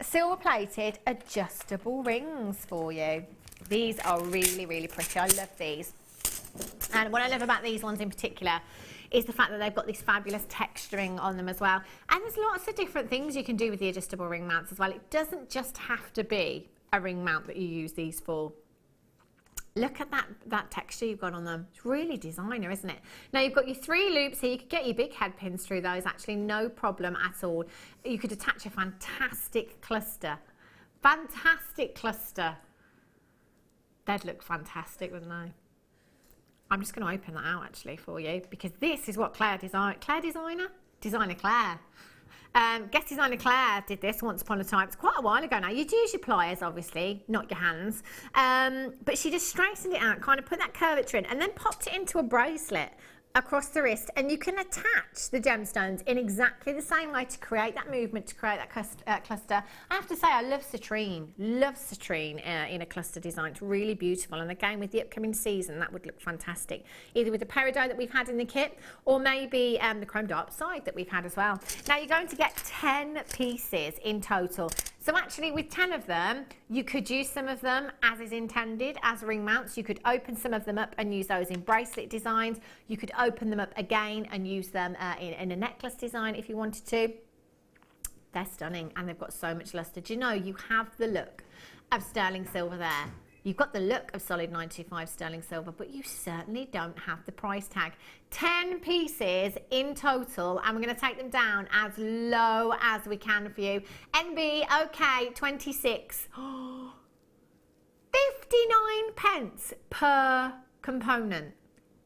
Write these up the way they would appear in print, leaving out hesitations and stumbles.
silver plated adjustable rings for you. These are really, really pretty. I love these. And what I love about these ones in particular is the fact that they've got this fabulous texturing on them as well. And there's lots of different things you can do with the adjustable ring mounts as well. It doesn't just have to be a ring mount that you use these for. Look at that texture you've got on them. It's really designer, isn't it? Now you've got your 3 loops here. You could get your big head pins through those, actually, no problem at all. You could attach a fantastic cluster. Fantastic cluster. They'd look fantastic, wouldn't they? I'm just going to open that out actually for you, because this is what Claire Claire Guest Designer Claire did this once upon a time. It's quite a while ago now. You'd use your pliers, obviously, not your hands. But she just straightened it out, kind of put that curvature in, and then popped it into a bracelet across the wrist, and you can attach the gemstones in exactly the same way to create that movement, to create that cluster. I have to say, I love citrine in a cluster design. It's really beautiful, and again with the upcoming season that would look fantastic, either with the peridot that we've had in the kit, or maybe the chrome dioxide that we've had as well. Now you're going to get 10 pieces in total. So actually with 10 of them, you could use some of them as is intended, as ring mounts. You could open some of them up and use those in bracelet designs. You could open them up again and use them in a necklace design if you wanted to. They're stunning, and they've got so much luster. Do you know, you have the look of sterling silver there. You've got the look of solid 925 sterling silver, but you certainly don't have the price tag. 10 pieces in total, and we're going to take them down as low as we can for you. NB, okay, 26. 59 pence per component.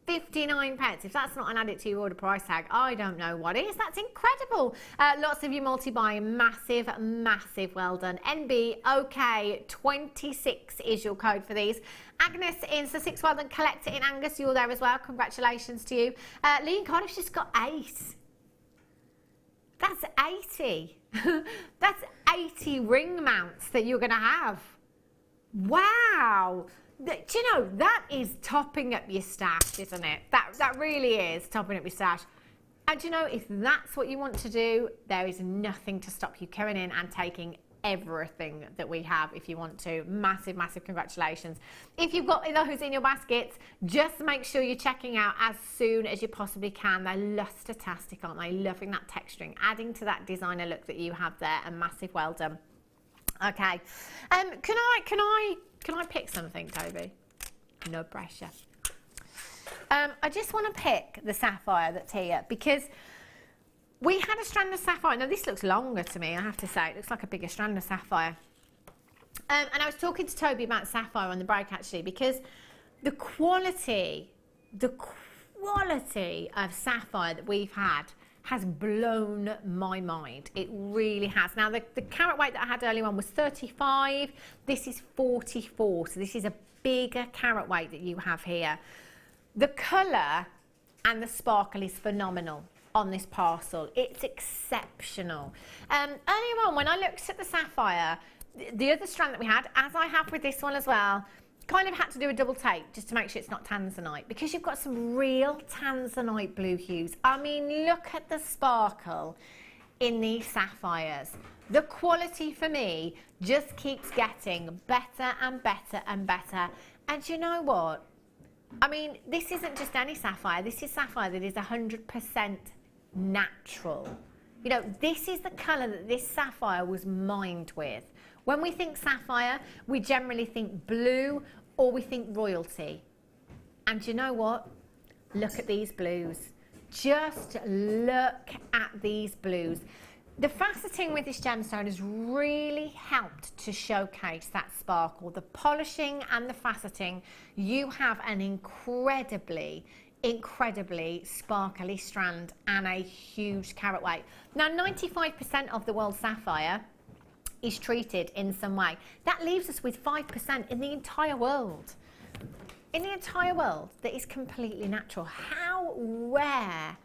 59 pence. If that's not an added to your order price tag, I don't know what is. That's incredible. Lots of you multi-buying. Massive, massive well done. NB, okay, 26 is your code for these. Agnes in Sussex, well done. Collector in Angus, you're there as well. Congratulations to you. Lee in Cardiff's just got 8. That's 80. That's 80 ring mounts that you're going to have. Wow. Do you know, that is topping up your stash, isn't it? That really is topping up your stash. And do you know, if that's what you want to do, there is nothing to stop you coming in and taking everything that we have if you want to. Massive, massive congratulations. If you've got those in your baskets, just make sure you're checking out as soon as you possibly can. They're luster-tastic, aren't they? Loving that texturing, adding to that designer look that you have there, and massive well done. Okay, can I pick something, Toby? No pressure. I just want to pick the sapphire that's here, because we had a strand of sapphire. Now this looks longer to me, I have to say. It looks like a bigger strand of sapphire. And I was talking to Toby about sapphire on the break actually, because the quality of sapphire that we've had has blown my mind. It really has. Now the carat weight that I had earlier on was 35. This is 44, so this is a bigger carat weight that you have here. The colour and the sparkle is phenomenal on this parcel. It's exceptional. Earlier on, when I looked at the sapphire, the other strand that we had, as I have with this one as well, kind of had to do a double take just to make sure it's not tanzanite, because you've got some real tanzanite blue hues. I mean, look at the sparkle in these sapphires. The quality for me just keeps getting better and better and better. And you know what? I mean, this isn't just any sapphire. This is sapphire that is 100% natural. You know, this is the colour that this sapphire was mined with. When we think sapphire, we generally think blue or we think royalty. And you know what? Look at these blues. Just look at these blues. The faceting with this gemstone has really helped to showcase that sparkle. The polishing and the faceting, you have an incredibly sparkly strand and a huge carat weight. Now 95% of the world's sapphire is treated in some way. That leaves us with 5% in the entire world. In the entire world that is completely natural. How rare.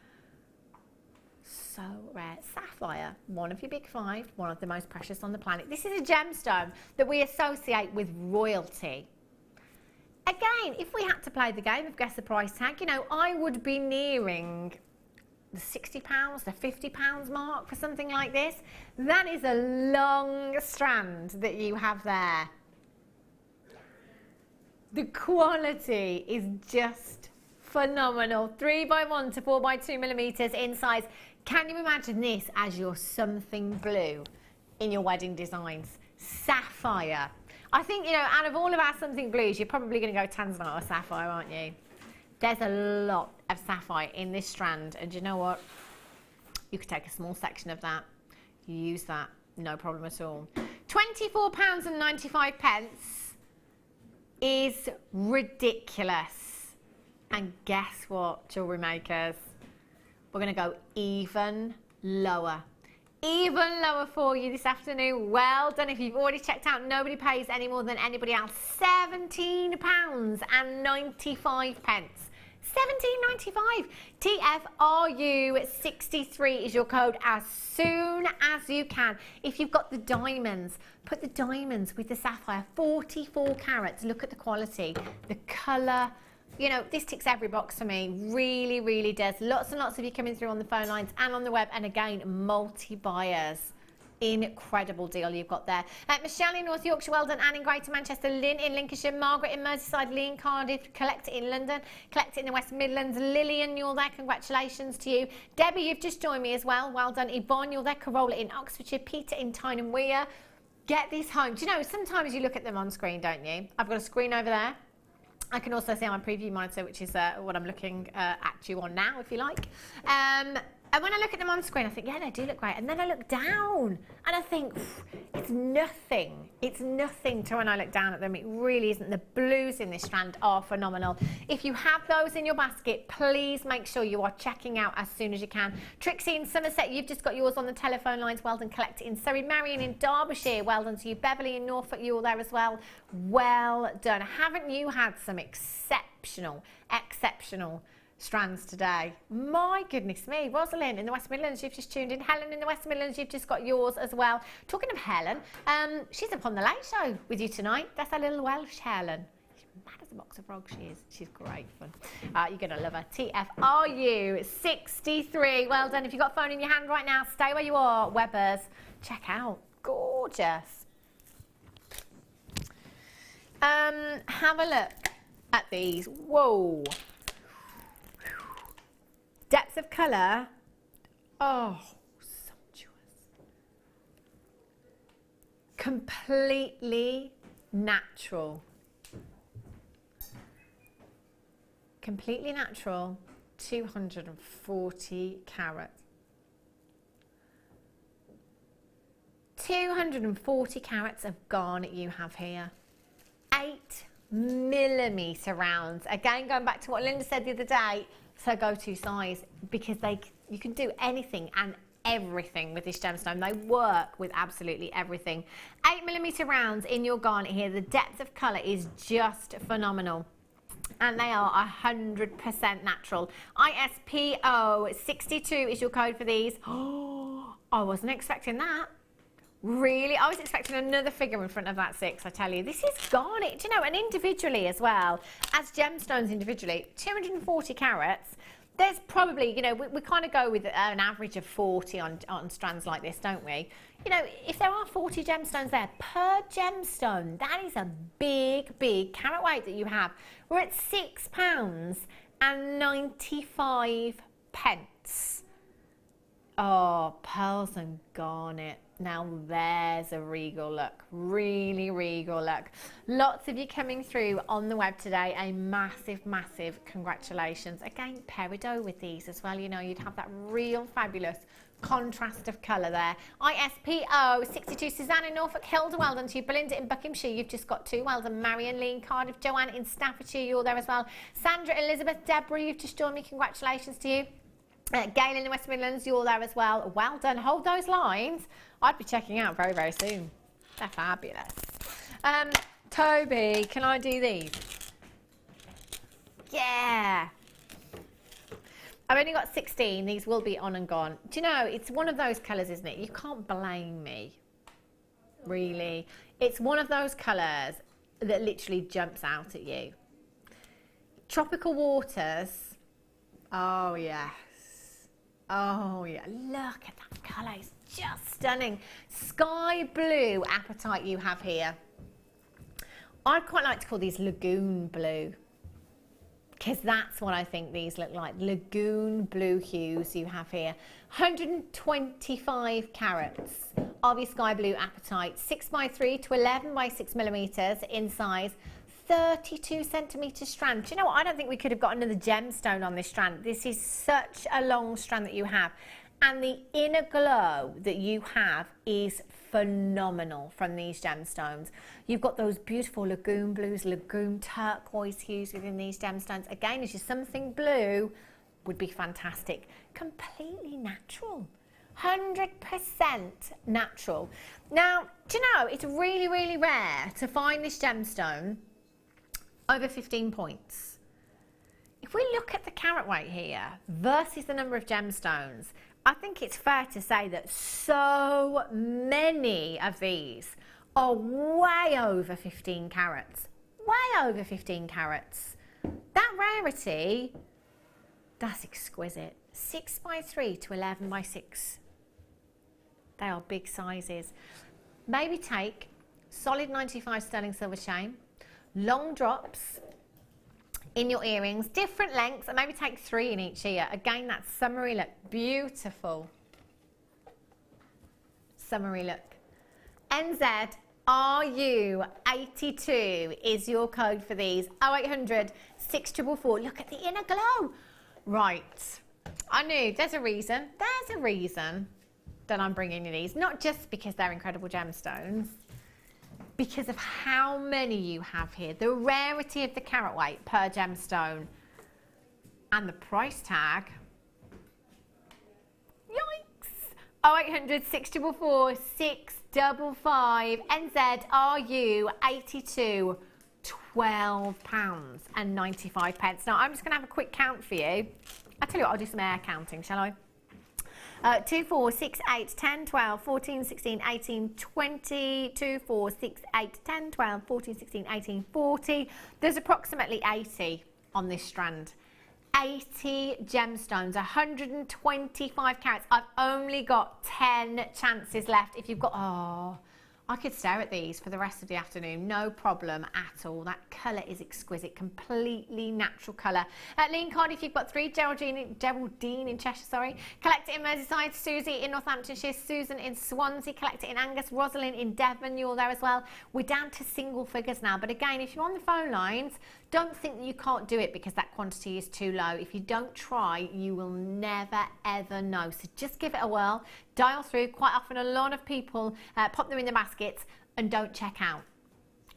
So rare. Sapphire, one of your big 5, one of the most precious on the planet. This is a gemstone that we associate with royalty. Again, if we had to play the game of guess the price tag, you know, I would be nearing the £60, the £50 mark for something like this. That is a long strand that you have there. The quality is just phenomenal. 3x1 to 4x2 millimeters in size. Can you imagine this as your something blue in your wedding designs? Sapphire. I think, you know, out of all of our something blues, you're probably going to go tanzanite or sapphire, aren't you? There's a lot of sapphire in this strand, and you know what? You could take a small section of that. You use that, no problem at all. £24.95 is ridiculous. And guess what, jewellery makers? We're going to go even lower. Even lower for you this afternoon. Well done. If you've already checked out, nobody pays any more than anybody else. £17.95. £17.95. TFRU 63 is your code as soon as you can. If you've got the diamonds, put the diamonds with the sapphire. 44 carats. Look at the quality, the colour. You know, this ticks every box for me. Really, really does. Lots and lots of you coming through on the phone lines and on the web. And again, multi-buyers. Incredible deal you've got there. Michelle in North Yorkshire, well done. Anne in Greater Manchester, Lynn in Lincolnshire, Margaret in Merseyside, Lee in Cardiff, Collect it in London, Collect it in the West Midlands. Lillian, you're there, congratulations to you. Debbie, you've just joined me as well, well done. Yvonne, you're there, Corolla in Oxfordshire, Peter in Tyne Weir. Get these home. Do you know, sometimes you look at them on screen, don't you? I've got a screen over there. I can also see on my preview monitor, which is what I'm looking at you on now, if you like. And when I look at them on screen, I think, yeah, they do look great. And then I look down and I think, it's nothing. It's nothing to when I look down at them. It really isn't. The blues in this strand are phenomenal. If you have those in your basket, please make sure you are checking out as soon as you can. Trixie in Somerset, you've just got yours on the telephone lines. Well done. Collect it in Surrey. Marion in Derbyshire, well done to you. Beverly in Norfolk, you're there as well. Well done. Haven't you had some exceptional strands today? My goodness me. Rosalind in the West Midlands, you've just tuned in. Helen in the West Midlands, you've just got yours as well. Talking of Helen, she's up on the Late Show with you tonight. That's our little Welsh Helen. She's mad as a box of frogs, she is. She's great fun. You're going to love her. TFRU 63. Well done. If you've got a phone in your hand right now, stay where you are. Webbers, check out. Gorgeous. Have a look at these. Whoa. Depth of colour, oh, sumptuous. Completely natural. Completely natural, 240 carats. 240 carats of garnet you have here. 8mm rounds. Again, going back to what Linda said the other day, so go-to size, because you can do anything and everything with this gemstone. They work with absolutely everything. 8mm rounds in your garnet here. The depth of colour is just phenomenal. And they are 100% natural. ISPO 62 is your code for these. Oh, I wasn't expecting that. Really? I was expecting another figure in front of that 6, I tell you. This is garnet, you know, and individually as well, as gemstones individually, 240 carats. There's probably, you know, we kind of go with an average of 40 on strands like this, don't we? You know, if there are 40 gemstones there per gemstone, that is a big, big carat weight that you have. We're at £6.95. Oh, pearls and garnet. Now there's a regal look, really regal look. Lots of you coming through on the web today. A massive, massive congratulations. Again, peridot with these as well. You know, you'd have that real fabulous contrast of colour there. ISPO 62, Suzanne in Norfolk, Hilda, well done to you. Belinda in Buckinghamshire, you've just got 2. Well done. Marion Lee in Cardiff, Joanne in Staffordshire, you're there as well. Sandra, Elizabeth, Deborah, you've just joined me. Congratulations to you. Gail in the West Midlands, you're there as well. Well done. Hold those lines. I'd be checking out very, very soon. They're fabulous. Toby, can I do these? Yeah. I've only got 16. These will be on and gone. Do you know, it's one of those colours, isn't it? You can't blame me, really. It's one of those colours that literally jumps out at you. Tropical waters. Oh, yes. Oh yeah, look at that colour, it's just stunning. Sky blue apatite you have here. I'd quite like to call these lagoon blue, because that's what I think these look like. Lagoon blue hues you have here. 125 carats of your sky blue apatite, 6x3 to 11x6mm in size, 32 centimetre strand. Do you know what? I don't think we could have got another gemstone on this strand. This is such a long strand that you have. And the inner glow that you have is phenomenal from these gemstones. You've got those beautiful lagoon blues, lagoon turquoise hues within these gemstones. Again, as your something blue would be fantastic. Completely natural. 100% natural. Now, do you know, it's really, really rare to find this gemstone over 15 points. If we look at the carat weight here versus the number of gemstones, I think it's fair to say that so many of these are way over 15 carats. Way over 15 carats. That rarity, that's exquisite. 6x3 to 11x6. They are big sizes. Maybe take solid 95 sterling silver chain, long drops in your earrings, different lengths, and maybe take 3 in each ear. Again, that summery look, beautiful. Summery look. NZRU82 is your code for these. 0800 644. Look at the inner glow. Right. I knew there's a reason that I'm bringing you these. Not just because they're incredible gemstones, because of how many you have here, the rarity of the carat weight per gemstone, and the price tag. Yikes! 0800 644 655 NZRU82, £12.95. Now I'm just going to have a quick count for you. I'll tell you what, I'll do some air counting, shall I? 2, 4, 6, 8, 10, 12, 14, 16, 18, 20, 2, 4, 6, 8, 10, 12, 14, 16, 18, 40. There's approximately 80 on this strand. 80 gemstones, 125 carats. I've only got 10 chances left. If you've got, oh, I could stare at these for the rest of the afternoon, no problem at all. That colour is exquisite, completely natural colour. Lean Cardiff, you've got 3, Geraldine in Cheshire, sorry. Collect it in Merseyside, Susie in Northamptonshire, Susan in Swansea, collect it in Angus, Rosalind in Devon, you're there as well. We're down to single figures now, but again, if you're on the phone lines, don't think that you can't do it because that quantity is too low. If you don't try, you will never, ever know. So just give it a whirl, dial through. Quite often, a lot of people pop them in the baskets and don't check out.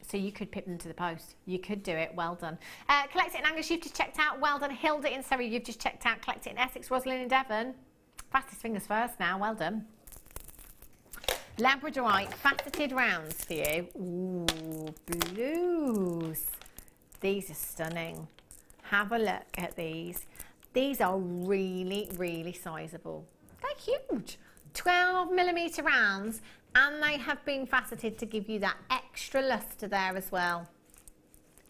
So you could pip them to the post. You could do it. Well done. Collect it in Angus, you've just checked out. Well done. Hilda in Surrey, you've just checked out. Collect it in Essex, Rosalind in Devon. Fastest fingers first now. Well done. Labradorite faceted rounds for you. Ooh, blues. These are stunning. Have a look at these. These are really, really sizable. They're huge. 12mm rounds, and they have been faceted to give you that extra luster there as well.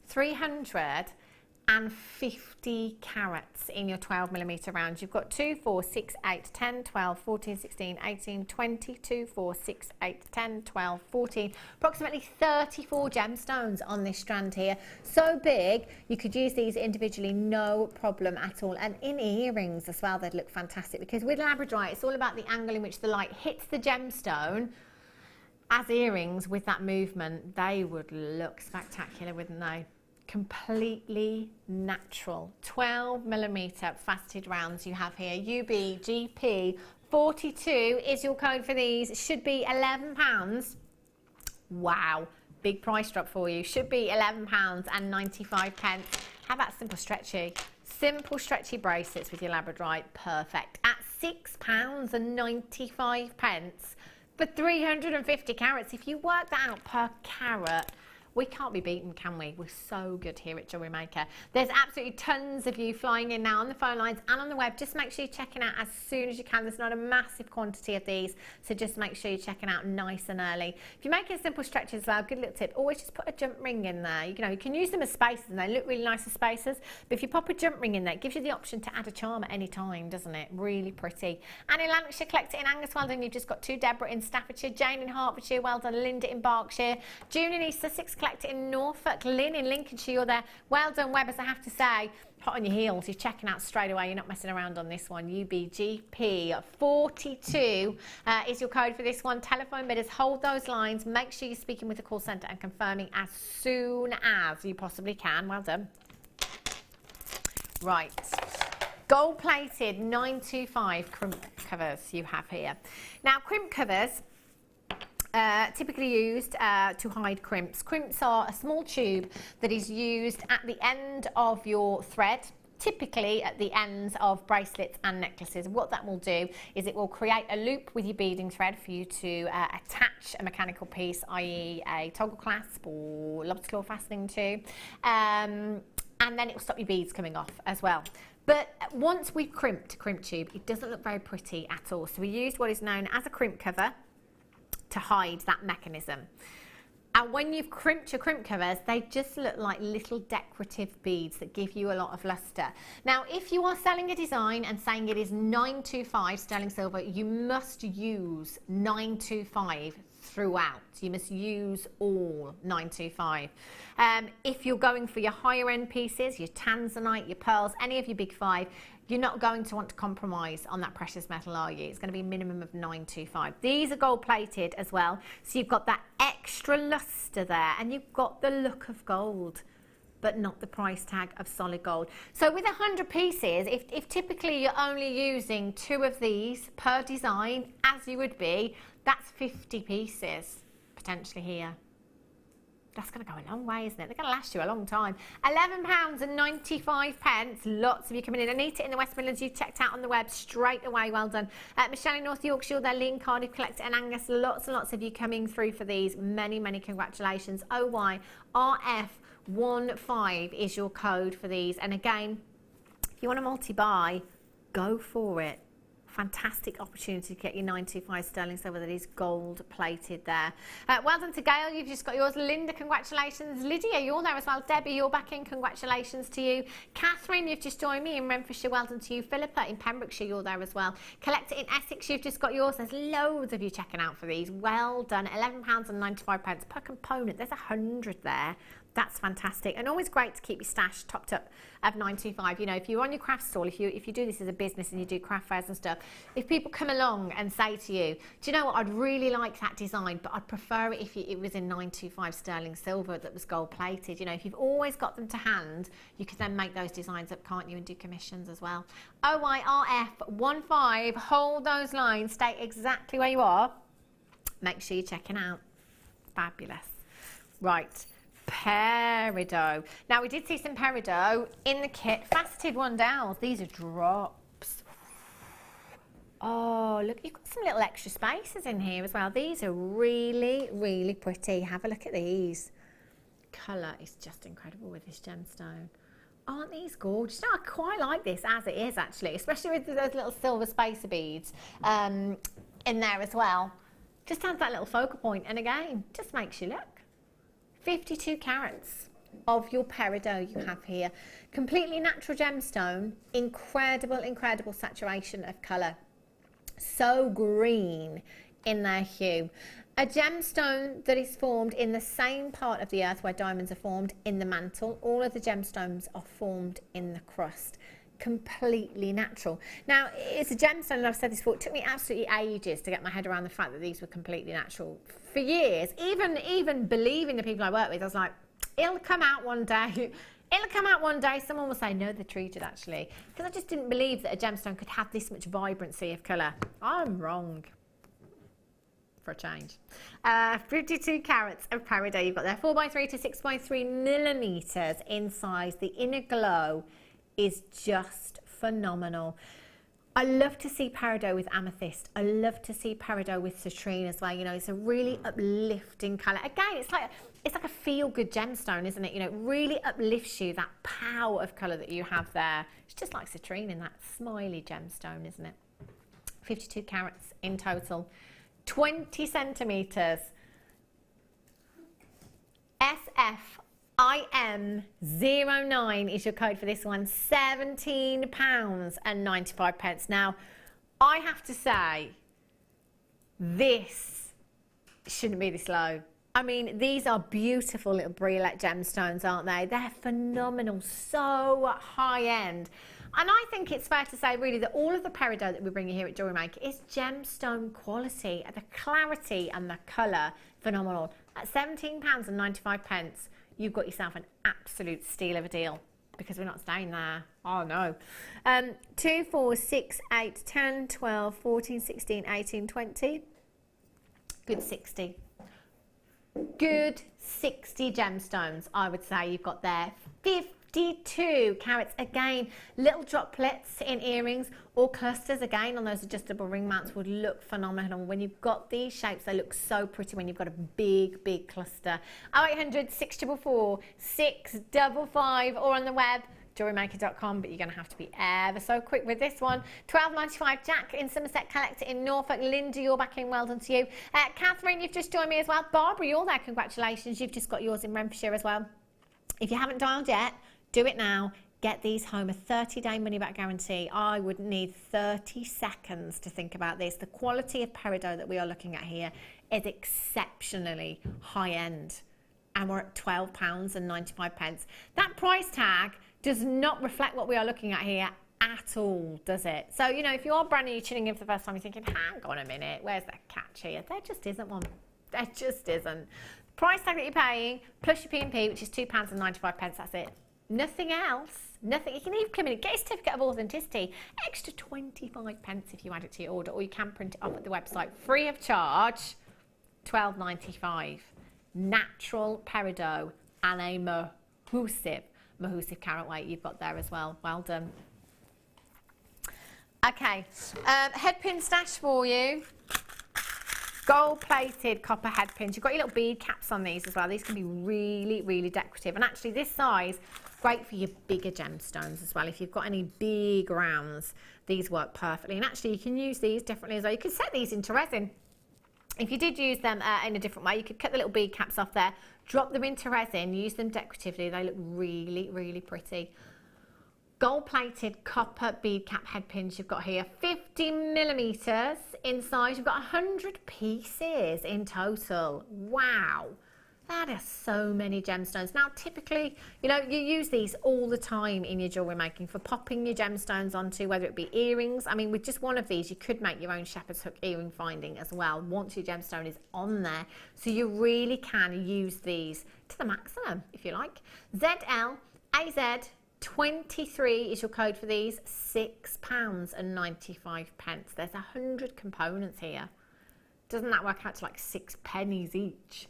350 carats in your 12mm rounds. You've got 2, 4, 6, 8, 10, 12, 14, 16, 18, 20, 2, 4, 6, 8, 10, 12, 14. Approximately 34 gemstones on this strand here. So big, you could use these individually, no problem at all. And in earrings as well, they'd look fantastic, because with labradorite, it's all about the angle in which the light hits the gemstone. As earrings, with that movement, they would look spectacular, wouldn't they? Completely natural. 12mm faceted rounds you have here. UBGP 42 is your code for these. Should be £11. Wow, big price drop for you. Should be £11.95. How about simple stretchy? Simple stretchy bracelets with your labradorite. Perfect. At £6.95 for 350 carats. If you work that out per carat, We can't be beaten, can we? We're so good here at Jewellery Maker. There's absolutely tons of you flying in now on the phone lines and on the web. Just make sure you're checking out as soon as you can. There's not a massive quantity of these, so just make sure you're checking out nice and early. If you're making simple stretches as well, good little tip, always just put a jump ring in there. You know, you can use them as spacers and they look really nice as spacers, but if you pop a jump ring in there, it gives you the option to add a charm at any time, doesn't it? Really pretty. Annie Lanarkshire, collect it in Angus, well done. You've just got 2. Deborah in Staffordshire, Jane in Hertfordshire, well done. Linda in Berkshire, June in East Sussex, collect it in Norfolk, Lynn in Lincolnshire, you're there. Well done, Webbers, I have to say. Hot on your heels, you're checking out straight away, you're not messing around on this one. UBGP42 is your code for this one. Telephone bidders, hold those lines, make sure you're speaking with the call centre and confirming as soon as you possibly can. Well done. Right, gold plated 925 crimp covers you have here. Now crimp covers, typically used to hide crimps. Crimps are a small tube that is used at the end of your thread, typically at the ends of bracelets and necklaces. What that will do is it will create a loop with your beading thread for you to attach a mechanical piece, i.e. a toggle clasp or lobster claw fastening to, and then it will stop your beads coming off as well. But once we've crimped a crimp tube, it doesn't look very pretty at all. So we use what is known as a crimp cover to hide that mechanism. And when you've crimped your crimp covers, they just look like little decorative beads that give you a lot of luster. Now, if you are selling a design and saying it is 925 sterling silver, you must use 925 throughout. You must use all 925. If you're going for your higher end pieces, your tanzanite, your pearls, any of your big 5, you're not going to want to compromise on that precious metal, are you? It's going to be a minimum of 925. These are gold plated as well, so you've got that extra luster there and you've got the look of gold, but not the price tag of solid gold. So with 100 pieces, if typically you're only using 2 of these per design, as you would be, that's 50 pieces potentially here. That's going to go a long way, isn't it? They're going to last you a long time. £11.95. Lots of you coming in. Anita in the West Midlands, you've checked out on the web straight away. Well done. Michelle in North Yorkshire, there. Lee in Cardiff, collected, and Angus. Lots and lots of you coming through for these. Many, many congratulations. OYRF15 is your code for these. And again, if you want a multi-buy, go for it. Fantastic opportunity to get your 925 sterling silver that is gold plated there. Well done to Gail, you've just got yours. Linda, congratulations. Lydia, you're there as well. Debbie, you're back in, congratulations to you. Catherine, you've just joined me in Renfrewshire, well done to you. Philippa in Pembrokeshire, you're there as well. Collector in Essex, you've just got yours. There's loads of you checking out for these. Well done. £11.95 per component. There's 100 there. That's fantastic, and always great to keep your stash topped up of 925. You know, if you're on your craft stall, if you do this as a business and you do craft fairs and stuff, if people come along and say to you, do you know what, I'd really like that design, but I'd prefer it if it was in 925 sterling silver that was gold plated. You know, if you've always got them to hand, you can then make those designs up, can't you, and do commissions as well. OYRF15, hold those lines, stay exactly where you are. Make sure you're checking out. Fabulous. Right. Peridot. Now we did see some peridot in the kit. Faceted rondelles. These are drops. Oh, look, you've got some little extra spaces in here as well. These are really, really pretty. Have a look at these. Colour is just incredible with this gemstone. Aren't these gorgeous? No, I quite like this as it is actually, especially with those little silver spacer beads in there as well. Just adds that little focal point, and again, just makes you look. 52 carats of your peridot you have here. Completely natural gemstone, incredible, incredible saturation of colour. So green in their hue. A gemstone that is formed in the same part of the earth where diamonds are formed, in the mantle. All of the gemstones are formed in the crust. Completely natural. Now, it's a gemstone, and I've said this before, it took me absolutely ages to get my head around the fact that these were completely natural. For years, even believing the people I work with, I was like, it'll come out one day. It'll come out one day. Someone will say, no, they're treated actually. Because I just didn't believe that a gemstone could have this much vibrancy of colour. I'm wrong. For a change. 52 carats of peridot you've got there. 4x3 to 6x3 millimetres in size. The inner glow is just phenomenal. I love to see peridot with amethyst. I love to see peridot with citrine as well. You know, it's a really uplifting colour. Again, it's like a feel-good gemstone, isn't it? You know, it really uplifts you, that power of colour that you have there. It's just like citrine in that smiley gemstone, isn't it? 52 carats in total. 20 centimetres. SFIM09 is your code for this one. £17.95. Now, I have to say, this shouldn't be this low. I mean, these are beautiful little brilliant gemstones, aren't they? They're phenomenal, so high end. And I think it's fair to say, really, that all of the peridot that we bring you here at Jewellery Maker is gemstone quality. The clarity and the colour, phenomenal. At £17.95, you've got yourself an absolute steal of a deal, because we're not staying there. Oh, no. 2, 4, 6, 8, 10, 12, 14, 16, 18, 20. Good 60. Good 60 gemstones, I would say you've got there. 52 carats, again, little droplets in earrings or clusters, again, on those adjustable ring mounts would look phenomenal. When you've got these shapes, they look so pretty when you've got a big, big cluster. 0800 644 655 or on the web, JewelleryMaker.com, but you're going to have to be ever so quick with this one. £12.95. Jack in Somerset, Collector in Norfolk. Linda, you're back in. Well done to you. Catherine, you've just joined me as well. Barbara, you're there. Congratulations. You've just got yours in Renfrewshire as well. If you haven't dialed yet, do it now. Get these home. A 30-day money-back guarantee. I would need 30 seconds to think about this. The quality of peridot that we are looking at here is exceptionally high-end. And we're at £12.95. That price tag does not reflect what we are looking at here at all, does it? So, you know, if you are brand new, tuning in for the first time, you're thinking, hang on a minute, where's that catch here? There just isn't one. There just isn't. Price tag that you're paying, plus your P&P, which is £2.95, that's it. Nothing else. Nothing. You can even come in and get a certificate of authenticity. Extra 25 pence if you add it to your order, or you can print it off at the website free of charge. £12.95. Natural peridot and a Mahusive carat weight you've got there as well. Well done. Okay, head pin stash for you. Gold plated copper head pins. You've got your little bead caps on these as well. These can be really, really decorative. And actually this size, great for your bigger gemstones as well. If you've got any big rounds, these work perfectly. And actually you can use these differently as well. You could set these into resin. If you did use them in a different way, you could cut the little bead caps off there, drop them into resin, use them decoratively. They look really, really pretty. Gold-plated copper bead cap head pins you've got here, 50 millimeters in size. You've got 100 pieces in total. Wow. That is so many gemstones. Now, typically, you know, you use these all the time in your jewellery making for popping your gemstones onto, whether it be earrings. I mean, with just one of these, you could make your own shepherd's hook earring finding as well once your gemstone is on there. So you really can use these to the maximum, if you like. ZLAZ 23 is your code for these. £6.95. There's 100 components here. Doesn't that work out to like 6 pennies each?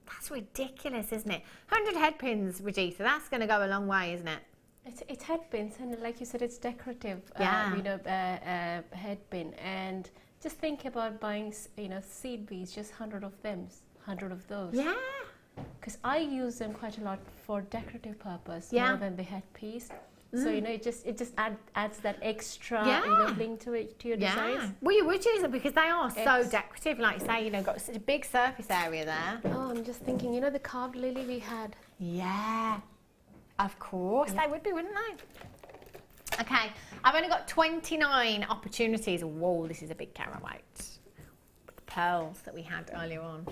That's ridiculous, isn't it? 100 head pins, Regita. That's going to go a long way, isn't it? It's head pins, and like you said, it's decorative. Yeah. Head pin. And just think about buying, seed beads, just 100 of them, 100 of those. Yeah. Because I use them quite a lot for decorative purpose, yeah, more than the headpiece. So it just adds that extra bling to it, to your designs. Well, you would use them because they are so decorative. Like you say, got such a big surface area there. Oh, I'm just thinking, the carved lily we had. Yeah, of course they would be, wouldn't they? Okay, I've only got 29 opportunities. Whoa, this is a big carat weight. The pearls that we had earlier on.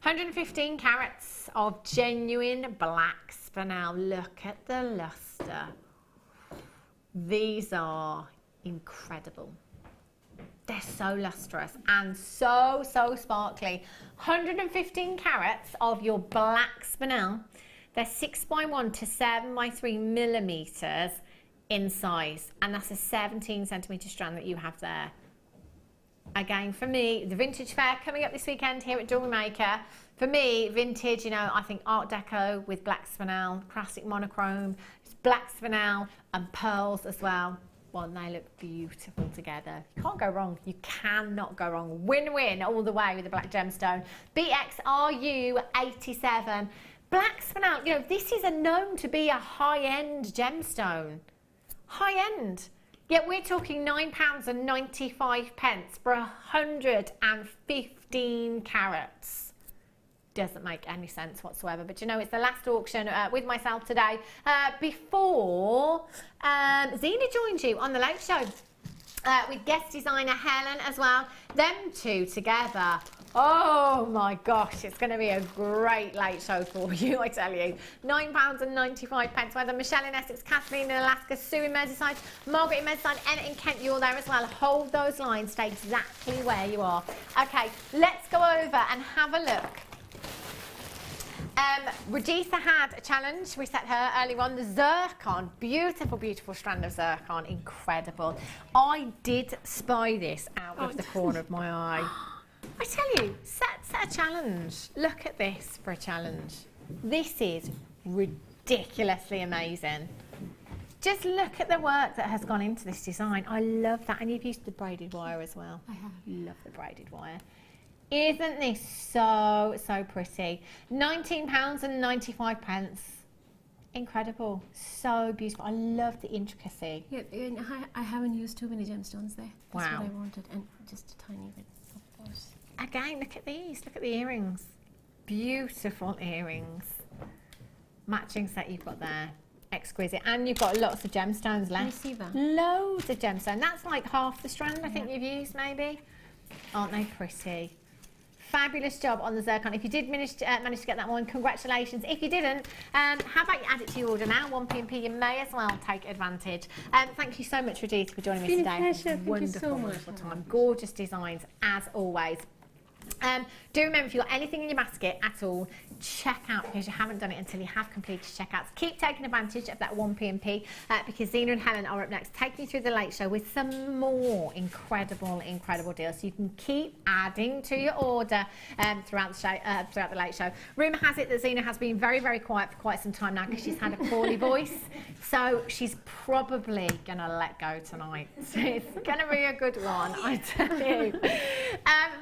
115 carats of genuine black spinel. Look at the luster. These are incredible. They're so lustrous and so sparkly. 115 carats of your black spinel. They're 6x1 to 7x3 millimeters in size, and that's a 17 centimeter strand that you have there. Again, for me, the vintage fair coming up this weekend here at Jewellery Maker. For me, vintage, I think Art Deco with black spinel, classic monochrome, black spinel and pearls as well. Well, they look beautiful together. You can't go wrong. You cannot go wrong. Win-win all the way with the black gemstone. BXRU87. Black spinel, you know, this is known to be a high-end gemstone. High-end. Yet we're talking £9.95 for 115 carats. Doesn't make any sense whatsoever, but you know, it's the last auction with myself today before Zena joins you on the Late Show with guest designer Helen as well. Them two together, oh my gosh, it's going to be a great late show for you, I tell you. £9.95, whether Michelle in Essex, Kathleen in Alaska, Sue in Merseyside, Margaret in Merseyside, Anna in Kent, you're there as well. Hold those lines, stay exactly where you are. Okay, let's go over and have a look. Raditha had a challenge. We set her earlier on. The zircon, beautiful, beautiful strand of zircon, incredible. I did spy this out of the corner of my eye. I tell you, set a challenge. Look at this for a challenge. This is ridiculously amazing. Just look at the work that has gone into this design. I love that. And you've used the braided wire as well. I have. Love the braided wire. Isn't this so, so pretty? £19.95. Incredible. So beautiful. I love the intricacy. Yeah, and I haven't used too many gemstones there. That's Wow. what I wanted, and just a tiny bit, of course. Again, look at these. Look at the earrings. Beautiful earrings. Matching set you've got there. Exquisite. And you've got lots of gemstones left. I see that. Loads of gemstones. That's like half the strand I think you've used maybe. Aren't they pretty? Fabulous job on the zircon. If you did manage to get that one, congratulations. If you didn't, how about you add it to your order now? 1p&p, you may as well take advantage. Thank you so much, Raditha, for joining me It's been today. a pleasure. Thank you so much. Wonderful time. Gorgeous designs, as always. Do remember, if you've got anything in your basket at all, check out, because you haven't done it until you have completed checkouts. Keep taking advantage of that 1p&p because Zena and Helen are up next, taking you through the Late Show with some more incredible, incredible deals. So you can keep adding to your order throughout the show, throughout the Late Show. Rumour has it that Zena has been very, very quiet for quite some time now because she's had a poorly voice. So she's probably going to let go tonight. So it's going to be a good one, I tell you.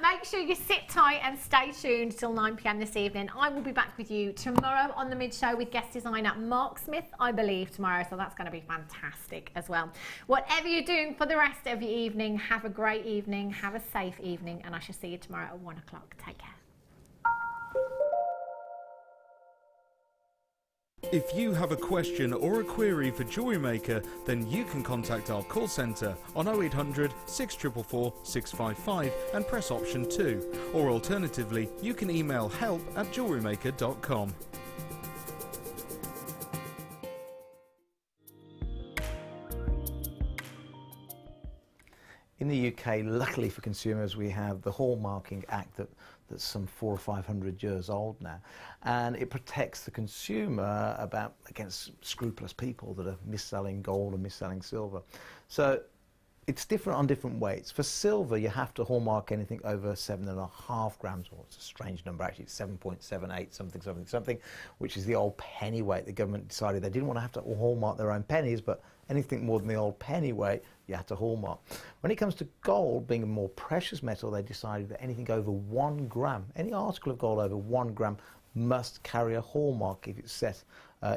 Make sure you sit tight and stay tuned till 9 p.m. this evening. I will be back with you tomorrow on the Mid Show with guest designer Mark Smith, I believe, tomorrow. So that's going to be fantastic as well. Whatever you're doing for the rest of your evening, have a great evening, have a safe evening, and I shall see you tomorrow at 1 o'clock. Take care. If you have a question or a query for Jewellery Maker, then you can contact our call centre on 0800 644 655 and press option 2. Or alternatively, you can email help@jewellerymaker.com. In the UK, luckily for consumers, we have the Hallmarking Act that's some 400 or 500 years old now, and it protects the consumer against scrupulous people that are mis-selling gold and mis-selling silver. So it's different on different weights. For silver, you have to hallmark anything over 7.5 grams, or it's a strange number actually, it's 7.78 something, which is the old penny weight. The government decided they didn't want to have to hallmark their own pennies, but anything more than the old penny weight, you have to hallmark. When it comes to gold, being a more precious metal, they decided that anything over 1 gram, any article of gold over 1 gram, must carry a hallmark if it's set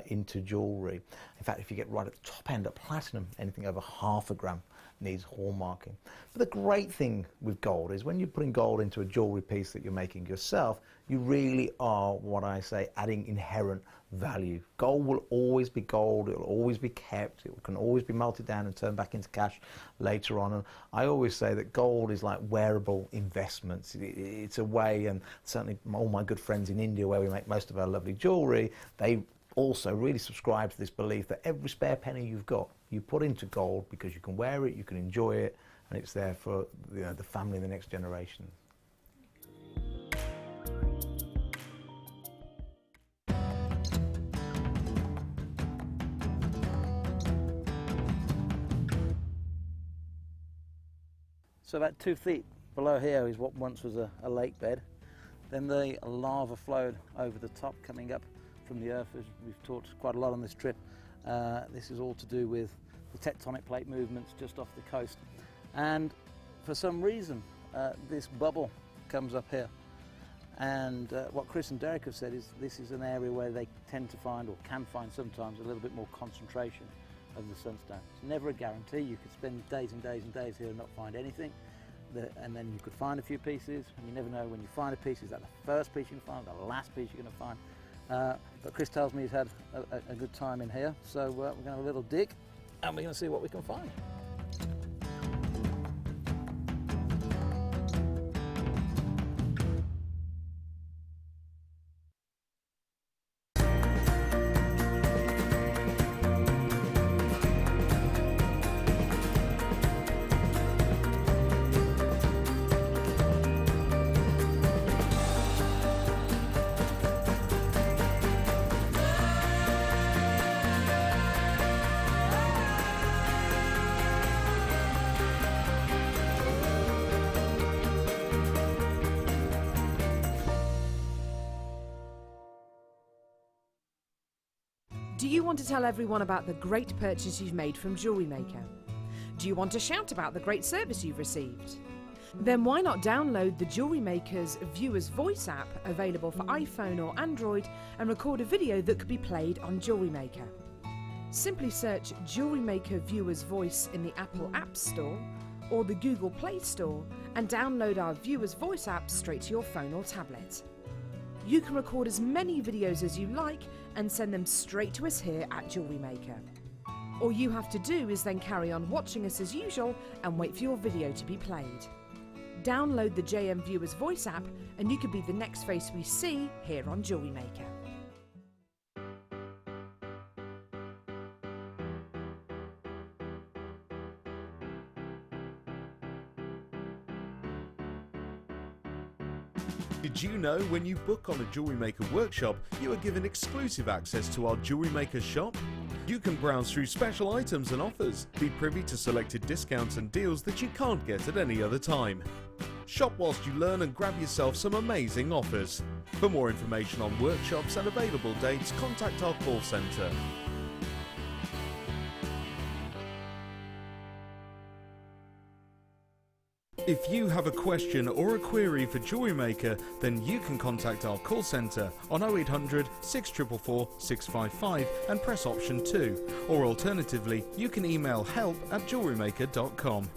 into jewellery. In fact, if you get right at the top end at platinum, anything over 0.5 gram needs hallmarking. But the great thing with gold is when you're putting gold into a jewellery piece that you're making yourself, you really are, what I say, adding inherent value. Gold will always be gold, it will always be kept, it can always be melted down and turned back into cash later on. And I always say that gold is like wearable investments. It's a way, and certainly all my good friends in India, where we make most of our lovely jewellery, they also really subscribe to this belief that every spare penny you've got, you put into gold because you can wear it, you can enjoy it, and it's there for the family and the next generation. So about 2 feet below here is what once was a lake bed. Then the lava flowed over the top, coming up from the earth, as we've talked quite a lot on this trip. This is all to do with the tectonic plate movements just off the coast. And for some reason, this bubble comes up here. And what Chris and Derek have said is this is an area where they tend to find, or can find sometimes, a little bit more concentration of the sunstone. It's never a guarantee. You could spend days and days and days here and not find anything. And then you could find a few pieces, and you never know when you find a piece, is that the first piece you can find, the last piece you're going to find. But Chris tells me he's had a good time in here, so we're going to have a little dig, and we're going to see what we can find. Do you want to tell everyone about the great purchase you've made from Jewellery Maker? Do you want to shout about the great service you've received? Then why not download the Jewellery Maker's Viewer's Voice app, available for iPhone or Android, and record a video that could be played on Jewellery Maker. Simply search Jewellery Maker Viewer's Voice in the Apple App Store or the Google Play Store and download our Viewer's Voice app straight to your phone or tablet. You can record as many videos as you like and send them straight to us here at Jewellery Maker. All you have to do is then carry on watching us as usual and wait for your video to be played. Download the JM Viewer's Voice app and you could be the next face we see here on Jewellery Maker. Did you know when you book on a Jewellery Maker workshop, you are given exclusive access to our Jewellery Maker shop? You can browse through special items and offers, be privy to selected discounts and deals that you can't get at any other time. Shop whilst you learn and grab yourself some amazing offers. For more information on workshops and available dates, contact our call centre. If you have a question or a query for Jewellery Maker, then you can contact our call centre on 0800 644 655 and press option 2, or alternatively you can email help@jewellerymaker.com.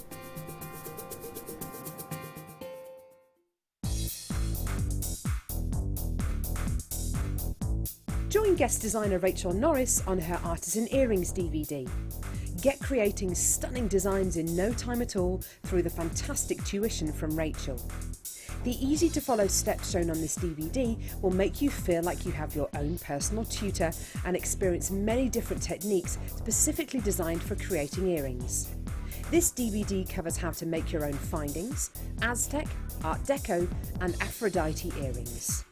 Join guest designer Rachel Norris on her Artisan Earrings DVD. Get creating stunning designs in no time at all through the fantastic tuition from Rachel. The easy to follow steps shown on this DVD will make you feel like you have your own personal tutor and experience many different techniques specifically designed for creating earrings. This DVD covers how to make your own findings, Aztec, Art Deco and Aphrodite earrings.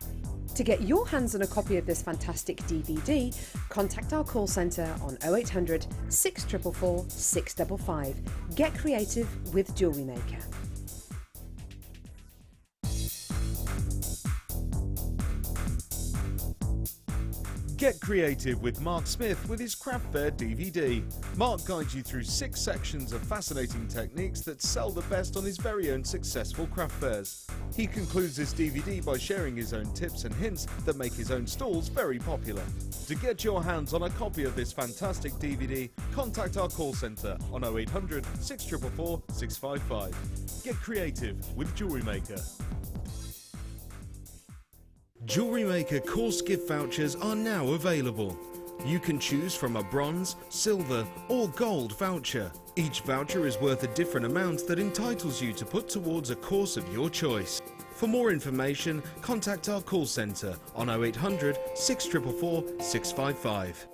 To get your hands on a copy of this fantastic DVD, contact our call centre on 0800 644 655. Get creative with Jewellery Maker. Get creative with Mark Smith with his Craft Fair DVD. Mark guides you through 6 sections of fascinating techniques that sell the best on his very own successful craft fairs. He concludes this DVD by sharing his own tips and hints that make his own stalls very popular. To get your hands on a copy of this fantastic DVD, contact our call centre on 0800 644 655. Get creative with Jewellery Maker. Jewellery Maker course gift vouchers are now available. You can choose from a bronze, silver or gold voucher. Each voucher is worth a different amount that entitles you to put towards a course of your choice. For more information, contact our call centre on 0800 644 655.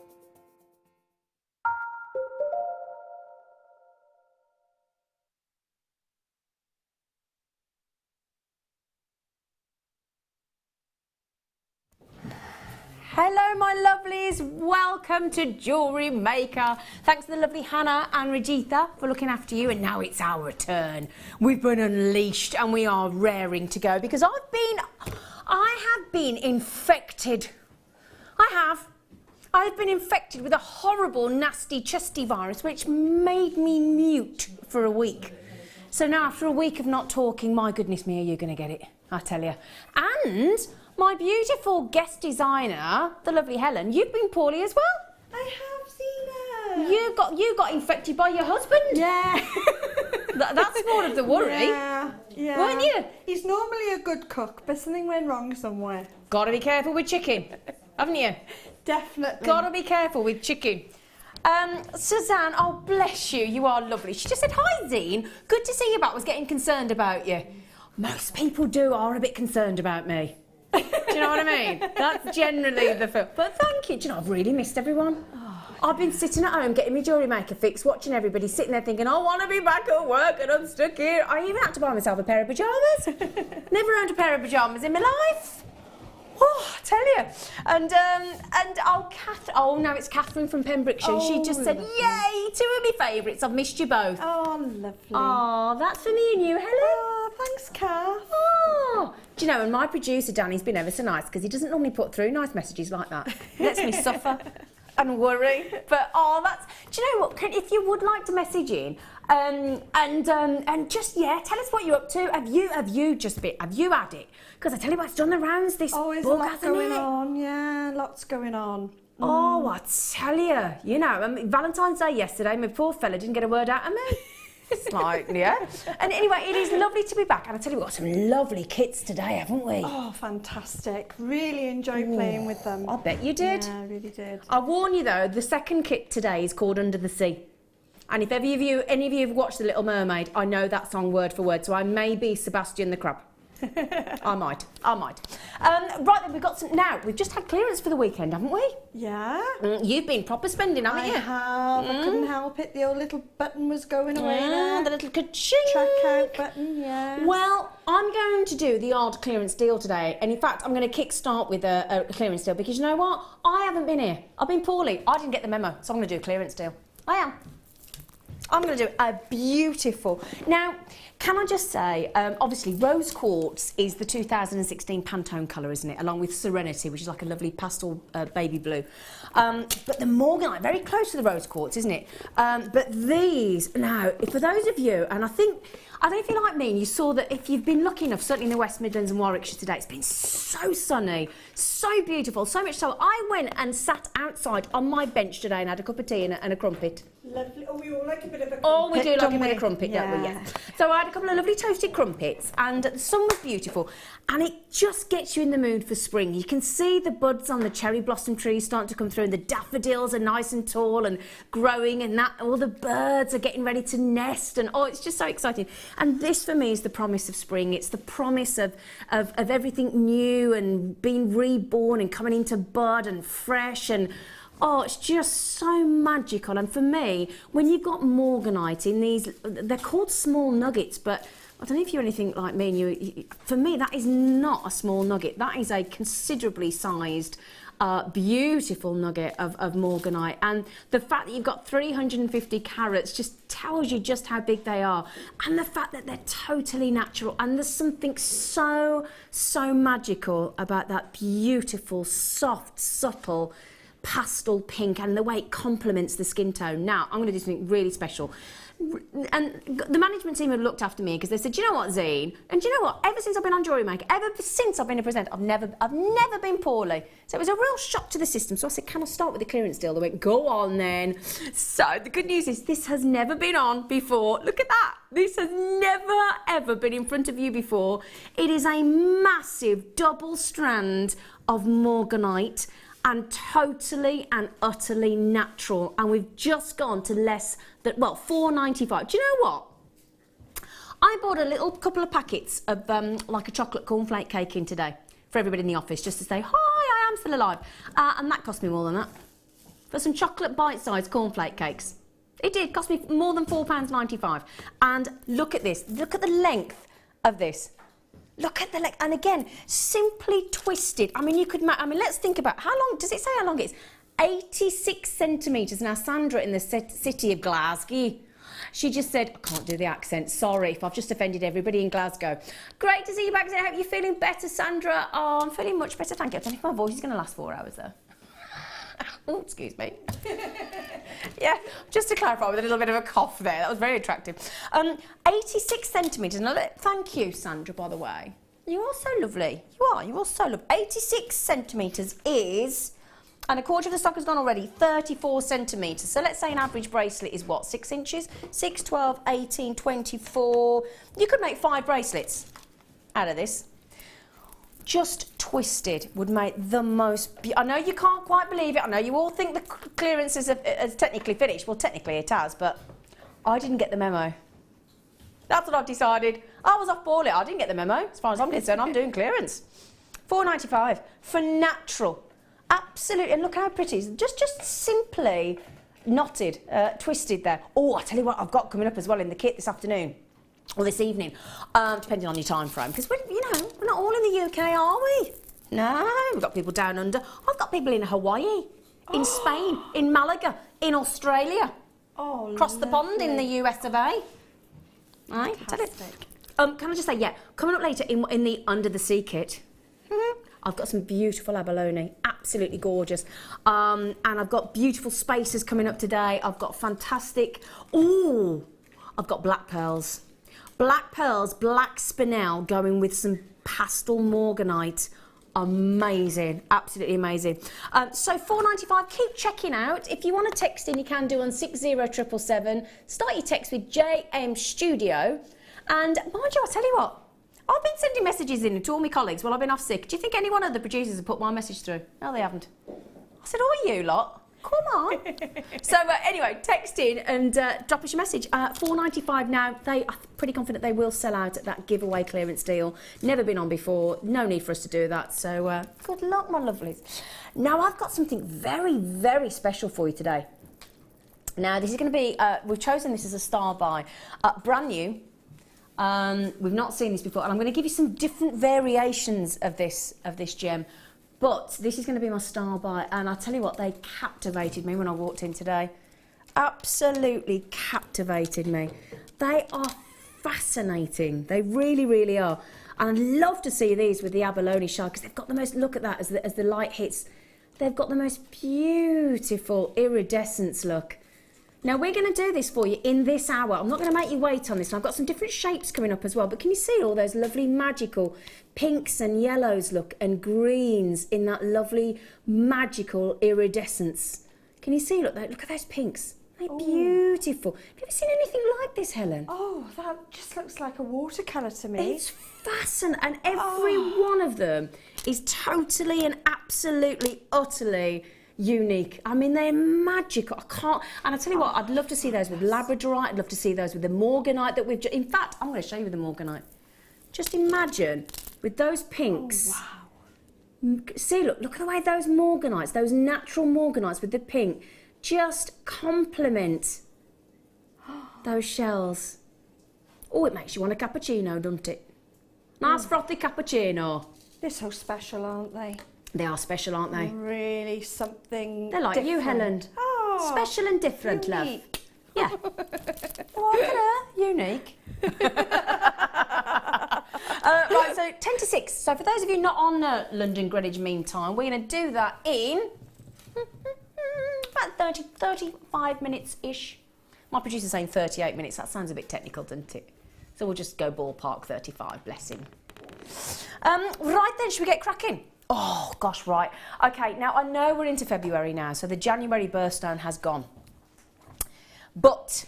Hello my lovelies, welcome to Jewellery Maker. Thanks to the lovely Hannah and Rajitha for looking after you, and now it's our turn. We've been unleashed and we are raring to go because I have been infected. I I've been infected with a horrible, nasty, chesty virus, which made me mute for a week. So now, after a week of not talking, my goodness me, are you going to get it? I tell you. And my beautiful guest designer, the lovely Helen, you've been poorly as well. I have seen her. You got infected by your husband. Yeah. That's more of the worry. Yeah. Weren't you? He's normally a good cook, but something went wrong somewhere. Got to be careful with chicken, haven't you? Definitely. Got to be careful with chicken. Suzanne, oh bless you, you are lovely. She just said, hi Zine, good to see you back, was getting concerned about you. Most people are a bit concerned about me. Do you know what I mean? That's generally the feel. But thank you, do you know, I've really missed everyone. I've been sitting at home getting my Jewellery Maker fix, watching everybody sitting there thinking, I want to be back at work and I'm stuck here. I even had to buy myself a pair of pyjamas. Never owned a pair of pyjamas in my life. Oh, I tell you. And now it's Catherine from Pembrokeshire. She just said, yay, two of my favourites. I've missed you both. Oh, lovely. Oh, that's for me and you, Helen. Oh, thanks, Kath. Oh. Do you know, and my producer, Danny's been ever so nice because he doesn't normally put through nice messages like that. He lets me suffer and worry. But, do you know what, if you would like to message in, and just, tell us what you're up to. Have you had it? Because I tell you what, it's done the rounds, this Always bug, a lot hasn't going it? on, yeah, lots going on. Oh, I tell you, you know, Valentine's Day yesterday, my poor fella didn't get a word out of me. It's like, yeah. And anyway, it is lovely to be back. And I tell you, we've got some lovely kits today, haven't we? Oh, fantastic. Really enjoyed playing with them. I bet you did. Yeah, I really did. I warn you though, the second kit today is called Under the Sea. And if any of you have watched The Little Mermaid, I know that song word for word, so I may be Sebastian the Crab. I might. Right then, we've just had clearance for the weekend, haven't we? Yeah. You've been proper spending, haven't you? I have. I couldn't help it. The old little button was going away there. The little ka-ching. Checkout button, yeah. Well, I'm going to do the odd clearance deal today. And in fact, I'm going to kick-start with a clearance deal because you know what? I haven't been here. I've been poorly. I didn't get the memo, so I'm going to do a clearance deal. I am. I'm going to do a beautiful. Now, can I just say, obviously, Rose Quartz is the 2016 Pantone colour, isn't it? Along with Serenity, which is like a lovely pastel baby blue. But the Morganite, very close to the Rose Quartz, isn't it? But these, now, for those of you, and I don't know if you're like me, and you saw that if you've been lucky enough, certainly in the West Midlands and Warwickshire today, it's been so sunny, so beautiful, so much so. I went and sat outside on my bench today and had a cup of tea and a crumpet. Lovely. Oh, we all like a bit of a crumpet. Oh, we do like a bit of crumpet, yeah. don't we? Yes. So I had a couple of lovely toasted crumpets and the sun was beautiful and it just gets you in the mood for spring. You can see the buds on the cherry blossom trees starting to come through and the daffodils are nice and tall and growing and all the birds are getting ready to nest and it's just so exciting. And this for me is the promise of spring. It's the promise of everything new and being reborn and coming into bud and fresh and it's just so magical. And for me, when you've got Morganite in these, they're called small nuggets, but I don't know if you're anything like me and for me, that is not a small nugget. That is a considerably sized, beautiful nugget of Morganite. And the fact that you've got 350 carats just tells you just how big they are. And the fact that they're totally natural. And there's something so magical about that beautiful, soft, subtle, pastel pink and the way it complements the skin tone. Now, I'm going to do something really special. And the management team have looked after me because they said, do you know what, Zine? And do you know what? Ever since I've been on Jewellery Maker, ever since I've been a presenter, I've never been poorly. So it was a real shock to the system. So I said, can I start with the clearance deal? They went, go on then. So the good news is this has never been on before. Look at that. This has never, ever been in front of you before. It is a massive double strand of Morganite and totally and utterly natural. And we've just gone to less than, £4.95. Do you know what? I bought a little couple of packets of like a chocolate cornflake cake in today for everybody in the office just to say, hi, I am still alive. And that cost me more than that. For some chocolate bite-sized cornflake cakes. It did cost me more than £4.95. And look at this. Look at the length of this. Look at the leg, and again, simply twisted. I mean, let's think about how long, does it say how long it is? 86 centimetres. Now, Sandra in the city of Glasgow, she just said, I can't do the accent, sorry if I've just offended everybody in Glasgow. Great to see you back, I hope you're feeling better, Sandra. Oh, I'm feeling much better, thank you. I don't know if my voice is going to last 4 hours, though. Oh, excuse me. Yeah, just to clarify, with a little bit of a cough there. That was very attractive. 86 centimetres. Now, thank you, Sandra, by the way. You are so lovely. You are so lovely. 86 centimetres is, and a quarter of the stock has gone already, 34 centimetres. So let's say an average bracelet is what, 6 inches? 6, 12, 18, 24. You could make 5 bracelets out of this. Just twisted would make the most... I know you can't quite believe it. I know you all think the clearance is technically finished. Well, technically it has, but I didn't get the memo. That's what I've decided. I was off ball it. I didn't get the memo. As far as I'm concerned, I'm doing clearance. £4.95 for natural. Absolutely. And look how pretty. Just simply knotted, twisted there. Oh, I tell you what I've got coming up as well in the kit this afternoon. Or this evening, depending on your time frame, because we're not all in the UK, are we? No, we've got people down under. I've got people in Hawaii, in Spain, in Malaga, in Australia, across the pond in the US of A. Right, can I just say, yeah, coming up later in the Under the Sea kit, I've got some beautiful abalone, absolutely gorgeous, and I've got beautiful spaces coming up today. I've got fantastic. I've got black pearls. Black pearls, black spinel going with some pastel morganite. Amazing, absolutely amazing. So £4.95, keep checking out. If you want to text in, you can do on 60777. Start your text with JM Studio. And mind you, I'll tell you what, I've been sending messages in to all my colleagues while I've been off sick. Do you think any one of the producers have put my message through? No, they haven't. I said, oh, you lot. Come on. So anyway, text in and drop us your message. £4.95 now. I'm pretty confident they will sell out at that giveaway clearance deal. Never been on before. No need for us to do that. So good luck, my lovelies. Now I've got something very, very special for you today. Now this is going to be, we've chosen this as a star buy. Brand new. We've not seen this before. And I'm going to give you some different variations of this gem. But this is going to be my star buy, and I'll tell you what, they captivated me when I walked in today. Absolutely captivated me. They are fascinating. They really, really are. And I'd love to see these with the abalone shell, because they've got the most, look at that as the light hits. They've got the most beautiful iridescence look. Now, we're going to do this for you in this hour. I'm not going to make you wait on this. I've got some different shapes coming up as well. But can you see all those lovely magical pinks and yellows, look, and greens in that lovely magical iridescence? Can you see, look at those pinks. They're beautiful. Have you ever seen anything like this, Helen? Oh, that just looks like a watercolour to me. It's fascinating. And every one of them is totally and absolutely, utterly unique. I mean, they're magical. And I tell you what, I'd love to see those with labradorite. I'd love to see those with the morganite that we've in fact, I'm going to show you the morganite. Just imagine with those pinks. Oh, wow. See, look at the way those morganites, those natural morganites with the pink, just complement those shells. Oh, it makes you want a cappuccino, doesn't it? Nice frothy cappuccino. They're so special, aren't they? They are special, aren't they? Really something They're like different. you, Helen. Oh, special and different, unique. Love. Yeah. What? Unique. Right, so 10 to 6. So for those of you not on London Greenwich Mean Time, we're going to do that in about 35 minutes-ish. My producer's saying 38 minutes. That sounds a bit technical, doesn't it? So we'll just go ballpark 35, bless him. Right then, should we get cracking? Oh, gosh, right. OK, now I know we're into February now, so the January birthstone has gone. But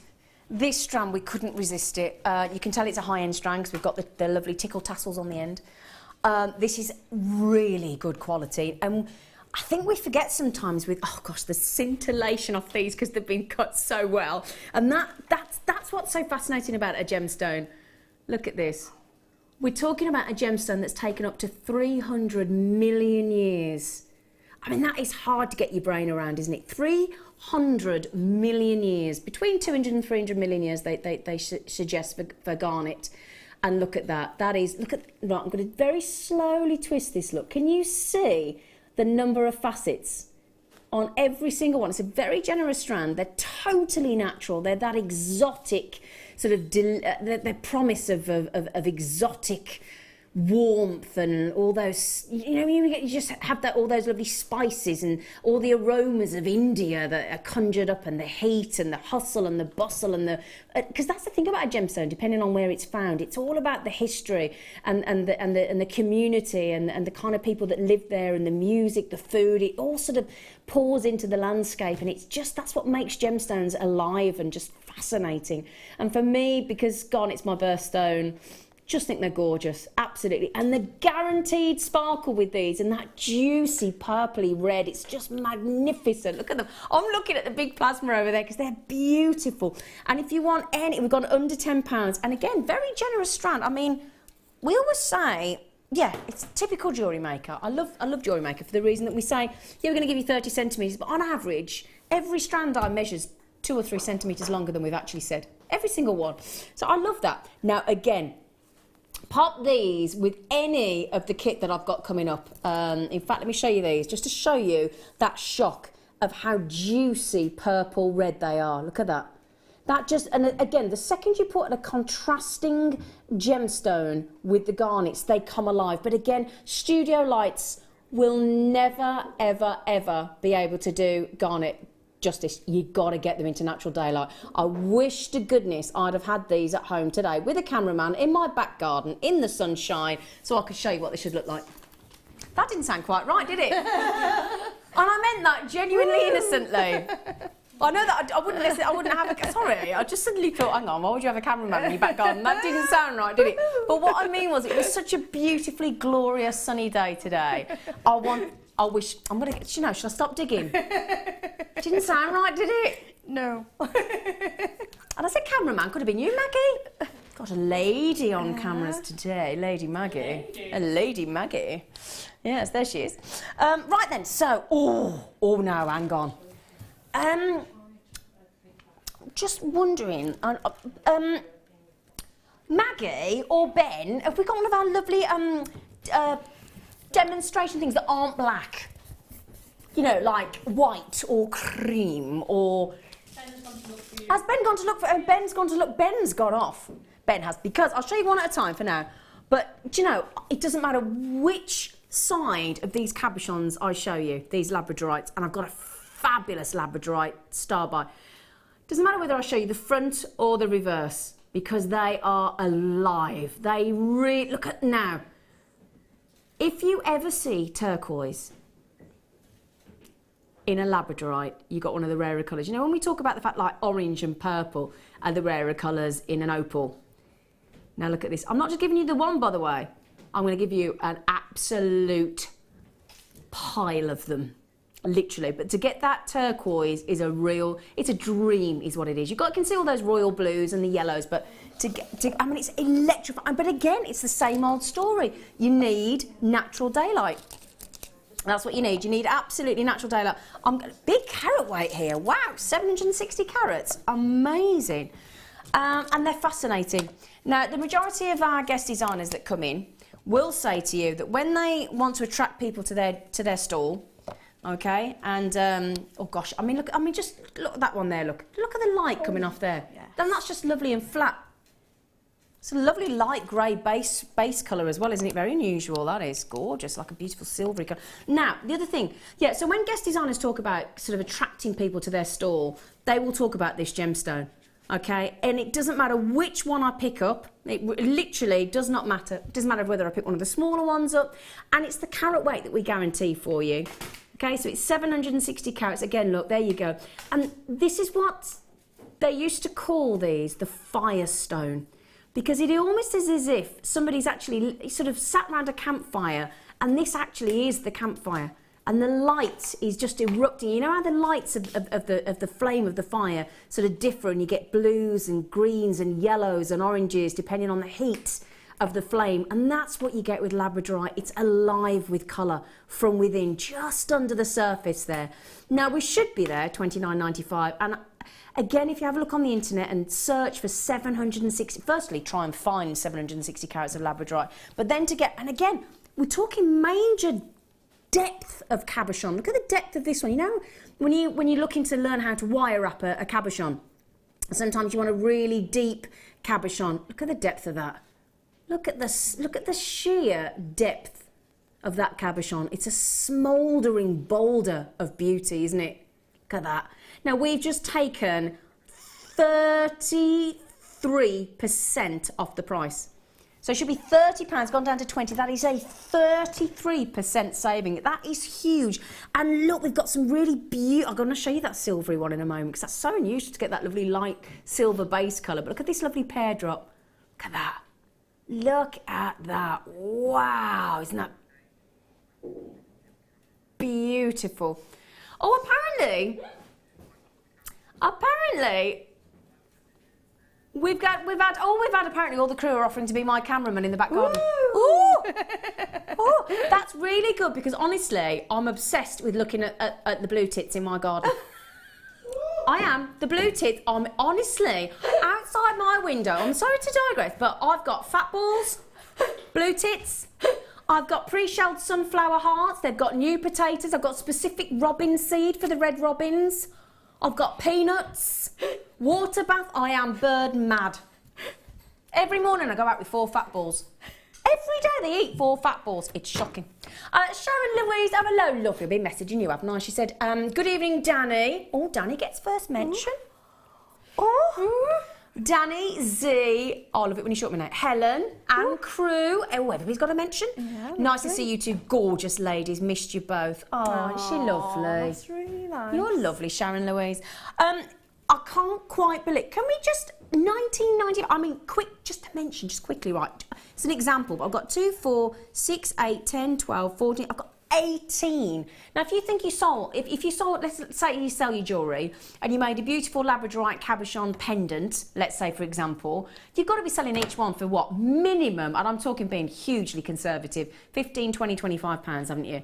this strand, we couldn't resist it. You can tell it's a high-end strand because we've got the lovely tickle tassels on the end. This is really good quality. And I think we forget sometimes with, oh, gosh, the scintillation of these because they've been cut so well. And that's what's so fascinating about a gemstone. Look at this. We're talking about a gemstone that's taken up to 300 million years. I mean, that is hard to get your brain around, isn't it? 300 million years. Between 200 and 300 million years, they suggest for garnet. And look at that. That is, right, I'm going to very slowly twist this, look. Can you see the number of facets on every single one? It's a very generous strand. They're totally natural. They're that exotic sort of, the promise of exotic warmth and all those, you just have all those lovely spices and all the aromas of India that are conjured up, and the heat and the hustle and the bustle and because that's the thing about a gemstone, depending on where it's found, it's all about the history and the community and the kind of people that live there, and the music, the food, it all sort of pours into the landscape, and that's what makes gemstones alive and just fascinating. And for me, because it's my birthstone, just think they're gorgeous, absolutely. And the guaranteed sparkle with these, and that juicy purpley red, it's just magnificent. Look at them. I'm looking at the big plasma over there because they're beautiful. And if you want any, we've gone under £10. And again, very generous strand. I mean, we always say, yeah, it's typical Jewellery Maker. I love Jewellery Maker for the reason that we say, yeah, we're going to give you 30 centimetres, but on average, every strand I measures 2 or 3 centimetres longer than we've actually said. Every single one. So I love that. Now, again, pop these with any of the kit that I've got coming up. In fact, let me show you these, just to show you that shock of how juicy purple red they are. Look at that. And again, the second you put a contrasting gemstone with the garnets, they come alive. But again, studio lights will never, ever, ever be able to do garnet justice. You got to get them into natural daylight. I wish to goodness I'd have had these at home today with a cameraman in my back garden in the sunshine, so I could show you what they should look like. That didn't sound quite right, did it? And I meant that genuinely innocently. I know that I wouldn't listen. I wouldn't have a. Sorry, I just suddenly thought, hang on, why would you have a cameraman in your back garden? That didn't sound right, did it? But what I mean was, it was such a beautifully glorious sunny day today. I wish. I'm gonna. Should I stop digging? It didn't sound right, did it? No. And I said cameraman, could have been you, Maggie. Got a lady on cameras today, Lady Maggie. A Lady Maggie. Yes, there she is. Right then, so, oh no, hang on. Just wondering, Maggie or Ben, have we got one of our lovely demonstration things that aren't black? You know, like white or cream or... Has Ben gone to look for... Ben's gone to look... Ben's gone off. Ben has, because I'll show you one at a time for now. But, do you know, it doesn't matter which side of these cabochons I show you, these labradorites, and I've got a fabulous labradorite starby. Doesn't matter whether I show you the front or the reverse, because they are alive. They really... Look at now. If you ever see turquoise in a labradorite, you got one of the rarer colours. You know, when we talk about the fact like orange and purple are the rarer colours in an opal. Now look at this. I'm not just giving you the one, by the way. I'm going to give you an absolute pile of them, literally. But to get that turquoise is it's a dream is what it is. You can see all those royal blues and the yellows, but I mean, it's electrifying. But again, it's the same old story. You need natural daylight. That's what you need. You need absolutely natural daylight. Big carat weight here. Wow, 760 carats. Amazing. And they're fascinating. Now, the majority of our guest designers that come in will say to you that when they want to attract people to their stall, okay, and oh gosh, I mean, just look at that one there. Look at the light coming off there. Yes. Then that's just lovely and flat. It's a lovely light grey base colour as well, isn't it? Very unusual, that is. Gorgeous, like a beautiful silvery colour. Now, the other thing, yeah, so when guest designers talk about sort of attracting people to their stall, they will talk about this gemstone, okay? And it doesn't matter which one I pick up. It literally does not matter. It doesn't matter whether I pick one of the smaller ones up. And it's the carat weight that we guarantee for you. Okay, so it's 760 carats. Again, look, there you go. And this is what they used to call these, the firestone. Because it almost is as if somebody's actually sort of sat around a campfire, and this actually is the campfire, and the light is just erupting. You know how the lights of the flame of the fire sort of differ, and you get blues and greens and yellows and oranges depending on the heat of the flame, and that's what you get with labradorite. It's alive with colour from within, just under the surface there. Now we should be there, $29.95, and again, if you have a look on the internet and search for 760, firstly, try and find 760 carats of labradorite. But then and again, we're talking major depth of cabochon. Look at the depth of this one. You know, when you're looking to learn how to wire wrap a cabochon, sometimes you want a really deep cabochon. Look at the depth of that. Look at this. Look at the sheer depth of that cabochon. It's a smouldering boulder of beauty, isn't it? Look at that. Now we've just taken 33% off the price. So it should be £30, gone down to 20. That is a 33% saving. That is huge. And look, we've got some really beautiful... I'm going to show you that silvery one in a moment because that's so unusual to get that lovely light silver base colour. But look at this lovely pear drop. Look at that. Look at that. Wow. Isn't that beautiful? Oh, apparently... We've had apparently all the crew are offering to be my cameraman in the back garden. Ooh. Ooh, that's really good because honestly, I'm obsessed with looking at the blue tits in my garden. I am. The blue tits, honestly, outside my window, I'm sorry to digress, but I've got fat balls, blue tits, I've got pre-shelled sunflower hearts, they've got new potatoes, I've got specific robin seed for the red robins. I've got peanuts, water bath. I am bird mad. Every morning I go out with 4 fat balls. Every day they eat 4 fat balls. It's shocking. Sharon Louise, oh hello, lovely. I've been messaging you, haven't I? She said, good evening, Danny. Oh, Danny gets first mention. Oh, Danny, Z. Oh, I love it when you short me name. Helen and crew. Oh, everybody's got a mention. Yeah, nice to see you two gorgeous ladies. Missed you both. Oh, isn't she lovely? That's really nice. You're lovely, Sharon Louise. I can't quite believe... Can we just... 1990... I mean, quick, just to mention, just quickly, right? It's an example, but I've got 2, 4, 6, 8, 10, 12, 14... I've got 18. Now, if you think you sold... If you sold... Let's say you sell your jewellery and you made a beautiful Labradorite cabochon pendant, let's say, for example, you've got to be selling each one for what? Minimum, and I'm talking being hugely conservative, 15, 20, 25 pounds, haven't you?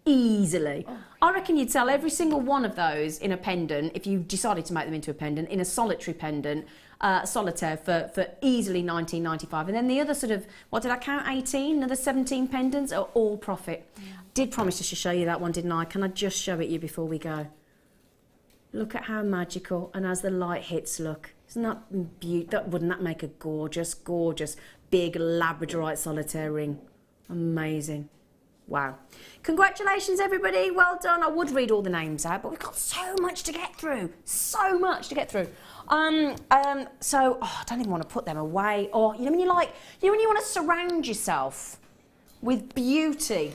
Easily. Oh. I reckon you'd sell every single one of those in a pendant if you decided to make them into a pendant, in a solitary pendant, solitaire for easily 19.95. And then the other sort of, what did I count, 18? Another 17 pendants are all profit. Yeah. Did promise to show you that one, didn't I? Can I just show it you before we go? Look at how magical, and as the light hits, look. Isn't that beautiful? Wouldn't that make a gorgeous, gorgeous, big Labradorite solitaire ring? Amazing. Wow. Congratulations, everybody. Well done. I would read all the names out, but we've got so much to get through. So much to get through. I don't even want to put them away. Or, you know, when you like, you know, when you want to surround yourself with beauty.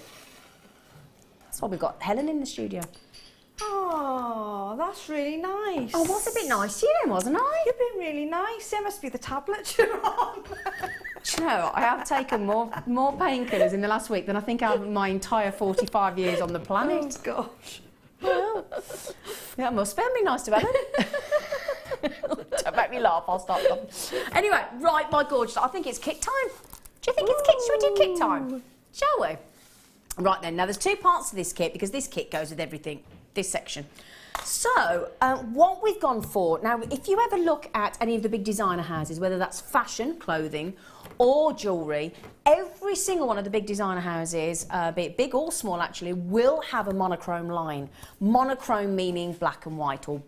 That's why we've got Helen in the studio. Oh, that's really nice. Oh, was a bit nice to you then, wasn't I? You've been really nice. It must be the tablet you're on. Do you know, I have taken more painkillers in the last week than I think I have in my entire 45 years on the planet. Oh, gosh. Well, yeah, it must be nice to Helen. Don't make me laugh, I'll stop them. Anyway, right, my gorgeous, I think it's kit time. Do you think it's kit? Should we do kit time? Shall we? Right then, now there's 2 parts to this kit because this kit goes with everything, this section. So, what we've gone for, now if you ever look at any of the big designer houses, whether that's fashion, clothing, or jewellery, every single one of the big designer houses, be it big or small actually, will have a monochrome line. Monochrome meaning black and white, or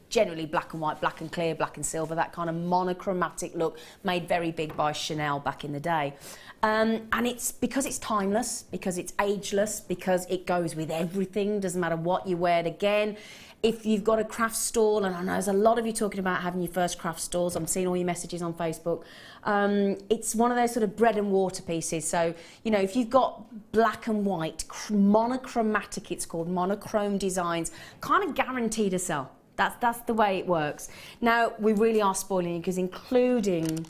generally black and white, black and clear, black and silver, that kind of monochromatic look made very big by Chanel back in the day. And it's because it's timeless, because it's ageless, because it goes with everything, doesn't matter what you wear it again. If you've got a craft stall, and I know there's a lot of you talking about having your first craft stalls, I'm seeing all your messages on Facebook, it's one of those sort of bread and water pieces. So, you know, if you've got black and white, monochromatic, it's called, monochrome designs, kind of guaranteed to sell. That's the way it works. Now, we really are spoiling you because including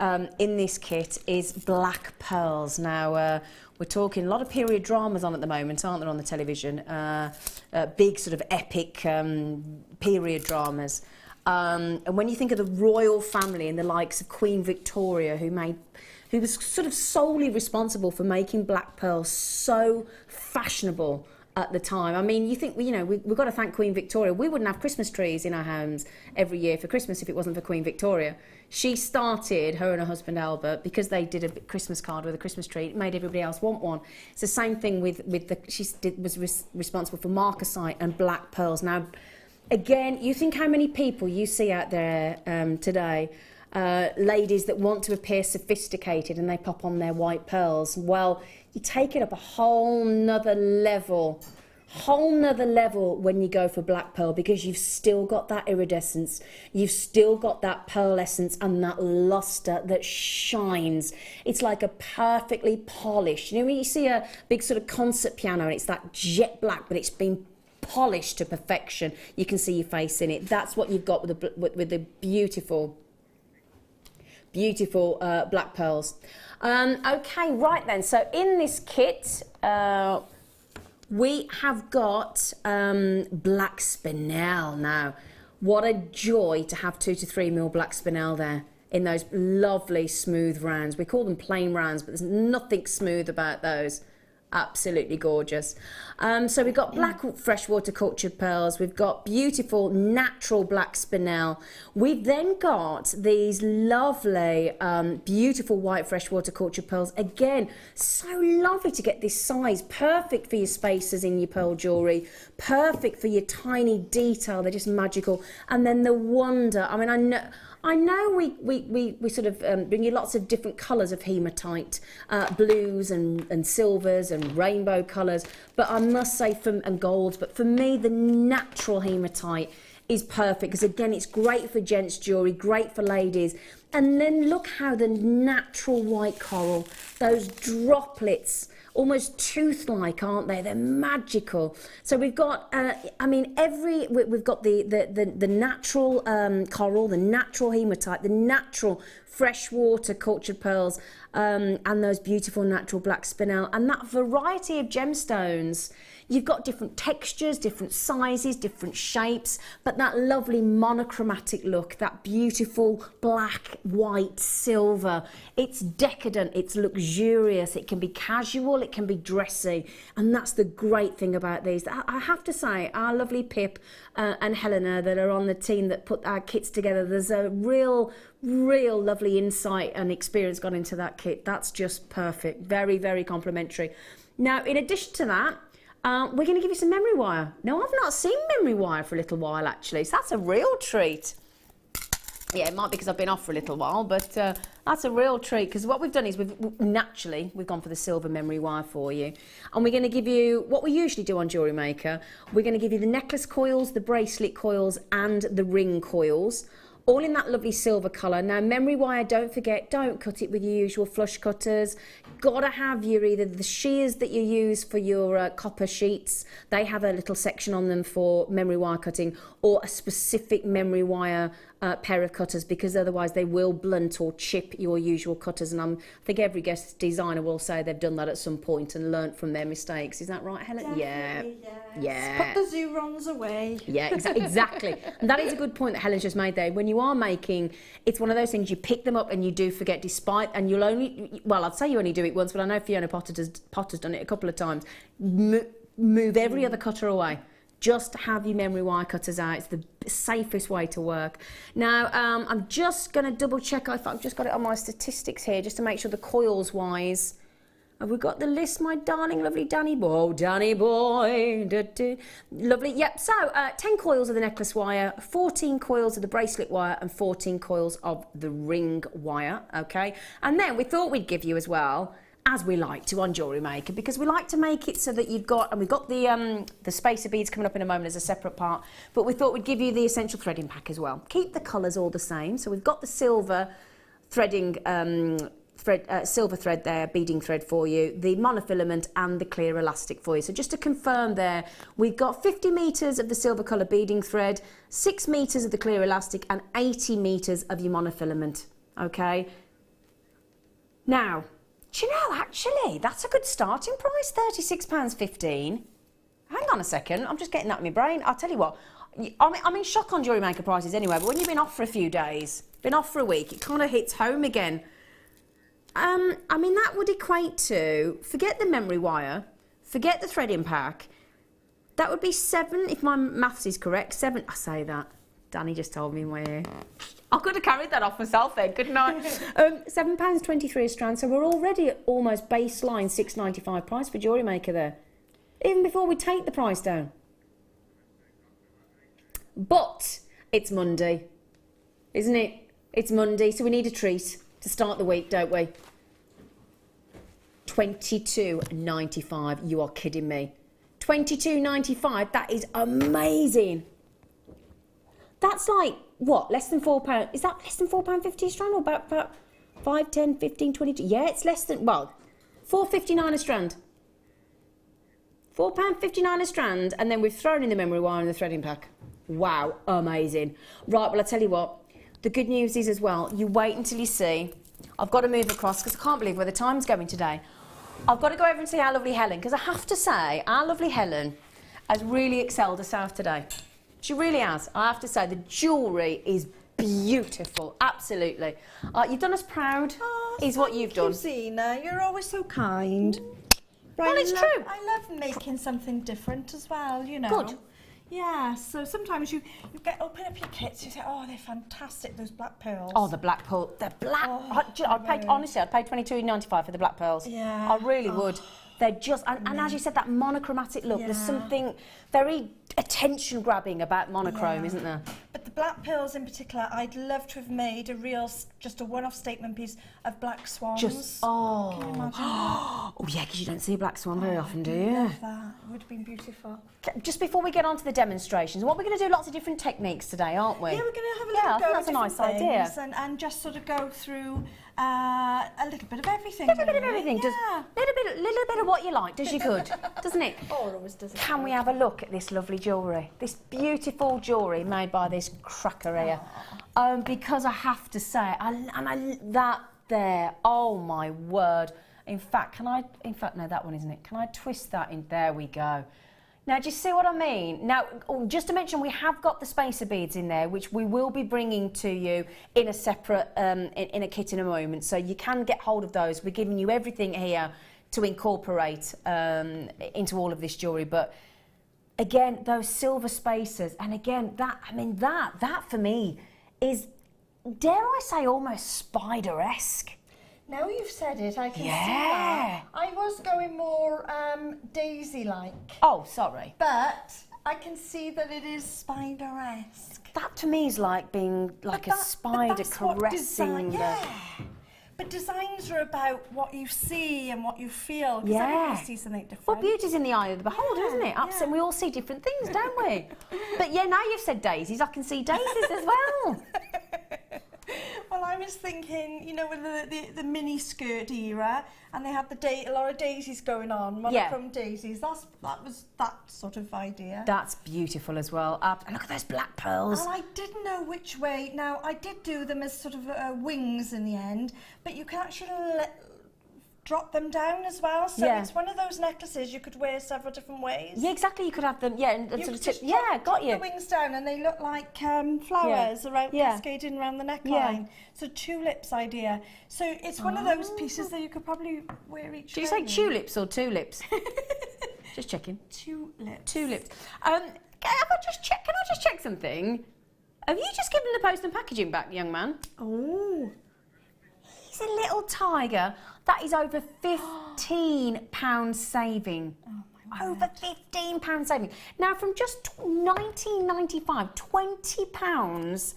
in this kit is black pearls. Now, we're talking a lot of period dramas on at the moment, aren't there, on the television? Big sort of epic period dramas. And when you think of the royal family and the likes of Queen Victoria, who was sort of solely responsible for making black pearls so fashionable at the time. I mean, you think, you know, we've got to thank Queen Victoria. We wouldn't have Christmas trees in our homes every year for Christmas if it wasn't for Queen Victoria. She started, her and her husband Albert, because they did a Christmas card with a Christmas tree, it made everybody else want one. It's the same thing with was responsible for marcasite and black pearls. Now, again, you think how many people you see out there today ladies that want to appear sophisticated and they pop on their white pearls. Well, you take it up a whole nother level when you go for black pearl, because you've still got that iridescence, you've still got that pearl essence and that luster that shines. It's like a perfectly polished, you know when you see a big sort of concert piano and it's that jet black but it's been polished to perfection, you can see your face in it. That's what you've got with the beautiful black pearls. Okay, right then, so in this kit we have got black spinel. Now, what a joy to have 2 to 3 mil black spinel there in those lovely smooth rounds. We call them plain rounds, but there's nothing smooth about those. Absolutely gorgeous. So we've got black freshwater cultured pearls. We've got beautiful natural black spinel. We've then got these lovely, beautiful white freshwater cultured pearls. Again, so lovely to get this size. Perfect for your spaces in your pearl jewellery. Perfect for your tiny detail. They're just magical. And then the wonder. I mean, I know we sort of bring you lots of different colours of hematite, blues and silvers and rainbow colours, but I must say, and golds, but for me the natural hematite is perfect, because again it's great for gents jewellery, great for ladies. And then look how the natural white coral, those droplets, almost tooth-like, aren't they? They're magical. So we've got, I mean, we've got the natural coral, the natural hematite, the natural freshwater cultured pearls, and those beautiful natural black spinel, and that variety of gemstones. You've got different textures, different sizes, different shapes, but that lovely monochromatic look, that beautiful black, white, silver. It's decadent, it's luxurious, it can be casual, it can be dressy, and that's the great thing about these. I have to say, our lovely Pip and Helena that are on the team that put our kits together, there's a real lovely insight and experience gone into that kit. That's just perfect. Very, very complimentary. Now, in addition to that, we're going to give you some memory wire. Now, I've not seen memory wire for a little while, actually, so that's a real treat. Yeah, it might be because I've been off for a little while, but that's a real treat, because what we've done is we've gone for the silver memory wire for you, and we're going to give you what we usually do on Jewellery Maker. We're going to give you the necklace coils, the bracelet coils, and the ring coils, all in that lovely silver colour. Now, memory wire, don't forget, don't cut it with your usual flush cutters. Gotta have your either the shears that you use for your copper sheets, they have a little section on them for memory wire cutting, or a specific memory wire pair of cutters, because otherwise they will blunt or chip your usual cutters. And I think every guest designer will say they've done that at some point and learnt from their mistakes. Is that right, Helen? Definitely, Yeah. yes. Yeah. Put the Zurons away. Yeah, exactly. And that is a good point that Helen's just made there. When you are making, it's one of those things, you pick them up and you do forget, despite, and you'll only, well, I'd say you only do it once, but I know Fiona Potter's done it a couple of times. Move every other cutter away. Just have your memory wire cutters out. It's the safest way to work. Now, I'm just going to double check if I've just got it on my statistics here, just to make sure the coils wise. Have we got the list, my darling, lovely Danny boy? Oh, Danny boy. Lovely. Yep. So, 10 coils of the necklace wire, 14 coils of the bracelet wire, and 14 coils of the ring wire. Okay. And then we thought we'd give you as well, as we like to on Jewellery Maker, because we like to make it so that you've got, and we've got the spacer beads coming up in a moment as a separate part, but we thought we'd give you the essential threading pack as well. Keep the colours all the same. So we've got the silver threading, silver thread there, beading thread for you, the monofilament and the clear elastic for you. So just to confirm there, we've got 50 metres of the silver colour beading thread, 6 metres of the clear elastic, and 80 metres of your monofilament. Okay. Now, do you know, actually, that's a good starting price, £36.15. Hang on a second, I'm just getting that in my brain. I'll tell you what, I'm in shock on Jewellery Maker prices anyway, but when you've been off for a few days, been off for a week, it kind of hits home again. I mean, that would equate to, forget the memory wire, forget the threading pack, that would be 7, if my maths is correct, 7, I say that, Danny just told me in my ear. I could have carried that off myself then, couldn't I? £7.23 a strand, so we're already at almost baseline £6.95 price for Jewellery Maker there, even before we take the price down. But it's Monday, isn't it? It's Monday, so we need a treat to start the week, don't we? $22.95. You are kidding me. $22.95. That is amazing. That's like, what, less than £4? Is that less than £4.50 a strand, or about 5, 10, 15, 22? Yeah, it's less than, well, £4.59 a strand. £4.59 a strand, and then we've thrown in the memory wire and the threading pack. Wow, amazing. Right, well, I tell you what, the good news is as well, you wait until you see. I've got to move across because I can't believe where the time's going today. I've got to go over and see our lovely Helen, because I have to say, our lovely Helen has really excelled herself today. She really has. I have to say, the jewellery is beautiful, absolutely. You've done us proud, is what you've done. Zena, you're always so kind. Well, it's true. I love making something different as well, you know. Good. Yeah, so sometimes you open up your kits, you say, oh, they're fantastic, those black pearls. Oh, the black pearl, the black. Honestly, I'd pay $22.95 for the black pearls. Yeah. I really would. They're just, and as you said, that monochromatic look. There's something very attention grabbing about monochrome, isn't there? But the black pearls in particular, I'd love to have made a real, just a one-off statement piece of black swans. Can you imagine that? Oh yeah, because you don't see a black swan very often, do you? Love that. It would have been beautiful. Just before we get on to the demonstrations, what we're going to do lots of different techniques today, aren't we? Yeah, we're going to have a I little think go that's a nice at different idea. things and just sort of go through a little bit of everything. A little bit of everything. Yeah. Just little bit of what you like does you good, doesn't it? Oh, it always does. Can we have a look at this lovely jewellery? This beautiful jewellery made by this cracker here. Because I have to say, that there, oh my word. In fact, no, that one isn't it. Can I twist that in? There we go. Now, do you see what I mean? Now, just to mention, we have got the spacer beads in there, which we will be bringing to you in a separate, in a kit in a moment. So you can get hold of those. We're giving you everything here to incorporate into all of this jewellery. But again, those silver spacers, and again, that for me is, dare I say, almost spider-esque. Now you've said it, I can see that. I was going more daisy-like. Oh, sorry. But I can see that it is spider-esque. That to me is like being like a spider caressing the... But designs are about what you see and what you feel. Yeah. Everybody sees something different. Well, beauty's in the eye of the beholder, isn't it? Absolutely. We all see different things, don't we? But yeah, now you've said daisies, I can see daisies as well. Well, I was thinking, you know, with the mini skirt era, and they had a lot of daisies going on, monochrome daisies. That was that sort of idea. That's beautiful as well. And look at those black pearls. And I didn't know which way. Now, I did do them as sort of wings in the end, but you can actually drop them down as well. So it's one of those necklaces you could wear several different ways. Yeah, exactly. You could have them, and you sort of just got you. The wings down, and they look like flowers around cascading around the neckline. So tulips idea. So it's one of those pieces that you could probably wear each. Did you say tulips or tulips? Just checking. Tulips. Tulips. Can I just check something? Have you just given the post and packaging back, young man? Oh. He's a little tiger. That is over £15 saving. Oh my word. Over £15 saving. Now, from just £19.95, £20,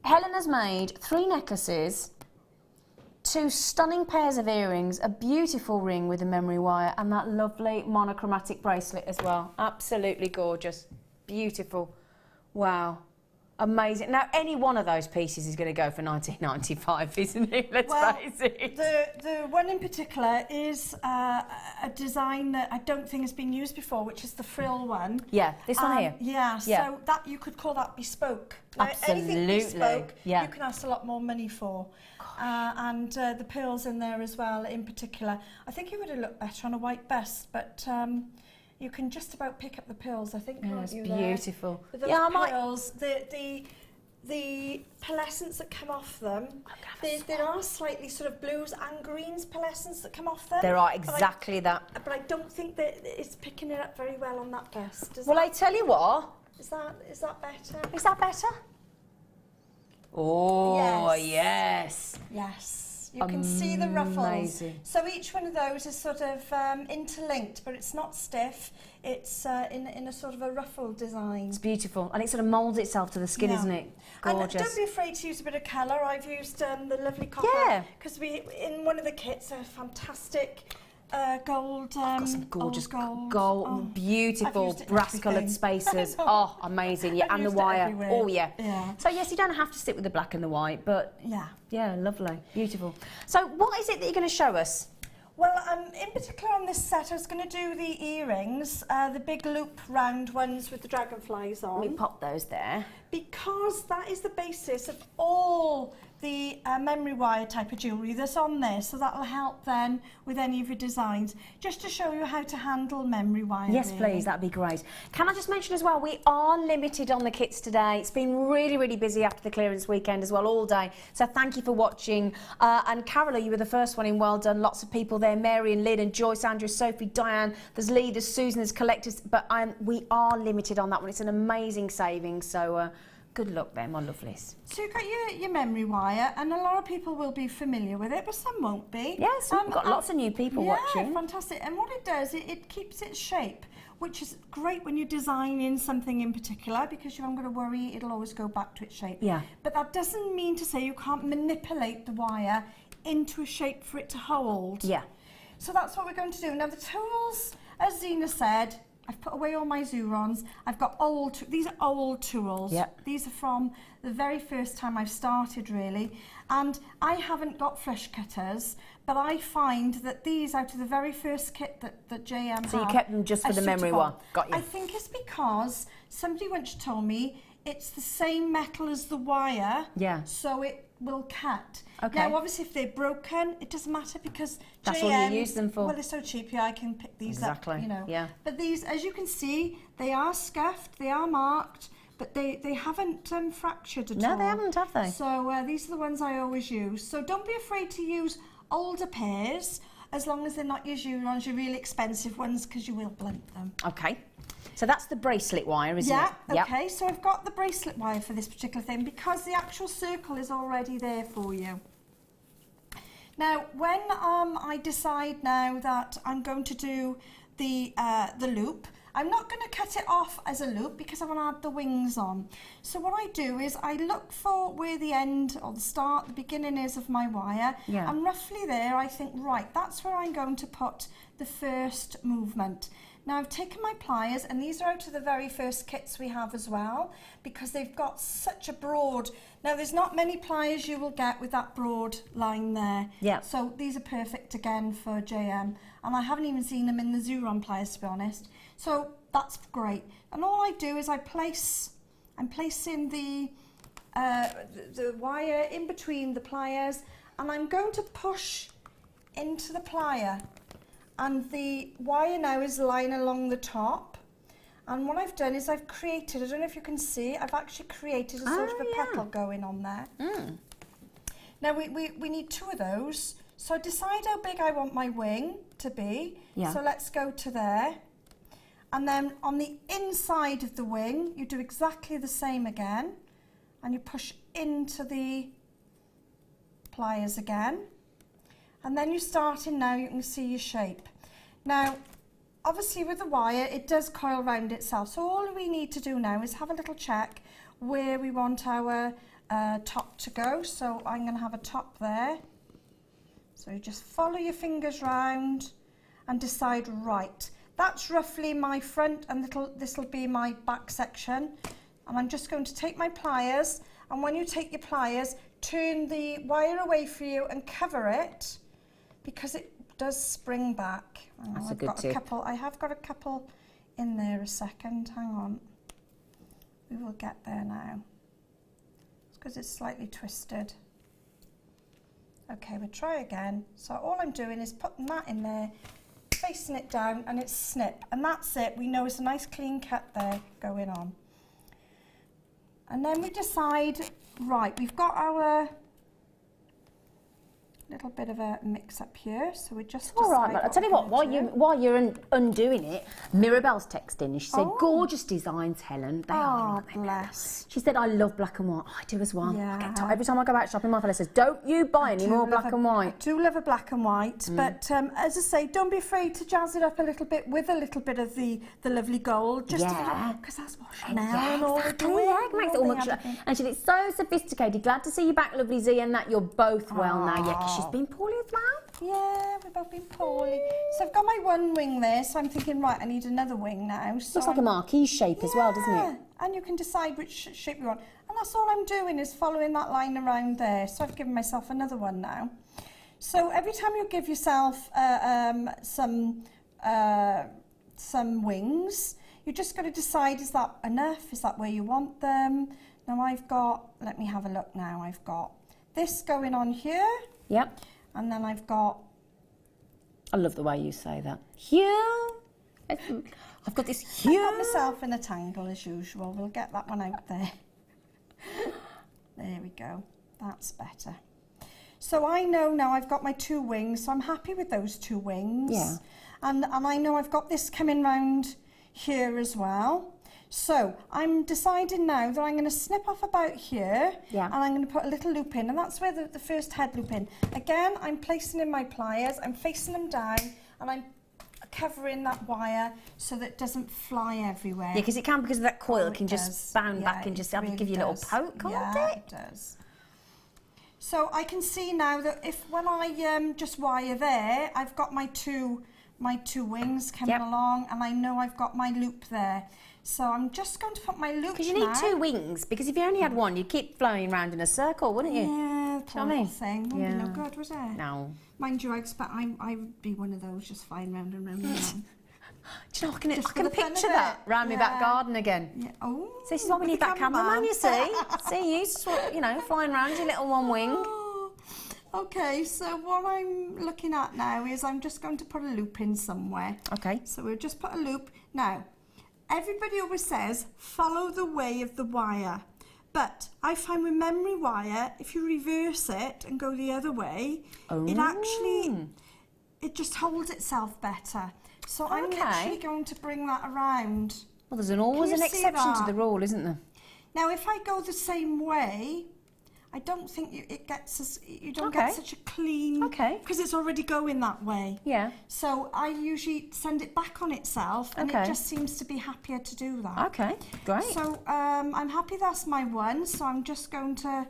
Helen has made 3 necklaces, 2 stunning pairs of earrings, a beautiful ring with a memory wire, and that lovely monochromatic bracelet as well. Absolutely gorgeous. Beautiful. Wow. Amazing. Now, any one of those pieces is going to go for $19.95, isn't it? Let's face it. The one in particular is a design that I don't think has been used before, which is the frill one. Yeah, this one here. Yeah, so that you could call that bespoke. Absolutely. Anything bespoke, yeah. you can ask a lot more money for. And the pearls in there as well, in particular. I think it would have looked better on a white bust, but you can just about pick up the pearls, I think. Yeah, it's beautiful. With those pearls, the pearlescence that come off them, there are slightly sort of blues and greens pearlescence that come off them. There are exactly that. But I don't think that it's picking it up very well on that bust. I tell you what. Is that better? Is that better? Oh, yes. Yes. You can see the ruffles. Amazing. So each one of those is sort of interlinked, but it's not stiff. It's in a sort of a ruffled design. It's beautiful, and it sort of moulds itself to the skin, isn't it? Gorgeous. And don't be afraid to use a bit of colour. I've used the lovely copper. Yeah. Because in one of the kits, a fantastic gold. Got some gorgeous gold. gold, beautiful I've used it in brass-coloured everything. spacers. Oh, amazing! Yeah, I've and the used it wire. everywhere. Oh, yeah. Yeah. So yes, you don't have to stick with the black and the white, but Yeah. lovely, beautiful. So what is it that you're going to show us? Well, in particular on this set, I was going to do the earrings, the big loop round ones with the dragonflies on. Let me pop those there. Because that is the basis of all the memory wire type of jewellery that's on there, so that'll help then with any of your designs, just to show you how to handle memory wire. Yes, really. please, that'd be great. Can I just mention as well, we are limited on the kits today. It's been really, really busy after the clearance weekend as well, all day. So thank you for watching. And Carola, you were the first one in, well done. Lots of people there, Mary and Lynn and Joyce, Andrew, Sophie, Diane, there's Lee, there's Susan, there's collectors, but we are limited on that one. It's an amazing saving, so good luck there, my lovelies. So you've got your memory wire, and a lot of people will be familiar with it, but some won't be. Yes, we've got lots of new people watching. Yeah, fantastic. And what it does, it keeps its shape, which is great when you're designing something in particular, because you haven't got to worry, it'll always go back to its shape. Yeah. But that doesn't mean to say you can't manipulate the wire into a shape for it to hold. Yeah. So that's what we're going to do. Now the tools, as Zena said, I've put away all my Zurons. I've got these are old tools. Yep. These are from the very first time I've started, really. And I haven't got flush cutters, but I find that these, out of the very first kit that JM had, So you kept them just for the memory suitable. one. Got you. I think it's because somebody once told me it's the same metal as the wire, Yeah. so it will cut. Okay. Now, obviously, if they're broken, it doesn't matter because That's JM, all you use them for. Well, they're so cheap, yeah, I can pick these Exactly, up, you know. yeah. But these, as you can see, they are scuffed, they are marked, but they haven't fractured at all. No, they haven't, have they? So these are the ones I always use. So don't be afraid to use older pairs, as long as they're not your Jurons, your really expensive ones, because you will blunt them. Okay. So that's the bracelet wire, isn't Yeah, it? okay, so I've got the bracelet wire for this particular thing because the actual circle is already there for you. Now, when I decide now that I'm going to do the loop, I'm not going to cut it off as a loop because I want to add the wings on. So what I do is I look for where the end or the start, the beginning is of my wire. Yeah. And roughly there, I think, right, that's where I'm going to put the first movement. Now I've taken my pliers, and these are out of the very first kits we have as well, because they've got such a broad, now there's not many pliers you will get with that broad line there. Yeah. So these are perfect again for JM, and I haven't even seen them in the Zuron pliers, to be honest. So that's great. And all I do is I'm placing the wire in between the pliers, and I'm going to push into the plier. And the wire now is lying along the top. And what I've done is I've created, I don't know if you can see, I've actually created a sort of a petal going on there. Mm. Now we need two of those. So I decide how big I want my wing to be. Yeah. So let's go to there. And then on the inside of the wing, you do exactly the same again. And you push into the pliers again. And then you start in now, you can see your shape. Now, obviously with the wire, it does coil round itself. So all we need to do now is have a little check where we want our top to go. So I'm going to have a top there. So you just follow your fingers round and decide, right, that's roughly my front, and this will be my back section. And I'm just going to take my pliers, and when you take your pliers, turn the wire away from you and cover it, because it does spring back. That's a good tip. I have got a couple in there a second. Hang on. We will get there now. It's because it's slightly twisted. Okay, we'll try again. So all I'm doing is putting that in there, facing it down, and it's snip. And that's it. We know it's a nice clean cut there going on. And then we decide, right, we've got our little bit of a mix up here, so we just All right, decide I'll tell you what, we're gonna do. while you're undoing it, Mirabelle's texting and she said, gorgeous designs, Helen. They are, aren't they? Bless. She said, I love black and white. Oh, I do as well. Yeah. I get told, every time I go out shopping, my fella says, don't you buy any more black and I white. do love a black and white, but as I say, don't be afraid to jazz it up a little bit with a little bit of the lovely gold, just because that's what Chanel and all are doing. Yeah, it makes it all much. And she said, it's so sophisticated. Glad to see you back, lovely Z, and that you're both well now. Yeah, because she's been poorly as well. Yeah, we've both been poorly. So I've got my one wing there, so I'm thinking, right, I need another wing now. So Looks like a marquee shape as well, doesn't it? And you can decide which shape you want. And that's all I'm doing is following that line around there. So I've given myself another one now. So every time you give yourself some wings, you just got to decide, is that enough? Is that where you want them? Now I've got, let me have a look now, I've got this going on here. Yep. And then I've got... I love the way you say that. Hue. I've got this hue. I got myself in a tangle as usual. We'll get that one out there. There we go. That's better. So I know now I've got my 2 wings, so I'm happy with those 2 wings. Yeah. And I know I've got this coming round here as well. So I'm deciding now that I'm going to snip off about here, and I'm going to put a little loop in, and that's where the first head loop in. Again, I'm placing in my pliers, I'm facing them down, and I'm covering that wire so that it doesn't fly everywhere. Yeah, because it can, because of that coil, it can just bound back and just have to give you a little poke, can't it? It does. So I can see now that when I just wire there, I've got my two wings coming along, and I know I've got my loop there. So I'm just going to put my loop. Because you need 2 wings, because if you only had one, you'd keep flying around in a circle, wouldn't you? Yeah, poor little thing. Wouldn't be no good, would it? No. Mind you, I expect I would be one of those just flying round and round and round. Do you know, I can picture that round my back garden again. Yeah. Oh, so this is why we need that cameraman, you see. See, you know, flying around your little one wing. Oh. Okay, so what I'm looking at now is I'm just going to put a loop in somewhere. Okay. So we'll just put a loop. Now, everybody always says, follow the way of the wire. But I find with memory wire, if you reverse it and go the other way, it just holds itself better. So I'm actually going to bring that around. Well, there's always an exception to the rule, isn't there? Now, if I go the same way, I don't think you don't get such a clean, because it's already going that way. Yeah. So I usually send it back on itself, and it just seems to be happier to do that. Okay, great. So I'm happy that's my one, so I'm just going to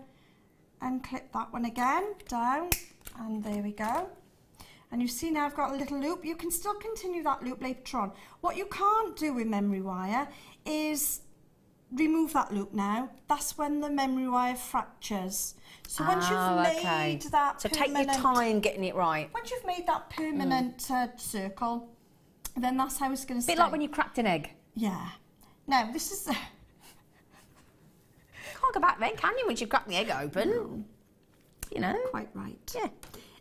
unclip that one again, down, and there we go. And you see now I've got a little loop. You can still continue that loop later on. What you can't do with memory wire is remove that loop now. That's when the memory wire fractures. So once you've made that so take your time getting it right. Once you've made that permanent circle, then that's how it's going to stay. A bit like when you cracked an egg. Yeah. Now this is... Can't go back then, can you, once you crack the egg open? No. You know. Quite right. Yeah.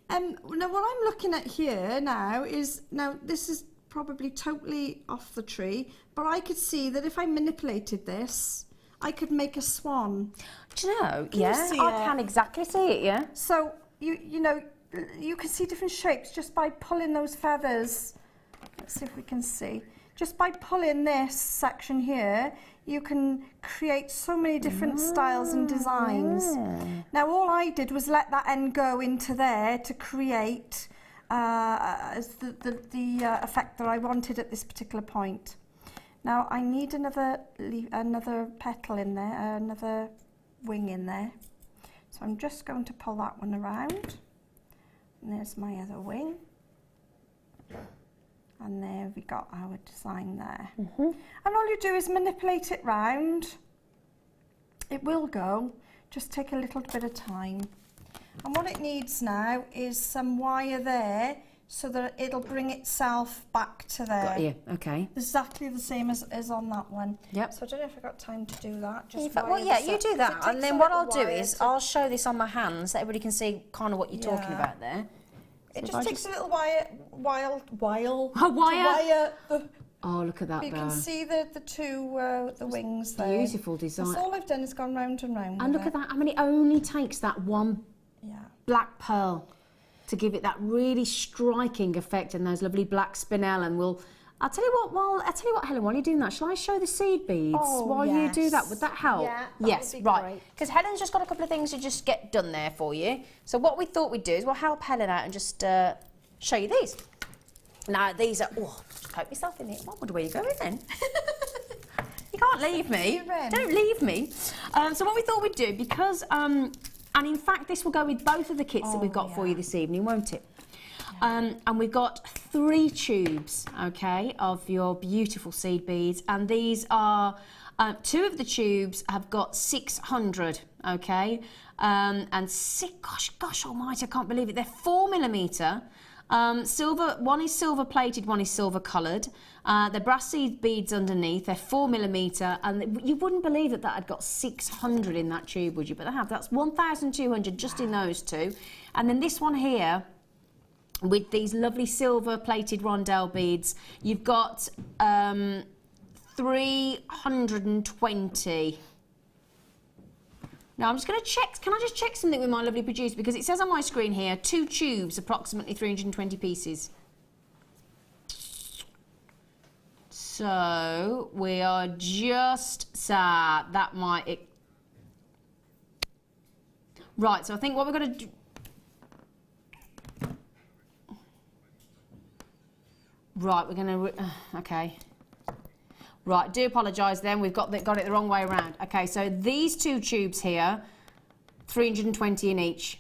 Now what I'm looking at here now is, this is probably totally off the tree, but I could see that if I manipulated this, I could make a swan. Do you know? I can exactly see it, yeah. So you know, you can see different shapes just by pulling those feathers. Let's see if we can see. Just by pulling this section here, you can create so many different styles and designs. Now all I did was let that end go into there to create the effect that I wanted at this particular point. Now I need another petal in there, another wing in there. So I'm just going to pull that one around. And there's my other wing. And there we got our design there. And all you do is manipulate it round. It will go, just take a little bit of time. And what it needs now is some wire there so that it'll bring itself back to there. Got you, okay. Exactly the same as on that one. Yep. So I don't know if I've got time to do that. Just you do that. And then what I'll do is I'll show this on my hands so everybody can see kind of what you're talking about there. It just takes a little while to wire the... Oh, look at that. You can see the wings there. Beautiful design. That's all I've done is gone round and round. And look at that. I mean, it only takes that one black pearl. to give it that really striking effect and those lovely black spinel. And I'll tell you what, Helen, while you're doing that, shall I show the seed beads while you do that? Would that help? Yeah, that yes, would be right. great. Because Helen's just got a couple of things to just get done there for you. So what we thought we'd do is we'll help Helen out and just show you these. Now these are, just coat myself in here. I wonder where you're going then. You can't leave me. Don't leave me. So what we thought we'd do, because, and in fact this will go with both of the kits that we've got for you this evening, won't it? And we've got 3 tubes, okay, of your beautiful seed beads, and these are 2 of the tubes have got 600, okay, and gosh almighty, I can't believe it. They're 4mm silver. One is silver plated, one is silver coloured. They're brass seed beads underneath. They're 4mm, and you wouldn't believe that had got 600 in that tube, would you? But they have. That's 1,200 just in those 2, and then this one here, with these lovely silver plated rondelle beads, you've got 320. Now I'm just going to check, can I just check something with my lovely producer, because it says on my screen here 2 tubes, approximately 320 pieces. So we are just that might right, so I think what we're going to do, right, we're going to, okay. Right, do apologise then, we've got it the wrong way around. Okay, so these 2 tubes here, 320 in each.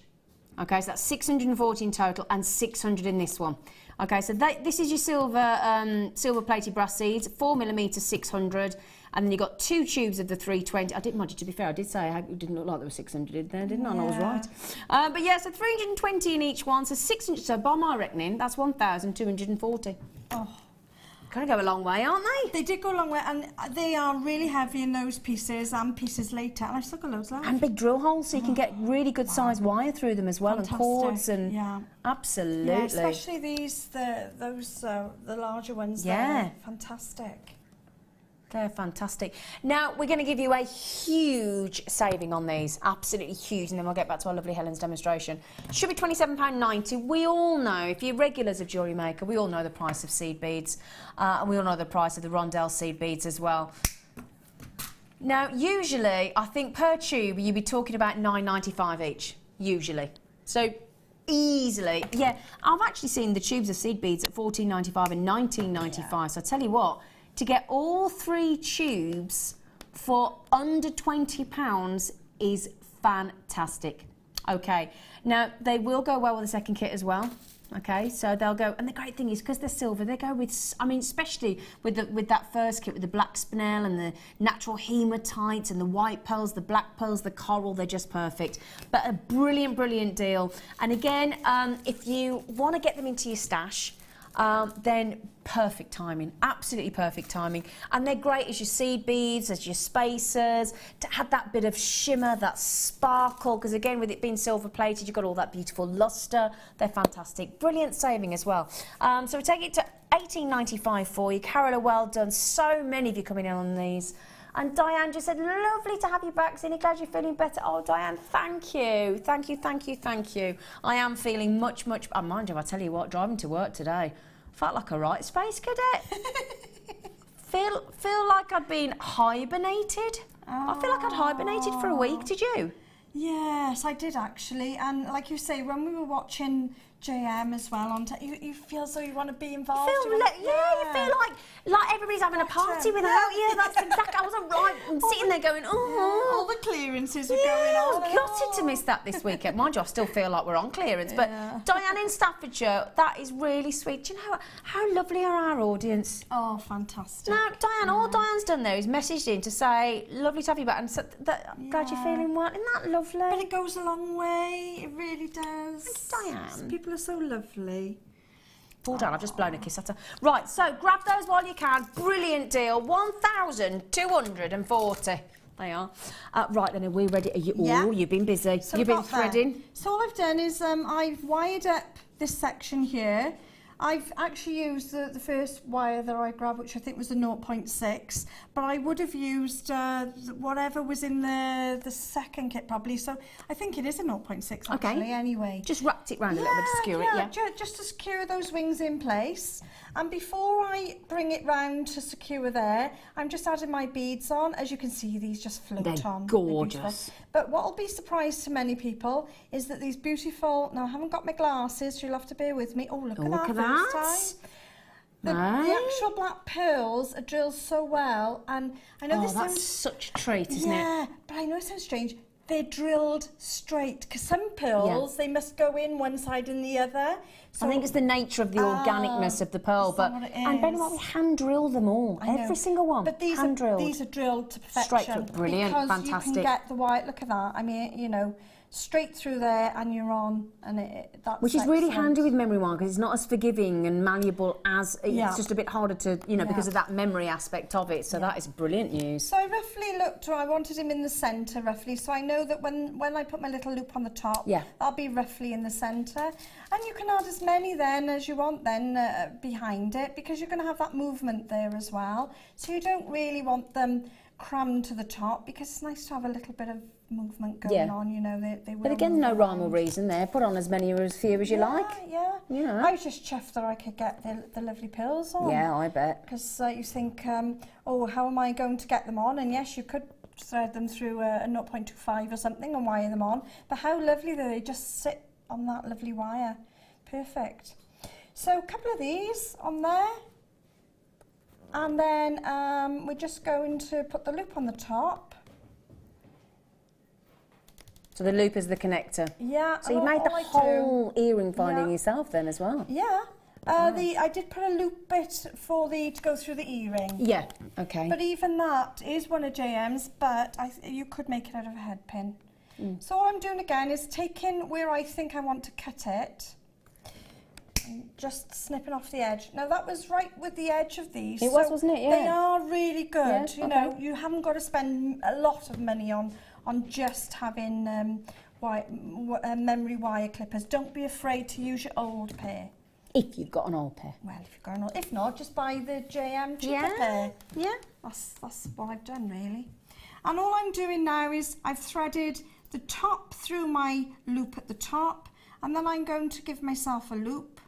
Okay, so that's 640 in total and 600 in this one. Okay, so this is your silver plated brass seeds, 4mm 600, and then you've got 2 tubes of the 320. I didn't mind you, to be fair, I did say it didn't look like there was 600 in there, didn't I? And I was right. But yeah, so 320 in each one, so 600, so by my reckoning, that's 1,240. Oh. Gonna go a long way, aren't they? They did go a long way, and they are really heavy in those pieces and pieces later, and I've still got loads left. And big drill holes, so you can get really good size wire through them as well. Fantastic. And cords, and yeah, absolutely. Yeah, especially these, the larger ones. Yeah, there. Fantastic. They're fantastic. Now we're going to give you a huge saving on these, absolutely huge, and then we'll get back to our lovely Helen's demonstration. Should be £27.90. We all know, if you're regulars of Jewellery Maker, we all know the price of seed beads, and we all know the price of the rondelle seed beads as well. Now, usually, I think per tube you'd be talking about £9.95 each, usually. So easily, yeah. I've actually seen the tubes of seed beads at £14.95 and £19.95. Yeah. So I tell you what, to get all 3 tubes for under £20 is fantastic. Okay, now they will go well with the second kit as well. Okay, so they'll go, and the great thing is because they're silver, they go with, I mean, especially with that first kit with the black spinel and the natural hematites and the white pearls, the black pearls, the coral, they're just perfect. But a brilliant, brilliant deal. And again, if you want to get them into your stash, then perfect timing, absolutely perfect timing. And they're great as your seed beads, as your spacers, to add that bit of shimmer, that sparkle, because again, with it being silver plated, you've got all that beautiful luster. They're fantastic. Brilliant saving as well. So we take it to £18.95 for you. Carola, well done. So many of you coming in on these. And Diane just said, lovely to have you back, Zinnie. Glad you're feeling better. Oh, Diane, thank you. Thank you, thank you, thank you. I am feeling much, much... And mind you, I tell you what, driving to work today, felt like a right space cadet. feel like I'd been hibernated. I feel like I'd hibernated for a week. Did you? Yes, I did actually. And like you say, when we were watching JM as well, you feel as though you want to be involved. You feel like everybody's having a party without you. That's exactly. I wasn't right. I'm sitting there going, oh. All the clearances are going on. I was gutted to miss that this weekend. Mind you, I still feel like we're on clearance. But Diane in Staffordshire, that is really sweet. Do you know how lovely are our audience? Oh, fantastic. Now, Diane, all Diane's done there is messaged in to say, lovely to have you back, and so glad you're feeling well. Isn't that lovely? But it goes a long way. It really does. Thank you, Diane. People are so lovely. Fall down, I've just blown a kiss at her. Right, so grab those while you can. Brilliant deal. 1,240. They are. Right then, are we ready? Are you? Yeah. Oh, you've been busy. So you've been threading. So all I've done is I've wired up this section here, I've actually used the first wire that I grabbed, which I think was the 0.6, but I would have used whatever was in the second kit probably. So I think it is a 0.6 actually anyway. Just wrapped it round a little bit to secure it, yeah. Just to secure those wings in place. And before I bring it round to secure there, I'm just adding my beads on. As you can see, these just float on. They're gorgeous. But what will be surprised to many people is that these beautiful, now I haven't got my glasses, so you'll have to bear with me. Oh, look at that first time. The actual black pearls are drilled so well, and I know this that's sounds such a treat, isn't it? Yeah, but I know it sounds strange. They're drilled straight, because some pearls, they must go in one side and the other. So I think it's the nature of the organicness of the pearl, and Ben, we hand drill them all, every single one. But these are drilled to perfection. Straight through, brilliant, because fantastic. You can get the white. Look at that. I mean, you know, straight through there, and you're on, and that's which is really handy with memory wire, because it's not as forgiving and malleable as it's just a bit harder to, you know, because of that memory aspect of it. So that is brilliant news. So I roughly looked. I wanted him in the centre roughly, so I know that when I put my little loop on the top, I'll be roughly in the centre. And you can add as many then as you want then behind it, because you're going to have that movement there as well. So you don't really want them crammed to the top, because it's nice to have a little bit of movement going on, you know. They will. But again, no rhyme or reason there. Put on as many or as few as you like. Yeah. You know. I was just chuffed that I could get the lovely pearls on. Yeah, I bet. Because you think, oh, how am I going to get them on? And yes, you could thread them through a 0.25 or something and wire them on. But how lovely they just sit on that lovely wire. Perfect. So a couple of these on there. And then we're just going to put the loop on the top. So the loop is the connector. Yeah. So you made the whole earring finding yourself then as well. Yeah. I did put a loop bit for to go through the earring. Yeah. Okay. But even that is one of JM's, but you could make it out of a head pin. So all I'm doing again is taking where I think I want to cut it. And just snipping off the edge. Now that was right with the edge of these. It was, wasn't it? Yeah. They are really good. Yeah, you know, you haven't got to spend a lot of money on just having memory wire clippers. Don't be afraid to use your old pair. If you've got an old pair. Well, if you've got an old, if not, just buy the JM cheaper pair. Yeah. That's what I've done really. And all I'm doing now is I've threaded the top through my loop at the top, and then I'm going to give myself a loop.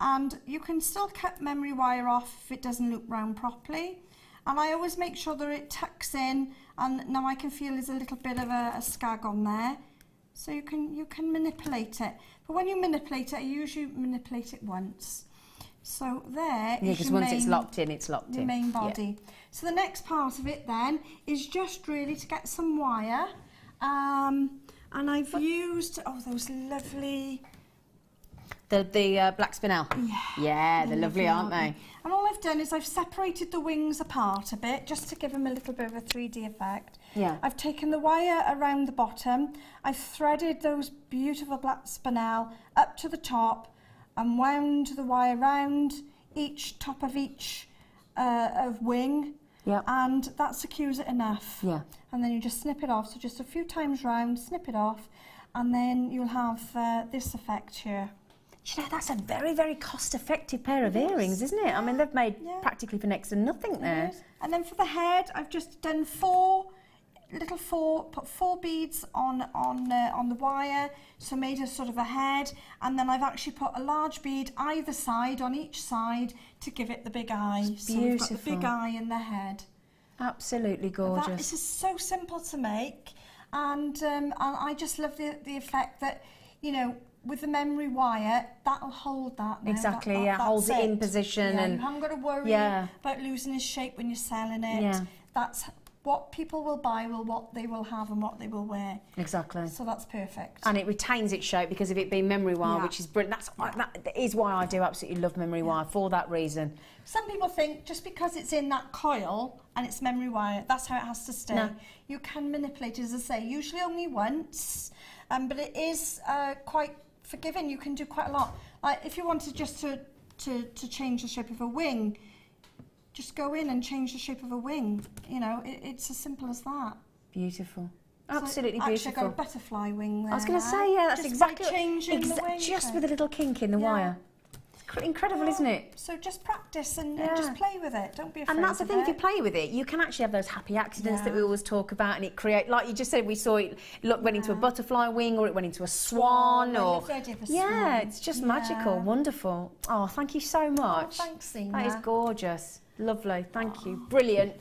And you can still cut memory wire off if it doesn't loop round properly. And I always make sure that it tucks in, and now I can feel there's a little bit of a skag on there. So you can manipulate it. But when you manipulate it, I usually manipulate it once. So there is because once it's locked in, it's locked in. The main body. Yeah. So the next part of it then is just really to get some wire. And I've used, those lovely... The black spinel. Yeah, they're lovely, aren't they? And all I've done is I've separated the wings apart a bit, just to give them a little bit of a 3D effect. Yeah. I've taken the wire around the bottom, I've threaded those beautiful black spinel up to the top, and wound the wire round each top of each of wing. Yeah. And that secures it enough. Yeah. And then you just snip it off. So just a few times round, snip it off, and then you'll have this effect here. You know, that's a very, very cost-effective pair of earrings, isn't it? I mean, they've made practically for next to nothing there. And then for the head, I've just done put four beads on the wire, so made a sort of a head, and then I've actually put a large bead either side on each side to give it the big eye. It's so we've got the big eye in the head. Absolutely gorgeous. This is so simple to make, and I just love the effect that, you know, with the memory wire, that'll hold that now. Exactly, holds it in position. Yeah, and you haven't got to worry about losing its shape when you're selling it. Yeah. That's what people will buy, what they will have and what they will wear. Exactly. So that's perfect. And it retains its shape because of it being memory wire, which is brilliant. That is why I do absolutely love memory wire, for that reason. Some people think just because it's in that coil and it's memory wire, that's how it has to stay. No. You can manipulate it, as I say, usually only once, but it is quite forgiving. You can do quite a lot. Like if you wanted just to change the shape of a wing, just go in and change the shape of a wing. You know, it's as simple as that. Beautiful. Absolutely so beautiful. Actually, I got a butterfly wing there. I was going to say, yeah, that's just exactly by changing the wing just shape. with a little kink in the wire. It's incredible, isn't it? So just practice and just play with it. Don't be afraid. And that's the of thing, it. if you play with it, you can actually have those happy accidents that we always talk about, and it create, like you just said, we saw it went into a butterfly wing, or it went into a swan, I or love the idea of a yeah, swan. it's just magical, wonderful. Oh, thank you so much. Oh, thanks, Ina. That is gorgeous, lovely, thank you, brilliant.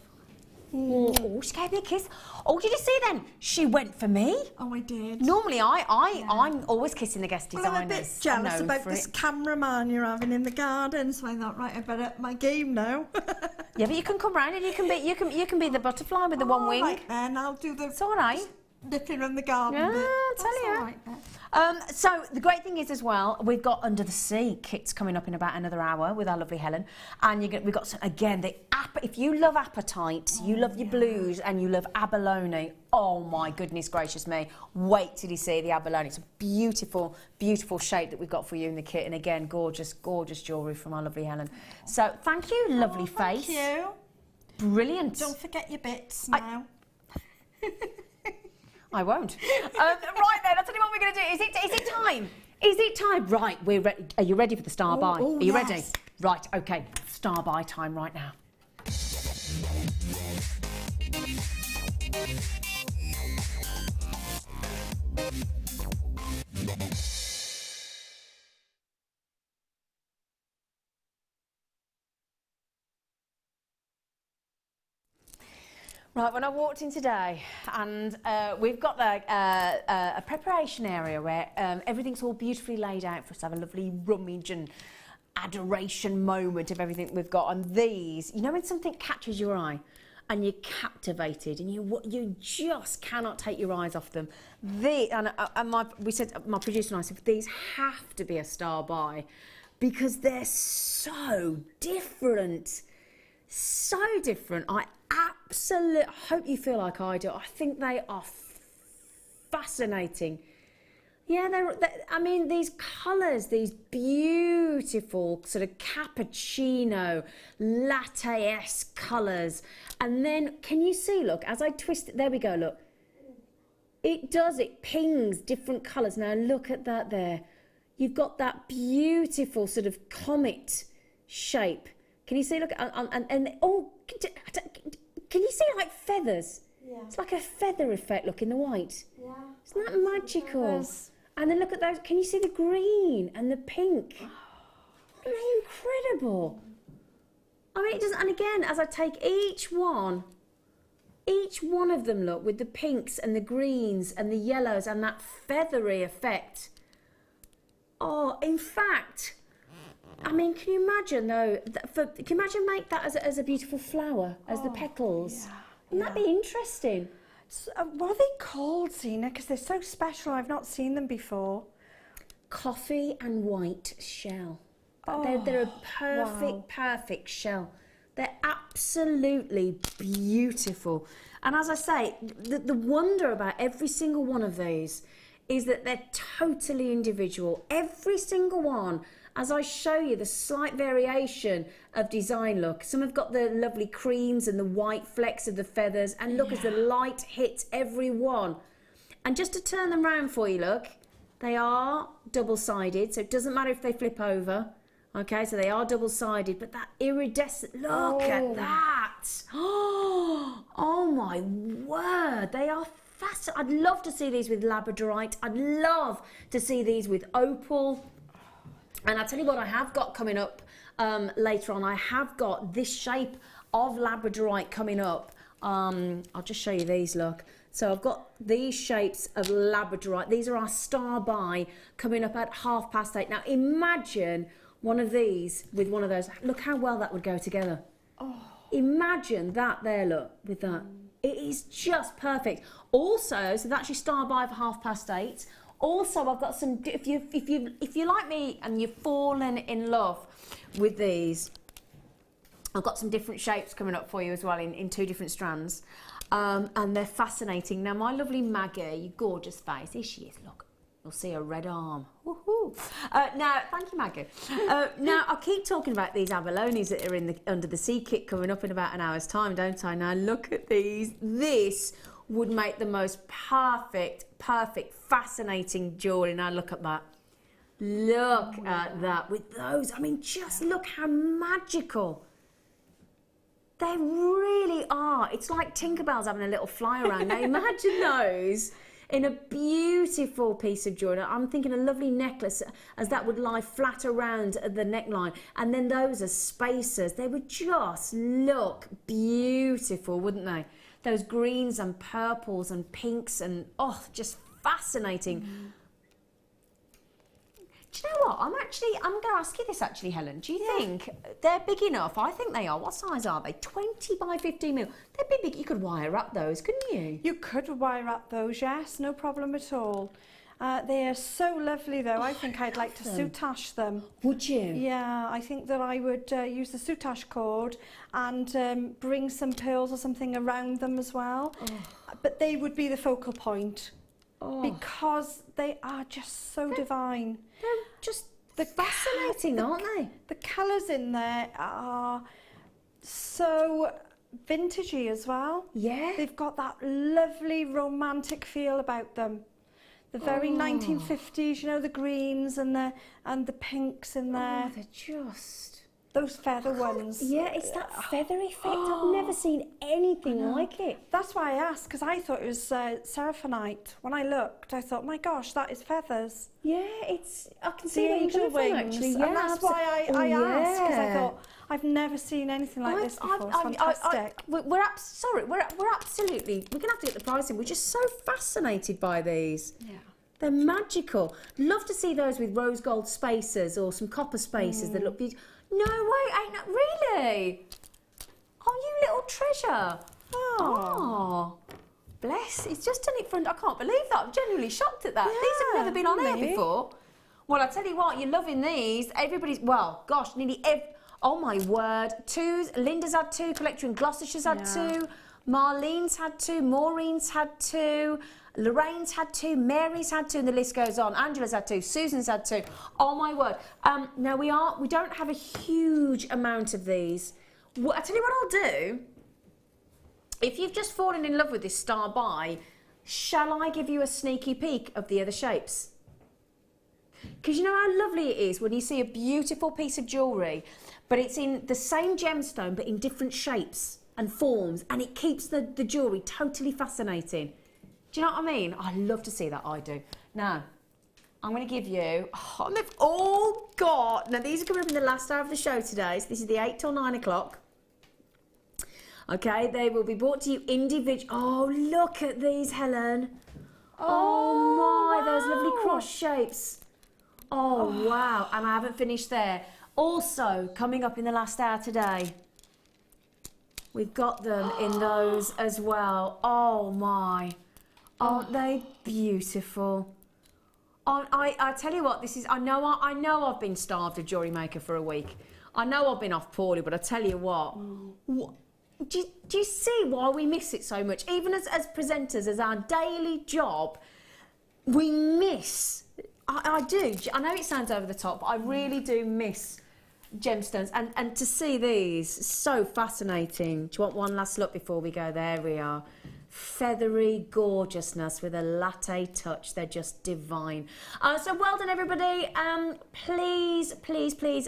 Oh, she gave me a kiss. Oh, did you see then? She went for me. Oh, I did. Normally, I'm always kissing the guest designers. Well, I'm a bit jealous about this cameraman you're having in the garden, so I thought, right, I better up my game now. Yeah, but you can come round and you can be the butterfly with the one wing. Right then, I'll do the. It's all right. Nipping around the garden. Yeah, bit. I'll tell That's you. all right then. So the great thing is as well, we've got Under the Sea kits coming up in about another hour with our lovely Helen, and we've got some, again if you love apatites, you love your blues, and you love abalone. Oh my goodness gracious me! Wait till you see the abalone. It's a beautiful, beautiful shape that we've got for you in the kit, and again, gorgeous, gorgeous jewellery from our lovely Helen. So thank you, lovely face. Thank you. Brilliant. Don't forget your bits now. I won't. Right then, I'll tell you what we're going to do. Is it time? Is it time? Right, we're ready. Are you ready for the star buy? Oh, Are you yes. ready? Right, okay. Star buy time right now. Right, when I walked in today, and we've got a preparation area where everything's all beautifully laid out for us to have a lovely rummage and adoration moment of everything we've got. And these, you know when something catches your eye and you're captivated and you just cannot take your eyes off them. My producer and I said, these have to be a star buy because they're so different. So different. I absolutely hope you feel like I do. I think they are fascinating. Yeah, I mean, these colours, these beautiful sort of cappuccino, latte-esque colours. And then, can you see, look, as I twist it, there we go, look. It pings different colours. Now, look at that there. You've got that beautiful sort of comet shape. Can you see, look, can you see like feathers? Yeah. It's like a feather effect, look, in the white. Yeah. Isn't that magical? And then look at those, can you see the green and the pink? Isn't that incredible? I mean, it doesn't, and again, as I take each one of them, look, with the pinks and the greens and the yellows and that feathery effect. Oh, in fact, I mean, can you imagine though? Can you imagine make that as a beautiful flower, as the petals? Yeah, wouldn't that be interesting? So, what are they called, Zena? Because they're so special. I've not seen them before. Coffee and white shell. Oh, they're a perfect shell. They're absolutely beautiful. And as I say, the wonder about every single one of these is that they're totally individual. Every single one. As I show you the slight variation of design, look, some have got the lovely creams and the white flecks of the feathers, and look as the light hits every one. And just to turn them round for you, look, they are double-sided, so it doesn't matter if they flip over. Okay, so they are double-sided, but that iridescent, look at that. Oh my word, they are fascinating. I'd love to see these with labradorite. I'd love to see these with opal. And I'll tell you what I have got coming up later on. I have got this shape of labradorite coming up. I'll just show you these, look. So I've got these shapes of labradorite. These are our star buy coming up at 8:30. Now imagine one of these with one of those. Look how well that would go together. Oh. Imagine that there, look, with that. It is just perfect. Also, so that's your star buy for 8:30. Also, I've got some, if you like me and you've fallen in love with these, I've got some different shapes coming up for you as well in 2 different strands. And they're fascinating. Now, my lovely Maggie, you gorgeous face, here she is, look. You'll see a red arm. Woohoo! Now, thank you, Maggie. Now, I keep talking about these abalones that are in the Under the Sea kit coming up in about an hour's time, don't I? Now, look at these. This would make the most perfect, fascinating jewellery. Now look at that. Look at that with those. I mean, just look how magical. They really are. It's like Tinkerbell's having a little fly around. Now imagine those in a beautiful piece of jewellery. I'm thinking a lovely necklace as that would lie flat around the neckline. And then those as spacers. They would just look beautiful, wouldn't they? Those greens and purples and pinks and, oh, just fascinating. Do you know what? I'm going to ask you this actually, Helen. Do you think they're big enough? I think they are. What size are they? 20 by 15 mil. They'd be big. You could wire up those, couldn't you? You could wire up those, yes, no problem at all. They are so lovely though. I think I'd like to soutache them. Would you? Yeah, I think that I would use the soutache cord and bring some pearls or something around them as well. But they would be the focal point. Because they are just so divine. They're just fascinating, aren't they? The colours in there are so vintagey as well. Yeah. They've got that lovely romantic feel about them. The very 1950s, you know, the greens and the pinks in there. Oh, they're just... Those feather ones. Yeah, it's that feather effect. I've never seen anything like it. That's why I asked, because I thought it was seraphinite. When I looked, I thought, my gosh, that is feathers. Yeah, I can see where you're coming from, actually. Yeah, and that's why I asked, because I thought, I've never seen anything like this before. It's fantastic. We're absolutely, we're going to have to get the pricing. We're just so fascinated by these. Yeah. They're magical. Love to see those with rose gold spacers or some copper spacers that look beautiful. No way, ain't that really? Oh, you little treasure. Oh, bless. It's just done it for, I can't believe that. I'm genuinely shocked at that. Yeah, these have never been on air really? before. Well, I tell you what, you're loving these. Everybody's, well, gosh, nearly oh my word. Twos, Linda's had two, Collector in Gloucestershire's had two, Marlene's had two, Maureen's had two, Lorraine's had two, Mary's had two, and the list goes on. Angela's had two, Susan's had two. Oh my word. Now we don't have a huge amount of these. Well, I tell you what I'll do. If you've just fallen in love with this star buy, shall I give you a sneaky peek of the other shapes? Because you know how lovely it is when you see a beautiful piece of jewellery, but it's in the same gemstone, but in different shapes and forms, and it keeps the jewellery totally fascinating. Do you know what I mean? I love to see that, I do. Now, I'm going to give you, and they've all got, now these are coming up in the last hour of the show today, so this is the 8 till 9 o'clock. Okay, they will be brought to you individually. Oh, look at these, Helen. Oh my, those lovely cross shapes. Oh, wow, and I haven't finished there. Also, coming up in the last hour today, we've got them in those as well. Oh my. Aren't they beautiful? I tell you what, this is. I know I've been starved of Jewellery Maker for a week. I know I've been off poorly, but I tell you what. Do you see why we miss it so much? Even as presenters, as our daily job, we miss. I do. I know it sounds over the top, but I really do miss gemstones. And to see these, so fascinating. Do you want one last look before we go? There we are. Feathery gorgeousness with a latte touch. They're just divine. So well done, everybody. Please,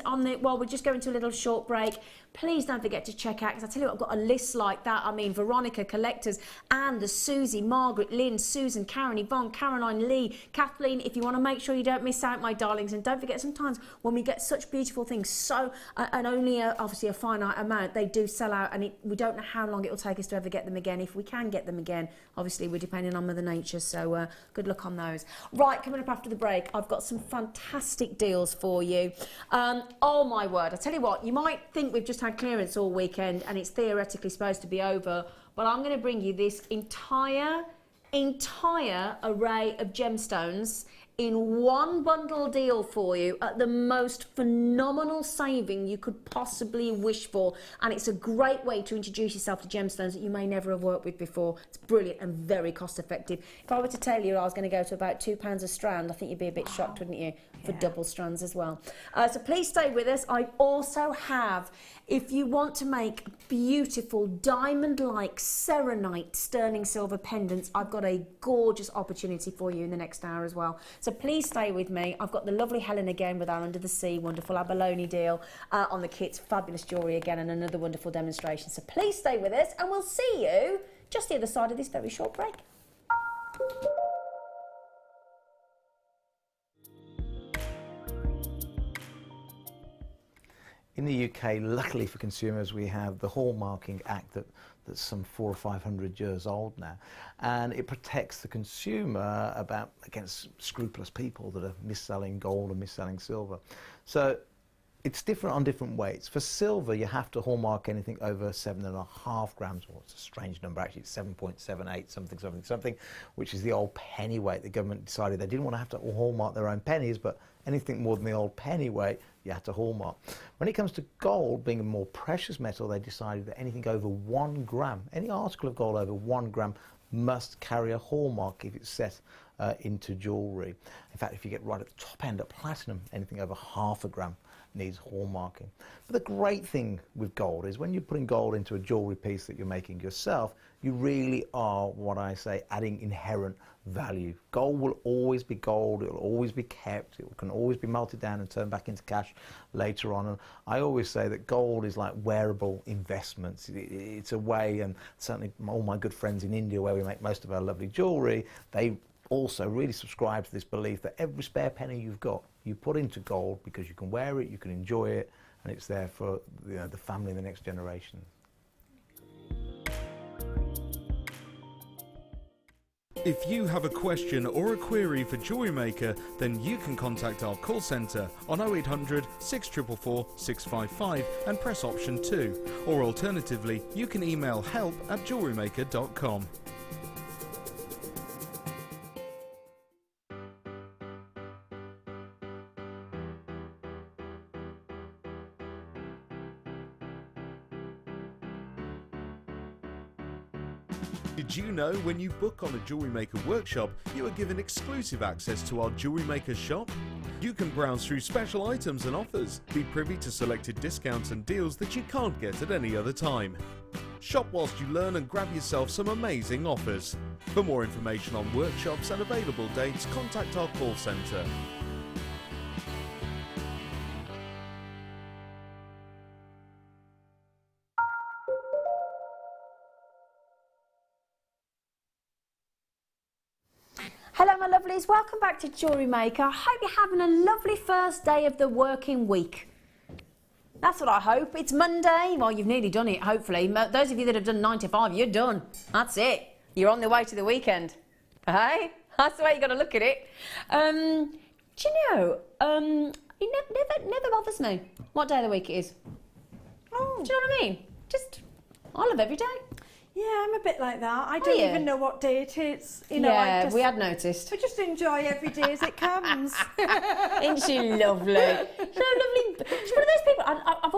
while we're just going to a little short break, please don't forget to check out, because I tell you what, I've got a list like that. I mean, Veronica, Collectors, Anne, the Susie, Margaret, Lynn, Susan, Karen, Yvonne, Caroline, Lee, Kathleen. If you want to make sure you don't miss out, my darlings, and don't forget, sometimes when we get such beautiful things, and only obviously a finite amount, they do sell out, and we don't know how long it will take us to ever get them again. If we can get them again, obviously we're depending on Mother Nature, so good luck on those. Right, coming up after the break, I've got some fantastic deals for you. Oh my word, I tell you what, you might think we've just had clearance all weekend and it's theoretically supposed to be over, but I'm going to bring you this entire array of gemstones in one bundle deal for you at the most phenomenal saving you could possibly wish for. And it's a great way to introduce yourself to gemstones that you may never have worked with before. It's brilliant and very cost effective. If I were to tell you I was going to go to about £2 a strand, I think you'd be a bit shocked, wouldn't you? For double strands as well. So please stay with us. I also have, if you want to make beautiful diamond-like serenite sterling silver pendants, I've got a gorgeous opportunity for you in the next hour as well. So please stay with me. I've got the lovely Helen again with our Under the Sea wonderful abalone deal on the kits, fabulous jewellery again, and another wonderful demonstration. So please stay with us and we'll see you just the other side of this very short break. In the UK, luckily for consumers, we have the Hallmarking Act that's some 400 or 500 years old now, and it protects the consumer against scrupulous people that are mis-selling gold and mis-selling silver. So it's different on different weights. For silver, you have to hallmark anything over 7.5 grams, or it's a strange number actually, it's 7.78 something, which is the old penny weight. The government decided they didn't want to have to hallmark their own pennies, but anything more than the old penny weight, you have to hallmark. When it comes to gold, being a more precious metal, they decided that anything over 1 gram, any article of gold over 1 gram, must carry a hallmark if it's set into jewellery. In fact, if you get right at the top end at platinum, anything over ½ a gram needs hallmarking. But the great thing with gold is when you're putting gold into a jewellery piece that you're making yourself, you really are, what I say, adding inherent value. Gold will always be gold, it will always be kept, it can always be melted down and turned back into cash later on. And I always say that gold is like wearable investments. It's a way, and certainly all my good friends in India, where we make most of our lovely jewellery, they also really subscribe to this belief that every spare penny you've got, you put into gold because you can wear it, you can enjoy it, and it's there for the family and the next generation. If you have a question or a query for Jewellery Maker, then you can contact our call centre on 0800 644 655 and press option 2. Or alternatively, you can email help@jewellerymaker.com. Did you know when you book on a Jewellery Maker workshop, you are given exclusive access to our Jewellery Maker shop? You can browse through special items and offers, be privy to selected discounts and deals that you can't get at any other time. Shop whilst you learn and grab yourself some amazing offers. For more information on workshops and available dates, contact our call centre. Hello my lovelies, welcome back to Jewellery Maker. I hope you're having a lovely first day of the working week. That's what I hope. It's Monday. Well, you've nearly done it, hopefully. Those of you that have done 9 to 5, you're done. That's it. You're on the way to the weekend. Hey? That's the way you've got to look at it. Do you know, it never bothers me what day of the week it is. Oh. Do you know what I mean? I love every day. Yeah, I'm a bit like that. I don't even know what day it is. You know, yeah, we had noticed. I just enjoy every day as it comes. Isn't she lovely? So lovely. She's one of those people. I've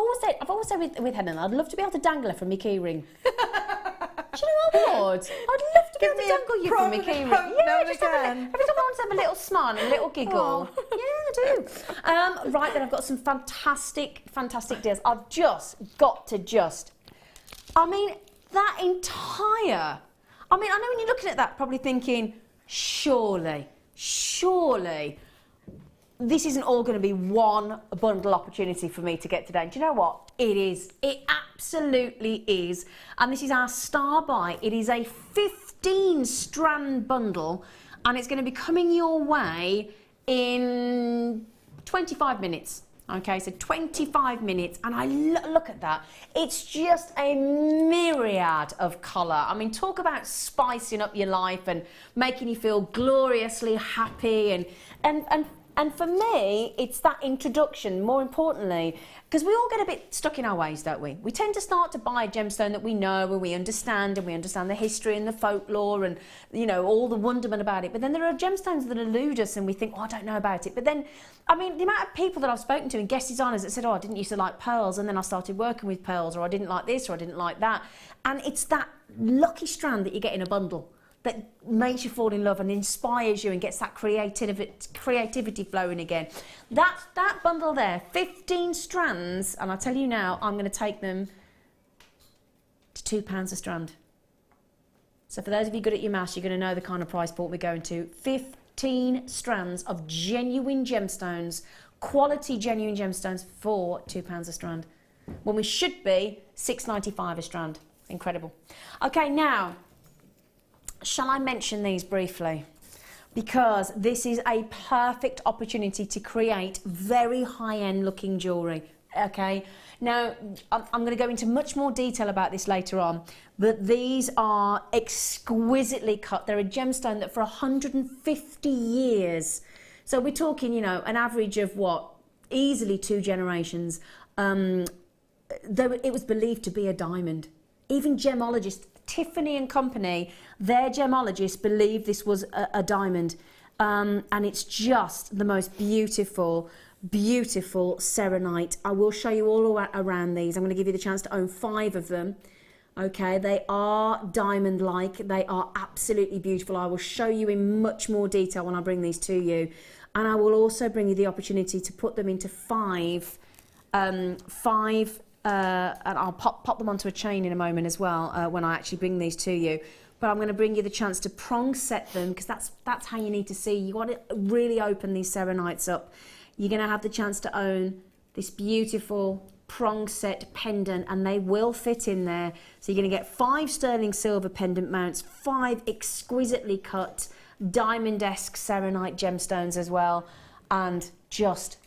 always said with Helen, I'd love to be able to dangle her from my key ring. Do you know what I would? I'd love to be able to dangle you from my key ring. Yeah, just every time I want to have a little smile and a little giggle. Oh. Yeah, I do. Right then, I've got some fantastic deals. I've just got to I mean, that entire... I mean, I know when you're looking at that, probably thinking, surely, this isn't all going to be one bundle opportunity for me to get today. Do you know what? It is. It absolutely is. And this is our star buy. It is a 15-strand bundle, and it's going to be coming your way in 25 minutes. Okay, so 25 minutes, and I look at that. It's just a myriad of colour. I mean, talk about spicing up your life and making you feel gloriously happy and And for me, it's that introduction, more importantly, because we all get a bit stuck in our ways, don't we? We tend to start to buy a gemstone that we know and we understand the history and the folklore and, you know, all the wonderment about it. But then there are gemstones that elude us and we think, oh, I don't know about it. But then, I mean, the amount of people that I've spoken to and guested honors that said, oh, I didn't used to like pearls and then I started working with pearls, or I didn't like this or I didn't like that. And it's that lucky strand that you get in a bundle that makes you fall in love and inspires you and gets that creativity flowing again. That bundle there, 15 strands, and I tell you now, I'm going to take them to £2 a strand. So for those of you good at your maths, you're going to know the kind of price point we're going to. 15 strands of genuine gemstones, quality genuine gemstones for £2 a strand, when we should be £6.95 a strand. Incredible. Okay, now, shall I mention these briefly? Because this is a perfect opportunity to create very high-end looking jewellery, okay? Now, I'm going to go into much more detail about this later on, but these are exquisitely cut. They're a gemstone that for 150 years, so we're talking, you know, an average of what? Easily 2 generations, though it was believed to be a diamond. Even gemologists, Tiffany and Company, their gemologists believe this was a diamond, and it's just the most beautiful, beautiful serenite. I will show you all around these. I'm going to give you the chance to own 5 of them. Okay, they are diamond-like. They are absolutely beautiful. I will show you in much more detail when I bring these to you, and I will also bring you the opportunity to put them into 5 and I'll pop them onto a chain in a moment as well when I actually bring these to you. But I'm going to bring you the chance to prong set them, because that's how you need to see. You want to really open these serenites up. You're going to have the chance to own this beautiful prong set pendant, and they will fit in there. So you're going to get 5 sterling silver pendant mounts, 5 exquisitely cut diamond-esque serenite gemstones as well, and just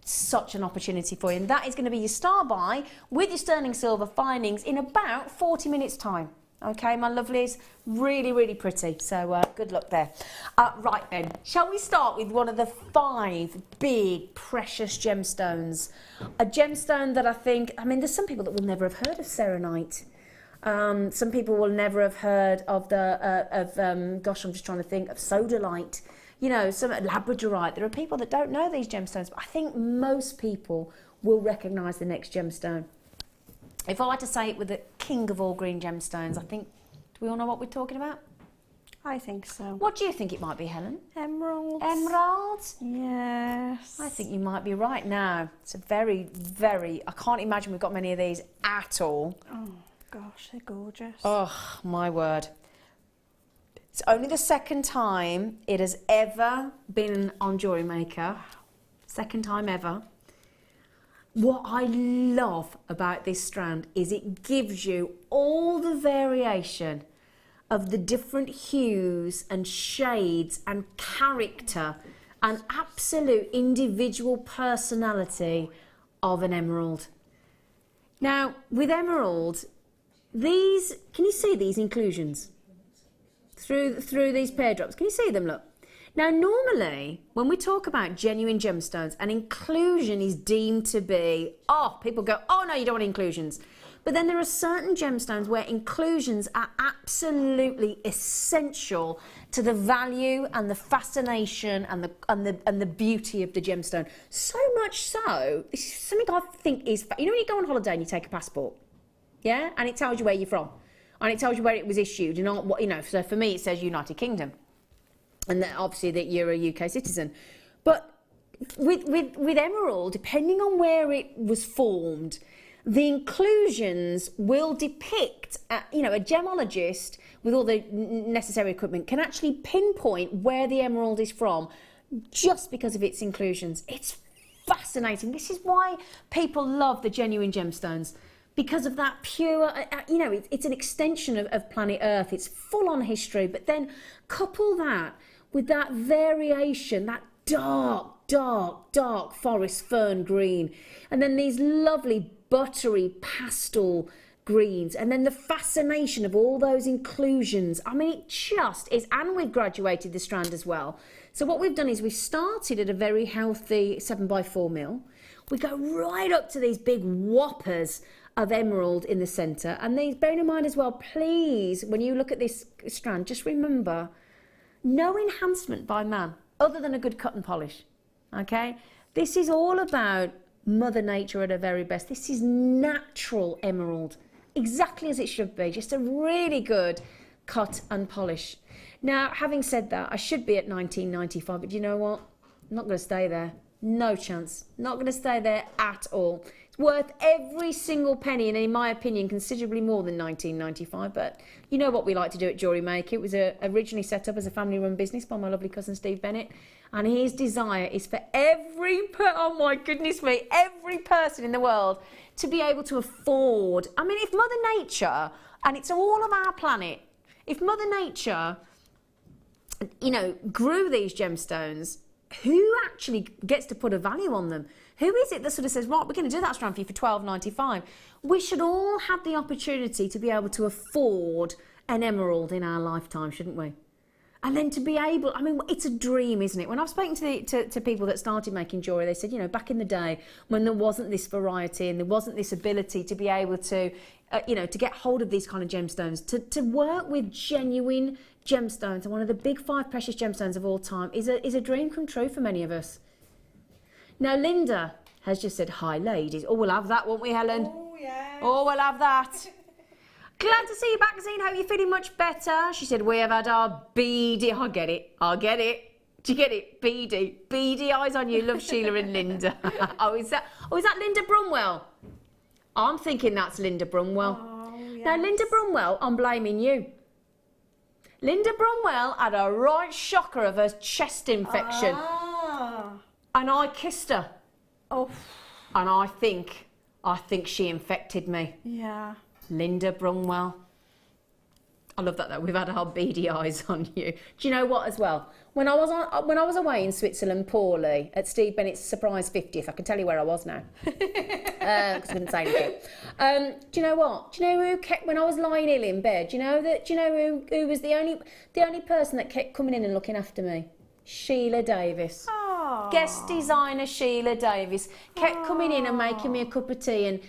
such an opportunity for you. And that is going to be your star buy with your sterling silver findings in about 40 minutes time. Okay, my lovelies, really, really pretty. So good luck there. Right then, shall we start with one of the 5 big precious gemstones? A gemstone that I mean, there's some people that will never have heard of serenite. Some people will never have heard of gosh, I'm just trying to think, of sodalite. You know, some labradorite. There are people that don't know these gemstones, but I think most people will recognise the next gemstone. If I had to say it with the king of all green gemstones, I think, do we all know what we're talking about? I think so. What do you think it might be, Helen? Emeralds. Emeralds? Yes. I think you might be right now. It's a very, very, I can't imagine we've got many of these at all. Oh, gosh, they're gorgeous. Oh, my word. It's only the second time it has ever been on Jewellery Maker. Second time ever. What I love about this strand is it gives you all the variation of the different hues and shades and character and absolute individual personality of an emerald. Now, with emerald, these, can you see these inclusions? Through these pear drops. Can you see them? Look. Now, normally, when we talk about genuine gemstones, an inclusion is deemed to be, oh, people go, oh, no, you don't want inclusions. But then there are certain gemstones where inclusions are absolutely essential to the value and the fascination and the beauty of the gemstone. So much so, this is something I think is, you know when you go on holiday and you take a passport, yeah? And it tells you where you're from. And it tells you where it was issued and what, you know, so for me it says United Kingdom. And that obviously that you're a UK citizen. But with emerald, depending on where it was formed, the inclusions will depict, you know, a gemologist with all the necessary equipment can actually pinpoint where the emerald is from just because of its inclusions. It's fascinating. This is why people love the genuine gemstones. Because of that pure, you know, it's an extension of planet Earth. It's full on history, but then couple that with that variation, that dark forest fern green, and then these lovely buttery pastel greens, and then the fascination of all those inclusions. I mean, it just is. And we've graduated the strand as well. So what we've done is we've started at a very healthy 7x4 mil. We go right up to these big whoppers of emerald in the centre. And these, bearing in mind as well, please, when you look at this strand, just remember, no enhancement by man other than a good cut and polish. Okay? This is all about Mother Nature at her very best. This is natural emerald, exactly as it should be. Just a really good cut and polish. Now, having said that, I should be at 19.95, but you know what? I'm not going to stay there. No chance. Not going to stay there at all. It's worth every single penny, and in my opinion, considerably more than 19.95. But you know what we like to do at Jewellery Maker. It was originally set up as a family-run business by my lovely cousin Steve Bennett, and his desire is for every person in the world to be able to afford. I mean, if Mother Nature, and it's all of our planet, if Mother Nature, you know, grew these gemstones, who actually gets to put a value on them? Who is it that sort of says, right, we're going to do that strand for you for $12.95? We should all have the opportunity to be able to afford an emerald in our lifetime, shouldn't we? And then to be able, I mean, it's a dream, isn't it? When I've spoken to people that started making jewellery, they said, you know, back in the day when there wasn't this variety and there wasn't this ability to be able to, you know, to get hold of these kind of gemstones, to work with genuine gemstones, and one of the big 5 precious gemstones of all time is a dream come true for many of us. Now, Linda has just said, hi, ladies. Oh, we'll have that, won't we, Helen? Oh, yeah. Oh, we'll have that. Glad to see you back, Zine. Hope you're feeling much better. She said, we have had our beady... I get it. Do you get it? Beady. Beady eyes on you. Love, Sheila and Linda. Oh, is that Linda Brumwell? I'm thinking that's Linda Brumwell. Oh, yes. Now, Linda Brumwell, I'm blaming you. Linda Brumwell had a right shocker of a chest infection. Ah. And I kissed her. Oh. And I think she infected me. Yeah. Linda Brumwell. I love that though. We've had our beady eyes on you. Do you know what as well? When I was away in Switzerland poorly at Steve Bennett's surprise 50th, I can tell you where I was now. Because I couldn't say anything. Do you know what? Do you know who kept, when I was lying ill in bed, do you know who was the only person that kept coming in and looking after me? Sheila Davis. Oh. Guest designer Sheila Davis kept coming in and making me a cup of tea and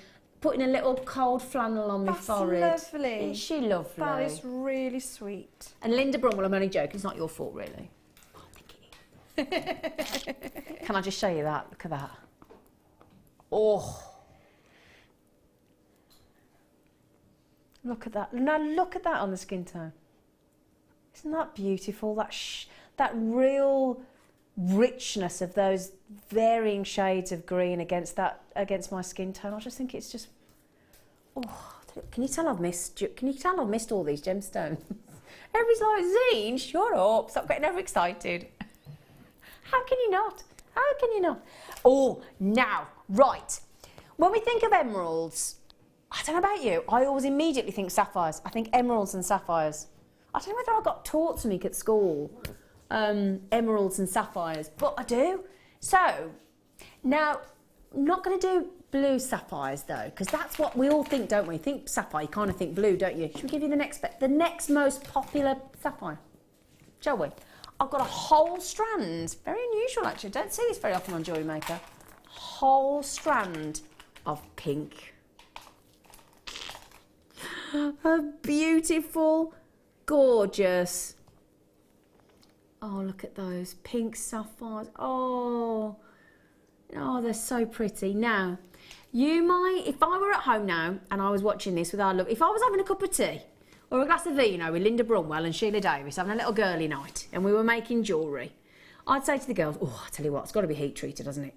putting a little cold flannel on my forehead. That's lovely. Isn't she lovely? That is really sweet. And Linda Brumwell, I'm only joking, it's not your fault really. Oh, thank you. Can I just show you that? Look at that. Oh. Look at that. Now look at that on the skin tone. Isn't that beautiful? That real richness of those varying shades of green against my skin tone. I just think it's just, oh, can you tell I've missed all these gemstones? Everybody's like, Zine, shut up, stop getting overexcited. How can you not? How can you not? Oh, now, right. When we think of emeralds, I don't know about you, I always immediately think sapphires. I think emeralds and sapphires. I don't know whether I got taught something at school. Emeralds and sapphires, but I do. So now, I'm not going to do blue sapphires though, because that's what we all think, don't we? Think sapphire, you kind of think blue, don't you? Should we give you the next most popular sapphire? Shall we? I've got a whole strand, very unusual actually. Don't see this very often on Jewellery Maker. Whole strand of pink. A beautiful, gorgeous. Oh, look at those pink sapphires. Oh, they're so pretty. Now, you might, if I were at home now and I was watching this with our love, if I was having a cup of tea or a glass of vino with Linda Brumwell and Sheila Davis having a little girly night and we were making jewellery, I'd say to the girls, oh, I tell you what, it's got to be heat treated, hasn't it?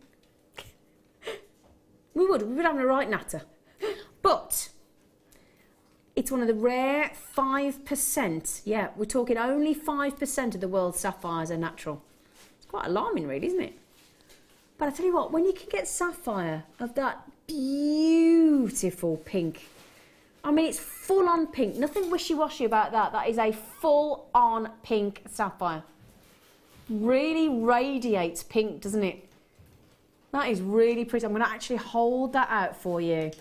We'd have a right natter. But it's one of the rare 5%, yeah, we're talking only 5% of the world's sapphires are natural. It's quite alarming really, isn't it? But I tell you what, when you can get sapphire of that beautiful pink, I mean, it's full on pink, nothing wishy-washy about that. That is a full on pink sapphire. Really radiates pink, doesn't it? That is really pretty. I'm going to actually hold that out for you.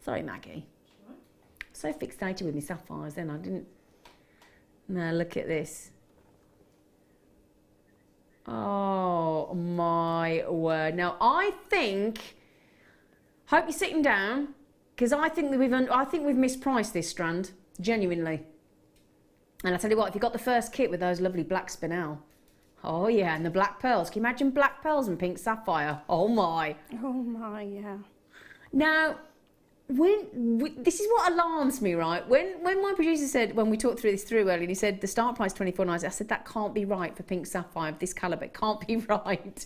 Sorry, Maggie. So fixated with my sapphires then, I didn't... Now, look at this. Oh, my word. Now, I think... Hope you're sitting down, because I think we've mispriced this strand, genuinely. And I tell you what, if you got the first kit with those lovely black spinel, oh yeah, and the black pearls. Can you imagine black pearls and pink sapphire? Oh my. Oh my, yeah. Now, this is what alarms me, right? When my producer said, when we talked through this earlier, and he said the start price $24.90, I said that can't be right for pink sapphire of this calibre. It can't be right.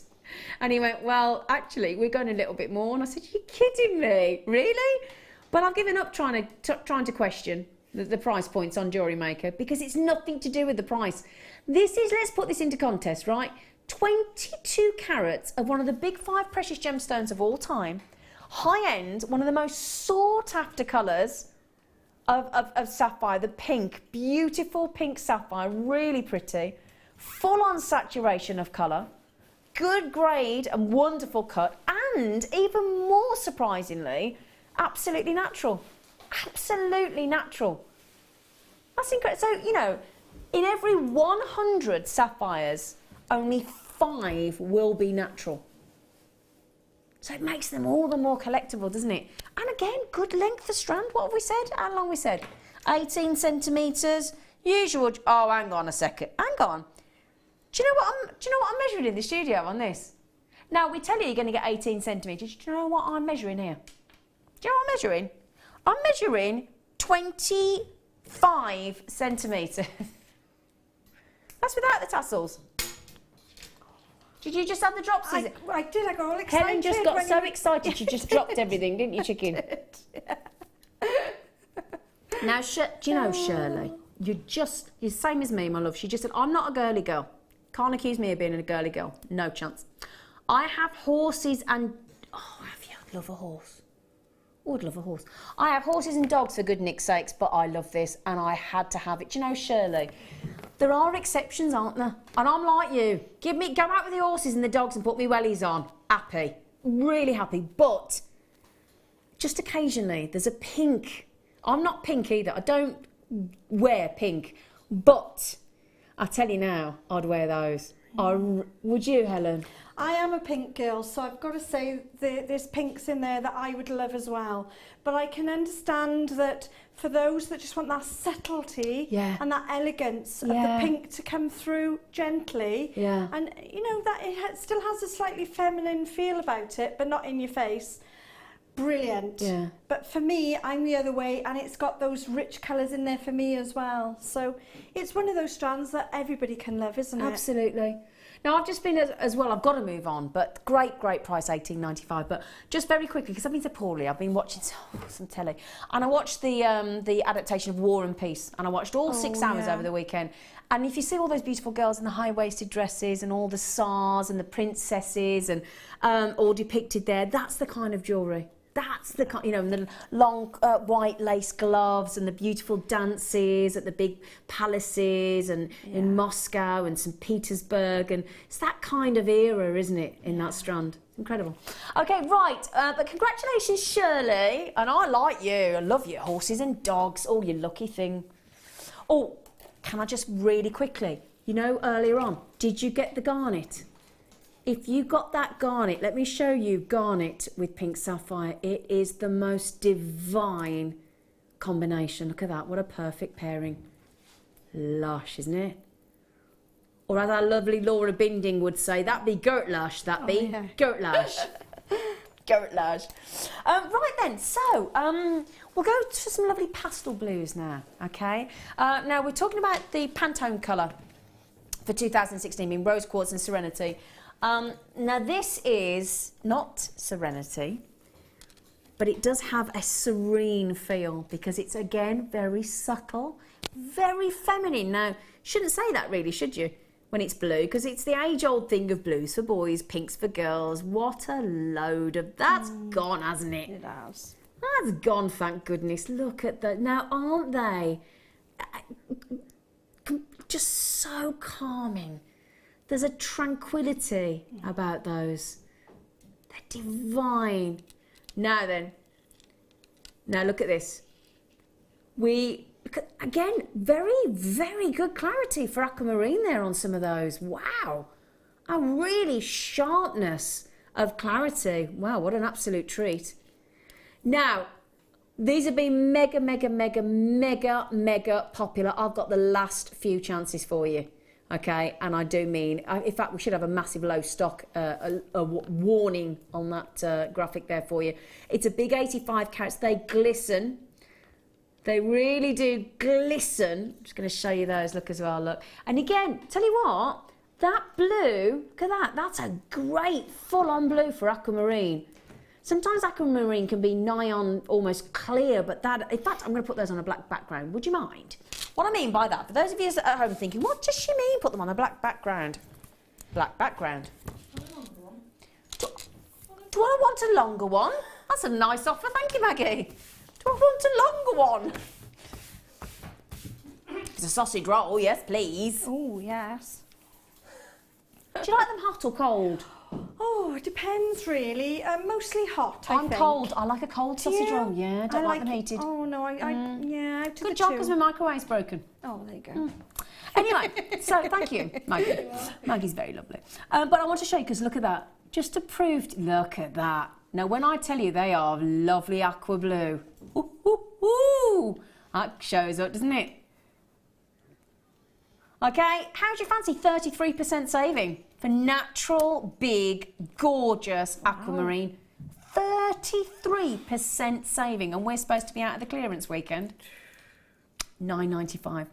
And he went, well, actually, we're going a little bit more. And I said, you're kidding me, really? But I've given up trying to question the price points on Jewellery Maker, because it's nothing to do with the price. This is, let's put this into context, right? 22 carats of one of the big 5 precious gemstones of all time, high end, one of the most sought after colours of sapphire, the pink, beautiful pink sapphire, really pretty, full on saturation of colour, good grade and wonderful cut, and even more surprisingly, absolutely natural. Absolutely natural. That's incredible. So, you know, in every 100 sapphires, only 5 will be natural. So it makes them all the more collectible, doesn't it? And again, good length for strand. What have we said? How long we said? 18 centimetres. Usual. Oh, hang on a second. Hang on. Do you know what I'm measuring in the studio on this? Now, we tell you you're going to get 18 centimetres. Do you know what I'm measuring here? Do you know what I'm measuring? I'm measuring 25 centimetres. That's without the tassels. Did you just have the drops? I did, I got all excited. Helen just got so excited she just dropped everything, didn't you, chicken? Now, do you know, Shirley, you're the same as me, my love. She just said, I'm not a girly girl. Can't accuse me of being a girly girl. No chance. I have horses and... Oh, have you? I'd love a horse. Oh, I'd love a horse. I have horses and dogs for goodness sakes, but I love this and I had to have it. Do you know, Shirley, there are exceptions, aren't there? And I'm like you. Go out with the horses and the dogs and put me wellies on. Happy. Really happy. But just occasionally there's a pink. I'm not pink either. I don't wear pink. But I tell you now, I'd wear those. Would you, Helen? I am a pink girl, so I've got to say there's pinks in there that I would love as well. But I can understand that for those that just want that subtlety and that elegance of the pink to come through gently, and you know that it still has a slightly feminine feel about it, but not in your face. Brilliant. Yeah. But for me, I'm the other way, and it's got those rich colours in there for me as well. So it's one of those strands that everybody can love, isn't it? Absolutely. Now, I've just been as well, I've got to move on, but great price, $18.95. But just very quickly, because I've been so poorly, I've been watching some telly. And I watched the adaptation of War and Peace, and I watched all 6 hours over the weekend. And if you see all those beautiful girls in the high-waisted dresses and all the Tsars and the princesses and all depicted there, that's the kind of jewellery. That's the kind, you know, and the long white lace gloves and the beautiful dances at the big palaces and in Moscow and St. Petersburg, and it's that kind of era, isn't it, in that strand? Incredible. Okay, right, but congratulations, Shirley, and I like you. I love your horses and dogs. Oh, you lucky thing. Oh, can I just really quickly, you know, earlier on, did you get the garnet? If you got that garnet, let me show you garnet with pink sapphire. It is the most divine combination. Look at that, what a perfect pairing. Lush, isn't it? Or as our lovely Laura Binding would say, that be goat lush, that be. Goat lush. Goat lush. Right then, so we'll go to some lovely pastel blues now, okay? Now we're talking about the Pantone colour for 2016, being Rose Quartz and Serenity. Now this is not Serenity, but it does have a serene feel because it's again very subtle, very feminine. Now, shouldn't say that really, should you, when it's blue, because it's the age-old thing of blues for boys, pinks for girls. What a load of that's gone, hasn't it? It has. That's gone, thank goodness. Look at that. Now, aren't they just so calming? There's a tranquility about those. They're divine. Now then, Now look at this. Again, very, very good clarity for aquamarine there on some of those. Wow. A really sharpness of clarity. Wow, what an absolute treat. Now, these have been mega, mega, mega, mega, mega popular. I've got the last few chances for you. Okay, and I do mean, in fact, we should have a massive low stock, a warning on that graphic there for you. It's a big 85 carats. They glisten. They really do glisten. I'm just going to show you those. Look as well, look. And again, tell you what, that blue, look at that. That's a great full-on blue for aquamarine. Sometimes aquamarine can be nigh on almost clear, but that, in fact, I'm going to put those on a black background. Would you mind? What I mean by that, for those of you at home thinking, what does she mean, put them on a black background? Black background. Do I want a longer one? That's a nice offer, thank you, Maggie. Do I want a longer one? It's a sausage roll, yes, please. Oh, yes. Do you like them hot or cold? Oh, it depends really. Mostly hot, I I'm think. cold. I like a cold sausage roll. Yeah, I don't like them heated. Oh no, yeah. Out to Good job because my microwave's broken. Oh, there you go. Anyway, so thank you, Maggie. Maggie's very lovely. But I want to show you because look at that. Just to prove, look at that. Now, when I tell you they are lovely aqua blue, ooh, ooh, ooh, that shows up, doesn't it? Okay, how do you fancy 33% saving for natural, big, gorgeous aquamarine? 33% saving, and we're supposed to be out of the clearance weekend. $9.95.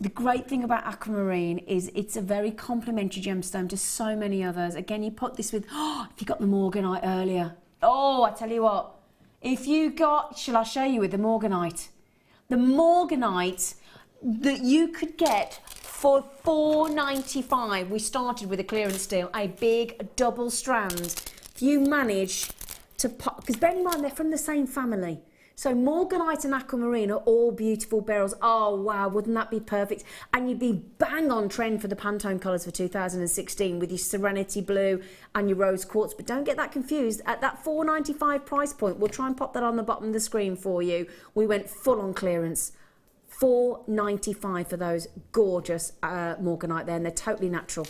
The great thing about aquamarine is it's a very complementary gemstone to so many others. Again, you put this with, if you got the morganite earlier. Oh, I tell you what, if you got, shall I show you with the morganite? The morganite that you could get for $4.95. We started with a clearance deal, a big double strand. If you manage to pop, because bear in mind they're from the same family. So morganite and aquamarine are all beautiful beryls. Oh wow, wouldn't that be perfect? And you'd be bang on trend for the Pantone colours for 2016 with your Serenity Blue and your Rose Quartz. But don't get that confused. At that $4.95 price point, we'll try and pop that on the bottom of the screen for you. We went full on clearance. $4.95 for those gorgeous morganite there, and they're totally natural.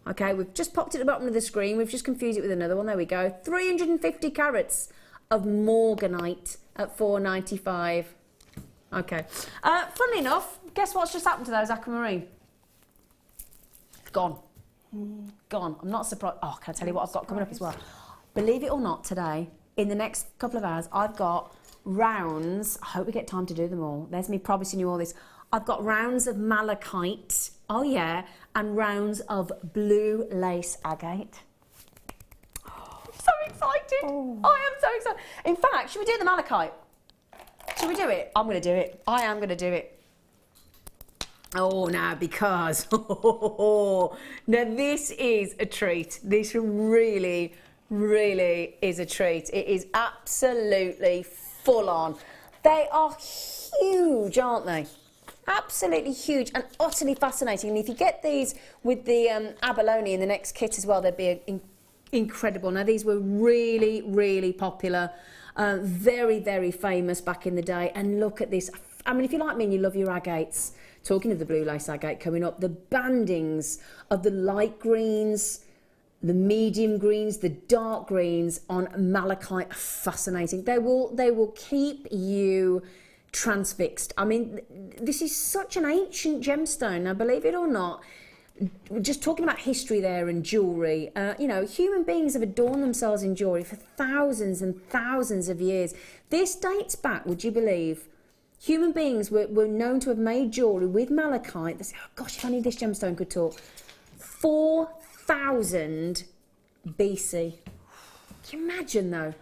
Okay, we've just popped it at the bottom of the screen. We've just confused it with another one. There we go. 350 carats of morganite at $4.95. Okay. Funnily enough, guess what's just happened to those aquamarine? Gone. Gone. I'm not surprised. Oh, can I tell you what I've got coming up as well? Believe it or not, today, in the next couple of hours, I've got rounds. I hope we get time to do them all. There's me promising you all this. I've got rounds of malachite. Oh, yeah. And rounds of blue lace agate. So excited. Oh. I am so excited. In fact, should we do the malachite? Should we do it? I'm going to do it. I am going to do it. Oh, now, because now this is a treat. This really, really is a treat. It is absolutely full on. They are huge, aren't they? Absolutely huge and utterly fascinating. And if you get these with the abalone in the next kit as well, they'd be incredible. Now, these were really, really popular, very, very famous back in the day. And look at this. I mean, if you're like me and you love your agates, talking of the blue lace agate coming up, the bandings of the light greens, the medium greens, the dark greens on malachite, fascinating. They will keep you transfixed. I mean, this is such an ancient gemstone. Now, believe it or not, just talking about history there and jewellery, you know, human beings have adorned themselves in jewellery for thousands and thousands of years. This dates back, would you believe, human beings were known to have made jewellery with malachite. Oh gosh, if only this gemstone could talk. 4,000 BC. Can you imagine though,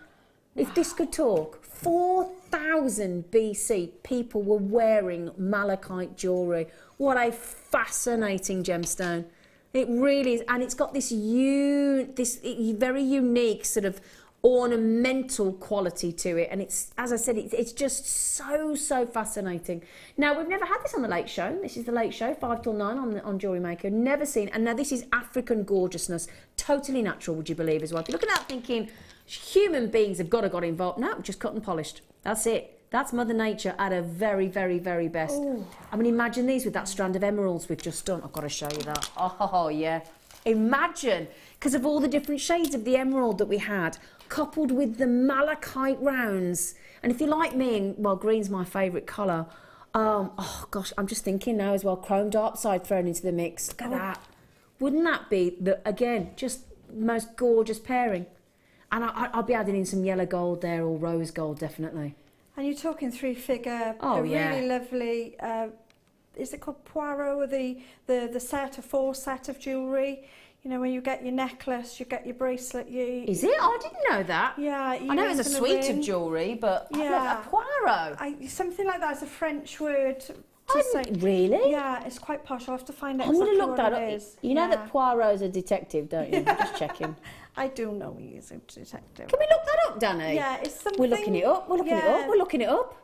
if this could talk? 4,000 BC, people were wearing malachite jewellery. What a fascinating gemstone. It really is, and it's got this very unique sort of ornamental quality to it, and it's, as I said, it's just so fascinating. Now, we've never had this on the Late Show. This is the Late Show, 5 till 9 on Jewellery Maker. Never seen, and now this is African gorgeousness, totally natural, would you believe, as well. If you're looking at that thinking, Human beings have got to got involved. No, just cut and polished. That's it. That's Mother Nature at her very, very, very best. Ooh. I mean, imagine these with that strand of emeralds we've just done. I've got to show you that. Oh, yeah. Imagine, because of all the different shades of the emerald that we had, coupled with the malachite rounds. And if you're like me, and well, green's my favourite colour. Oh, gosh, I'm just thinking now as well, chrome dark side thrown into the mix. Look at that. Wouldn't that be, again, just most gorgeous pairing? And I'll be adding in some yellow gold there, or rose gold, definitely. And you're talking 3-figure, really lovely, is it called Poirot, or the set, a 4 set of jewellery? You know, when you get your necklace, you get your bracelet. Is it? Oh, I didn't know that. Yeah. I know it's a suite of jewellery, but yeah. A Poirot. Something like that is a French word to say. Really? Yeah, it's quite posh. I'll have to find out I'm exactly going to look that up. You know that Poirot's a detective, don't you? I'm just checking. I do know he is a detective. Can we look that up, Danny? Yeah, it's something... We're looking it up. We're looking it up.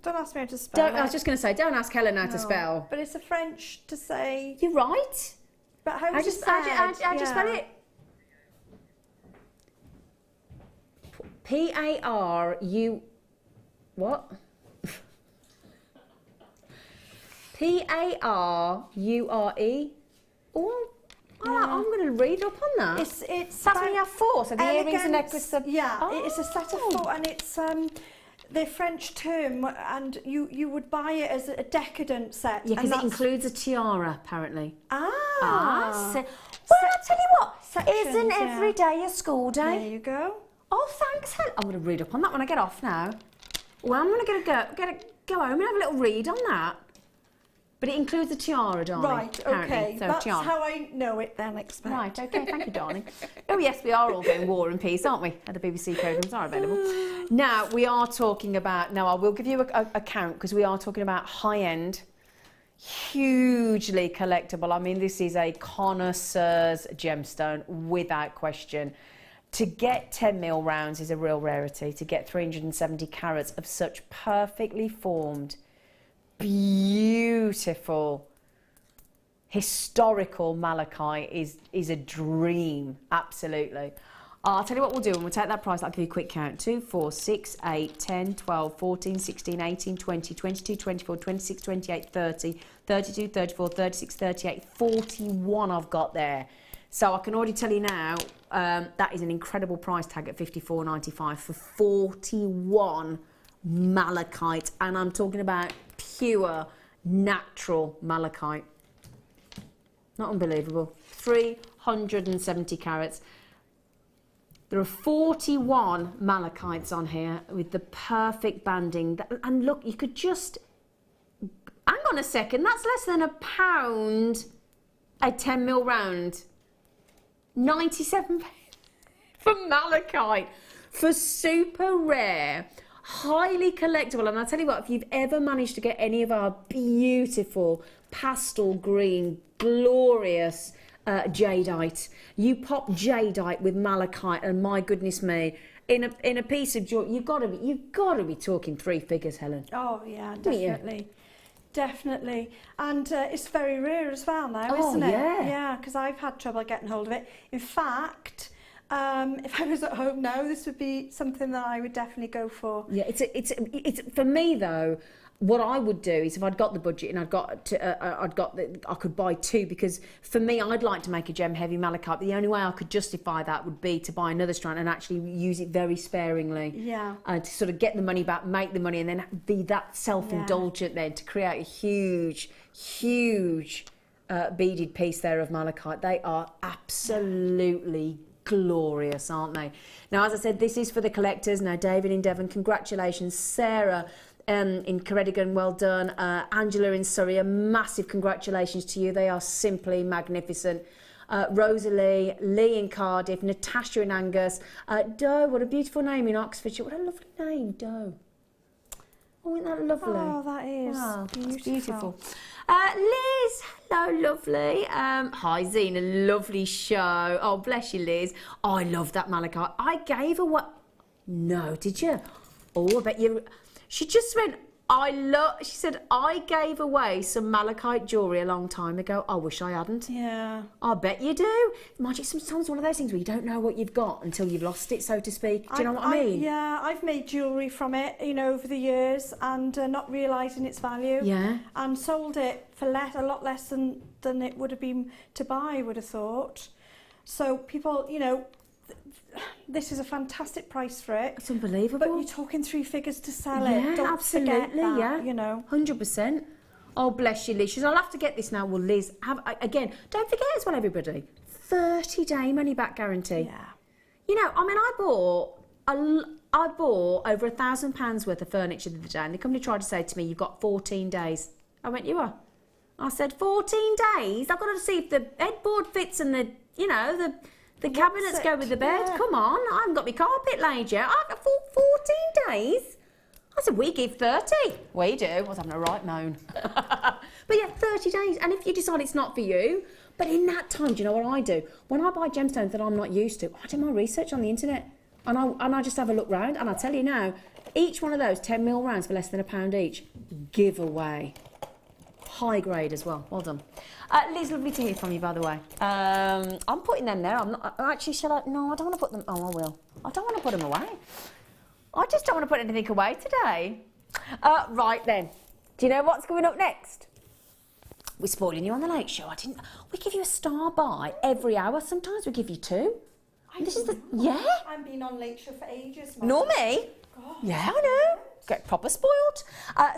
Don't ask me how to spell it. I was just going to say, don't ask Helen how to spell. But it's a French to say... You're right. But how do you spell it? P-A-R-U... What? P-A-R-U-R-E. Oh, I'm going to read up on that. It's that's when you have 4, so the earrings and necklace are... Yeah, it's a set of 4, and it's the French term, and you would buy it as a decadent set. Yeah, because it includes a tiara, apparently. Well, I'll tell you what, isn't every day a school day? There you go. Oh, thanks, Helen. I'm going to read up on that when I get off now. Well, I'm going to go home and have a little read on that. But it includes a tiara, darling. Right, okay. So, that's tiara. how I know it then, expect. Right, okay, thank you, darling. Oh, yes, we are all doing War and Peace, aren't we? And the BBC programmes are available. Now, we are talking about... Now, I will give you a count, because we are talking about high-end, hugely collectible. I mean, this is a connoisseur's gemstone, without question. To get 10 mil rounds is a real rarity. To get 370 carats of such perfectly formed, beautiful, historical malachite is a dream, absolutely. I'll tell you what we'll do, and we'll take that price. I'll give you a quick count. 2, 4, 6, 8, 10, 12, 14, 16, 18, 20, 22, 24, 26, 28, 30, 32, 34, 36, 38, 41 I've got there. So I can already tell you now, that is an incredible price tag at $54.95 for 41 malachite, and I'm talking about pure natural malachite. Not unbelievable. 370 carats. There are 41 malachites on here with the perfect banding. And look, you could just... Hang on a second, that's less than £1 a 10 mil round. 97 for malachite, for super rare, highly collectible. And I'll tell you what, if you've ever managed to get any of our beautiful pastel green, glorious jadeite, you pop jadeite with malachite, and my goodness me, in a piece of jewelry, you've got to be talking 3 figures, Helen. Oh yeah, definitely. Definitely. And it's very rare as well now, isn't it? Yeah, because I've had trouble getting hold of it. In fact, if I was at home now, this would be something that I would definitely go for. Yeah, it's for me though. What I would do is, if I'd got the budget and I could buy 2, because for me, I'd like to make a gem heavy malachite. But the only way I could justify that would be to buy another strand and actually use it very sparingly. Yeah. To sort of get the money back, make the money, and then be that self-indulgent then to create a huge, huge beaded piece there of malachite. They are absolutely glorious, aren't they? Now, as I said, this is for the collectors. Now, David in Devon, congratulations. Sarah in Ceredigion, well done. Angela in Surrey, a massive congratulations to you. They are simply magnificent. Rosalie, Lee in Cardiff, Natasha in Angus, Doe, what a beautiful name in Oxfordshire. What a lovely name, Doe. Oh, isn't that lovely? Oh, that is beautiful. Liz, hello, lovely. Hi, Zena, lovely show. Oh, bless you, Liz. Oh, I love that malachite. I gave her what? No, did you? Oh, I bet you... She just went, She said, I gave away some malachite jewellery a long time ago. I wish I hadn't. Yeah. I bet you do. Mind you, sometimes one of those things where you don't know what you've got until you've lost it, so to speak. Do you know what I mean? Yeah, I've made jewellery from it, you know, over the years and not realising its value. Yeah. And sold it for a lot less than it would have been to buy, I would have thought. So people, you know, this is a fantastic price for it. It's unbelievable. But you're talking 3 figures to sell Yeah, it. Don't absolutely, forget that, yeah. you know. 100%. Oh, bless you, Liz. She says, I'll have to get this now. Well, Liz, again, don't forget as well, everybody, 30-day money-back guarantee. Yeah. You know, I mean, I bought over £1,000 worth of furniture the other day, and the company tried to say to me, you've got 14 days. I went, you are? I said, 14 days? I've got to see if the headboard fits and the, you know, the cabinets go with the bed. Yeah. Come on, I haven't got my carpet laid yet. I've got 14 days. I said, we give 30. We do. I was having a right moan. But yeah, 30 days. And if you decide it's not for you, but in that time, do you know what I do? When I buy gemstones that I'm not used to, I do my research on the internet. And I just have a look round. And I tell you now, each one of those 10mm rounds for less than £1 each, giveaway. High grade as well. Well done. Liz, lovely to hear from you, by the way. I'm putting them there. I'm not actually. Shall I? No, I don't want to put them. Oh, I will. I don't want to put them away. I just don't want to put anything away today. Right then. Do you know what's coming up next? We're spoiling you on the late show. We give you a star by every hour. Sometimes we give you 2. Yeah. I've been on late show for ages. Nor me. God. Yeah, I know. Get proper spoiled.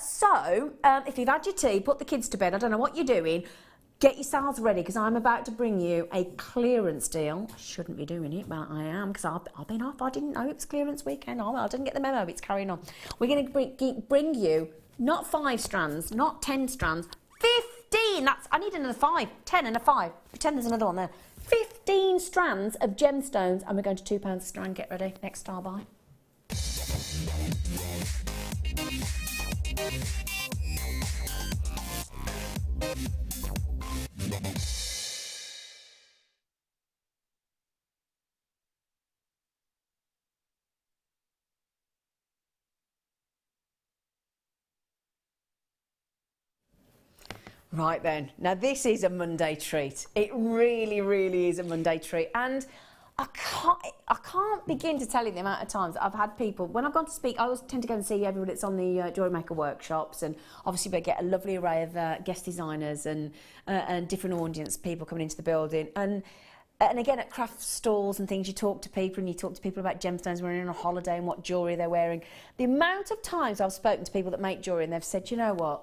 So, if you've had your tea, put the kids to bed, I don't know what you're doing, get yourselves ready because I'm about to bring you a clearance deal. I shouldn't be doing it, but I am because I've been off. I didn't know it was clearance weekend. Oh, well, I didn't get the memo. It's carrying on. We're going to bring you not 5 strands, not 10 strands, 15. I need another 5, 10 and a 5. Pretend there's another one there. 15 strands of gemstones, and we're going to £2 a strand. Get ready. Next star buy. Right then, now this is a Monday treat. It really, really is a Monday treat. And I can't begin to tell you the amount of times I've had people, when I've gone to speak, I always tend to go and see everybody that's on the Jewellery Maker workshops, and obviously we get a lovely array of guest designers and different audience people coming into the building. And again, at craft stalls and things, you talk to people and you talk to people about gemstones when they're on a holiday and what jewellery they're wearing. The amount of times I've spoken to people that make jewellery and they've said, you know what,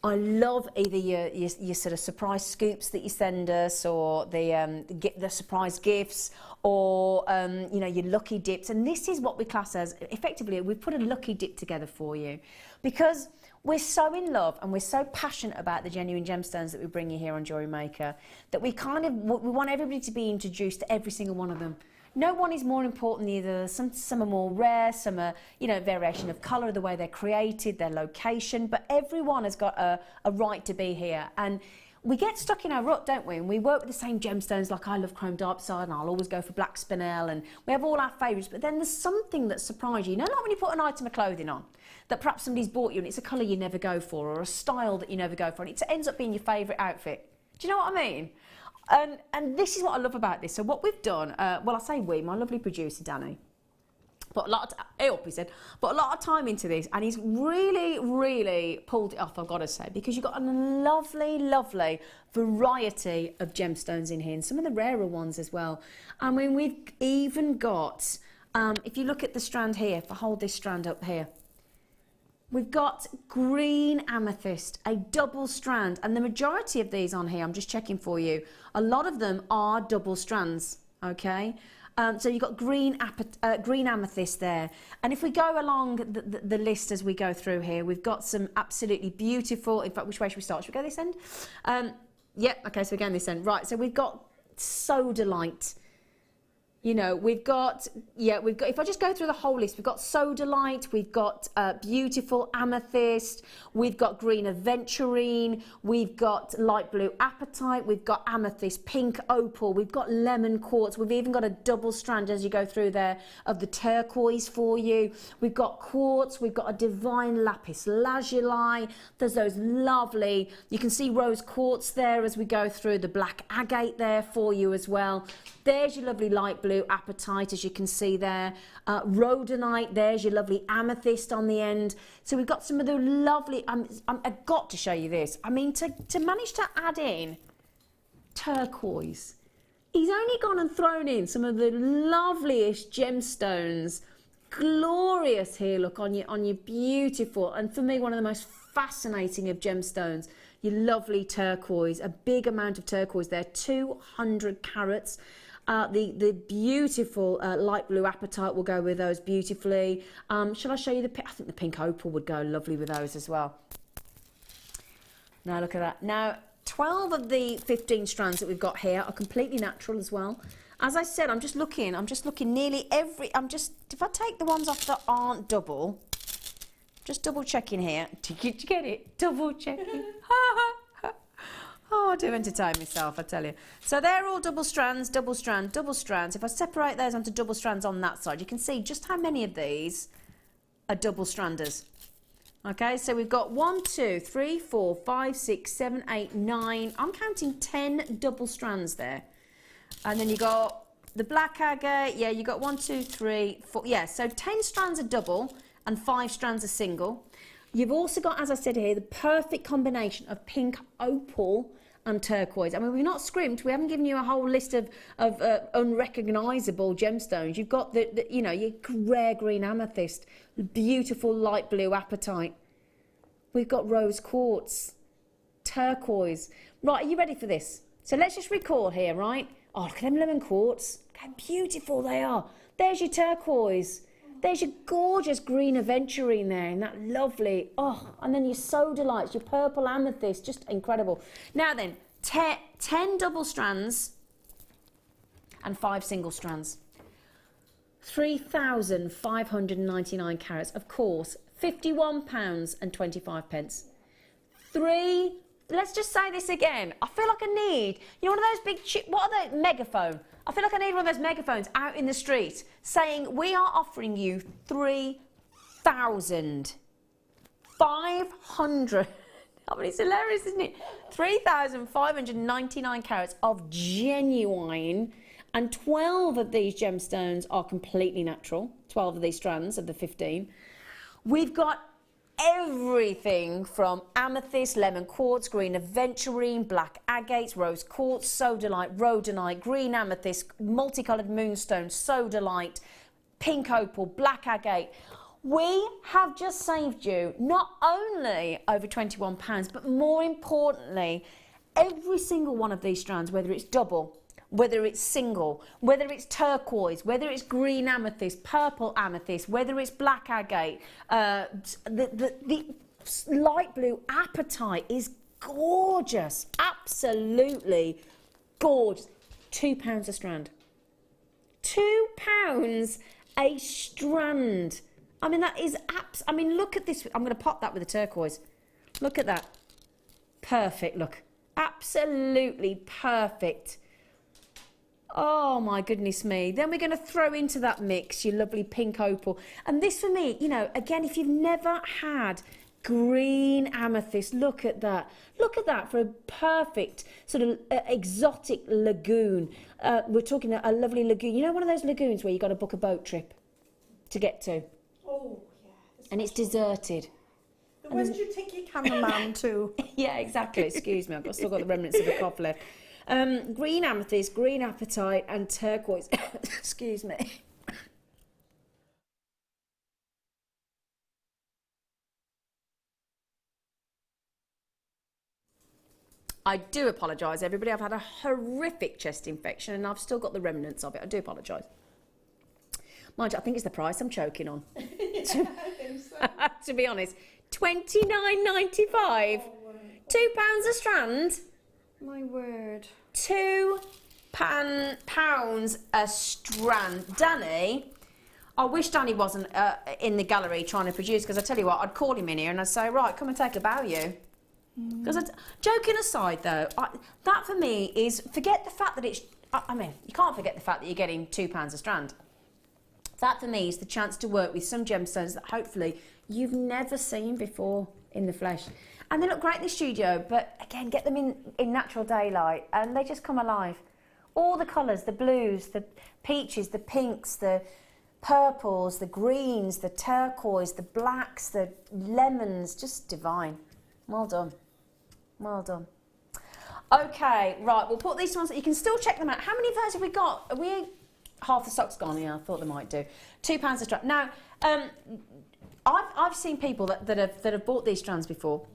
I love either your sort of surprise scoops that you send us, or the surprise gifts, or you know, your lucky dips. And this is what we class as, effectively, we've put a lucky dip together for you, because we're so in love and we're so passionate about the genuine gemstones that we bring you here on Jewellery Maker that we want everybody to be introduced to every single one of them. No one is more important than the other. Some are more rare, some are, you know, variation of colour, the way they're created, their location, but everyone has got a right to be here. And we get stuck in our rut, don't we? And we work with the same gemstones, like I love chrome diopside and I'll always go for black spinel, and we have all our favourites, but then there's something that surprises you. You know, like when you put an item of clothing on that perhaps somebody's bought you and it's a colour you never go for, or a style that you never go for, and it ends up being your favourite outfit. Do you know what I mean? And this is what I love about this. So what we've done, well, I say we, my lovely producer, Danny, put a lot of time into this, and he's really, really pulled it off, I've got to say, because you've got a lovely, lovely variety of gemstones in here, and some of the rarer ones as well. I mean, we've even got, if you look at the strand here, if I hold this strand up here, we've got green amethyst, a double strand, and the majority of these on here, I'm just checking for you, a lot of them are double strands, okay? So you've got green amethyst there. And if we go along the list as we go through here, we've got some absolutely beautiful, in fact, which way should we start? Should we go this end? Yeah, okay, so we're going this end. Right, so we've got Sodalite. You know, we've got, if I just go through the whole list, we've got sodalite, we've got beautiful amethyst, we've got green aventurine, we've got light blue apatite, we've got amethyst, pink opal, we've got lemon quartz, we've even got a double strand as you go through there of the turquoise for you. We've got quartz, we've got a divine lapis lazuli, there's those lovely, you can see rose quartz there as we go through, the black agate there for you as well. There's your lovely light blue apatite, as you can see there. Rhodonite, there's your lovely amethyst on the end. So we've got some of the lovely, I've got to show you this. I mean, to manage to add in turquoise. He's only gone and thrown in some of the loveliest gemstones. Glorious here, look, on your beautiful, and for me, one of the most fascinating of gemstones. Your lovely turquoise, a big amount of turquoise there, 200 carats. The beautiful light blue apatite will go with those beautifully. Shall I show you I think the pink opal would go lovely with those as well. Now look at that. Now 12 of the 15 strands that we've got here are completely natural as well. As I said, I'm just looking nearly every, if I take the ones off that aren't double, just double checking here. Did you get it? Double checking. Oh, I do entertain myself, I tell you. So they're all double strands, double strand, double strands. If I separate those onto double strands on that side, you can see just how many of these are double stranders. Okay, so we've got 1, 2, 3, 4, 5, 6, 7, 8, 9. I'm counting 10 double strands there. And then you got the black agate. Yeah, you got 1, 2, 3, 4. Yeah, so 10 strands are double and 5 strands are single. You've also got, as I said here, the perfect combination of pink opal and turquoise. I mean, we've not scrimped. We haven't given you a whole list of unrecognisable gemstones. You've got your rare green amethyst, beautiful light blue apatite. We've got rose quartz, turquoise. Right, are you ready for this? So let's just recall here, right? Oh, look at them lemon quartz. Look how beautiful they are. There's your turquoise. There's your gorgeous green aventurine there, and that lovely, and then your sodalites, your purple amethyst, just incredible. Now then, 10 double strands and 5 single strands. 3,599 carats, of course, £51 and 25 pence. Let's just say this again. I feel like I need, one of those big, what are they, megaphone? I feel like I need one of those megaphones out in the street saying we are offering you 3,500. I mean, it's hilarious, isn't it? 3,599 carats of genuine, and 12 of these gemstones are completely natural. 12 of these strands of the 15. We've got everything from amethyst, lemon quartz, green aventurine, black agates, rose quartz, sodalite, rhodonite, green amethyst, multicoloured moonstone, sodalite, pink opal, black agate. We have just saved you not only over £21, but more importantly, every single one of these strands, whether it's double, whether it's single, whether it's turquoise, whether it's green amethyst, purple amethyst, whether it's black agate, the light blue apatite is gorgeous, absolutely gorgeous. £2 a strand. £2 a strand. I mean, that is I mean, look at this. I'm going to pop that with the turquoise. Look at that. Perfect, look. Absolutely perfect. Oh my goodness me. Then we're going to throw into that mix your lovely pink opal. And this for me, again, if you've never had green amethyst, look at that. Look at that for a perfect sort of exotic lagoon. We're talking a lovely lagoon. One of those lagoons where you got to book a boat trip to get to. Oh, yeah. And it's deserted. Where did you take your cameraman to? Yeah, exactly. Excuse me. I've still got the remnants of a cough left. Green amethyst, green apatite and turquoise. Excuse me. I do apologise, everybody. I've had a horrific chest infection and I've still got the remnants of it. I do apologise. Mind you, I think it's the price I'm choking on. Yeah, I think so. To be honest, £29.95. £2 a strand. My word. £2 £6 a strand. Danny, I wish Danny wasn't in the gallery trying to produce, because I tell you what, I'd call him in here and I'd say, right, come and take a bow, you. Because joking aside, though, that for me is, forget the fact that it's, I mean, you can't forget the fact that you're getting £2 a strand. That for me is the chance to work with some gemstones that hopefully you've never seen before in the flesh. And they look great in the studio, but again, get them in natural daylight and they just come alive. All the colours, the blues, the peaches, the pinks, the purples, the greens, the turquoise, the blacks, the lemons, just divine. Well done. Well done. Okay, right, we'll put these ones, you can still check them out. How many of those have we got? Are we half the stock's gone? Yeah, I thought they might do. £2 a strand. Now, I've seen people that have bought these strands before.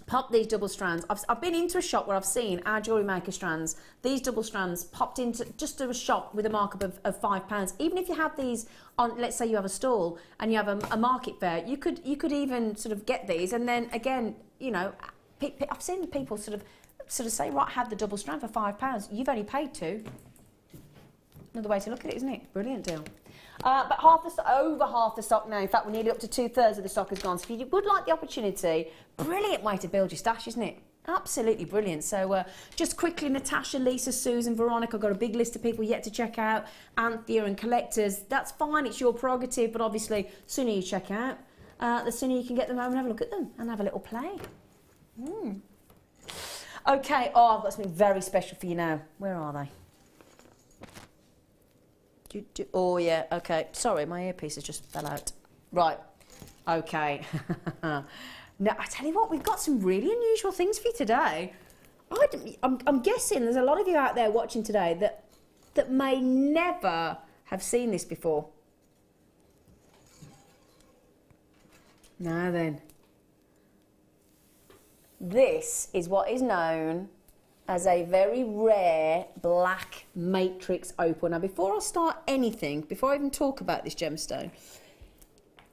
Pop these double strands. I've been into a shop where I've seen our Jewellery Maker strands, these double strands popped into just a shop with a markup of £5. Even if you have these on, let's say you have a stall and you have a market fair, you could even sort of get these, and then again, you know, I've seen people sort of say, right, have the double strand for £5. You've only paid £2. Another way to look at it, isn't it? Brilliant deal. But over half the stock now. In fact, we're nearly up to 2/3 of the stock has gone. So if you would like the opportunity, brilliant way to build your stash, isn't it? Absolutely brilliant. So just quickly, Natasha, Lisa, Susan, Veronica, got a big list of people yet to check out. Anthea and collectors. That's fine. It's your prerogative. But obviously, the sooner you check out, the sooner you can get them home and have a look at them and have a little play. Okay. Oh, I've got something very special for you now. Where are they? Oh, yeah, okay. Sorry, my earpieces just fell out. Right, okay. Now, I tell you what, we've got some really unusual things for you today. I'm guessing there's a lot of you out there watching today that may never have seen this before. Now then. This is what is known as a very rare black matrix opal. Now, before I start anything, before I even talk about this gemstone,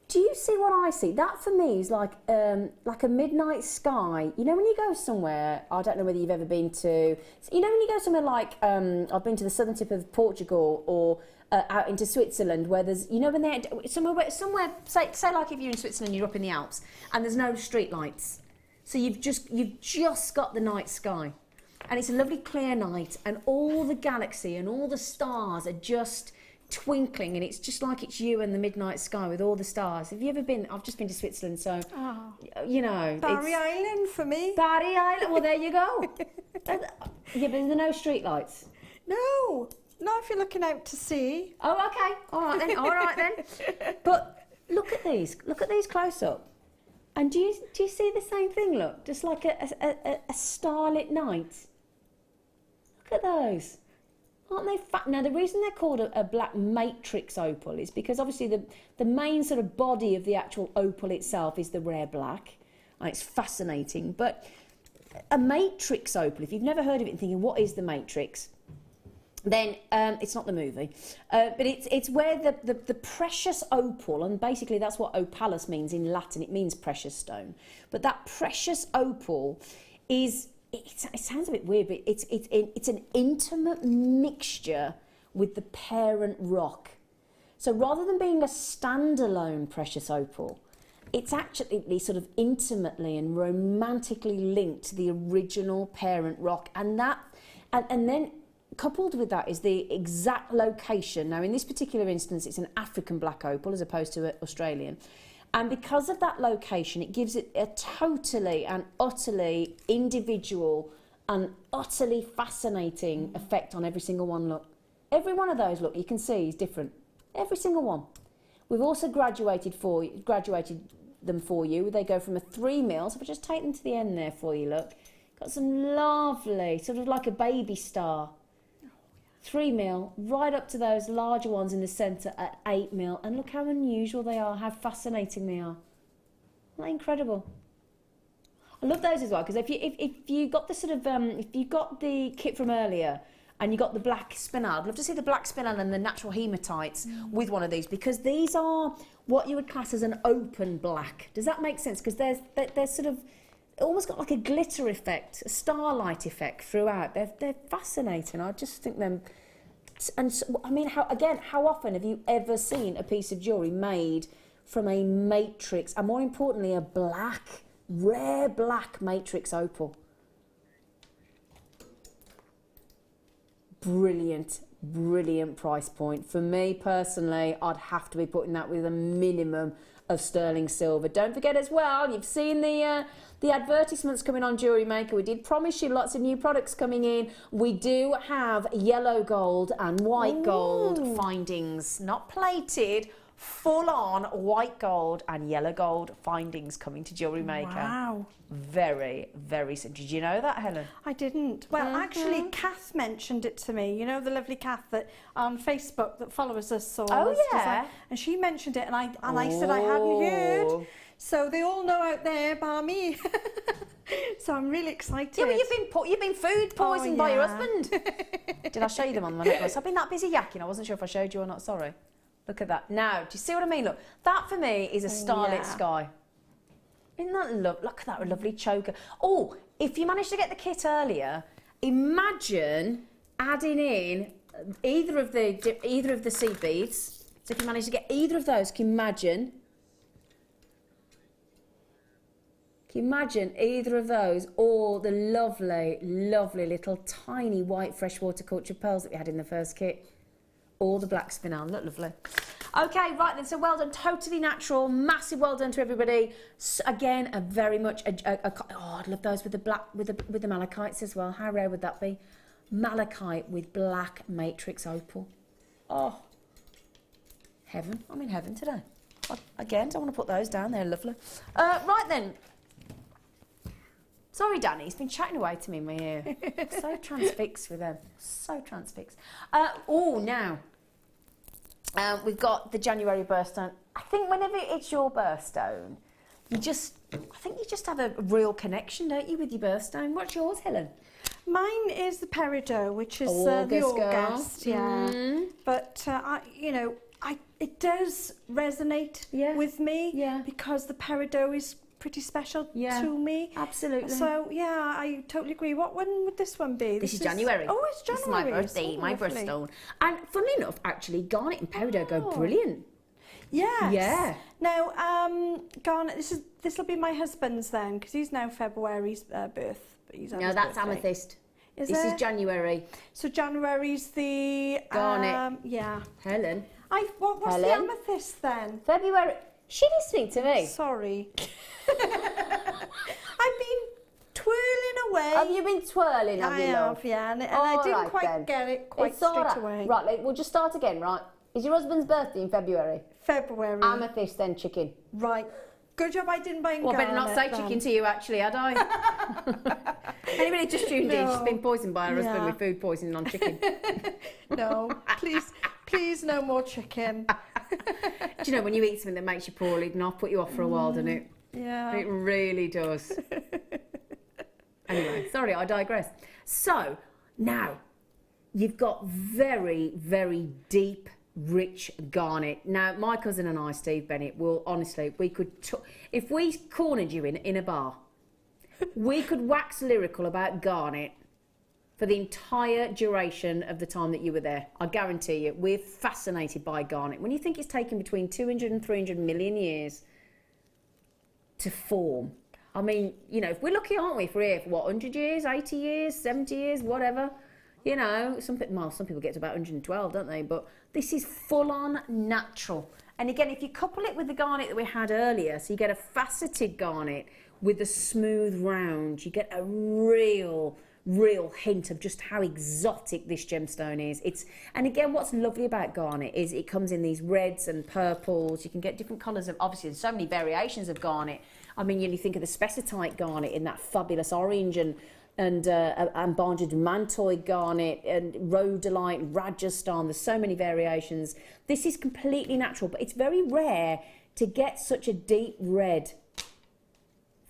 do you see what I see? That for me is like a midnight sky. You know when you go somewhere, I don't know whether you've ever been to, you know when you go somewhere like, I've been to the southern tip of Portugal or out into Switzerland where there's, you know when they're, somewhere say like if you're in Switzerland, you're up in the Alps and there's no street lights. So you've just got the night sky. And it's a lovely clear night and all the galaxy and all the stars are just twinkling, and it's just like it's you and the midnight sky with all the stars. Have you ever been? I've just been to Switzerland, so you know. Barry Island for me. Barry Island. Well, there you go. Yeah, but there's no street lights. No, not if you're looking out to sea. Oh, okay. All right then. All right then. But look at these. Look at these close up. And do you see the same thing? Look, just like a starlit night. Look at those. Aren't they fat? Now, the reason they're called a black matrix opal is because obviously the main sort of body of the actual opal itself is the rare black. And it's fascinating. But a matrix opal, if you've never heard of it and thinking, what is the matrix? Then it's not the movie. But it's where the precious opal, and basically that's what opalus means in Latin. It means precious stone. But that precious opal is... It sounds a bit weird, but it's an intimate mixture with the parent rock. So rather than being a standalone precious opal, it's actually sort of intimately and romantically linked to the original parent rock. And then coupled with that is the exact location. Now, in this particular instance, it's an African black opal as opposed to an Australian. And because of that location, it gives it a totally and utterly individual and utterly fascinating effect on every single one. Look, every one of those, look, you can see is different. Every single one. We've also graduated them for you. They go from a 3mm. So if I just take them to the end there for you, look. Got some lovely, sort of like a baby star. 3mm, right up to those larger ones in the centre at 8mm, and look how unusual they are, how fascinating they are. Isn't that incredible? I love those as well, because if you got the sort of if you got the kit from earlier and you got the black spinel, I'd love to see the black spinel and the natural hematites with one of these, because these are what you would class as an open black. Does that make sense? Because they're sort of almost got like a glitter effect, a starlight effect throughout. They're fascinating. I just think them. And so, I mean, how often have you ever seen a piece of jewellery made from a matrix, and more importantly, a rare black matrix opal? Brilliant, brilliant price point. For me personally, I'd have to be putting that with a minimum of sterling silver. Don't forget as well, you've seen the advertisements coming on Jewellery Maker. We did promise you lots of new products coming in. We do have yellow gold and white gold findings, not plated, full on white gold and yellow gold findings coming to Jewellery Maker. Wow. Very, very simple. Did you know that, Helen? I didn't. Well, actually, Kath mentioned it to me. You know, the lovely Kath that on Facebook that follows us all. Oh, as yeah. design. And she mentioned it, and I said I hadn't heard. So they all know out there, bar me. So I'm really excited. Yeah, but you've been food poisoned by your husband. Did I show you them on my necklace? I've been that busy yakking. I wasn't sure if I showed you or not. Sorry. Look at that. Now, do you see what I mean? Look, that for me is a starlit sky. Isn't that look at that lovely choker? Oh, if you managed to get the kit earlier, imagine adding in either of the seed beads. So if you manage to get either of those, can you imagine either of those, or the lovely, lovely little tiny white freshwater culture pearls that we had in the first kit? All the black spinel, look lovely. Okay, right then, so well done, totally natural, massive well done to everybody. So again, a very much, oh, I'd love those with the black, with the malachites as well. How rare would that be? Malachite with black matrix opal. Oh, heaven, I'm in heaven today. Again, don't want to put those down, they're lovely. Right then. Sorry, Danny, he's been chatting away to me in my ear. So transfixed with them, so transfixed. Now, we've got the January birthstone. I think whenever it's your birthstone, I think you just have a real connection, don't you, with your birthstone? What's yours, Helen? Mine is the peridot, which is August, the girl. August, yeah. But it does resonate with me because the peridot is pretty special to me. Absolutely. So yeah, I totally agree. When would this one be? This is January. Oh, it's January. This is my birthday, my birthstone. And funnily enough, actually, garnet and peridot go brilliant. Yes. Yeah. Now, garnet. This will be my husband's then, because he's now February's birth. But he's on his that's birthday. amethyst. This it? is January. So January's the garnet. Yeah. Helen. What's the amethyst then? February. She listening to me? Sorry. I've been twirling away. Have you been twirling, have you, love? Yeah, and I didn't quite get it straight away. Right, we'll just start again, right? Is your husband's birthday in February? February. Amethyst, then chicken. Right. Good job I didn't buy garnet. Well, I better not say chicken to you, actually, had I? Anybody just tuned in, she's been poisoned by her husband with food poisoning on chicken. No, please no more chicken. Do you know, when you eat something that makes you poorly, it can put you off for a while, doesn't it? Yeah. It really does. Anyway, sorry, I digress. So, now, you've got very, very deep, rich garnet. Now, my cousin and I, Steve Bennett, will honestly, we could, if we cornered you in a bar, we could wax lyrical about garnet for the entire duration of the time that you were there. I guarantee you, we're fascinated by garnet. When you think it's taken between 200 and 300 million years to form, I mean, you know, if we're lucky, aren't we, if we're here for, 100 years, 80 years, 70 years, whatever. You know, some people get to about 112, don't they? But this is full-on natural. And again, if you couple it with the garnet that we had earlier, so you get a faceted garnet with a smooth round, you get a real hint of just how exotic this gemstone is. And again, what's lovely about garnet is it comes in these reds and purples. You can get different colours of, obviously, there's so many variations of garnet. I mean, you think of the spessartite garnet in that fabulous orange and banded mantoid garnet and rhodolite, Rajasthan. There's so many variations. This is completely natural, but it's very rare to get such a deep red.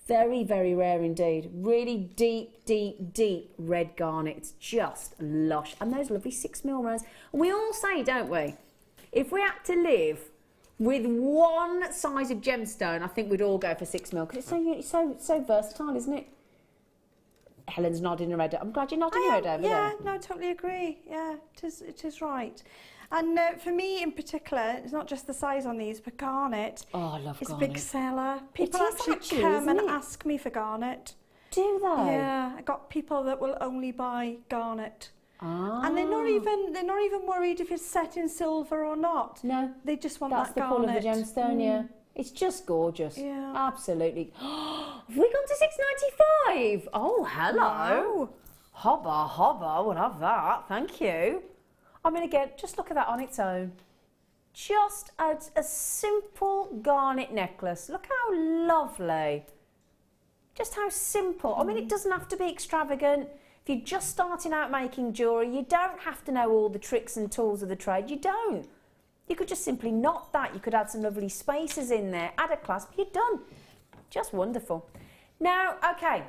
Very, very rare indeed. Really deep, deep, deep red garnet. It's just lush. And those lovely 6mm rounds. And we all say, don't we, if we had to live With one size of gemstone, I think we'd all go for 6mm because it's so versatile, isn't it? Helen's nodding her head. I'm glad you're nodding your head over there. Yeah, no, I totally agree. Yeah, it is right. And for me in particular, it's not just the size on these, but garnet. Oh, I love it's garnet. a big seller. People is actually come and isn't it? ask me for garnet. Do they? Yeah, I got people that will only buy garnet. Ah. And they're not even worried if it's set in silver or not. No. They just want That's that the pull garnet. of the gemstone, yeah. It's just gorgeous. Yeah. Absolutely. Have we gone to £6.95? Oh, hello. Wow. Hobba, we'll have that. Thank you. I mean, again, just look at that on its own. Just a simple garnet necklace. Look how lovely. Just how simple. I mean, it doesn't have to be extravagant. If you're just starting out making jewellery, you don't have to know all the tricks and tools of the trade. You don't. You could just simply knot that. You could add some lovely spaces in there, add a clasp, you're done. Just wonderful. Now, okay,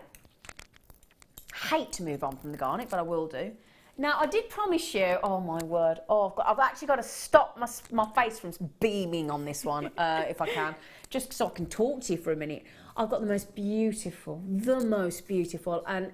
hate to move on from the garnet, but I will do. Now, I did promise you, oh my word, I've actually got to stop my face from beaming on this one, if I can, just so I can talk to you for a minute. I've got the most beautiful, and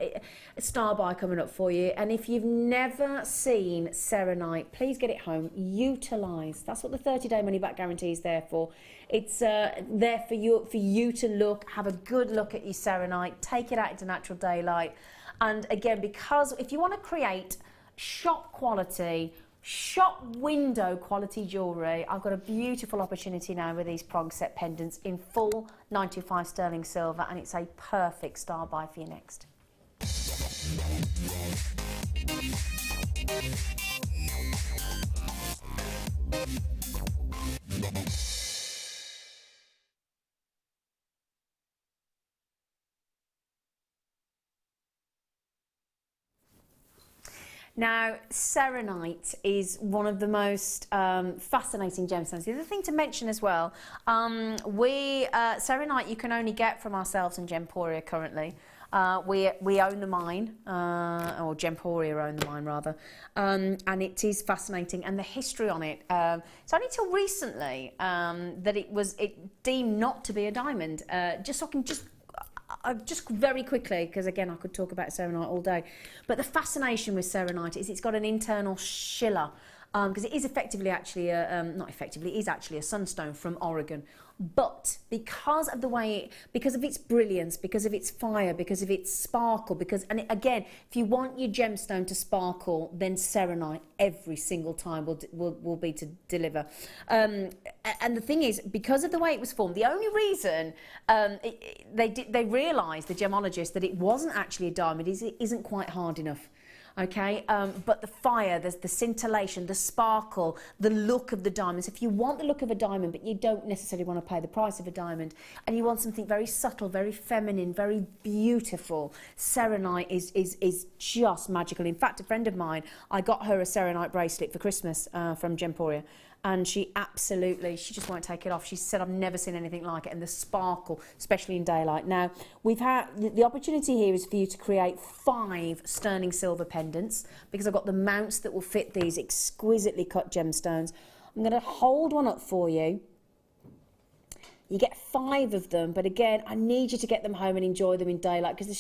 star buy coming up for you. And if you've never seen Serenite, please get it home, utilise. That's what the 30-day money-back guarantee is there for. It's there for you to look, have a good look at your Serenite, take it out into natural daylight. And again, because if you want to create shop quality, shop window quality jewellery, I've got a beautiful opportunity now with these prong set pendants in full 925 sterling silver, and it's a perfect star buy for you next. Now, Serenite is one of the most fascinating gemstones. The other thing to mention as well, Serenite you can only get from ourselves and Gemporia currently. We own the mine, or Gemporia own the mine rather, and it is fascinating. And the history on it, it's only till recently that it deemed not to be a diamond. Just so I can just very quickly, because again I could talk about Serenite all day, but the fascination with Serenite is it's got an internal schiller, because it is effectively actually it is actually a sunstone from Oregon, but because of the way, because of its brilliance, because of its fire, because of its sparkle, and again, if you want your gemstone to sparkle, then Serenite every single time will be to deliver. And the thing is, because of the way it was formed, the only reason they realised, the gemologists, that it wasn't actually a diamond is it isn't quite hard enough. Okay, but the fire, the scintillation, the sparkle, the look of the diamonds. If you want the look of a diamond, but you don't necessarily want to pay the price of a diamond, and you want something very subtle, very feminine, very beautiful, Serenite is just magical. In fact, a friend of mine, I got her a Serenite bracelet for Christmas from Gemporia, and she just won't take it off. She said, I've never seen anything like it, and the sparkle, especially in daylight. Now, we've had, the opportunity here is for you to create 5 sterling silver pendants, because I've got the mounts that will fit these exquisitely cut gemstones. I'm going to hold one up for you. You get 5 of them, but again, I need you to get them home and enjoy them in daylight, because the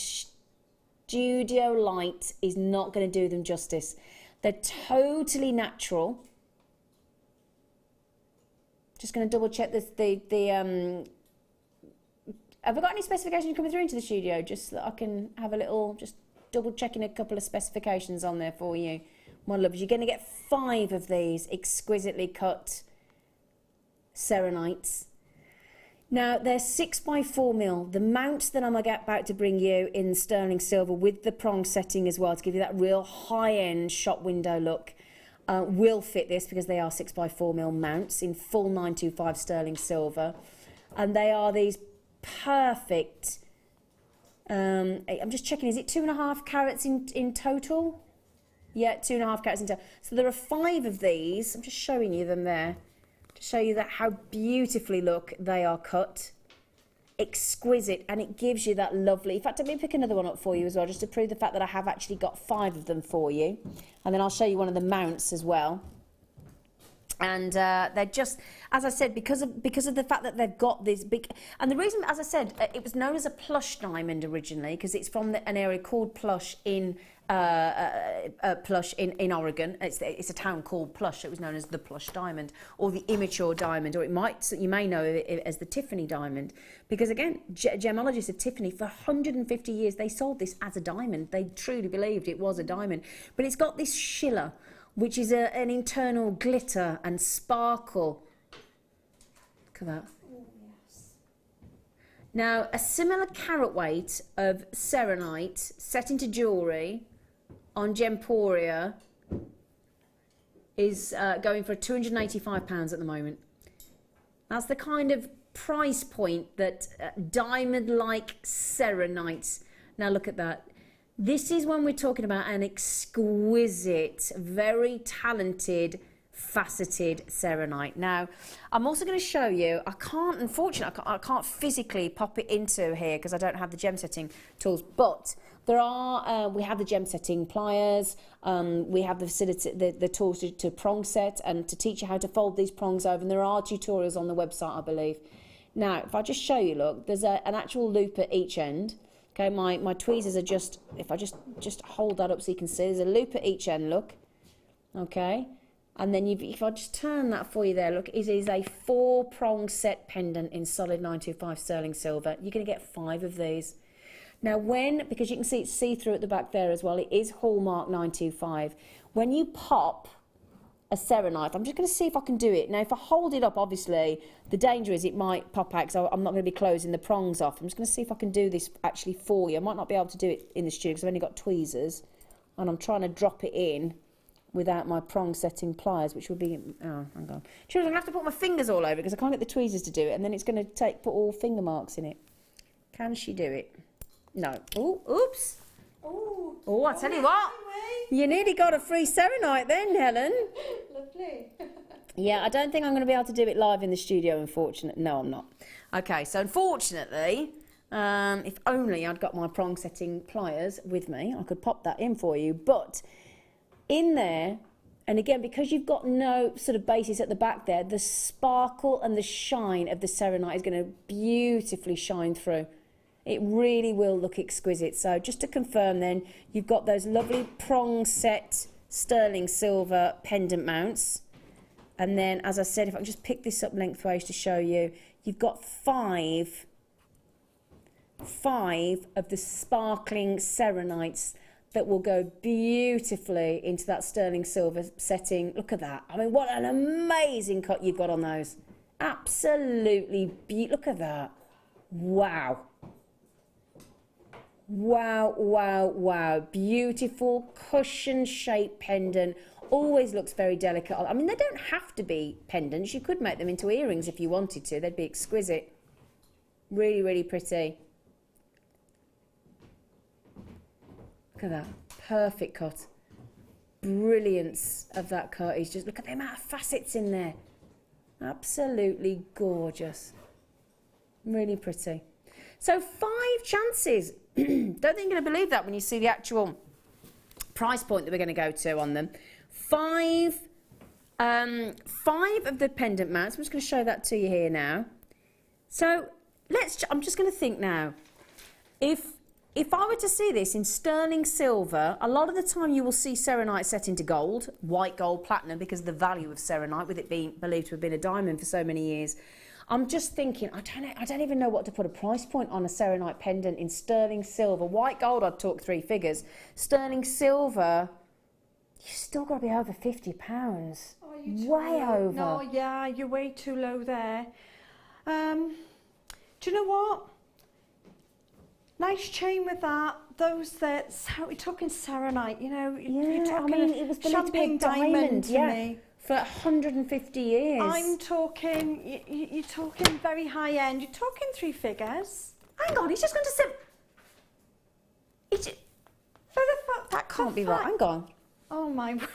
studio light is not going to do them justice. They're totally natural. Just going to double check this. Have I got any specifications coming through into the studio? Just so that I can have a little, just double checking a couple of specifications on there for you. My lovers, you're going to get 5 of these exquisitely cut Serenites. Now, they're 6x4mm. The mounts that I'm about to bring you in sterling silver with the prong setting as well, to give you that real high-end shop window look, will fit this, because they are 6x4mm mounts in full 925 sterling silver, and they are these perfect. I'm just checking. Is it 2.5 carats in total? Yeah, 2.5 carats in total. So there are 5 of these. I'm just showing you them there to show you that how beautifully they are cut. Exquisite, and it gives you that lovely. In fact, let me pick another one up for you as well, just to prove the fact that I have actually got 5 of them for you, and then I'll show you one of the mounts as well. And they're just, as I said, because of the fact that they've got this big, and the reason, as I said, it was known as a plush diamond originally because it's from an area called Plush in Oregon. It's a town called Plush. It was known as the Plush Diamond or the Immature Diamond, or you may know it as the Tiffany Diamond, because again, gemologists of Tiffany for 150 years they sold this as a diamond. They truly believed it was a diamond, but it's got this schiller, which is an internal glitter and sparkle. Look at that. Oh, yes. Now, a similar carat weight of selenite set into jewellery on Gemporia is going for £285 at the moment. That's the kind of price point that diamond-like selenite. Now, look at that. This is when we're talking about an exquisite, very talented, faceted selenite. Now, I'm also going to show you, unfortunately, I can't physically pop it into here because I don't have the gem setting tools, but there are, we have the gem setting pliers, we have the tools to prong set and to teach you how to fold these prongs over, and there are tutorials on the website, I believe. Now, if I just show you, look, there's an actual loop at each end. Okay, my tweezers are just, if I just hold that up so you can see, there's a loop at each end, look. Okay, and then if I just turn that for you there, look, it is a 4-prong set pendant in solid 925 sterling silver. You're going to get 5 of these. Now because you can see it's see-through at the back there as well, it is hallmark 925. When you pop a selenite, I'm just going to see if I can do it. Now, if I hold it up, obviously, the danger is it might pop out because I'm not going to be closing the prongs off. I'm just going to see if I can do this actually for you. I might not be able to do it in the studio because I've only got tweezers, and I'm trying to drop it in without my prong setting pliers, which would be, oh, hang on. Sure, I'm going to have to put my fingers all over because I can't get the tweezers to do it, and then it's going to put all finger marks in it. Can she do it? No. Oh, oops. Oh, I tell you what. You nearly got a free selenite then, Helen. Lovely. Yeah, I don't think I'm going to be able to do it live in the studio, unfortunately. No, I'm not. Okay, so unfortunately, if only I'd got my prong setting pliers with me, I could pop that in for you. But in there, and again, because you've got no sort of basis at the back there, the sparkle and the shine of the selenite is going to beautifully shine through. It really will look exquisite. So just to confirm then, you've got those lovely prong set sterling silver pendant mounts. And then, as I said, if I can just pick this up lengthways to show you, you've got 5 of the sparkling selenites that will go beautifully into that sterling silver setting. Look at that. I mean, what an amazing cut you've got on those. Absolutely beautiful. Look at that. Wow. Wow, wow, wow. Beautiful cushion-shaped pendant. Always looks very delicate. I mean, they don't have to be pendants. You could make them into earrings if you wanted to. They'd be exquisite. Really, really pretty. Look at that. Perfect cut. Brilliance of that cut is just, look at the amount of facets in there. Absolutely gorgeous. Really pretty. So 5 chances. Don't think you're going to believe that when you see the actual price point that we're going to go to on them. 5 of the pendant mounts. I'm just going to show that to you here now. So I'm just going to think now. If I were to see this in sterling silver, a lot of the time you will see selenite set into gold, white gold, platinum, because of the value of selenite, with it being believed to have been a diamond for so many years. I'm just thinking, I don't even know what to put a price point on a selenite pendant in sterling silver. White gold, I'd talk 3 figures. Sterling silver, you've still got to be over £50. Oh, you're way over. No, yeah, you're way too low there. Do you know what? Nice chain with that. Those that, we're talking selenite, you know. Yeah, you're talking, I mean, it was believed to be champagne diamond to me. For 150 years. I'm talking, you're talking very high end. You're talking 3 figures. Hang on, he's just going to say... That can't be right. Hang on. Oh my word.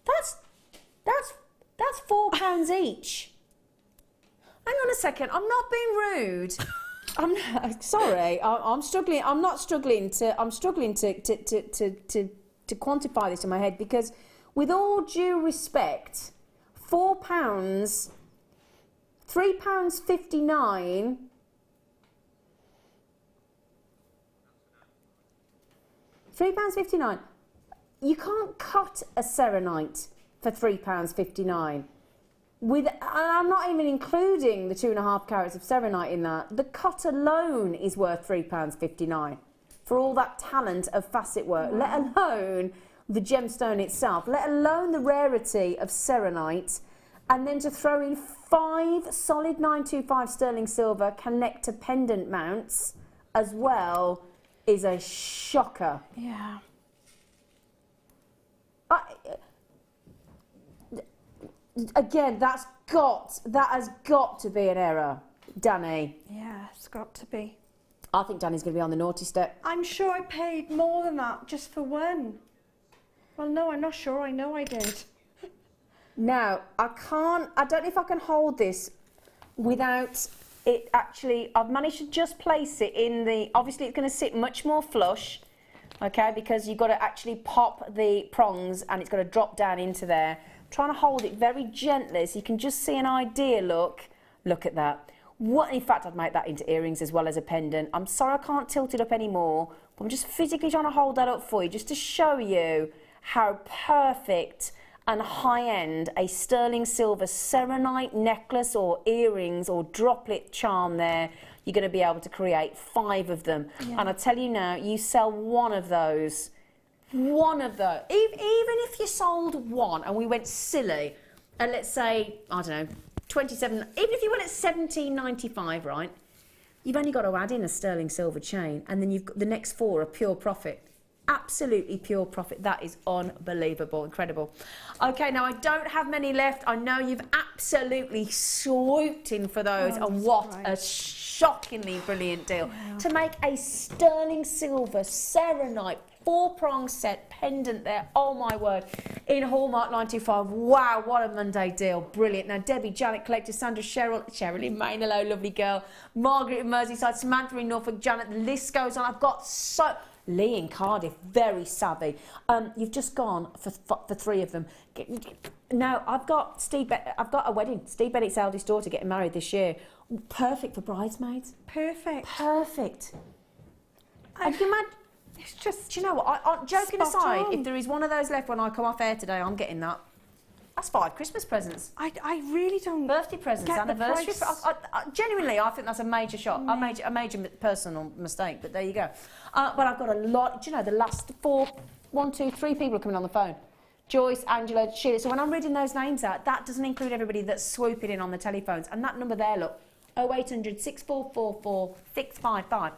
That's £4 each. Hang on a second. I'm not being rude. I'm sorry. I'm struggling. I'm not struggling to. I'm struggling to quantify this in my head, because with all due respect, £4, £3.59. £3.59. You can't cut a selenite for £3.59. And I'm not even including the 2.5 carats of selenite in that. The cut alone is worth £3.59 for all that talent of facet work, let alone the gemstone itself, let alone the rarity of selenite, and then to throw in 5 solid 925 sterling silver connector pendant mounts as well is a shocker. Yeah. Again, that has got to be an error, Danny. Yeah, it's got to be. I think Danny's going to be on the naughty step. I'm sure I paid more than that just for one. Well, no, I'm not sure. I know I did. Now, I don't know if I can hold this without it actually, I've managed to just place it in the, obviously it's going to sit much more flush, okay, because you've got to actually pop the prongs and it's got to drop down into there. I'm trying to hold it very gently so you can just see an idea look at that. What, in fact, I'd make that into earrings as well as a pendant. I'm sorry I can't tilt it up anymore, but I'm just physically trying to hold that up for you just to show you how perfect and high-end a sterling silver selenite necklace or earrings or droplet charm there, you're going to be able to create 5 of them. Yeah. And I tell you now, you sell one of those, even if you sold one and we went silly, and let's say, I don't know, 27, even if you went at £17.95, right, you've only got to add in a sterling silver chain and then you've got the next 4 are pure profit. Absolutely pure profit. That is unbelievable, incredible. Okay, now I don't have many left. I know you've absolutely swooped in for those, and what a shockingly brilliant deal. Yeah. To make a sterling silver selenite 4-prong set pendant there, oh my word, in Hallmark 925. Wow, what a Monday deal. Brilliant. Now, Debbie, Janet Collector, Sandra, Sherilyn Main, hello, lovely girl, Margaret in Merseyside, Samantha in Norfolk, Janet, the list goes on. I've got so... Lee in Cardiff, very savvy. You've just gone for 3 of them. Now, I've got a wedding. Steve Bennett's eldest daughter getting married this year. Perfect for bridesmaids. Perfect. Perfect. And you imagine, it's just, do you know what? Joking aside, if there is one of those left when I come off air today, I'm getting that. That's 5 Christmas presents. I really don't. Birthday presents, anniversary. Genuinely, I think that's a major shot, a major personal mistake. But there you go. But I've got a lot. Do you know the last 3 people are coming on the phone? Joyce, Angela, Sheila. So when I'm reading those names out, that doesn't include everybody that's swooping in on the telephones. And that number there, look, 0800 6444 655.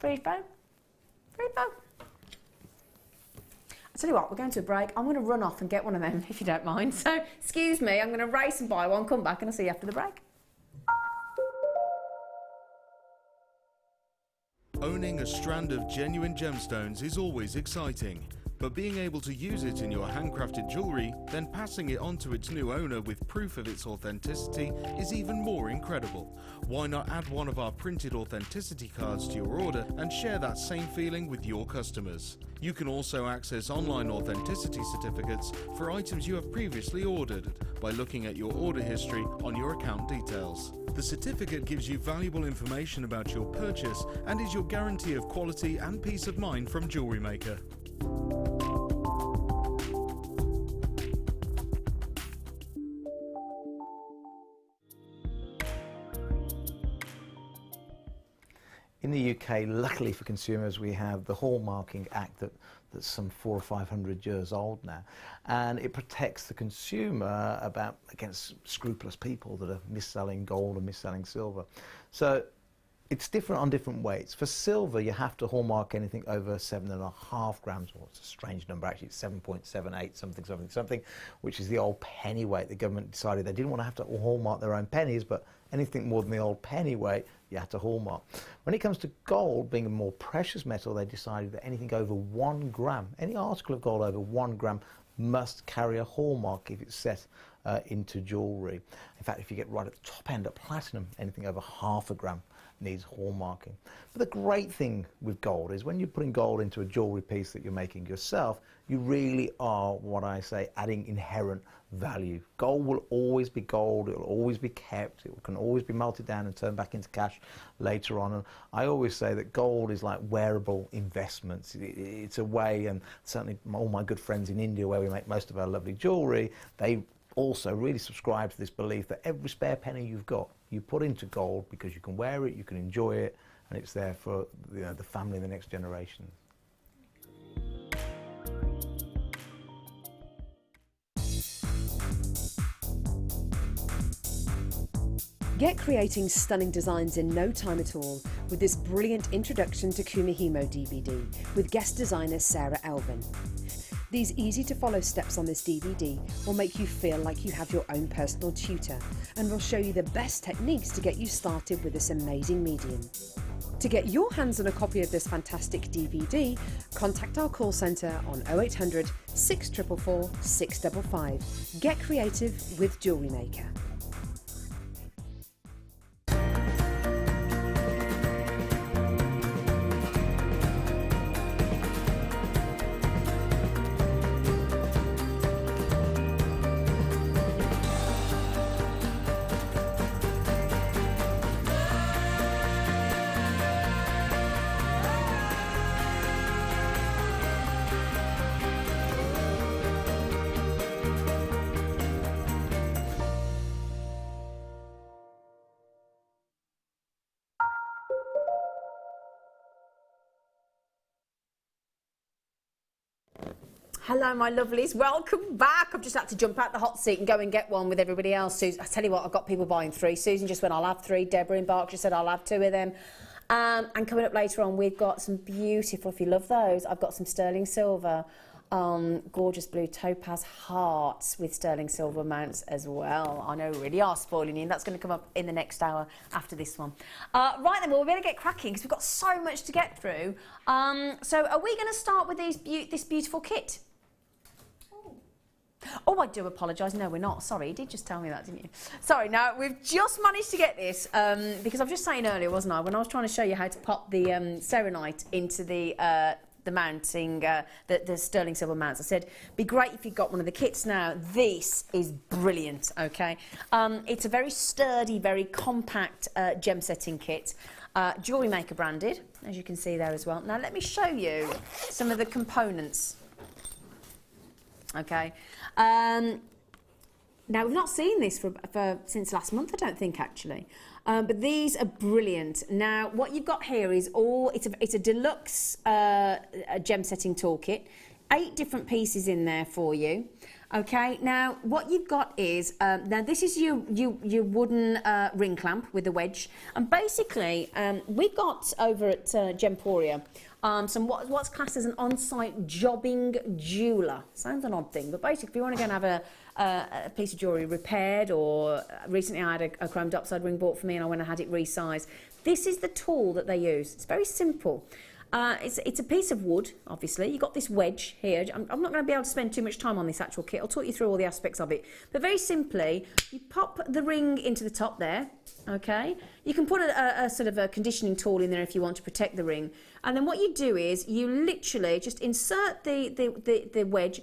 Free phone. Free phone. I'll tell you what, we're going to a break. I'm going to run off and get one of them, if you don't mind. So, excuse me, I'm going to race and buy one, come back, and I'll see you after the break. Owning a strand of genuine gemstones is always exciting, but being able to use it in your handcrafted jewellery, then passing it on to its new owner with proof of its authenticity is even more incredible. Why not add one of our printed authenticity cards to your order and share that same feeling with your customers? You can also access online authenticity certificates for items you have previously ordered by looking at your order history on your account details. The certificate gives you valuable information about your purchase and is your guarantee of quality and peace of mind from Jewellery Maker. In the UK, luckily for consumers, we have the Hallmarking Act that's some 400 or 500 years old now, and it protects the consumer against scrupulous people that are mis-selling gold and mis-selling silver. So it's different on different weights. For silver, you have to hallmark anything over 7.5 grams, or it's a strange number actually, it's 7.78 something, which is the old penny weight. The government decided they didn't want to have to hallmark their own pennies, but anything more than the old penny weight, you have to hallmark. When it comes to gold, being a more precious metal, they decided that anything over 1 gram, any article of gold over 1 gram must carry a hallmark if it's set into jewellery. In fact, if you get right at the top end of platinum, anything over 0.5 gram needs hallmarking. But the great thing with gold is when you're putting gold into a jewellery piece that you're making yourself, you really are, what I say, adding inherent value. Gold will always be gold, it will always be kept, it can always be melted down and turned back into cash later on. And I always say that gold is like wearable investments. It's a way, and certainly all my good friends in India where we make most of our lovely jewellery, they also really subscribe to this belief that every spare penny you've got, you put into gold because you can wear it, you can enjoy it, and it's there for the family and the next generation. Get creating stunning designs in no time at all with this brilliant Introduction to Kumihimo DVD with guest designer Sarah Elvin. These easy-to-follow steps on this DVD will make you feel like you have your own personal tutor and will show you the best techniques to get you started with this amazing medium. To get your hands on a copy of this fantastic DVD, contact our call centre on 0800 644 655. Get creative with Jewellery Maker. Hello, my lovelies. Welcome back. I've just had to jump out the hot seat and go and get one with everybody else. I tell you what, I've got people buying 3. Susan just went, I'll have 3. Deborah in Berkshire said, I'll have 2 of them. And coming up later on, we've got some beautiful, if you love those, I've got some sterling silver, gorgeous blue topaz hearts with sterling silver mounts as well. I know, really are spoiling you. That's going to come up in the next hour after this one. Right then, well, we better get cracking because we've got so much to get through. So are we going to start with this beautiful kit? Oh, I do apologise. No, we're not. Sorry, you did just tell me that, didn't you? Sorry, no, we've just managed to get this because I was just saying earlier, wasn't I, when I was trying to show you how to pop the serenite into the mounting, the sterling silver mounts. I said, be great if you got one of the kits now. This is brilliant, okay? It's a very sturdy, very compact gem setting kit. Jewellery Maker branded, as you can see there as well. Now, let me show you some of the components. Okay. Now, we've not seen this since last month, I don't think, actually. But these are brilliant. Now, what you've got here is it's a deluxe gem setting toolkit. 8 different pieces in there for you. Okay, now what you've got is, now this is your wooden ring clamp with a wedge. And basically, we've got over at Gemporia, some what's classed as an on-site jobbing jeweller. Sounds an odd thing, but basically if you want to go and have a piece of jewellery repaired, or recently I had a chrome dopside ring bought for me and I went and had it resized, this is the tool that they use. It's very simple. It's a piece of wood, obviously. You've got this wedge here. I'm not going to be able to spend too much time on this actual kit. I'll talk you through all the aspects of it. But very simply, you pop the ring into the top there, okay? You can put a sort of a conditioning tool in there if you want to protect the ring. And then what you do is you literally just insert the wedge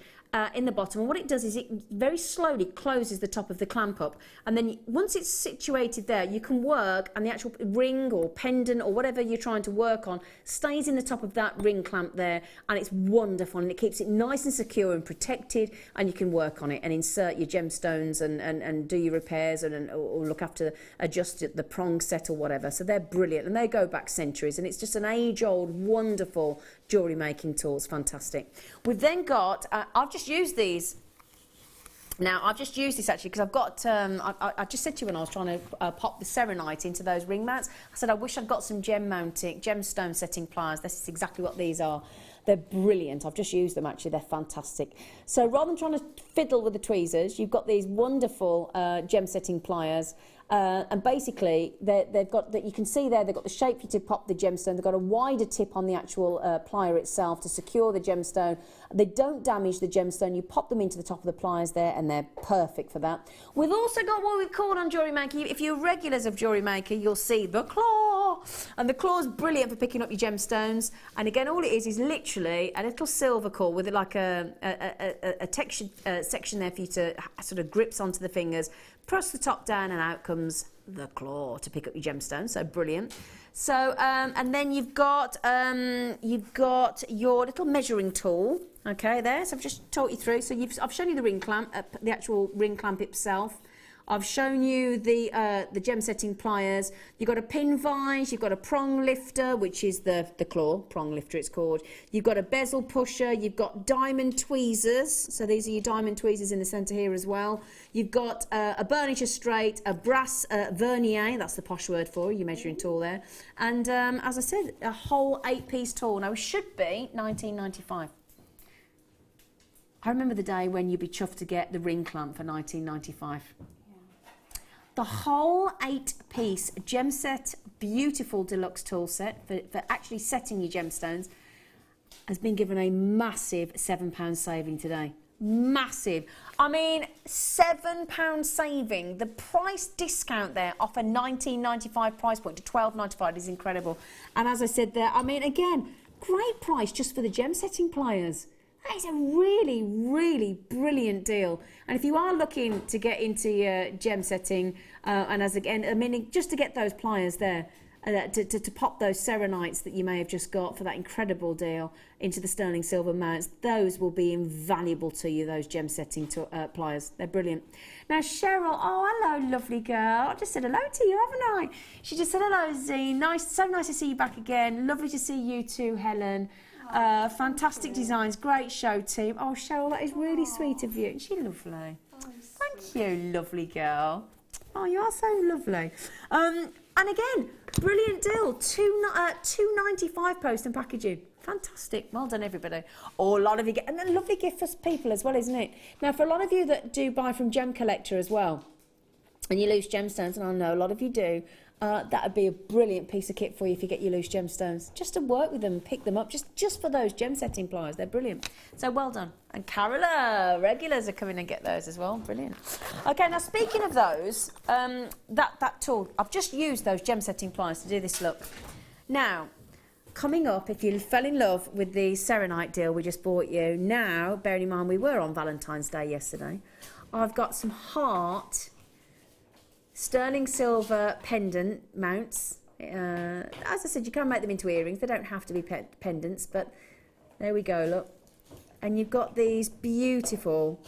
in the bottom, and what it does is it very slowly closes the top of the clamp up, and then once it's situated there, you can work, and the actual ring or pendant or whatever you're trying to work on stays in the top of that ring clamp there, and it's wonderful, and it keeps it nice and secure and protected, and you can work on it and insert your gemstones and do your repairs or look after, adjust the prong set or whatever. So they're brilliant, and they go back centuries, and it's just an age-old wonderful jewellery making tool. It's fantastic. We've then got I've just used these. Now, I've just used this actually because I've got, I just said to you when I was trying to pop the serenite into those ring mounts, I said I wish I'd got some gemstone setting pliers. This is exactly what these are. They're brilliant. I've just used them actually. They're fantastic. So rather than trying to fiddle with the tweezers, you've got these wonderful gem setting pliers. And basically, they've got that. You can see there they've got the shape for you to pop the gemstone. They've got a wider tip on the actual plier itself to secure the gemstone. They don't damage the gemstone. You pop them into the top of the pliers there, and they're perfect for that. We've also got what we've called on Jewellery Maker. If you're regulars of Jewellery Maker, you'll see the claw, and the claw is brilliant for picking up your gemstones. And again, all it is literally a little silver core with like a textured section there for you to sort of grips onto the fingers. Press the top down and out comes the claw to pick up your gemstones. So brilliant. So and then you've got your little measuring tool. Okay, there. So I've just taught you through. So I've shown you the ring clamp, the actual ring clamp itself. I've shown you the gem setting pliers. You've got a pin vise, you've got a prong lifter, which is the claw, prong lifter it's called. You've got a bezel pusher, you've got diamond tweezers. So these are your diamond tweezers in the centre here as well. You've got a burnisher straight, a brass vernier, that's the posh word for your measuring tool there. And as I said, a whole 8-piece tool. Now it should be $19.95. I remember the day when you'd be chuffed to get the ring clamp for $19.95. The whole 8-piece gem set, beautiful deluxe tool set for actually setting your gemstones has been given a massive £7 saving today. Massive. I mean, £7 saving. The price discount there off a $19.95 price point to $12.95 is incredible. And as I said there, I mean, again, great price just for the gem setting pliers. That is a really, really brilliant deal. And if you are looking to get into your gem setting, and as again, I mean, just to get those pliers there, to pop those serenites that you may have just got for that incredible deal into the sterling silver mounts, those will be invaluable to you, those gem setting pliers. They're brilliant. Now, Cheryl, oh, hello, lovely girl. I just said hello to you, haven't I? She just said hello, Z. Nice, so nice to see you back again. Lovely to see you too, Helen. Fantastic designs, great show team. Oh, Cheryl, that is really sweet of you. Isn't she lovely? Thank you, lovely girl. Oh, you are so lovely. And again, brilliant deal. $2.95 post and packaging. Fantastic. Well done, everybody. Oh, a lot of you get, and a lovely gift for people as well, isn't it? Now, for a lot of you that do buy from Gem Collector as well, and you lose gemstones, and I know a lot of you do, that would be a brilliant piece of kit for you if you get your loose gemstones. Just to work with them, pick them up, just for those gem setting pliers. They're brilliant. So well done. And Carola, regulars are coming and get those as well. Brilliant. Okay, now speaking of those, that tool, I've just used those gem setting pliers to do this look. Now, coming up, if you fell in love with the serenite deal we just bought you, now, bearing in mind we were on Valentine's Day yesterday, I've got some heart sterling silver pendant mounts. As I said, you can make them into earrings. They don't have to be pendants, but there we go, look. And you've got these beautiful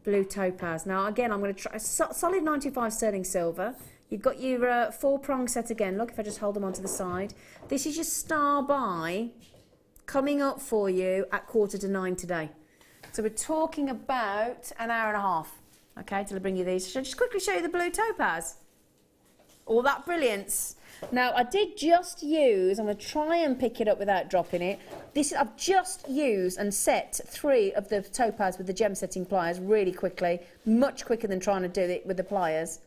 blue topaz. Now, again, I'm going to try a solid 95 sterling silver. You've got your 4-prong set again. Look, if I just hold them onto the side. This is your star buy coming up for you at 8:45 today. So we're talking about an hour and a half. Okay, till I bring you these. Shall I just quickly show you the blue topaz? All that brilliance. Now, I did just use, I'm going to try and pick it up without dropping it. I've just used and set 3 of the topaz with the gem setting pliers really quickly. Much quicker than trying to do it with the pliers.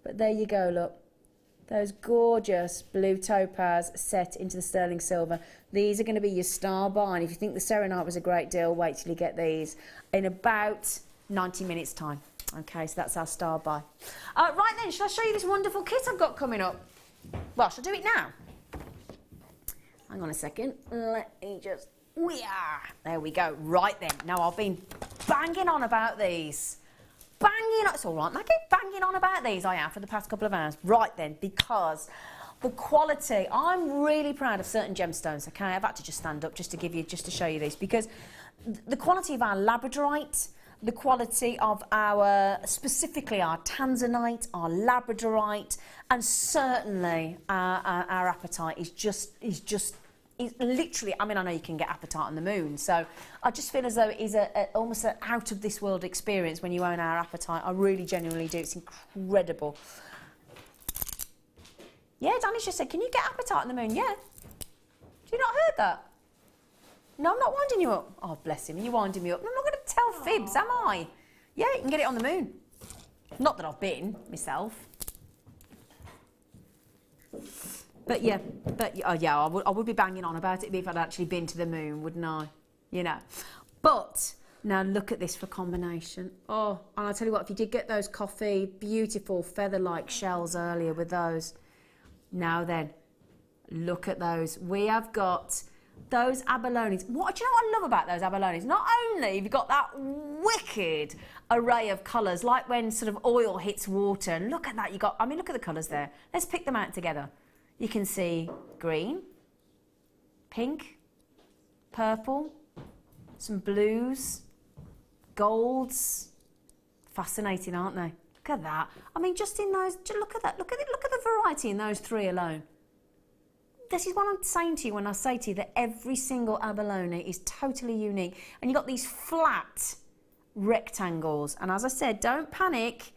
But there you go, look. Those gorgeous blue topaz set into the sterling silver. These are going to be your star buy. And if you think the serenite was a great deal, wait till you get these. In about 90 minutes time. Okay, so that's our star buy. Right then, shall I show you this wonderful kit I've got coming up? Well, shall I do it now? Hang on a second. Let me just... There we go. Right then. Now, I've been banging on about these. Banging on... It's all right, Maggie. Banging on about these, I have, for the past couple of hours. Right then, because the quality... I'm really proud of certain gemstones, okay? I've had to just stand up just to show you these, because the quality of our labradorite, the quality of specifically our tanzanite, our labradorite, and certainly our apatite is literally, I mean, I know you can get apatite on the moon, so I just feel as though it is almost an out of this world experience when you own our apatite. I really genuinely do. It's incredible. Yeah, Danny's just said, can you get apatite on the moon? Yeah. Have you not heard that? No, I'm not winding you up. Oh, bless him. You're winding me up. I'm not going to tell fibs, am I? Yeah, you can get it on the moon. Not that I've been myself. But yeah, I would be banging on about it if I'd actually been to the moon, wouldn't I? You know. But now look at this for combination. Oh, and I'll tell you what, if you did get those coffee, beautiful feather-like shells earlier with those. Now then, look at those. We have got those abalones. Do you know what I love about those abalones? Not only have you got that wicked array of colours, like when sort of oil hits water. And look at that. Look at the colours there. Let's pick them out together. You can see green, pink, purple, some blues, golds. Fascinating, aren't they? Look at that. I mean, just in those, look at that. Look at the variety in those three alone. This is what I'm saying to you when I say to you that every single abalone is totally unique. And you've got these flat rectangles. And as I said, don't panic.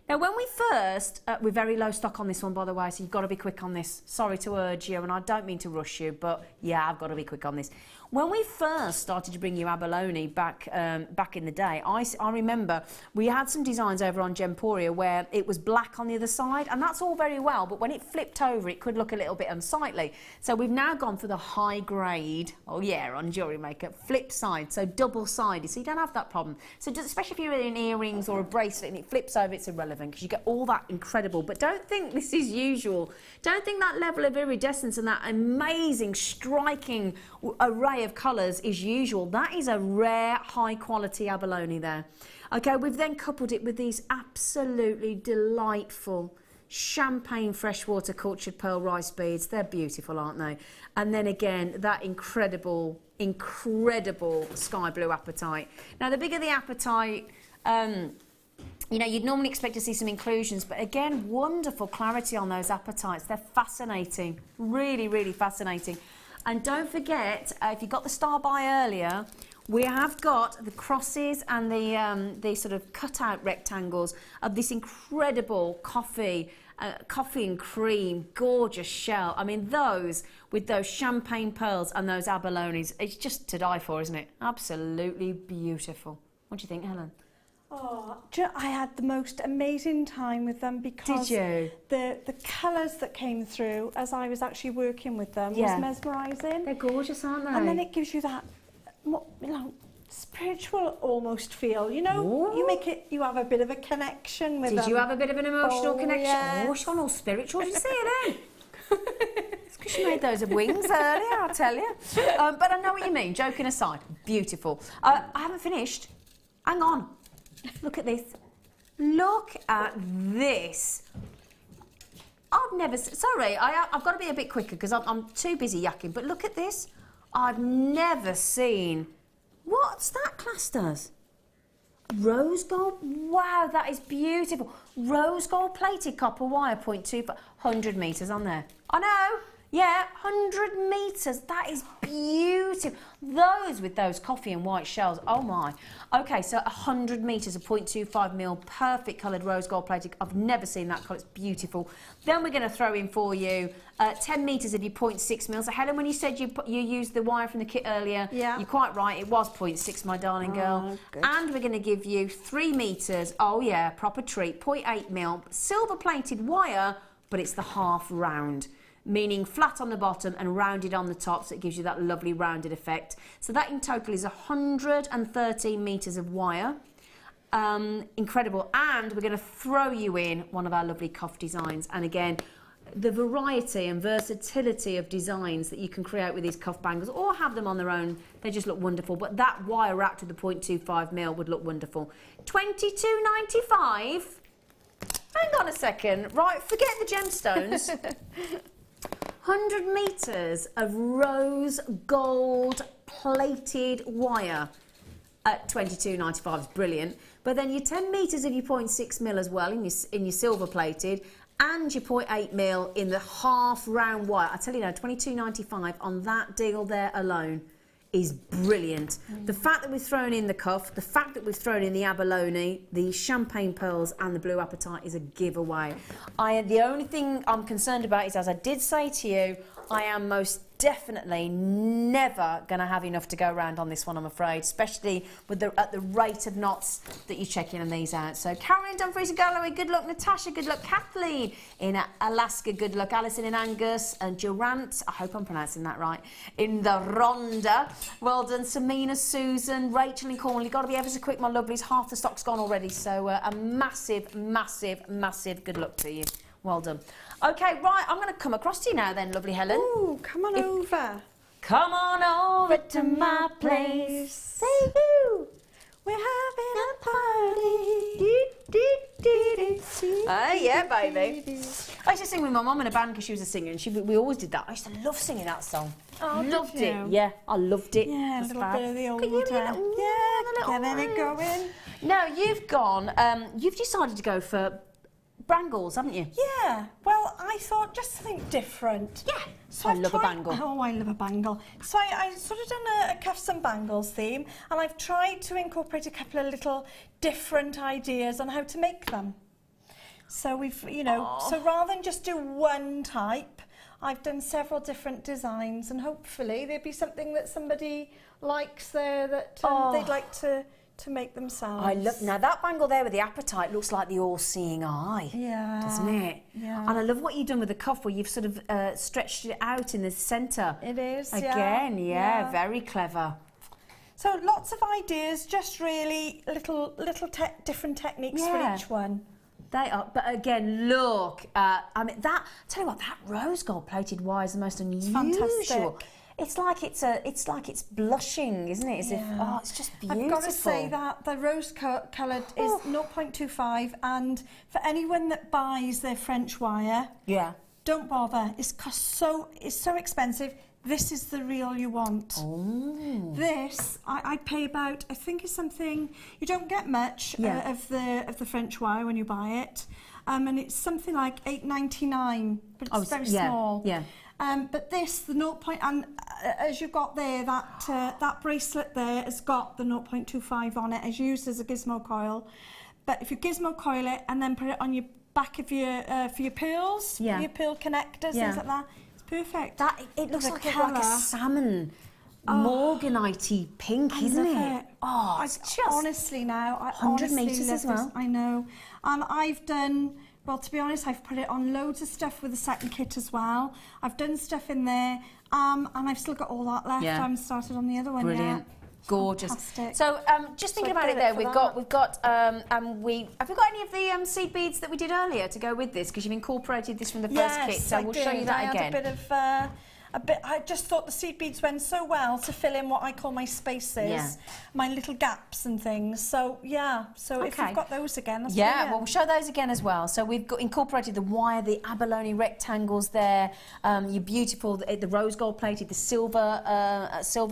Now, when we first, we're very low stock on this one, by the way, so you've got to be quick on this. Sorry to urge you, and I don't mean to rush you, but yeah, I've got to be quick on this. When we first started to bring you abalone back in the day, I remember we had some designs over on Gemporia where it was black on the other side, and that's all very well, but when it flipped over, it could look a little bit unsightly. So we've now gone for the high grade, oh yeah, on Jewellery Maker, flip side, so double-sided, so you don't have that problem. So just, especially if you're in earrings or a bracelet and it flips over, it's irrelevant because you get all that incredible. But don't think this is usual. Don't think that level of iridescence and that amazing, striking array of colours is usual. That is a rare, high-quality abalone there. Okay, we've then coupled it with these absolutely delightful champagne freshwater cultured pearl rice beads. They're beautiful, aren't they? And then again, that incredible sky blue apatite. Now, the bigger the apatite, you know, you'd normally expect to see some inclusions, but again, wonderful clarity on those apatites. They're fascinating, really, really fascinating. And don't forget, if you got the star by earlier, we have got the crosses and the sort of cut-out rectangles of this incredible coffee and cream, gorgeous shell. I mean, those with those champagne pearls and those abalones, it's just to die for, isn't it? Absolutely beautiful. What do you think, Helen? Oh, I had the most amazing time with them because Did you? The colours that came through as I was actually working with them was mesmerising. They're gorgeous, aren't they? And then it gives you that, you know, spiritual almost feel. You know, Ooh. you have a bit of a connection with them. Did you have a bit of an emotional connection? Yes. Oh, she's all spiritual. Did you see it then? It's because she made those of wings earlier, I'll tell you. But I know what you mean. Joking aside, beautiful. I haven't finished. Hang on. Look at this. Look at this. I've never... Sorry, I've got to be a bit quicker because I'm too busy yakking. But look at this. I've never seen... What's that classed as? Rose gold? Wow, that is beautiful. Rose gold plated copper wire, 0.25, 100 metres on there. I know. Yeah, 100 metres. That is beautiful. Those with those coffee and white shells. Oh, my. OK, so 100 metres of 0.25 mil, perfect coloured rose gold plated. I've never seen that colour. It's beautiful. Then we're going to throw in for you 10 metres of your 0.6 mil. So, Helen, when you said you used the wire from the kit earlier, you're quite right. It was 0.6, my darling girl. Good. And we're going to give you 3 metres. Oh, yeah, proper treat. 0.8 mil, silver plated wire, but it's the half round, meaning flat on the bottom and rounded on the top, so it gives you that lovely rounded effect. So that in total is 113 metres of wire. Incredible. And we're going to throw you in one of our lovely cuff designs. And again, the variety and versatility of designs that you can create with these cuff bangles or have them on their own, they just look wonderful. But that wire wrapped with the 0.25 mil would look wonderful. $22.95. Hang on a second. Right, forget the gemstones. 100 metres of rose gold plated wire at $22.95 is brilliant. But then your 10 metres of your 0.6 mil as well in your silver plated and your 0.8 mil in the half round wire. I tell you now, $22.95 on that deal there alone is brilliant. The fact that we've thrown in the cuff, the fact that we've thrown in the abalone, the champagne pearls and the blue apatite is a giveaway. The only thing I'm concerned about is, as I did say to you, I am most definitely never going to have enough to go around on this one, I'm afraid, especially with at the rate of knots that you're checking these out. So Caroline Dumfries in Galway, good luck. Natasha, good luck. Kathleen in Alaska, good luck. Alison in Angus and Durant, I hope I'm pronouncing that right, in the Rhondda. Well done. Samina, Susan, Rachel in Cornwall. You've got to be ever so quick, my lovelies. Half the stock's gone already, so a massive, massive, massive good luck to you. Well done. Okay, right, I'm going to come across to you now then, lovely Helen. Ooh, come on over. Come on over to my place. Say you. We're having a party. Oh, yeah, baby. I used to sing with my mum in a band because she was a singer, and we always did that. I used to love singing that song. Oh, loved did it. you? Yeah, I loved it. Yeah, a That's little fab. bit of the old. Can you hear a little- Yeah, a little- getting it going. No, you've gone, you've decided to go for Brangles, haven't you? Yeah, well, I thought just something different. Yeah. So I I've love a tried- bangle. Oh, I love a bangle. So I sort of done a cuffs and bangles theme, and I've tried to incorporate a couple of little different ideas on how to make them. So we've, you know, so rather than just do one type, I've done several different designs, and hopefully there'd be something that somebody likes there that they'd like to make themselves. I love, now that bangle there with the appetite looks like the all-seeing eye. Yeah. Doesn't it? Yeah. And I love what you've done with the cuff where you've sort of stretched it out in the centre. It is, Again, yeah. very clever. So lots of ideas, just really little different techniques for each one. They are, but again, look, I mean, tell you what, that rose gold plated wire is the most unusual. fantastic. It's like it's blushing, isn't it? As if, oh, it's just beautiful. I've got to say that the rose coloured is 0.25, and for anyone that buys their French wire, don't bother. It's so expensive. This is the real you want. Oh. This I pay about, I think it's something, you don't get much of the French wire when you buy it, and it's something like $8.99, but it's very small. Yeah. But this, the 0. And as you've got there, that bracelet there has got the 0.25 on it, as used as a gizmo coil. But if you gizmo coil it and then put it on your back of your for your pearls, your pearl connectors, things like that, it's perfect. It looks like colour. a salmon, morganite-y pink, isn't it? Oh, it's just honestly now, 100 metres as well. I know, and I've done. Well, to be honest, I've put it on loads of stuff with the second kit as well. I've done stuff in there, and I've still got all that left. I haven't started on the other one Brilliant. yet. Gorgeous. Fantastic. So, just thinking about it there, we've got, have we got any of the seed beads that we did earlier to go with this? Because you've incorporated this from the first kit, so we'll show you that again. I had a bit. I just thought the seed beads went so well to fill in what I call my spaces, my little gaps and things. So if you've got those again, that's brilliant. Well, we'll show those again as well. So we've got incorporated the wire, the abalone rectangles there, your beautiful, the rose gold plated, the silver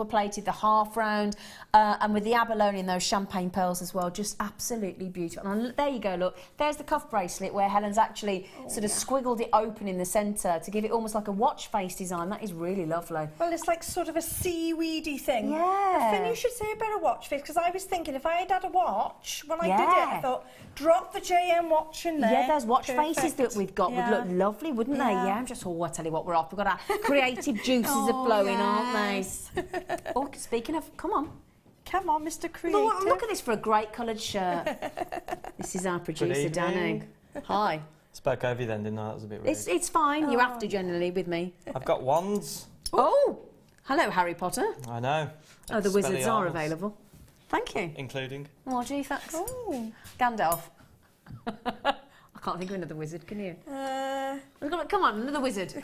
plated, the half round, and with the abalone in those champagne pearls as well, just absolutely beautiful. And there you go, look, there's the cuff bracelet where Helen's actually sort of squiggled it open in the centre to give it almost like a watch face design. That is really lovely. Well, it's like sort of a seaweedy thing. Yeah. The thing you should say about a watch face, because I was thinking if I had a watch, when I did it, I thought, drop the JM watch in there. Yeah, those watch faces that we've got would look lovely, wouldn't they? Yeah, I'm just, I tell you what, we're off. We've got our creative juices are flowing, aren't they? Oh, speaking of, come on, Mr. Creative. Look at this for a great coloured shirt. This is our producer, Danny. Hi. Spoke over you then, didn't I? That was a bit rude. It's fine. You have to generally with me. I've got wands. Oh, hello, Harry Potter. I know. Oh, the wizards are available. Thank you. Including? Oh, gee, thanks. Oh. Gandalf. I can't think of another wizard, can you? Come on, another wizard.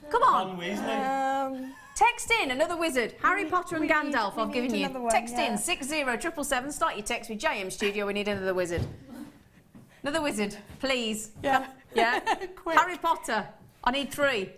Come on. Text in another wizard. Harry Potter and Gandalf, I've given you. Text in 60777. Start your text with JM Studio. We need another wizard. Another wizard, please. Yeah. Harry Potter. I need 3.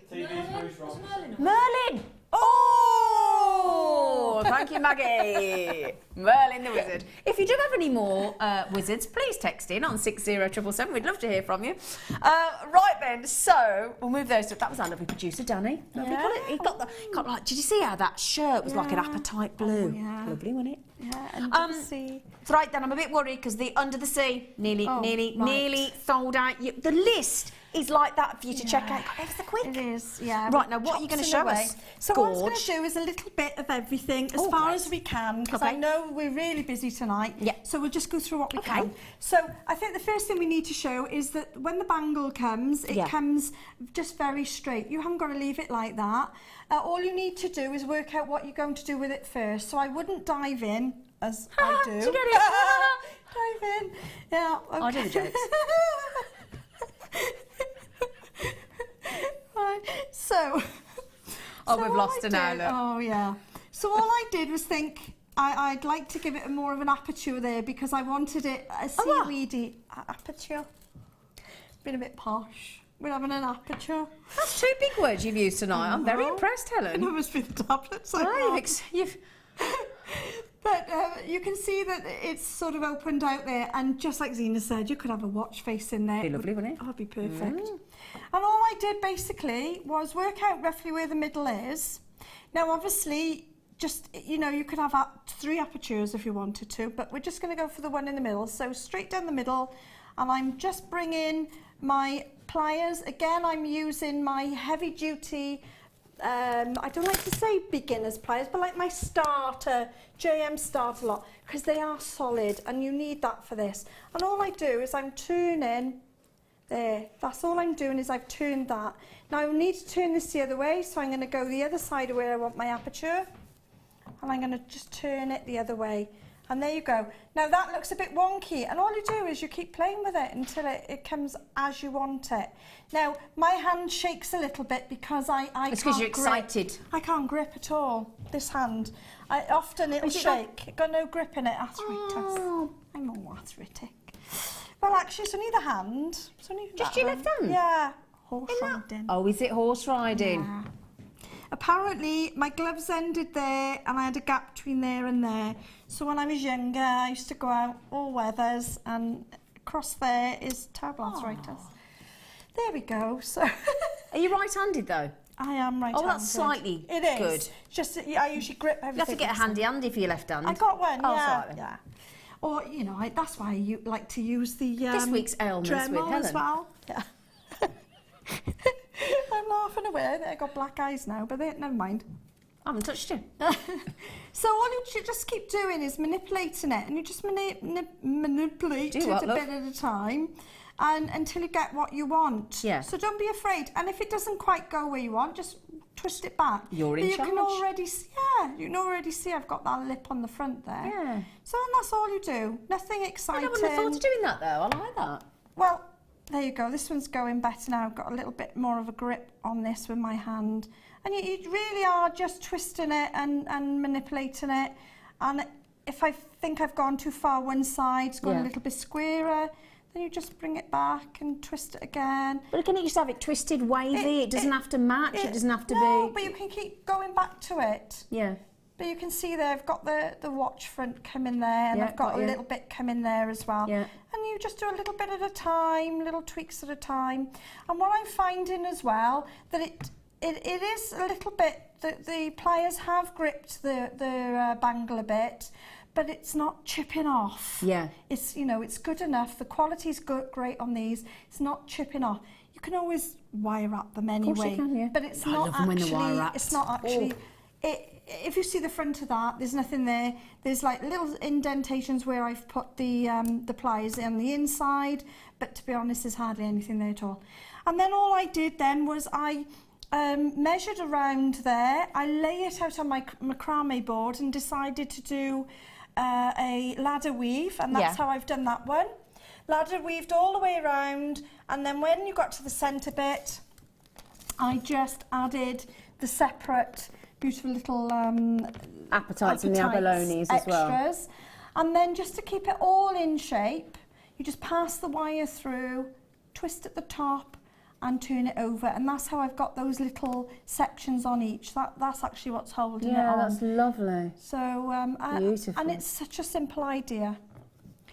Merlin. Oh, thank you, Maggie. Merlin the wizard. If you do have any more wizards, please text in on 60777. We'd love to hear from you. Right then, so we'll move those. That was our lovely producer, Danny. Lovely. He got like. Did you see how that shirt was like an apatite blue? Oh, yeah. Lovely, wasn't it? Yeah. Under the sea. Right then, I'm a bit worried because the Under the Sea nearly sold out. The list is like that for you to check out. God, ever so quick. It is, yeah. Right, now what are you going to show us? So what I was going Gorge. to do is a little bit of everything as far as we can, because I know we're really busy tonight. Yeah. So we'll just go through what we can. So I think the first thing we need to show is that when the bangle comes, it comes just very straight. You haven't got to leave it like that. All you need to do is work out what you're going to do with it first. So I wouldn't dive in as I do. Did you get it? Dive in. Yeah. Okay. I do the jokes. Right. So. Oh, so we've all lost I her now, did- look. Oh, yeah. So all I did was think I'd like to give it more of an aperture there because I wanted it a seaweedy aperture. Been a bit posh. We're having an aperture. That's 2 big words you've used tonight. I'm very know. impressed, It Helen. must be the tablets. You've But you can see that it's sort of opened out there, and just like Zena said, you could have a watch face in there. Be lovely, wouldn't it? Oh, it'd be perfect. And all I did basically was work out roughly where the middle is. Now, obviously, just, you know, you could have 3 apertures if you wanted to, but we're just going to go for the one in the middle. So straight down the middle, and I'm just bringing my pliers. Again, I'm using my heavy duty, I don't like to say beginner's pliers, but like my starter, JM starter lot, because they are solid and you need that for this. And all I do is I'm turning there. That's all I'm doing is I've turned that. Now I need to turn this the other way, so I'm going to go the other side of where I want my aperture, and I'm going to just turn it the other way. And there you go. Now that looks a bit wonky, and all you do is you keep playing with it until it comes as you want it. Now my hand shakes a little bit because I It's because can't you're excited. grip. I can't grip at all, this hand. Often it'll Is it shake. Got no grip in it, arthritis. I'm all arthritic. Well, actually, it's only the hand. It's only Just that your hand. left hand? Yeah. Horse riding. Oh, is it horse riding? Yeah. Apparently, my gloves ended there, and I had a gap between there and there. So when I was younger, I used to go out all weathers, and across there is terrible arthritis. There we go. So Are you right-handed though? I am right-handed. Oh, that's slightly It is. good. Just I usually grip everything. You have to get a handy for your left hand. I got one. Oh, Yeah. sorry. Yeah. Or you know, that's why I like to use the This week's ailments with Dremel as Helen. well. Yeah. I'm laughing away. I got black eyes now, but never mind. I haven't touched you. So all you should just keep doing is manipulating it, and you just manipulate Do it what, a love? bit at a time, and until you get what you want. Yeah. So don't be afraid. And if it doesn't quite go where you want, just twist it back. You're in But you can charge. already see. Yeah, you can already see I've got that lip on the front there. Yeah. So that's all you do. Nothing I exciting. wouldn't have thought of doing that though. I like that. Well, there you go. This one's going better now. I've got a little bit more of a grip on this with my hand. And you really are just twisting it and manipulating it. And if I think I've gone too far one side, it's gone a little bit squarer, then you just bring it back and twist it again. But can you just have it twisted, wavy? It doesn't have to match. It doesn't have to no, be. but you can keep going back to it. Yeah. But you can see there, I've got the watch front coming there, and Yeah, I've got got a you. little bit coming there as well. Yeah. And you just do a little bit at a time, little tweaks at a time. And what I'm finding as well, that it is a little bit, the pliers have gripped the bangle a bit, but it's not chipping off. Yeah. It's, you know, it's good enough. The quality's good, great on these. It's not chipping off. You can always wire wrap them anyway. course you can, yeah. But it's I not love them when they're wire actually, wrapped. it's not actually, if you see the front of that, there's nothing there. There's like little indentations where I've put the pliers on the inside, but to be honest, there's hardly anything there at all. And then all I did then was I measured around there. I lay it out on my macrame board and decided to do a ladder weave, and that's how I've done that one. Ladder weaved all the way around, and then when you got to the centre bit, I just added the separate beautiful little Appetites and the abalones as well. extras. And then just to keep it all in shape, you just pass the wire through, twist at the top and turn it over, and that's how I've got those little sections on each. That's actually what's holding it on. Yeah, that's lovely. So Beautiful. and it's such a simple idea.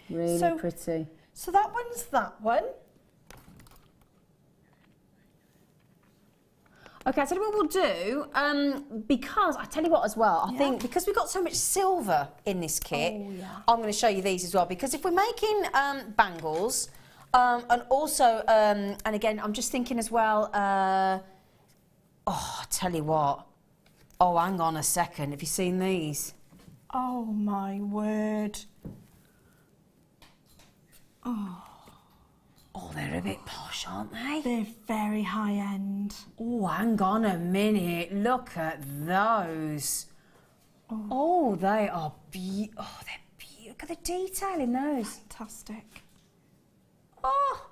Really pretty. So that one's that one. Okay, I'll tell you what we'll do, because, I tell you what as well, I think because we've got so much silver in this kit, I'm going to show you these as well, because if we're making bangles, And also, and again, I'm just thinking as well, oh, I tell you what. Oh, hang on a second. Have you seen these? Oh, my word. Oh, they're a bit posh, aren't they? They're very high end. Oh, hang on a minute. Look at those. Oh, they are beautiful. Oh, they're beautiful. Look at the detail in those. Fantastic. Oh,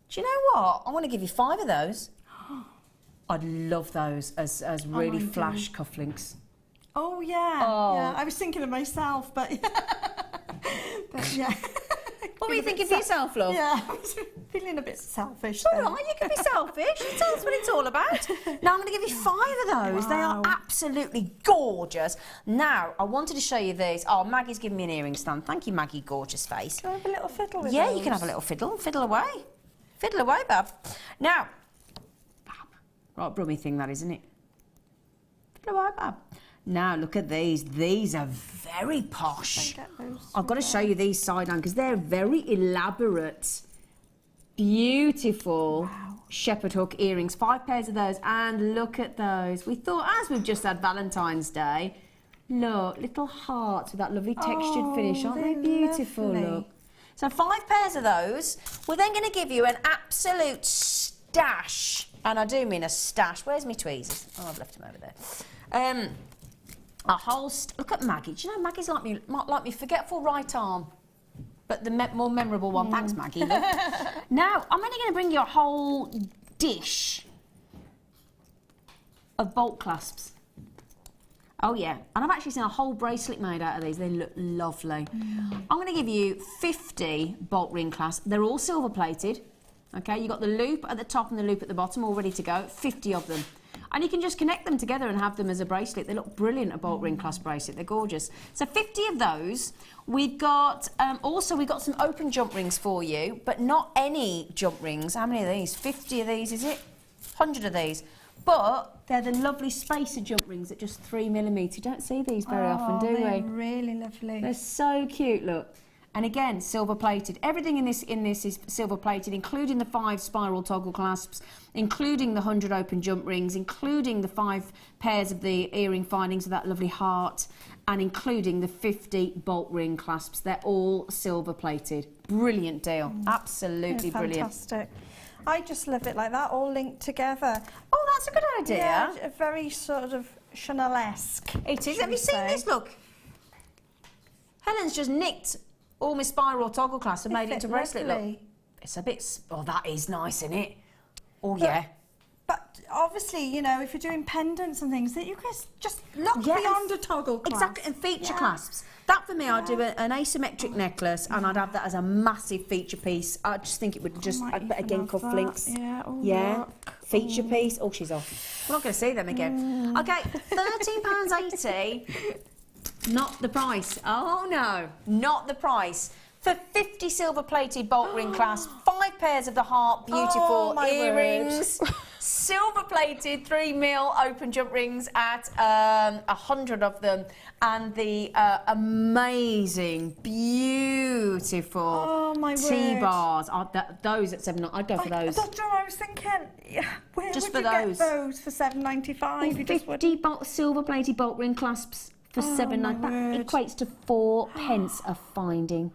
do you know what? I want to give you 5 of those. I'd love those as really flash cufflinks. Oh, yeah. Oh. Yeah, I was thinking of myself, but yeah. What were you thinking for yourself, love? Yeah, I was feeling a bit selfish. All right, you can be selfish. Tell us what it's all about. Now, I'm going to give you 5 of those. Wow. They are absolutely gorgeous. Now, I wanted to show you these. Oh, Maggie's giving me an earring stand. Thank you, Maggie, gorgeous face. Can I have a little fiddle with Yeah, those? you can have a little fiddle. Fiddle away. Fiddle away, Bab. Now, Bab. Right, brummy thing that, isn't it? Fiddle away, Bab. Now, look at these. These are very posh. I've got to show you these side on because they're very elaborate, beautiful shepherd hook earrings. 5 pairs of those. And look at those. We thought, as we've just had Valentine's Day, look, little hearts with that lovely textured finish. Aren't they beautiful? lovely. Look. So 5 pairs of those. We're then going to give you an absolute stash. And I do mean a stash. Where's my tweezers? Oh, I've left them over there. A whole look at Maggie. Do you know Maggie's like me forgetful right arm, but the more memorable one. Thanks, Maggie. Look. Now I'm only going to bring you a whole dish of bolt clasps. Oh yeah, and I've actually seen a whole bracelet made out of these. They look lovely. I'm going to give you 50 bolt ring clasps. They're all silver plated. Okay, you got the loop at the top and the loop at the bottom all ready to go. 50 of them. And you can just connect them together and have them as a bracelet. They look brilliant, a bolt ring clasp bracelet. They're gorgeous. So 50 of those. We've got, also we've got some open jump rings for you, but not any jump rings. How many of these? 50 of these, is it? 100 of these. But they're the lovely spacer jump rings at just 3mm. You don't see these very often, do they're we? really lovely. They're so cute, look. And again, silver plated. Everything in this is silver plated, including the 5 spiral toggle clasps, including the 100 open jump rings, including the 5 pairs of the earring findings of that lovely heart, and including the 50 bolt ring clasps. They're all silver plated. Brilliant deal. Absolutely brilliant. Fantastic. I just love it like that, all linked together. Oh, that's a good idea. Yeah, a very sort of Chanel-esque. It is. should Have we you seen say. this? Look. Helen's just nicked all my spiral toggle clasps and made it into a bracelet. Look. Lovely. It's a bit... Oh, that is nice, isn't it? Oh, yeah. But obviously, you know, if you're doing pendants and things, that you can just look Yeah, beyond a toggle clasp. Exactly, and feature clasps. That for me, I'd do an asymmetric necklace and I'd have that as a massive feature piece. I just think it would just, but again, cufflinks. Yeah, oh, Yeah, look. feature piece. Oh, she's off. We're not going to see them again. Okay, £13.80. Not the price. Oh, no, not the price. For 50 silver-plated bolt ring clasps, 5 pairs of the heart, beautiful my earrings, silver-plated 3mm open jump rings at 100 of them, and the amazing, beautiful T-bars. Those at £7. I'd go for those. That's what I was thinking. Yeah, where Just would for you those. get those for $7.95? You just would. 50 silver-plated bolt ring clasps for £7.99. That equates to 4 pence a finding.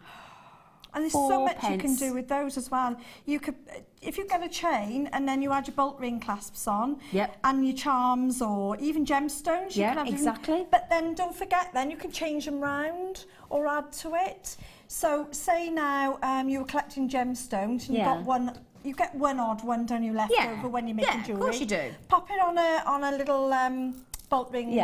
And there's 4 so much you can pence. do with those as well. You could, if you get a chain and then you add your bolt ring clasps on, Yep. and your charms or even gemstones. You Yeah, can have them- exactly. But then don't forget, then you can change them round or add to it. So say now you were collecting gemstones and you got one. You get one odd one, don't you, left over when you're making jewellery. Of course you do. Pop it on a little bolt ring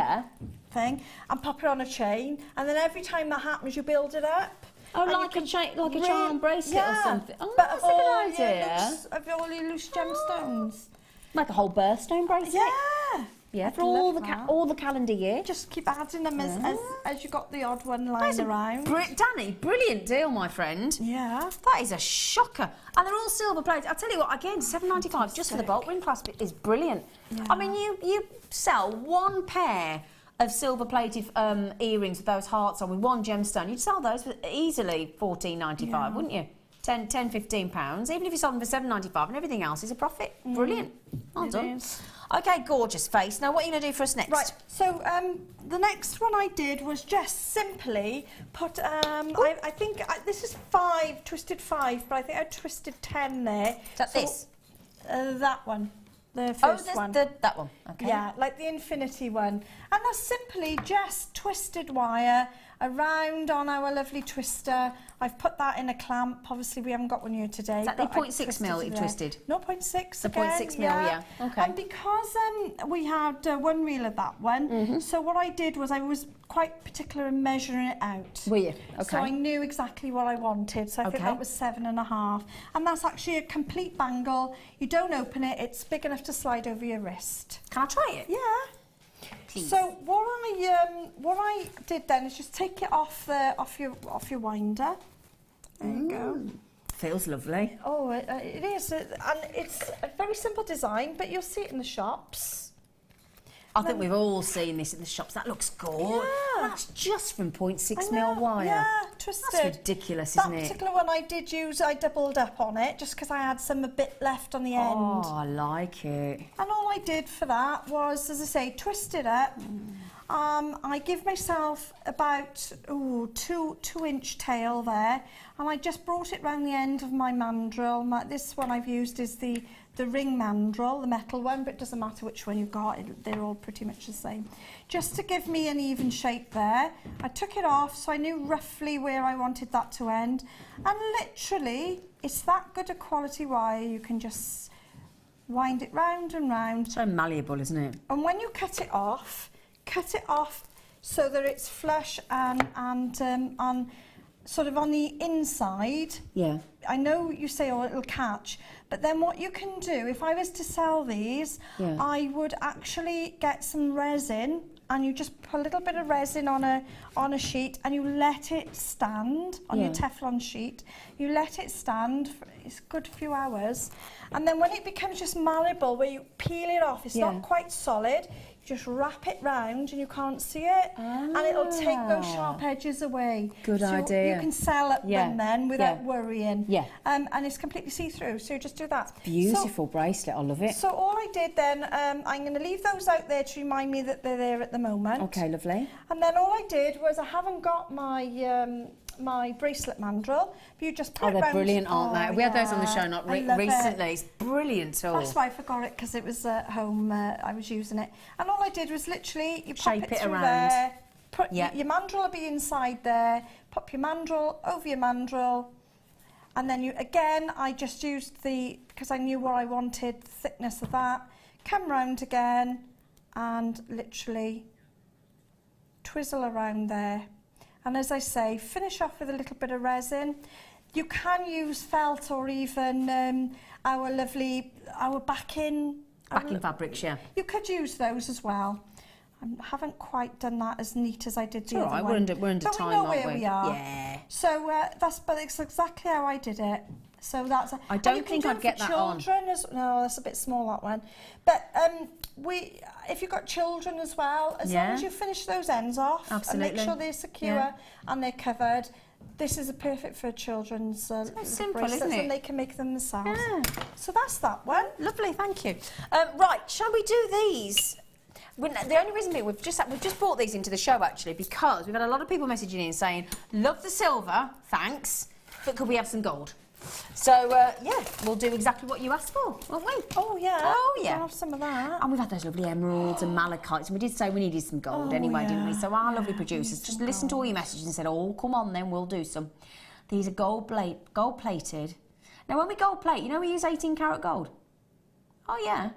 thing and pop it on a chain, and then every time that happens, you build it up. Oh, And you like a can charm bracelet or something. Oh, but that's a good idea. Of all your loose gemstones. Like a whole birthstone bracelet. Yeah. Yeah, for I'd all love the that. all the calendar year. Just keep adding them as you got the odd one lying around. Danny, brilliant deal, my friend. Yeah. That is a shocker. And they're all silver plated. I'll tell you what, again, $7.95 just for the bolt ring clasp is brilliant. Yeah. I mean, you sell 1 pair of silver-plated earrings with those hearts on with 1 gemstone. You'd sell those for easily $14.95, wouldn't you? 10, 15 pounds. Even if you sold them for £7.95 and everything else is a profit. Brilliant. Well done. Okay, gorgeous face. Now, what are you going to do for us next? Right, so the next one I did was just simply put, I think this is 5, twisted 5, but I think I twisted 10 there. Is that this? That one. The first one. That one. Okay. Yeah, like the infinity one. And that's simply just twisted wire around on our lovely twister. I've put that in a clamp. Obviously, we haven't got one here today. Is that the 0.6 mil that you twisted? 0.6 The 0.6 mil, yeah. Okay. And because we had one reel of that one, so what I did was I was quite particular in measuring it out. Were you? Okay. So I knew exactly what I wanted. So I think that was 7.5. And that's actually a complete bangle. You don't open it. It's big enough to slide over your wrist. Can I try it? Yeah. Please. So what I did then is just take it off your winder. There you go. Feels lovely. Oh, it is, and it's a very simple design, but you'll see it in the shops. I think we've all seen this in the shops. That looks good. Yeah. That's just from 0.6 mil wire. Yeah, twisted. That's ridiculous, isn't it? That particular one I did use, I doubled up on it just because I had some a bit left on the end. Oh, I like it. And all I did for that was, as I say, twist it up. I give myself about 2-inch tail there, and I just brought it round the end of my mandrel. This one I've used is the ring mandrel, the metal one, but it doesn't matter which one you've got, they're all pretty much the same. Just to give me an even shape there, I took it off so I knew roughly where I wanted that to end, and literally it's that good a quality wire, you can just wind it round and round. So malleable, isn't it? And when you cut it off so that it's flush and sort of on the inside. Yeah. I know you say, oh, it'll catch, but then what you can do, if I was to sell these, I would actually get some resin, and you just put a little bit of resin on a sheet, and you let it stand on your Teflon sheet. You let it stand for a good few hours, and then when it becomes just malleable, where you peel it off, it's not quite solid, you just wrap it round and you can't see it, and it'll take those sharp edges away. Good idea. You can sell up them then without worrying. Yeah. And it's completely see-through, so you just do that. Beautiful bracelet, I love it. So all I did then, I'm going to leave those out there to remind me that they're there at the moment. Okay, lovely. And then all I did was, I haven't got my my bracelet mandrel, but you just put it round. They're brilliant, aren't they? We had those on the show not recently. It's brilliant. That's why I forgot it, because it was at home, I was using it. And all I did was literally, you pop it through around. there, put your mandrel will be inside there, pop your mandrel over your mandrel, and then I just used because I knew what I wanted, the thickness of that, come round again and literally twizzle around there. And as I say, finish off with a little bit of resin. You can use felt or even our backing fabrics, yeah. You could use those as well. I haven't quite done that as neat as I did the other one. We're under time, we know aren't where we are. Yeah. So but it's exactly how I did it. So that's. I don't think I'd get that on. No, that's a bit small, that one. But if you've got children as well, as long as you finish those ends off and make sure they're secure and they're covered, this is perfect for children's simple, bracelets, isn't it? And they can make them themselves. Yeah. So that's that one. Lovely, thank you. Right, shall we do these? The only reason being, we've just brought these into the show actually because we've had a lot of people messaging in saying, love the silver, thanks, but could we have some gold? So, we'll do exactly what you asked for, won't we? Oh, yeah. Oh, yeah. I'll have some of that. And we've had those lovely emeralds and malachites, and we did say we needed some gold anyway, didn't we? So our lovely producers just listened to all your messages and said, oh, come on then, we'll do some. These are gold-plated. Now, when we gold plate, you know we use 18 karat gold? Oh, yeah.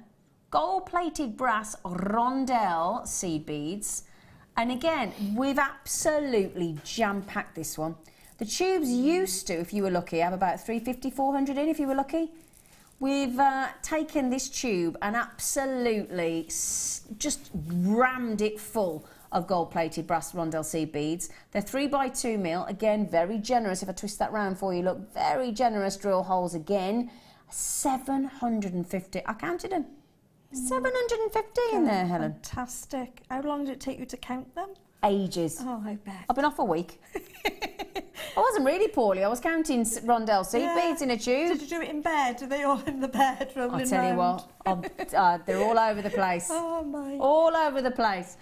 Gold-plated brass rondelle seed beads. And again, we've absolutely jam-packed this one. The tubes used to, if you were lucky, have about 350, 400 in, if you were lucky. We've taken this tube and absolutely just rammed it full of gold-plated brass rondelle seed beads. They're 3x2 mil. Again, very generous. If I twist that round for you, look, very generous drill holes again. 750. I counted them. 750 in there, Helen. Fantastic. How long did it take you to count them? Ages. Oh, I bet. I've been off a week. I wasn't really poorly. I was counting rondelle seed beads in a tube. Did you do it in bed? Are they all in the bed rolling I'll tell you round? what, they're all over the place. Oh my. All over the place.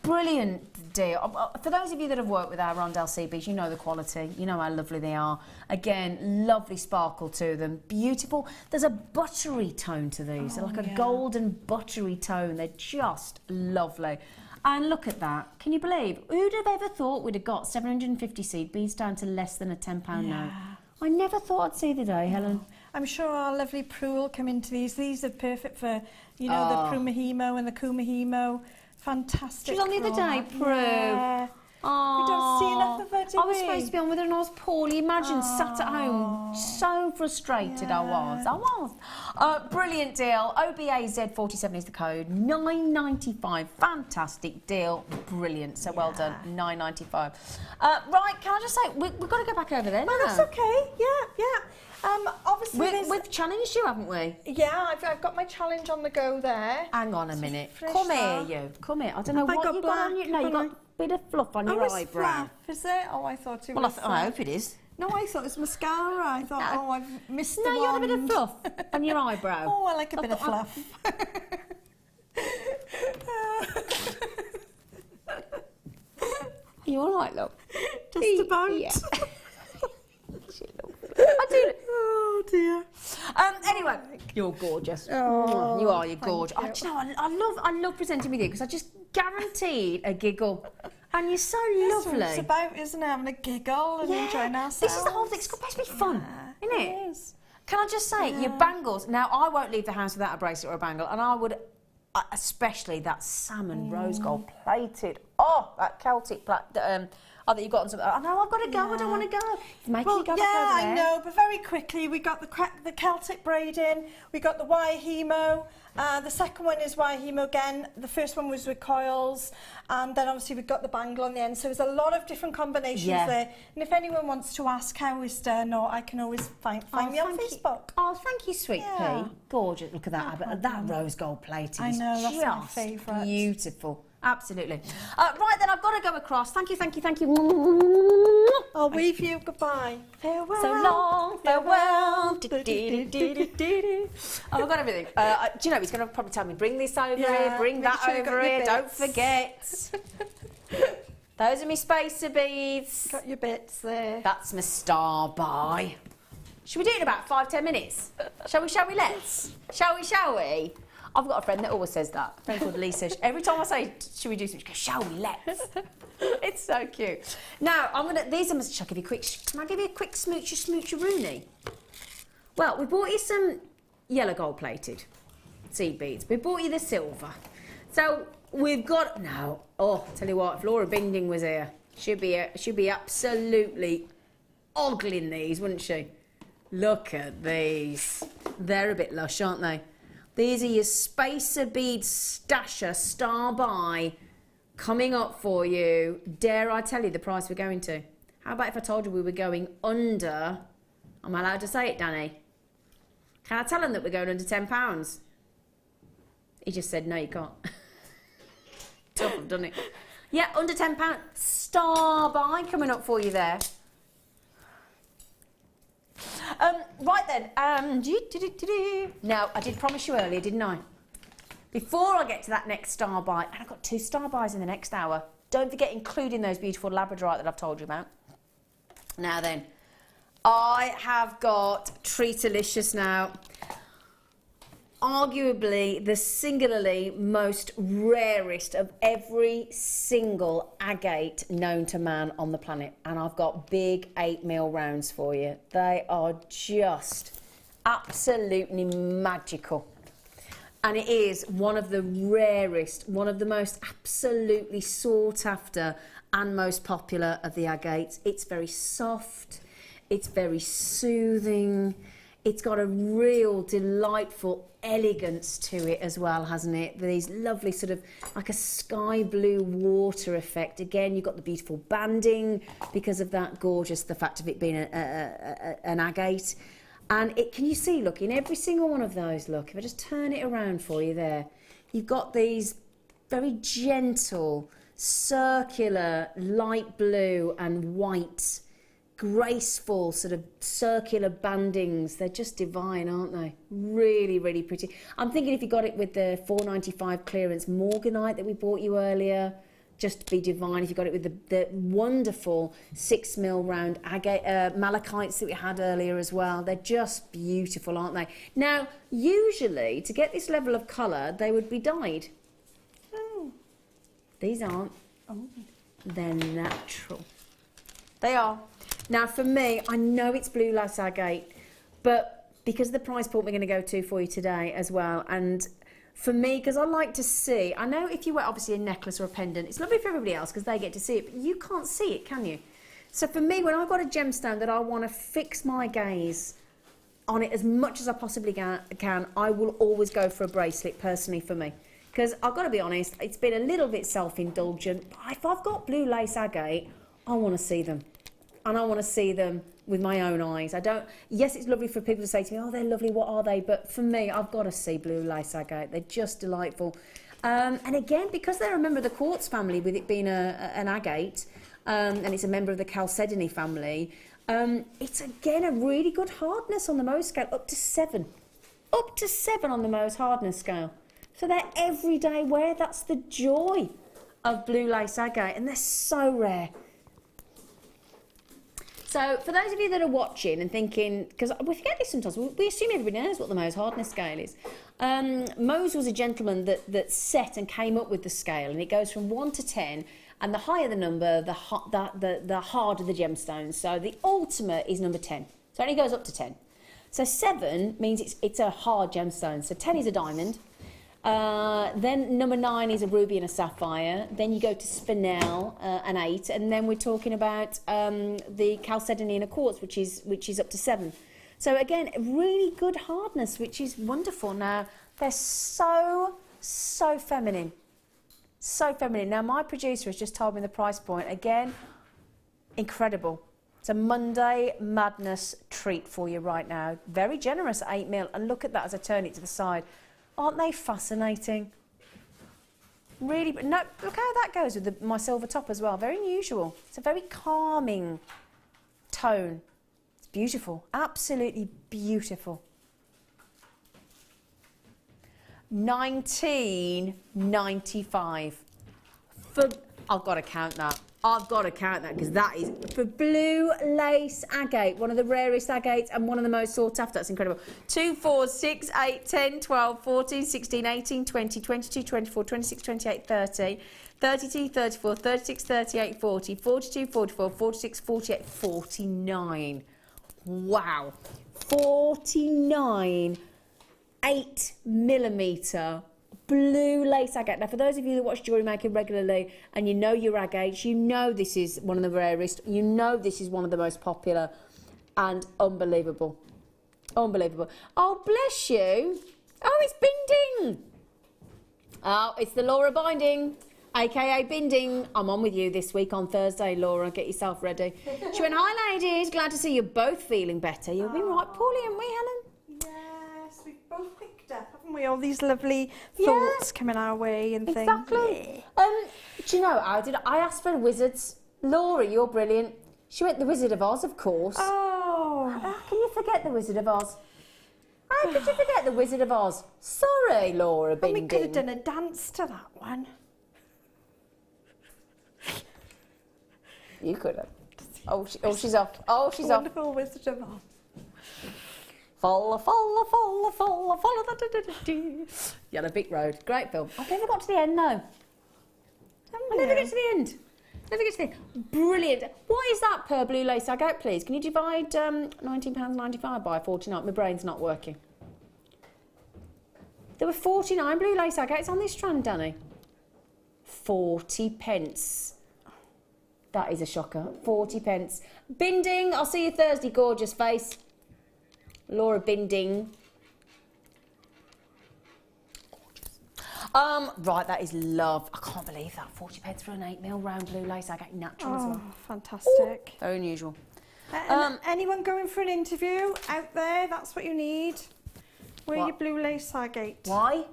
Brilliant deal. For those of you that have worked with our rondelle seed beads, you know the quality. You know how lovely they are. Again, lovely sparkle to them. Beautiful. There's a buttery tone to these. They're like a golden buttery tone. They're just lovely. And look at that. Can you believe? Who'd have ever thought we'd have got 750 seed beads down to less than a £10 note? I never thought I'd see the day, Helen. I'm sure our lovely Prue will come into these. These are perfect for, you know, the Prumahimo and the Kumahimo. Fantastic. She was on the other day, Prue. Yeah. Oh, We don't see enough of her, do I was we? supposed to be on with her and I was poorly. Imagine, sat at home, so frustrated I was. Brilliant deal. OBAZ47 is the code. $9.95. Fantastic deal. Brilliant. So well done. $9.95. Right, can I just say, we've got to go back over there. Oh, that's okay. Yeah. Obviously, We've challenged you, haven't we? yeah, I've got my challenge on the go there. Hang on a minute. Fresh Come that. here, you. Come here. I don't know Have I what got you've got on black? your... No, you've got Have a bit of fluff on your it's eyebrow. fluff, is it? Oh, I thought it Well, was. I hope it is. No, I thought it was mascara. I thought, oh, I've missed the No, you have a bit of wand. fluff on your eyebrow. Oh, I like a bit of fluff. Are you all right, love? Just about. Yeah. I do. Oh dear. Anyway, you're gorgeous. Oh, you are. You're thank gorgeous. you. Do you know, I love presenting with you because I just guaranteed a giggle, and you're so That's what lovely. it's about, isn't it? Having a giggle and enjoying ourselves. This is the whole thing. It's supposed to be fun, isn't it? It is. Can I just say, your bangles. Now, I won't leave the house without a bracelet or a bangle, and I would, especially that salmon rose gold plated. Oh, that Celtic that you've got on something. Oh no, I've got to go. I don't want to go. Make Well, you go yeah, back over there. I know, but very quickly we got the Celtic braiding, we got the wire hemo, the second one is wire hemo again, the first one was with coils, and then obviously we got the bangle on the end, so there's a lot of different combinations there, and if anyone wants to ask how it's done, or I can always find me on thank you. Facebook. Oh, thank you, sweet Yeah. pea. Gorgeous. Look at that. That rose gold plated I is know, that's my just favourite. beautiful. Absolutely. Right then, I've got to go across. Thank you. I'll leave you, goodbye. Farewell. So long, farewell. Oh, I've got everything. Do you know, he's going to probably tell me, bring this over here, bring make that sure you got over your here, don't bits. forget. Those are my spacer beads. Got your bits there. That's my star by. Should we do it in about 5-10 minutes? Shall we, let's? Shall we? I've got a friend that always says that. A friend called Lisa. Every time I say, should we do something, she goes, shall we, let's? It's so cute. Now, shall I give you a quick, can I give you a quick smoocheroonie? Well, we bought you some yellow gold plated seed beads. We bought you the silver. So we've got, tell you what, if Laura Binding was here, she'd be absolutely ogling these, wouldn't she? Look at these. They're a bit lush, aren't they? These are your spacer bead stasher star buy coming up for you. Dare I tell you the price we're going to? How about if I told you we were going under, am I allowed to say it, Danny? Can I tell him that we're going under £10? He just said, no, you can't. Tough, I've done it. Yeah, under £10. Star buy coming up for you there. Right then, now I did promise you earlier, didn't I? Before I get to that next star buy, and I've got 2 star buys in the next hour, don't forget including those beautiful labradorite that I've told you about. Now then, I have got Treatalicious now. Arguably the singularly most rarest of every single agate known to man on the planet, and I've got big 8mm rounds for you. They are just absolutely magical, and it is one of the rarest, one of the most absolutely sought after and most popular of the agates. It's very soft, it's very soothing. It's got a real delightful elegance to it as well, hasn't it? These lovely sort of like a sky blue water effect. Again, you've got the beautiful banding because of that gorgeous, the fact of it being an agate. And it, can you see, look, in every single one of those, look, if I just turn it around for you there, you've got these very gentle circular, light blue and white, graceful sort of circular bandings. They're just divine, aren't they? Really, really pretty. I'm thinking if you got it with the £4.95 clearance Morganite that we bought you earlier, just be divine. If you got it with the wonderful 6mm round agate, malachites that we had earlier as well, they're just beautiful, aren't they? Now, usually, to get this level of colour, they would be dyed. Oh. These aren't. Oh. They're natural. They are. Now, for me, I know it's blue lace agate, but because of the price point we're going to go to for you today as well, and for me, because I like to see, I know if you wear obviously a necklace or a pendant, it's lovely for everybody else because they get to see it, but you can't see it, can you? So for me, when I've got a gemstone that I want to fix my gaze on it as much as I possibly can, I will always go for a bracelet, personally, for me. Because I've got to be honest, it's been a little bit self-indulgent, but if I've got blue lace agate, I want to see them. And I want to see them with my own eyes. Yes, it's lovely for people to say to me, oh, they're lovely, what are they? But for me, I've got to see blue lace agate. They're just delightful. And again, because they're a member of the quartz family, with it being an agate, and it's a member of the chalcedony family, it's again a really good hardness on the Mohs scale, up to 7. Up to 7 on the Mohs hardness scale. So they're everyday wear. That's the joy of blue lace agate, and they're so rare. So for those of you that are watching and thinking, because we forget this sometimes, we assume everybody knows what the Mohs hardness scale is. Mohs was a gentleman that set and came up with the scale, and it goes from 1 to 10, and the higher the number, the harder the gemstones. So the ultimate is number 10. So it only goes up to 10. So 7 means it's a hard gemstone. So 10 is a diamond. Then number 9 is a ruby and a sapphire. Then you go to spinel, an 8, and then we're talking about the chalcedony and a quartz, which is up to 7. So again, really good hardness, which is wonderful. Now they're so feminine, so feminine. Now my producer has just told me the price point. Again, incredible. It's a Monday Madness treat for you right now. Very generous at 8mm, and look at that as I turn it to the side. Aren't they fascinating? Really, but no, look how that goes with my silver top as well. Very unusual. It's a very calming tone. It's beautiful, absolutely beautiful. 19.95. I've got to count that. I've got to count that because that is for blue lace agate, one of the rarest agates and one of the most sought after. That's incredible. 2, 4, 6, 8, 10, 12, 14, 16, 18, 20, 22, 24, 26, 28, 30, 32, 34, 36, 38, 40, 42, 44, 46, 48, 49. Wow. 49 8mm blue lace agate. Now, for those of you that watch Jewellery Maker regularly and you know your agates, you know this is one of the rarest. You know this is one of the most popular, and unbelievable. Unbelievable. Oh, bless you. Oh, it's binding. Oh, it's the Laura binding, aka binding. I'm on with you this week on Thursday, Laura. Get yourself ready. She went, hi, ladies. Glad to see you both feeling better. You've been right poorly, haven't we, Helen? Yes, we've both picked up, haven't we? All these lovely thoughts coming our way and things. Exactly. Do you know, I asked for the wizards. Laura, you're brilliant. She went the Wizard of Oz, of course. Oh. How can you forget the Wizard of Oz? How could you forget the Wizard of Oz? Sorry, Laura Binding. And we could have done a dance to that one. You could have. Oh, she's off. Oh, she's off. Wonderful Wizard of Oz. Follow. Yellow Brick Road. Great film. I've never got to the end, though. I never get to the end. Never get to the end. Brilliant. What is that per blue lace agate, please? Can you divide £19.95 by 49? My brain's not working. There were 49 blue lace agates on this strand, Danny. 40 pence. That is a shocker. 40 pence. Binding, I'll see you Thursday, gorgeous face. Laura Binding. Right, that is love. I can't believe that. 40 pence for an 8mm round blue lace agate natural as well. Fantastic. Ooh, very unusual. Anyone going for an interview out there? That's what you need. Wear What? your blue lace agate. Why?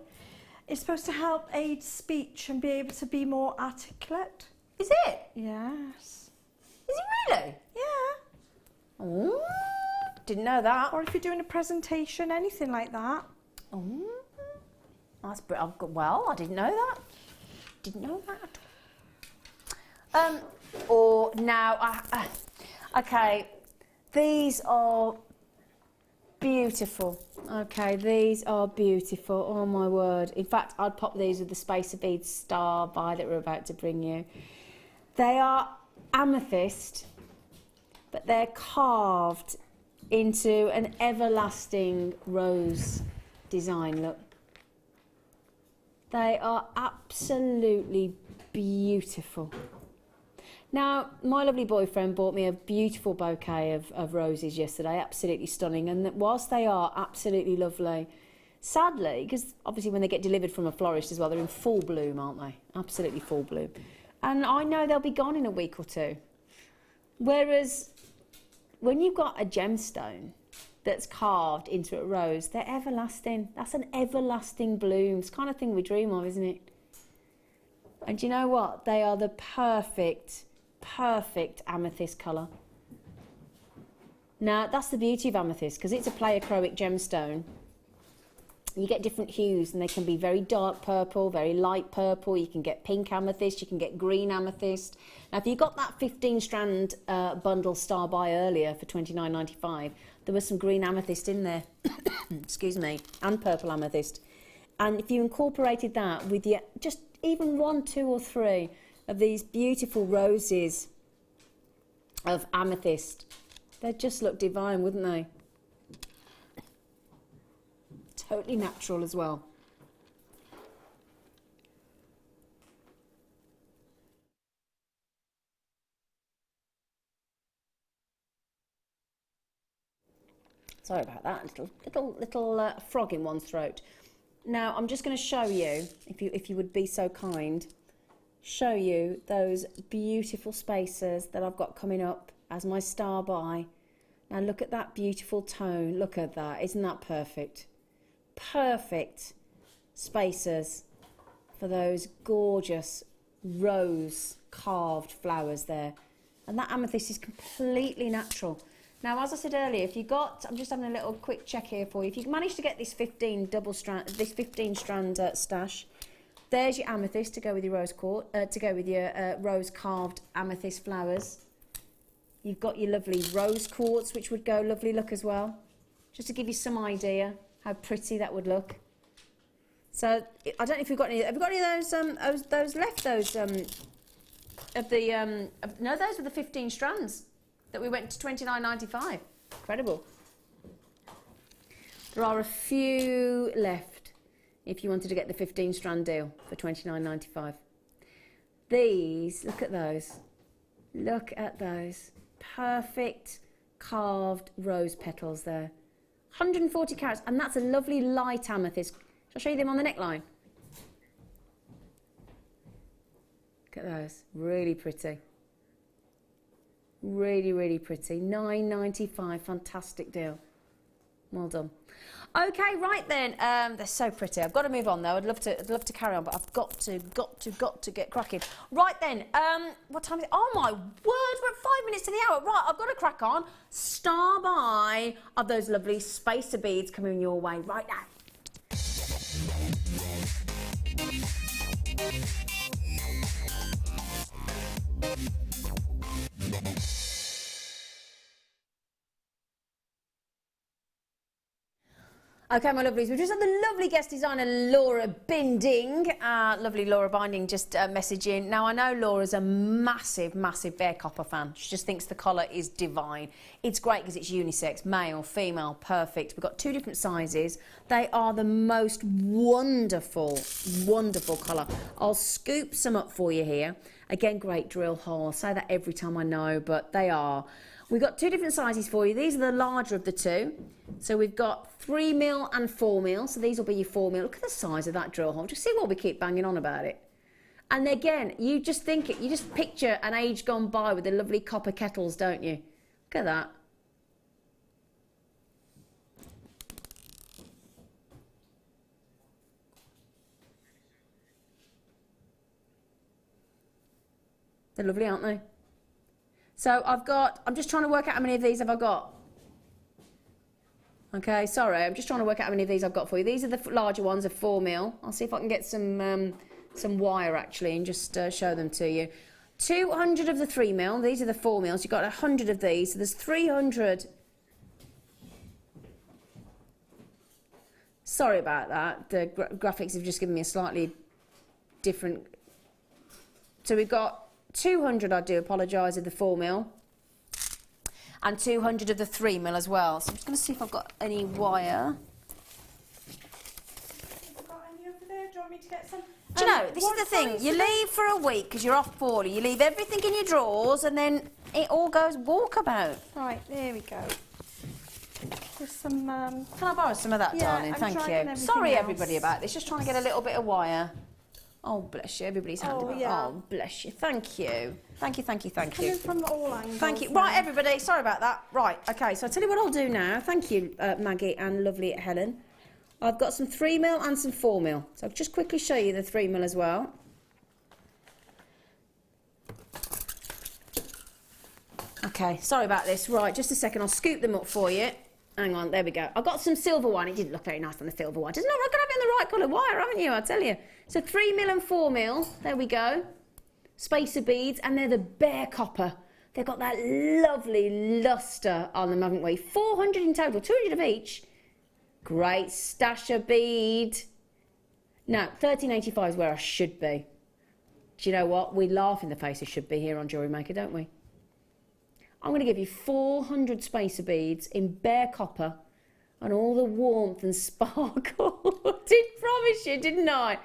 It's supposed to help aid speech and be able to be more articulate. Is it? Yes. Is it really? Yeah. Oh, didn't know that. Or if you're doing a presentation, anything like that. Oh, that's well, I didn't know that. Didn't know that. Or now, okay, these are beautiful. Okay, these are beautiful. Oh my word. In fact, I'd pop these with the Spacer Beads Star by that we're about to bring you. They are amethyst, but they're carved into an everlasting rose design. Look. They are absolutely beautiful. Now, my lovely boyfriend bought me a beautiful bouquet of roses yesterday, absolutely stunning, and whilst they are absolutely lovely, sadly, because obviously when they get delivered from a florist as well, they're in full bloom, aren't they? Absolutely full bloom. And I know they'll be gone in a week or two. Whereas when you've got a gemstone that's carved into a rose, they're everlasting. That's an everlasting bloom. It's the kind of thing we dream of, isn't it? And do you know what? They are the perfect amethyst colour. Now, that's the beauty of amethyst, because it's a pleochroic gemstone. You get different hues, and they can be very dark purple, very light purple. You can get pink amethyst, you can get green amethyst. Now, if you got that 15-strand bundle Star Buy earlier for $29.95, there was some green amethyst in there, excuse me, and purple amethyst. And if you incorporated that with just even 1, 2 or 3 of these beautiful roses of amethyst, they'd just look divine, wouldn't they? Totally natural as well. Sorry about that, little frog in one's throat. Now I'm just going to show you, if you would be so kind, show you those beautiful spacers that I've got coming up as my Star Buy. Now look at that beautiful tone. Look at that. Isn't that perfect? Perfect spacers for those gorgeous rose carved flowers there. And that amethyst is completely natural. Now, as I said earlier, if you got, I'm just having a little quick check here for you. If you manage to get this 15 strand stash, there's your amethyst to go with your rose carved amethyst flowers. You've got your lovely rose quartz, which would go lovely look as well. Just to give you some idea how pretty that would look. So I don't know if you've got any. Have you got any of those left? Those no, those were the 15 strands that we went to $29.95. Incredible. There are a few left if you wanted to get the 15 strand deal for $29.95. These, look at those. Look at those. Perfect carved rose petals there. 140 carats, and that's a lovely light amethyst. Shall I show you them on the neckline? Look at those, really pretty. Really, really pretty. $9.95, fantastic deal. Well done. Okay, right then. They're so pretty. I've got to move on though. I'd love to carry on, but I've got to get cracking. Right then. What time is it? Oh my word! We're at 5 minutes to the hour. Right, I've got to crack on. Star Buy of those lovely spacer beads coming your way right now. Okay, my lovelies, we've just had the lovely guest designer Laura Binding. Lovely Laura Binding just messaging. Now, I know Laura's a massive, massive Bear Copper fan. She just thinks the colour is divine. It's great because it's unisex, male, female, perfect. We've got 2 different sizes. They are the most wonderful, wonderful colour. I'll scoop some up for you here. Again, great drill hole. I say that every time I know, but they are. We've got 2 different sizes for you. These are the larger of the 2. So we've got 3mm and 4mm. So these will be your 4mm. Look at the size of that drill hole. Just see what we keep banging on about it. And again, you just think it. You just picture an age gone by with the lovely copper kettles, don't you? Look at that. They're lovely, aren't they? So I'm just trying to work out how many of these have I got. Okay, sorry, I'm just trying to work out how many of these I've got for you. These are the larger ones of 4mm. I'll see if I can get some wire actually and just show them to you. 200 of the 3mm, these are the 4mm. You've got 100 of these, so there's 300. Sorry about that, the graphics have just given me a slightly different. So we've got 200, I do apologise, of the 4mm. And 200 of the 3mm as well. So I'm just going to see if I've got any wire. Have you got any over there? Do you want me to get some? Do you know, this is the thing, you leave for a week because you're off poorly, you leave everything in your drawers and then it all goes walkabout. Right, there we go. There's some... Can I borrow some of that, yeah, darling? I'm Thank dragging you. everything Sorry, else. everybody, about this. Just trying to get a little bit of wire. Oh, bless you. Everybody's handy. Oh, yeah. Oh, bless you. Thank you. Thank you, thank you, thank Coming you. from all angles. Thank you. now. Right, everybody. Sorry about that. Right, okay. So I'll tell you what I'll do now. Thank you, Maggie and lovely Helen. I've got some 3mm and some 4mm. So I'll just quickly show you the 3mm as well. Okay, sorry about this. Right, just a second. I'll scoop them up for you. Hang on, there we go. I've got some silver one. It didn't look very nice on the silver one. Doesn't it? I've got to have it in the right colour wire, haven't you? I tell you. So 3mm and 4mm. There we go. Spacer beads, and they're the bare copper. They've got that lovely lustre on them, haven't we? 400 in total, 200 of each. Great stash of bead. Now, 13.85 is where I should be. Do you know what? We laugh in the face of should be here on Jewellery Maker, don't we? I'm going to give you 400 spacer beads in bare copper and all the warmth and sparkle. I did promise you, didn't I?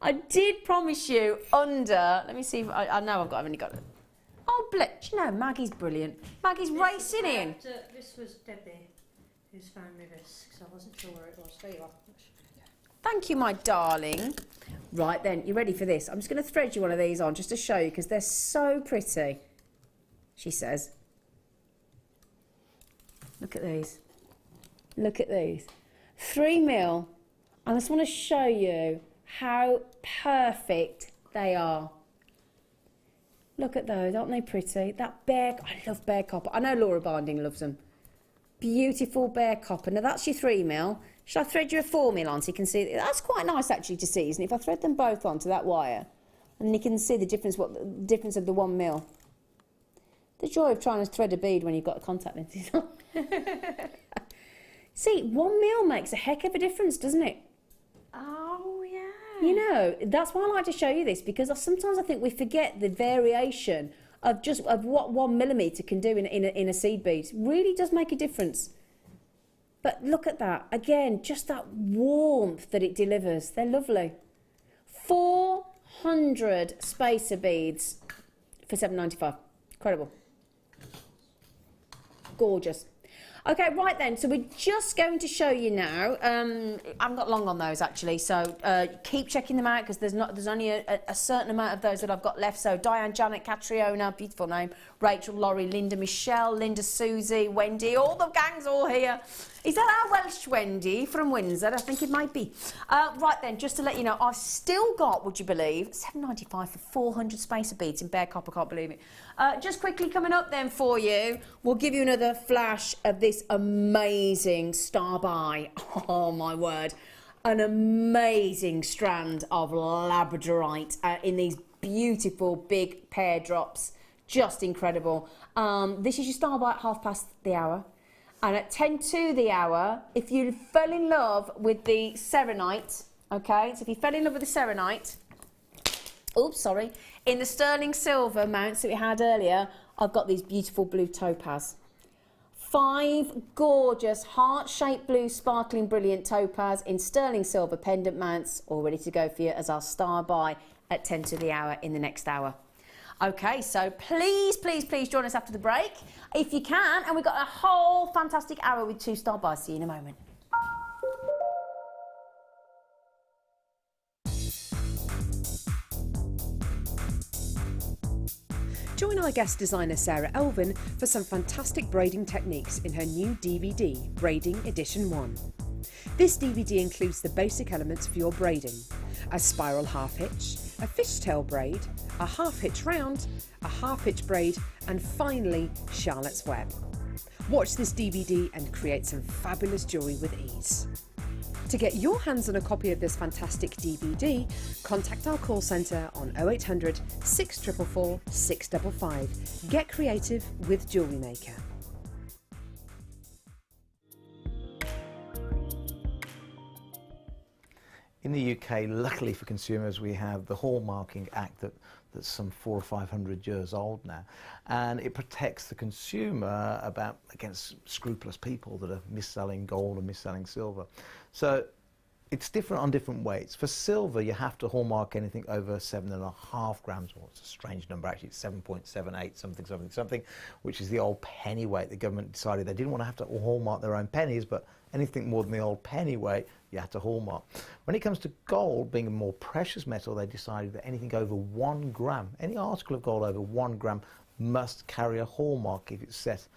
I did promise you under... Let me see if... I know I've only got it. Oh, bless. You know, Maggie's brilliant. Maggie's racing in. This was Debbie who's found me this, because I wasn't sure where it was. There you are. Thank you, my darling. Right then, you ready for this? I'm just going to thread you one of these on just to show you, because they're so pretty, she says. Look at these. Look at these. 3mm. I just want to show you how perfect they are. Look at those, aren't they pretty? That bare, I love bare copper. I know Laura Binding loves them. Beautiful bare copper. Now that's your 3mm. Should I thread you a 4mm on so you can see? That's quite nice actually to see, isn't it? If I thread them both onto that wire, and you can see the difference, what the difference of the 1mm. The joy of trying to thread a bead when you've got contact lenses on. See, 1mm makes a heck of a difference, doesn't it? Oh, yeah. You know, that's why I like to show you this, because sometimes I think we forget the variation of what 1mm can do in a seed bead. It really does make a difference. But look at that. Again, just that warmth that it delivers. They're lovely. 400 spacer beads for £7.95. Incredible. Gorgeous. Okay, right then, so we're just going to show you now. I haven't got long on those actually, so keep checking them out, because there's only a certain amount of those that I've got left. So Diane, Janet, Catriona, beautiful name, Rachel, Laurie, Linda, Michelle, Linda, Susie, Wendy, all the gang's all here. Is that our Welsh Wendy from Windsor? I think it might be. Right then, just to let you know, I've still got, would you believe, £7.95 for 400 spacer beads in bare copper, can't believe it. Just quickly coming up then for you, we'll give you another flash of this amazing star buy. Oh my word. An amazing strand of labradorite in these beautiful big pear drops. Just incredible. This is your star buy at hour. And at 10 to the hour, if you fell in love with the serenite, okay, so if you fell in love with the serenite, oops, sorry, in the sterling silver mounts that we had earlier, I've got these beautiful blue topaz. 5 gorgeous heart-shaped blue sparkling brilliant topaz in sterling silver pendant mounts, all ready to go for you as our star buy at 10 to the hour in the next hour. Okay, so please, please, please join us after the break if you can, and we've got a whole fantastic hour with 2 star buys. See you in a moment. Join our guest designer Sarah Elvin for some fantastic braiding techniques in her new DVD, Braiding Edition 1. This DVD includes the basic elements for your braiding: a spiral half hitch, a fishtail braid, a half hitch round, a half hitch braid, and finally Charlotte's Web. Watch this DVD and create some fabulous jewellery with ease. To get your hands on a copy of this fantastic DVD, contact our call centre on 0800 644 655. Get creative with Jewellery Maker. In the UK, luckily for consumers, we have the Hallmarking Act that's some 400 or 500 years old now, and it protects the consumer against scrupulous people that are mis-selling gold and mis-selling silver. So it's different on different weights. For silver, you have to hallmark anything over 7.5 grams. Well, it's a strange number actually. It's 7.78 something something something, which is the old penny weight. The government decided they didn't want to have to hallmark their own pennies, but anything more than the old penny weight, you had to hallmark. When it comes to gold being a more precious metal, they decided that anything over 1 gram, any article of gold over 1 gram, must carry a hallmark if it's set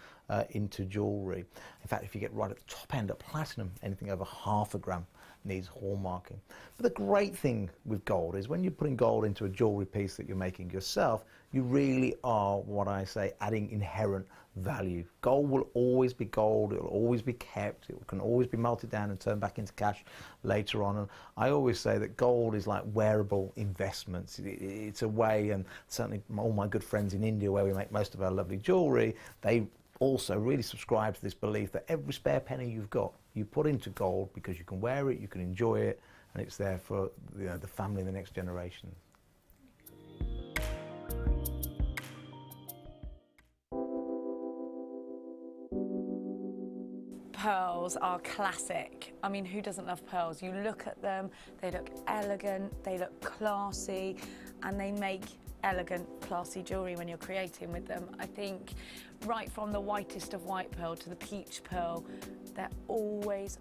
into jewellery. In fact, if you get right at the top end of platinum, anything over 0.5 gram needs hallmarking. But the great thing with gold is when you're putting gold into a jewellery piece that you're making yourself, you really are, what I say, adding inherent value. Gold will always be gold, it will always be kept, it can always be melted down and turned back into cash later on. And I always say that gold is like wearable investments. It's a way, and certainly all my good friends in India where we make most of our lovely jewellery, they also really subscribe to this belief that every spare penny you've got, you put into gold because you can wear it, you can enjoy it, and it's there for the family and the next generation. Pearls are classic. I mean, who doesn't love pearls? You look at them, they look elegant, they look classy, and they make elegant, classy jewellery when you're creating with them. I think right from the whitest of white pearl to the peach pearl, they're always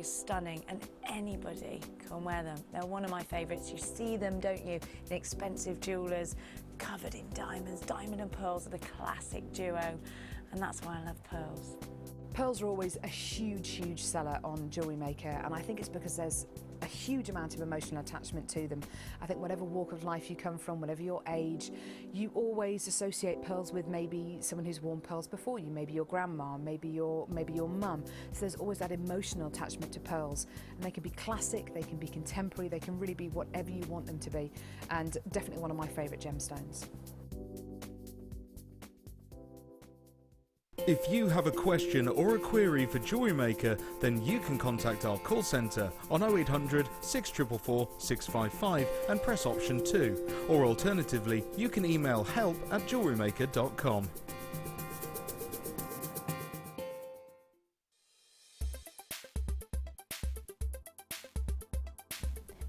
stunning, and anybody can wear them. They're one of my favourites. You see them, don't you, in expensive jewellers, covered in diamonds. Diamond and pearls are the classic duo, and that's why I love pearls. Pearls are always a huge seller on Jewellery Maker, and I think it's because there's a huge amount of emotional attachment to them. I think whatever walk of life you come from, whatever your age, you always associate pearls with maybe someone who's worn pearls before you, maybe your grandma, maybe your mum. So there's always that emotional attachment to pearls, and they can be classic, they can be contemporary, they can really be whatever you want them to be, and definitely one of my favourite gemstones. If you have a question or a query for Jewellery Maker, then you can contact our call centre on 0800 644 655 and press option 2. Or alternatively, you can email help@jewellerymaker.com.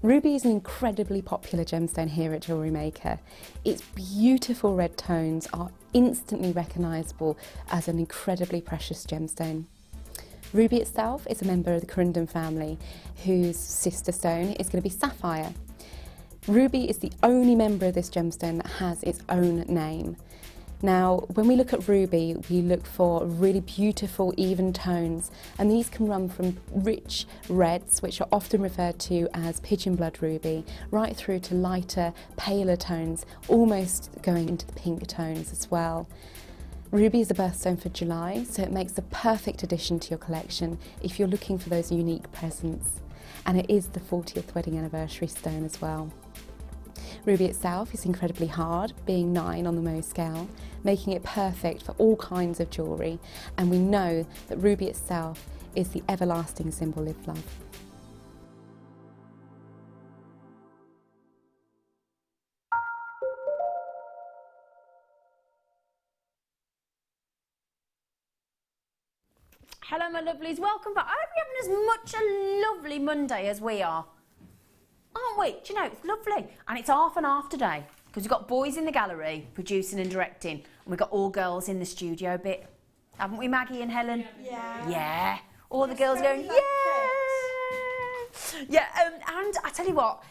Ruby is an incredibly popular gemstone here at Jewellery Maker. Its beautiful red tones are instantly recognisable as an incredibly precious gemstone. Ruby itself is a member of the Corundum family, whose sister stone is going to be sapphire. Ruby is the only member of this gemstone that has its own name. Now, when we look at ruby, we look for really beautiful, even tones, and these can run from rich reds, which are often referred to as pigeon blood ruby, right through to lighter, paler tones, almost going into the pink tones as well. Ruby is a birthstone for July, so it makes the perfect addition to your collection if you're looking for those unique presents. And it is the 40th wedding anniversary stone as well. Ruby itself is incredibly hard, being 9 on the Mohs scale, making it perfect for all kinds of jewellery, and we know that ruby itself is the everlasting symbol of love. Hello my lovelies, welcome back. I hope you're having as much a lovely Monday as we are. Aren't we? Do you know, it's lovely. And it's half and half today, because we've got boys in the gallery producing and directing, and we've got all girls in the studio bit. Haven't we, Maggie and Helen? Yeah. Yeah. All the girls going, yeah! Yeah, and I tell you what,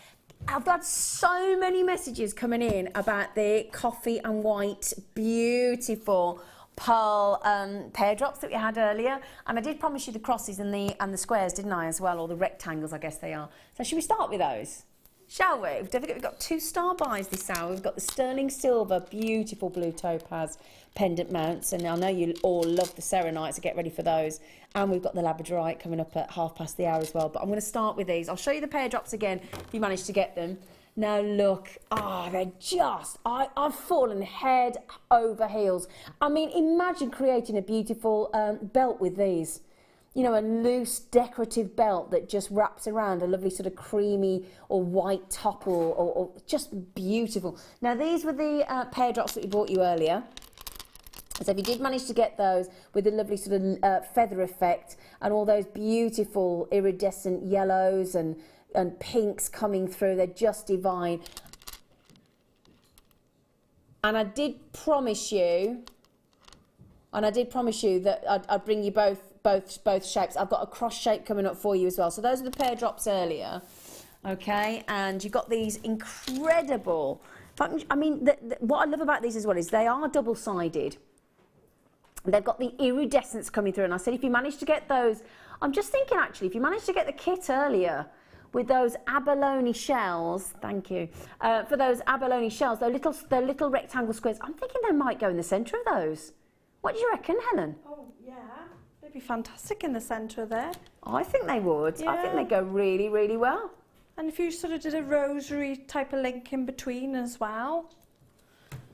I've had so many messages coming in about the coffee and white, beautiful pearl pear drops that we had earlier, and I did promise you the crosses and the squares, didn't I, as well, or the rectangles, I guess they are. So should we start with those? shall we? Don't forget we've got 2-star buys this hour. We've got the sterling silver, beautiful blue topaz pendant mounts, and I know you all love the selenite, so get ready for those. And we've got the labradorite coming up at 1/2 the hour as well. But I'm going to start with these. I'll show you the pear drops again if you manage to get them. Now look, they're just, I've fallen head over heels. I mean, imagine creating a beautiful belt with these. You know, a loose decorative belt that just wraps around a lovely sort of creamy or white top, or just beautiful. Now these were the pear drops that we bought you earlier. So if you did manage to get those with the lovely sort of feather effect and all those beautiful iridescent yellows and pinks coming through, they're just divine. And I did promise you that I'd bring you both shapes. I've got a cross shape coming up for you as well. So those are the pear drops earlier, okay? And you've got these incredible, I mean, what I love about these as well is they are double-sided. They've got the iridescence coming through, and I said if you manage to get those, I'm just thinking actually, if you managed to get the kit earlier with those abalone shells, thank you, for those abalone shells, those little rectangle squares, I'm thinking they might go in the centre of those. What do you reckon, Helen? Oh, yeah. They'd be fantastic in the centre there. I think they would. Yeah. I think they'd go really, really well. And if you sort of did a rosary type of link in between as well.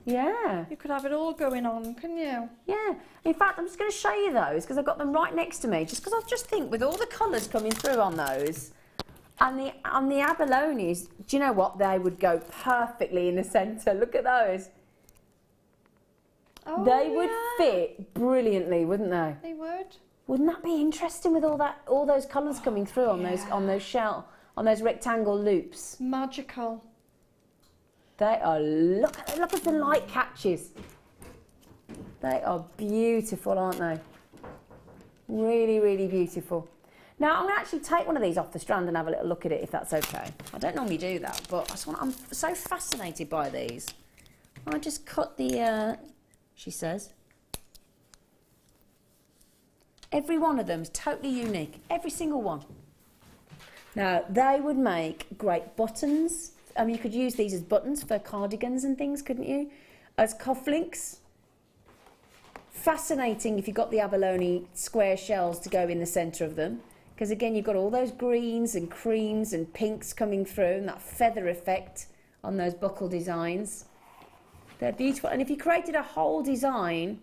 Yeah. You could have it all going on, couldn't you? Yeah. In fact, I'm just going to show you those because I've got them right next to me. Just because I just think with all the colours coming through on those and the abalones, do you know what? They would go perfectly in the centre. Look at those. Oh, they would fit brilliantly, wouldn't they? They would. Wouldn't that be interesting with all those colours coming through on those rectangle loops? Magical. They are, look at the light catches. They are beautiful, aren't they? Really, really beautiful. Now, I'm going to actually take one of these off the strand and have a little look at it, if that's okay. I don't normally do that, but I'm so fascinated by these. I just cut the, she says. Every one of them is totally unique, every single one. Now, they would make great buttons. You could use these as buttons for cardigans and things, couldn't you? As cufflinks. Fascinating if you've got the abalone square shells to go in the centre of them. Because again, you've got all those greens and creams and pinks coming through and that feather effect on those buckle designs. They're beautiful. And if you created a whole design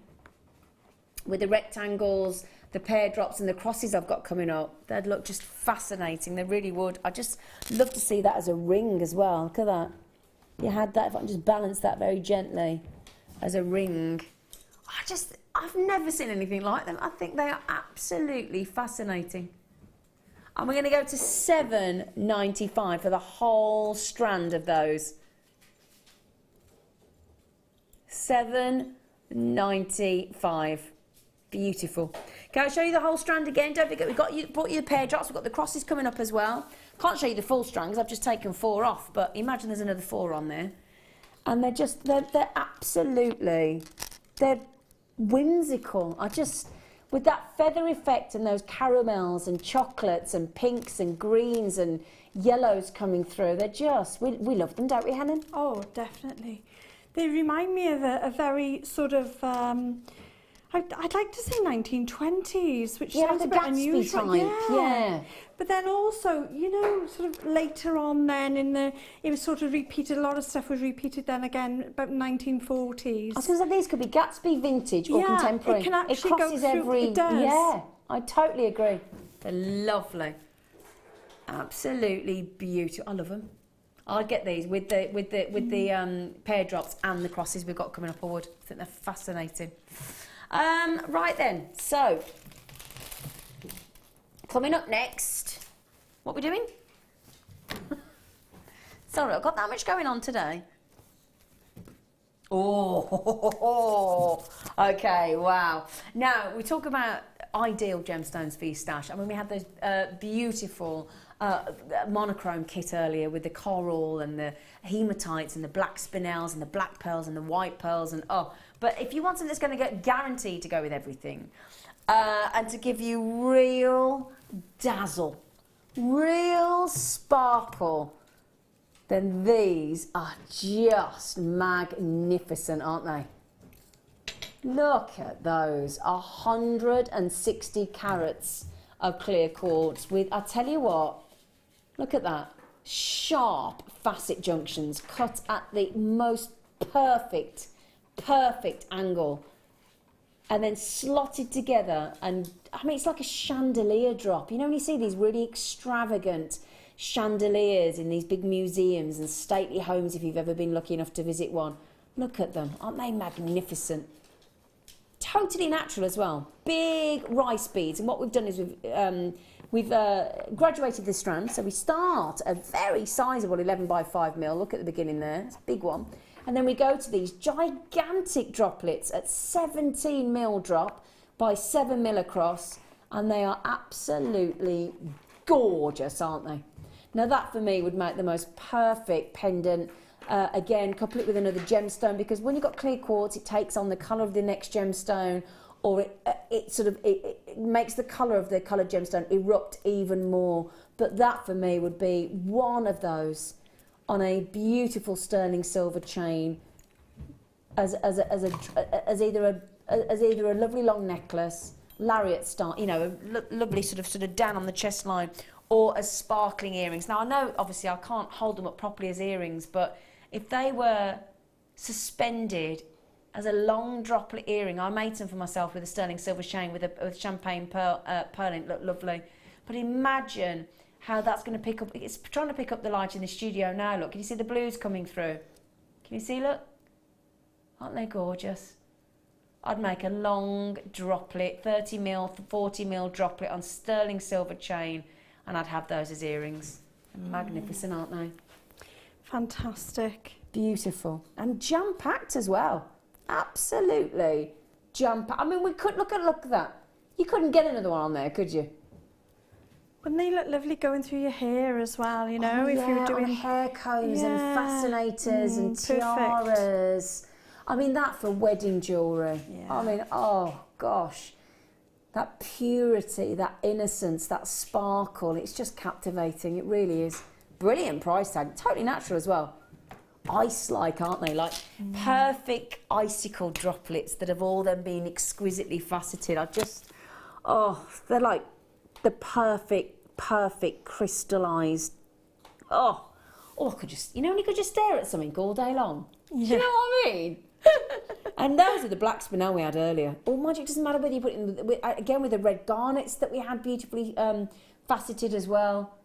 with the rectangles, the pear drops and the crosses I've got coming up, they'd look just fascinating. They really would. I'd just love to see that as a ring as well. Look at that. You had that, if I can just balance that very gently as a ring. I've never seen anything like them. I think they are absolutely fascinating. And we're going to go to $7.95 for the whole strand of those. $7.95. Beautiful. Can I show you the whole strand again? Don't forget, bought you the pear drops. We've got the crosses coming up as well. Can't show you the full strand because I've just taken 4 off, but imagine there's another 4 on there. And they're absolutely, they're whimsical. With that feather effect and those caramels and chocolates and pinks and greens and yellows coming through, they're just, we love them, don't we, Helen? Oh, definitely. They remind me of a very sort of, I'd like to say 1920s, which sounds like a bit Gatsby unusual. type, yeah. But then also, you know, sort of later on then it was sort of repeated, a lot of stuff was repeated then again, about 1940s. I was going to say these could be Gatsby vintage or contemporary. It can actually go through, it does. Yeah, I totally agree. They're lovely. Absolutely beautiful. I love them. I'd get these with the pear drops and the crosses we've got coming up. I would. I think they're fascinating. Right then, so coming up next, what are we doing? Sorry, I've got that much going on today. Oh, okay, wow. Now, we talk about ideal gemstones for your stash. I mean, we had those beautiful monochrome kit earlier with the coral and the hematites and the black spinels and the black pearls and the white pearls and but if you want something that's going to get guaranteed to go with everything and to give you real dazzle, real sparkle, then these are just magnificent, aren't they? Look at those, 160 carats of clear quartz with, I tell you what, look at that, sharp facet junctions cut at the most perfect angle and then slotted together. And I mean, it's like a chandelier drop. You know when you see these really extravagant chandeliers in these big museums and stately homes, if you've ever been lucky enough to visit one, look at them, aren't they magnificent? Totally natural as well. Big rice beads, and what we've done is we've graduated the strand. So we start a very sizable 11 by 5 mil. Look at the beginning there, it's a big one. And then we go to these gigantic droplets at 17 mil drop by 7 mil across, and they are absolutely gorgeous, aren't they? Now that for me would make the most perfect pendant. Again, couple it with another gemstone, because when you've got clear quartz, it takes on the colour of the next gemstone, or it makes the colour of the coloured gemstone erupt even more. But that for me would be one of those on a beautiful sterling silver chain, as either a lovely long necklace, lariat style, you know, a lovely sort of down on the chest line, or as sparkling earrings. Now I know obviously I can't hold them up properly as earrings, but if they were suspended as a long droplet earring, I made some for myself with a sterling silver chain with champagne pearling, look lovely. But imagine how that's going to pick up, it's trying to pick up the light in the studio now, look, can you see the blues coming through? Can you see, look? Aren't they gorgeous? I'd make a long droplet, 30 mil, 40 mil droplet on sterling silver chain, and I'd have those as earrings. Magnificent, aren't they? Fantastic. Beautiful. And jam-packed as well. Absolutely. Jam-packed. I mean, we could look at that. You couldn't get another one on there, could you? Wouldn't they look lovely going through your hair as well, you know, if you were doing hair combs and fascinators and tiaras. I mean, that for wedding jewellery. Yeah. I mean, oh gosh. That purity, that innocence, that sparkle, it's just captivating. It really is. Brilliant price tag, totally natural as well. Ice-like, aren't they? Like perfect icicle droplets that have all then been exquisitely faceted. They're like the perfect crystallised. I could just, you know, when you could just stare at something all day long. Yeah. Do you know what I mean? And those are the black spinel we had earlier. Oh, mind you, it doesn't matter whether you put it in, again with the red garnets that we had beautifully faceted as well.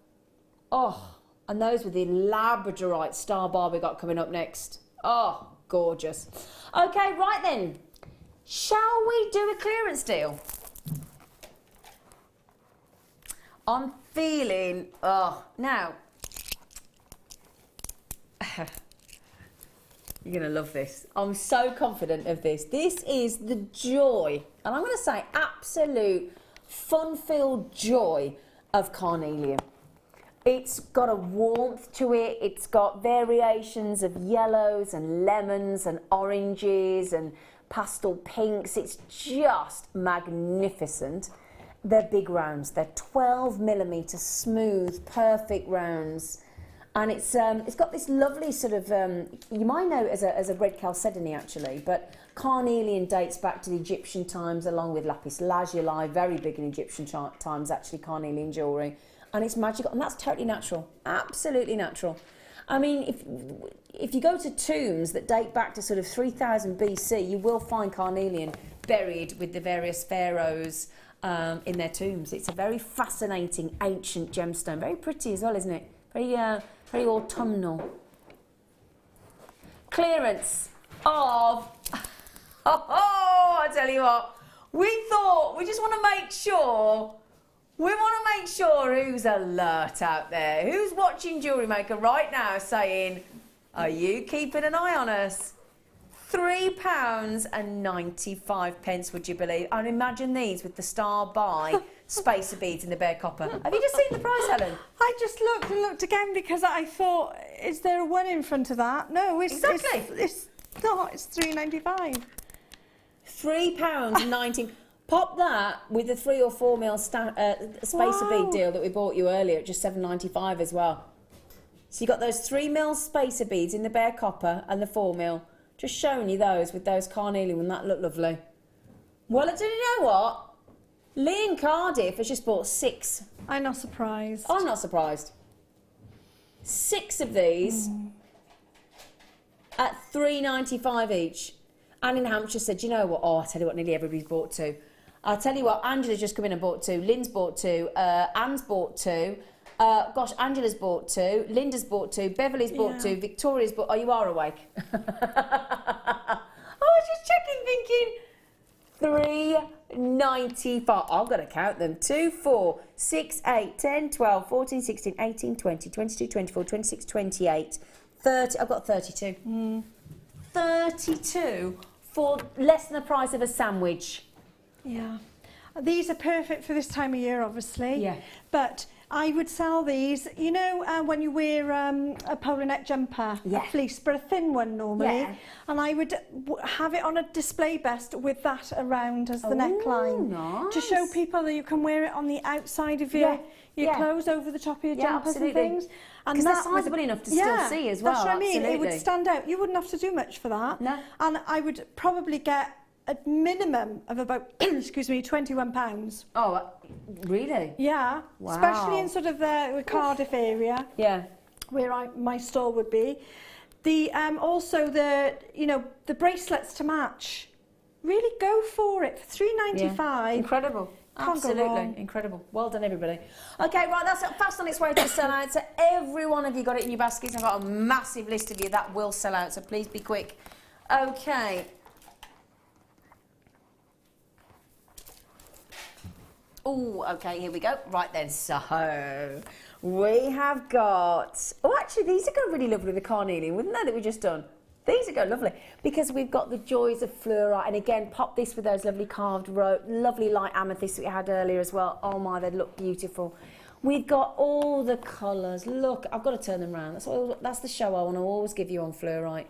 Oh. And those were the labradorite star bar we got coming up next. Oh, gorgeous. Okay, right then. Shall we do a clearance deal? I'm feeling, now. You're going to love this. I'm so confident of this. This is the joy, and I'm going to say absolute fun-filled joy of carnelian. It's got a warmth to it, it's got variations of yellows and lemons and oranges and pastel pinks. It's just magnificent. They're big rounds, they're 12mm smooth, perfect rounds. And it's got this lovely sort of, you might know it as a red chalcedony actually, but carnelian dates back to the Egyptian times along with lapis lazuli, very big in Egyptian times actually, carnelian jewellery. And it's magical, and that's totally natural, absolutely natural. I mean, if you go to tombs that date back to sort of 3000 BC, you will find carnelian buried with the various pharaohs in their tombs. It's a very fascinating ancient gemstone, very pretty as well, isn't it? Very autumnal. Clearance of, I tell you what, we just want to make sure. We want to make sure who's alert out there, who's watching Jewellery Maker right now saying, are you keeping an eye on us? £3.95, would you believe? And imagine these with the star by spacer beads in the bare copper. Have you just seen the price, Helen? I just looked and looked again because I thought, is there a 1 in front of that? No, it's not, it's £3.95. £3.90. Pop that with the 3 or 4 mil spacer bead deal that we bought you earlier at just £7.95 as well. So you've got those 3mm spacer beads in the bare copper and the 4mm. Just showing you those with those carnelian, wouldn't that look lovely? Well, do you know what? Lee in Cardiff has just bought 6. I'm not surprised. I'm not surprised. 6 of these at $3.95 each. Anne in Hampshire said, you know what? Oh, I tell you what, nearly everybody's bought 2. I'll tell you what, Angela's just come in and bought 2. Lynn's bought 2. Anne's bought 2. Gosh, Angela's bought 2. Linda's bought 2. Beverly's bought 2. Victoria's bought... Oh, you are awake. I was just checking, thinking... $3.95. I've got to count them. 2, 4, 6, 8, 10, 12, 14, 16, 18, 20, 22, 24, 26, 28, 30. I've got 32. 32 for less than the price of a sandwich. Yeah. These are perfect for this time of year, obviously. Yeah. But I would sell these, you know, when you wear a polo neck jumper, a fleece, but a thin one normally. Yeah. And I would have it on a display vest with that around as the neckline. Nice. To show people that you can wear it on the outside of your clothes, over the top of your jumpers and things. Because they're sizable enough to still see as well. That's what I mean. Absolutely. It would stand out. You wouldn't have to do much for that. No. And I would probably get a minimum of about, excuse me, £21. Oh, really? Yeah. Wow. Especially in sort of the Cardiff area. Yeah. Where my store would be. The also the the bracelets to match. Really go for it for £3.95. Yeah. Incredible. Absolutely incredible. Well done, everybody. Okay, right, that's fast on its way to sell out. So every one of you got it in your baskets. I've got a massive list of you that will sell out, so please be quick. Okay. Oh, okay, here we go. Right then, so we have got... Oh, actually, these would go really lovely with the carnelian, wouldn't they, that we just done? These would go lovely because we've got the joys of fluorite, and again, pop this with those lovely carved lovely light amethyst that we had earlier as well. Oh my, they look beautiful. We've got all the colours. Look, I've got to turn them around. That's the show I want to always give you on fluorite.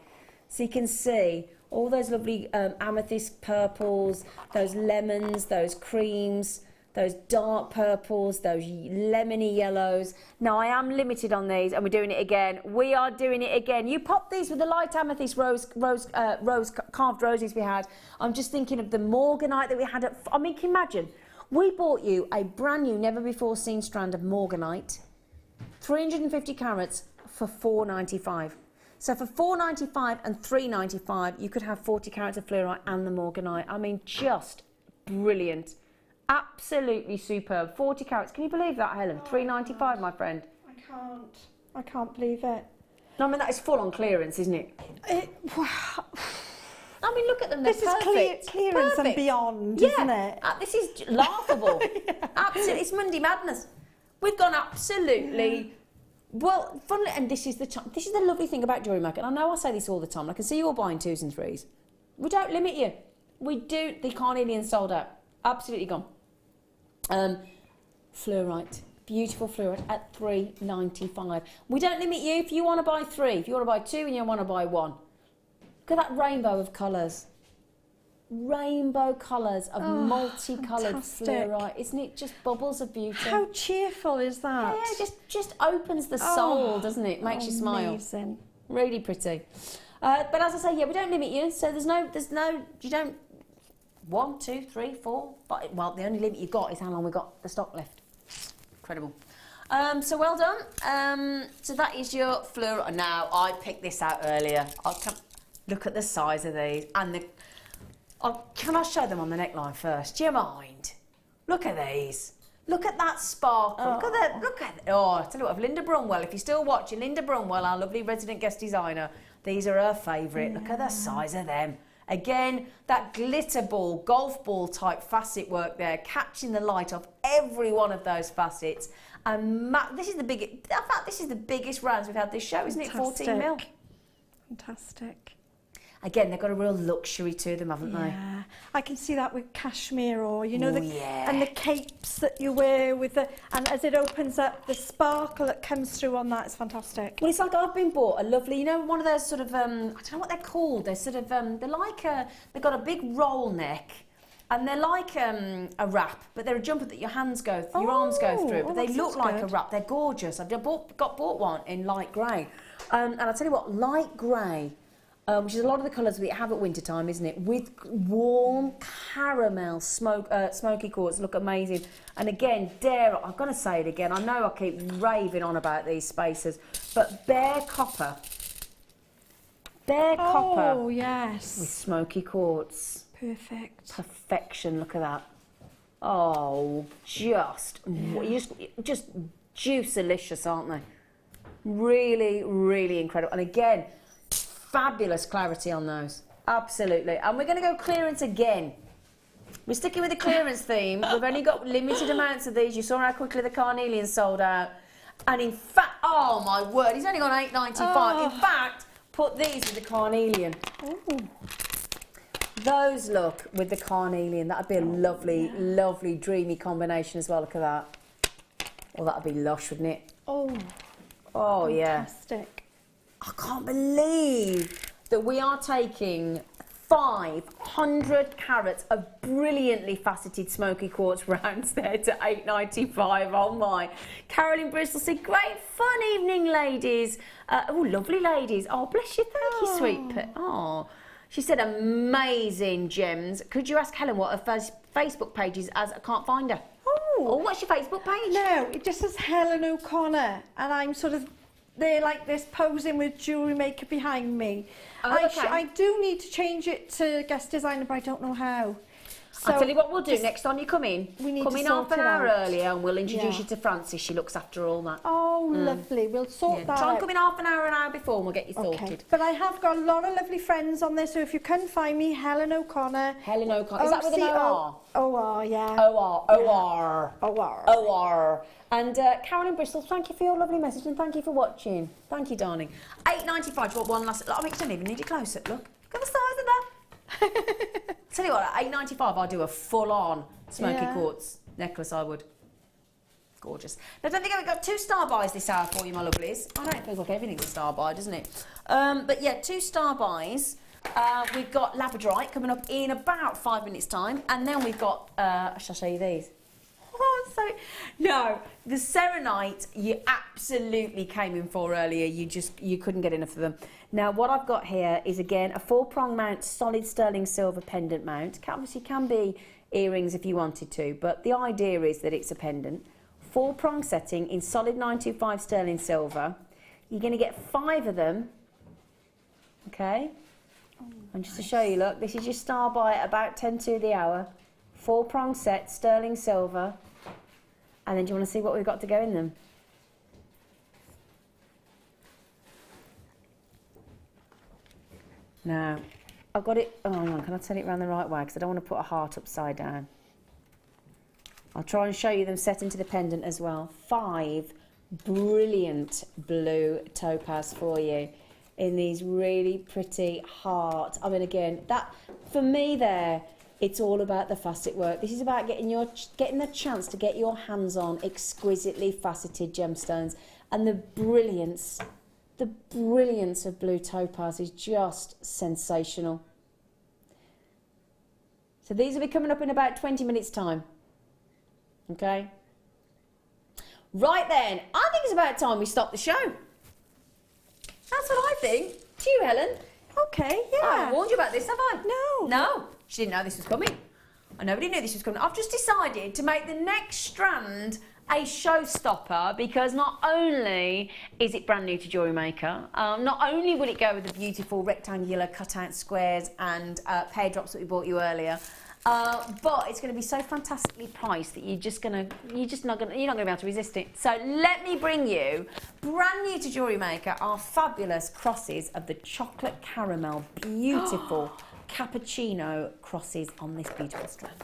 So you can see all those lovely amethyst purples, those lemons, those creams, those dark purples, those lemony yellows. Now, I am limited on these, and we're doing it again. We are doing it again. You pop these with the light amethyst carved roses we had. I'm just thinking of the morganite that we had at... I mean, can you imagine? We bought you a brand new, never-before-seen strand of morganite, 350 carats for $4.95. So for $4.95 and $3.95, you could have 40 carats of fluorite and the morganite. I mean, just brilliant. Absolutely superb. 40 carats. Can you believe that, Helen? $3.95, my friend. I can't believe it. No, I mean, that is full on clearance, isn't it? I mean, look at them. They're this perfect. Is clearance perfect. And beyond, isn't it? This is laughable. Absolutely. It's Monday Madness. We've gone absolutely... Well, funnily, and this is the lovely thing about Jewellery Maker. And I know I say this all the time. I can see you all buying 2s and 3s. We don't limit you. We do. The carnelian sold out. Absolutely gone. Fluorite, beautiful fluorite at $3.95. We don't limit you if you want to buy 3, if you want to buy 2 and you want to buy 1. Look at that rainbow of colours. Rainbow colours of multicoloured fluorite. Isn't it just bubbles of beauty? How cheerful is that? Yeah, just opens the soul, doesn't it? Makes you smile. Amazing. Really pretty. But as I say, yeah, we don't limit you. So you don't 1, 2, 3, 4, 5. Well, the only limit you've got is how long we've got the stock left. Incredible. So well done. So that is your fluorite. Now, I picked this out earlier. Look at the size of these. And can I show them on the neckline first? Do you mind? Look at these. Look at that sparkle. Look at that. Oh, I tell you what, if Linda Brunwell, if you're still watching, Linda Brunwell, our lovely resident guest designer, these are her favourite. Look at the size of them. Again, that glitter ball, golf ball type facet work there, catching the light off every one of those facets. And this is the biggest. In fact, this is the biggest rounds we've had this show, isn't it? 14mm. Fantastic. Again, they've got a real luxury to them, haven't they? Yeah, I can see that with cashmere, or and the capes that you wear with and as it opens up, the sparkle that comes through on that is fantastic. Well, it's like I've been bought a lovely, one of those sort of I don't know what they're called. They're sort of they've got a big roll neck, And they're like a wrap, but they're a jumper that your hands go, your arms go through. But they look like a wrap. They're gorgeous. I've got bought one in light grey. And I'll tell you what, light grey, which is a lot of the colours we have at winter time, isn't it? With warm caramel smoky quartz, look amazing. And again, I'm going to say it again. I know I keep raving on about these spacers, but bare copper. Oh, yes. With smoky quartz. Perfect. Perfection, look at that. Oh, just juice-delicious, aren't they? Really, really incredible. And again, fabulous clarity on those. Absolutely. And we're going to go clearance again. We're sticking with the clearance theme. We've only got limited amounts of these. You saw how quickly the carnelian sold out. And in fact, oh my word, he's only gone £8.95. In fact, put these with the carnelian. Ooh. Those look with the carnelian. That'd be a lovely, lovely, dreamy combination as well. Look at that. Oh, that'd be lush, wouldn't it? Oh, yeah. Fantastic. I can't believe that we are taking 500 carats of brilliantly faceted smoky quartz rounds there to £8.95. Oh my. Carol in Bristol said, great fun evening, ladies. Oh, lovely ladies. Oh, bless you. Thank you, sweet. Oh. She said, amazing gems. Could you ask Helen what her Facebook page is, as I can't find her? Oh, what's your Facebook page? No, it just says Helen O'Connor, and I'm sort of there like this, posing with Jewellery Maker behind me. Oh, okay. I do need to change it to guest designer, but I don't know how. So I'll tell you what we'll do next time you come in. We need come to in sort half an it hour out. earlier and we'll introduce you to Frances. She looks after all that. Oh, lovely. We'll sort that Try and out. come in half an hour before and we'll get you sorted. But I have got a lot of lovely friends on there, so if you can find me, Helen O'Connor. Helen O'Connor. Is that with an O-R? O-R, yeah. O-R. O-R. O-R. O-R. And Carol in Bristol, thank you for your lovely message and thank you for watching. Thank you, darling. £8.95. Do you want one last... I mean, you don't even need a close-up. Look at the size of that. Tell you what, at £8.95 I'll do a full-on smoky quartz necklace, I would. Gorgeous. Now don't think we've got 2 star buys this hour for you, my lovelies. I know it feels like everything's a star buy, doesn't it? But yeah, 2 star buys. We've got labradorite coming up in about 5 minutes time, and then we've got shall I show you these? Oh, no, the serenite you absolutely came in for earlier. You couldn't get enough of them. Now what I've got here is again a 4-prong mount, solid sterling silver pendant mount. Obviously can be earrings if you wanted to, but the idea is that it's a pendant. 4-prong setting in solid 925 sterling silver. You're going to get 5 of them. Okay. And just to show you, look, this is your star buy at about 10 to the hour. 4-prong set, sterling silver. And then do you want to see what we've got to go in them? Now, I've got it... Oh, hang on, can I turn it around the right way? Because I don't want to put a heart upside down. I'll try and show you them set into the pendant as well. 5 brilliant blue topaz for you in these really pretty heart. I mean, again, that, for me there... It's all about the facet work. This is about getting the chance to get your hands on exquisitely faceted gemstones, and the brilliance of blue topaz is just sensational. So these will be coming up in about 20 minutes time. Okay. Right then, I think it's about time we stop the show. That's what I think. To you, Helen. Okay, yeah. I haven't warned you about this, have I? No. No. She didn't know this was coming. And nobody knew this was coming. I've just decided to make the next strand a showstopper, because not only is it brand new to Jewellery Maker, not only will it go with the beautiful rectangular cutout squares and pear drops that we bought you earlier, but it's going to be so fantastically priced that you're not going to be able to resist it. So let me bring you, brand new to Jewellery Maker, our fabulous crosses of the chocolate caramel, beautiful cappuccino crosses on this beautiful strand.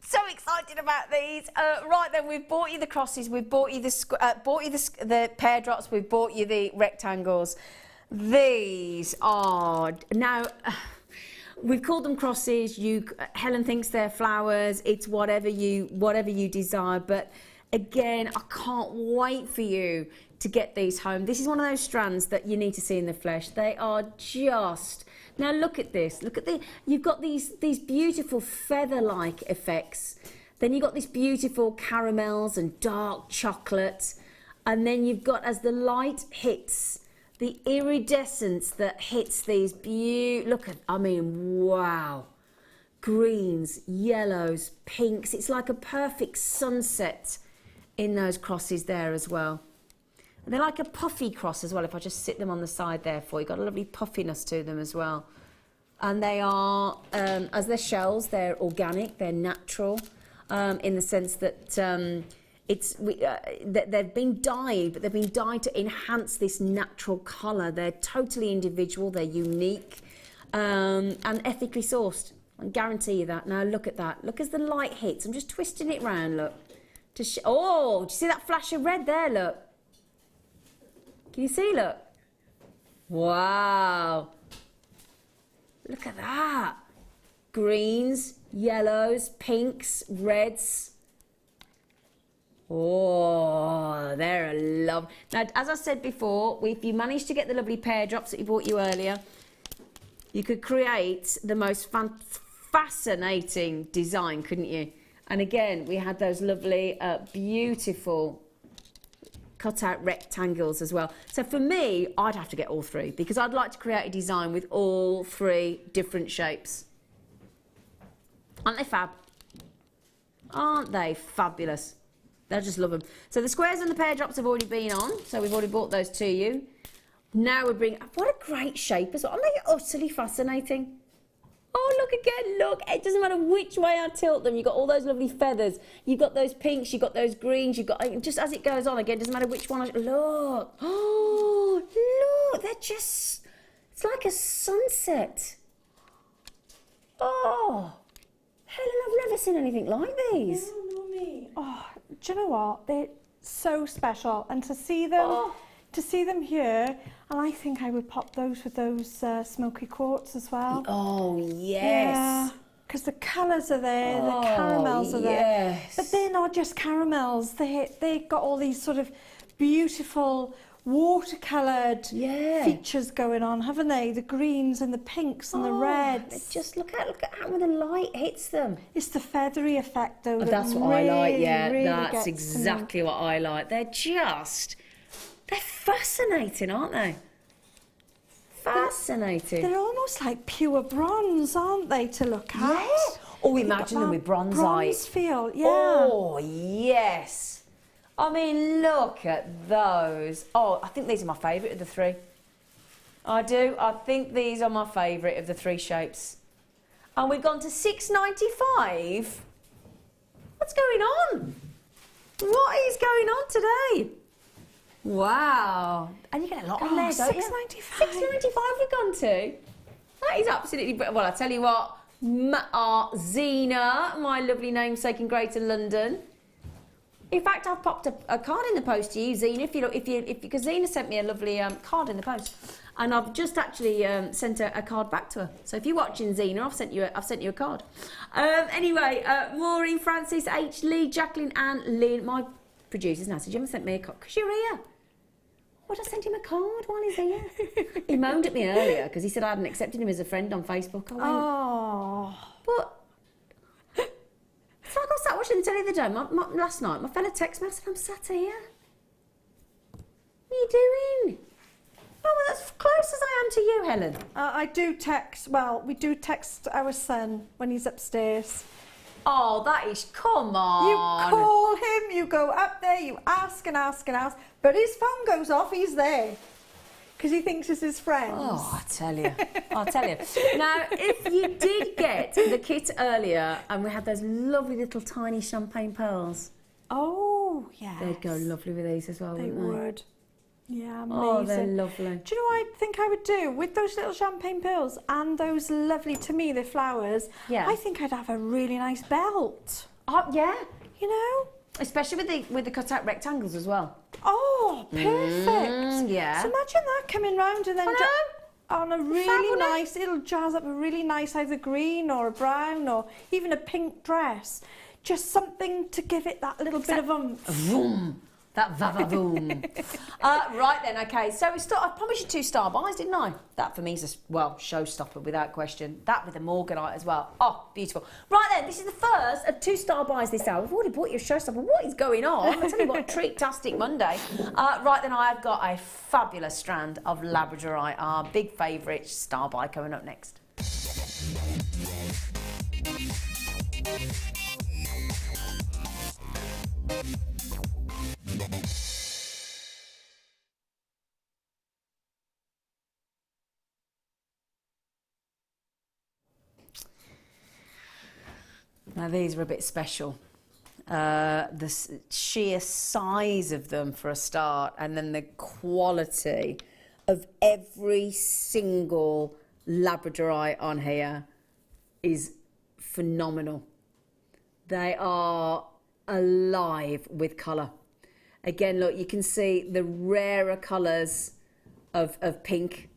So excited! excited about these. Right then, we've bought you the crosses, we've bought you the pear drops, we've bought you the rectangles. These are now. We've called them crosses. Helen thinks they're flowers. It's whatever you desire. But again, I can't wait for you to get these home. This is one of those strands that you need to see in the flesh. They are just. Now look at this. You've got these beautiful feather-like effects. Then you've got this beautiful caramels and dark chocolate. And then you've got, as the light hits, the iridescence that hits these wow. Greens, yellows, pinks. It's like a perfect sunset in those crosses there as well. And they're like a puffy cross as well, if I just sit them on the side there for you. Got a lovely puffiness to them as well. And they are, as they're shells, they're organic, they're natural, in the sense that they've been dyed, but they've been dyed to enhance this natural colour. They're totally individual, they're unique, and ethically sourced. I guarantee you that. Now look at that. Look as the light hits. I'm just twisting it round, look. Oh, do you see that flash of red there, look? Can you see, look? Wow. Look at that. Greens, yellows, pinks, reds. Oh, they're a love. Now, as I said before, if you managed to get the lovely pear drops that you bought you earlier, you could create the most fascinating design, couldn't you? And again, we had those lovely, beautiful cut-out rectangles as well. So for me, I'd have to get all three, because I'd like to create a design with all three different shapes. Aren't they fab? Aren't they fabulous? I just love them. So the squares and the pear drops have already been on, so we've already bought those to you. Now we're bringing, what a great shape as well. Aren't they utterly fascinating? Oh, look again, look. It doesn't matter which way I tilt them. You've got all those lovely feathers. You've got those pinks, you've got those greens, you've got, just as it goes on, again, doesn't matter which one look. Oh, look, they're just, it's like a sunset. Oh, Helen, I've never seen anything like these. No, Mummy. Oh, do you know what? They're so special. And to see them here, and I think I would pop those with those smoky quartz as well. Oh, yes. Yeah, because the colours are there, the caramels are there. But they're not just caramels. They've got all these sort of beautiful watercoloured features going on, haven't they? The greens and the pinks and the reds. Just look at how when the light hits them. It's the feathery effect, though. That's what I like, yeah. That's exactly what I like. They're fascinating, aren't they? Fascinating. They're almost like pure bronze, aren't they, to look at? Yes. Oh, imagine them with bronzite. Bronze feel, yeah. Oh, yes. I mean, look at those. Oh, I think these are my favourite of the three. I do. I think these are my favourite of the three shapes. And we've gone to $6.95. What's going on? What is going on today? Wow. And you get a lot on there, don't you? $6.95. $6.95 we've gone to. That is absolutely... Well, I tell you what, Zena, my lovely namesake in Greater London. In fact, I've popped a card in the post to you, Zena, because Zena sent me a lovely card in the post. And I've just actually sent a card back to her. So if you're watching, Zena, I've sent you a card. Anyway, Maureen, Francis, H, Lee, Jacqueline, Anne, Lynn, my producers now said, you haven't sent me a card because you're here. Would I send him a card while he's here? He moaned at me earlier because he said I hadn't accepted him as a friend on Facebook. I went, but it's like I sat watching the telly the other day. Last night, my fella texted me. I said, I'm sat here. What are you doing? Oh, well, that's as close as I am to you, Helen. I do text, well, we do text our son when he's upstairs. Oh, that is, come on. You call him, you go up there, you ask and ask and ask, but his phone goes off, he's there. Because he thinks it's his friends. Oh, I tell you. I'll tell you. Now, if you did get the kit earlier and we had those lovely little tiny champagne pearls. Oh, yes. They'd go lovely with these as well, wouldn't they? They would. Yeah, amazing. Oh, they're lovely. Do you know what I think I would do? With those little champagne pearls and those lovely, to me, the flowers, I think I'd have a really nice belt. Oh, yeah. You know? Especially with the cut-out rectangles as well. Oh, perfect. Yeah. So imagine that coming round and then on a really Fabulous. nice, it'll jazz up a really nice either green or a brown or even a pink dress. Just something to give it that little bit of Vroom. That va-va-voom. Right then, okay. So I promised you 2 star buys, didn't I? That for me is a, showstopper without question. That with the Morganite as well. Oh, beautiful. Right then, this is the first of 2 star buys this hour. We've already bought you a showstopper. What is going on? I tell you what, treat-tastic Monday. Right then, I've got a fabulous strand of Labradorite, our big favourite star buy coming up next. Now these are a bit special. The sheer size of them for a start, and then the quality of every single Labradorite on here is phenomenal. They are alive with colour. Again, look, you can see the rarer colours of pink.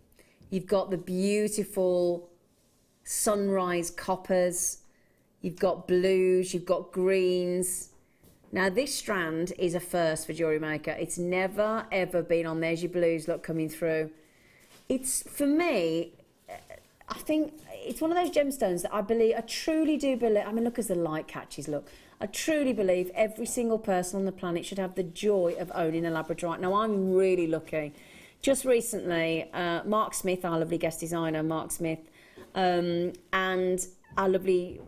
You've got the beautiful sunrise coppers. You've got blues, you've got greens. Now this strand is a first for Jewellery Maker. It's never ever been on. There's your blues, look, coming through. It's, for me, I think it's one of those gemstones that I truly do believe, I mean, look as the light catches, look. I truly believe every single person on the planet should have the joy of owning a Labradorite. Now I'm really lucky. Just recently, Mark Smith, our lovely guest designer, Mark Smith, and our lovely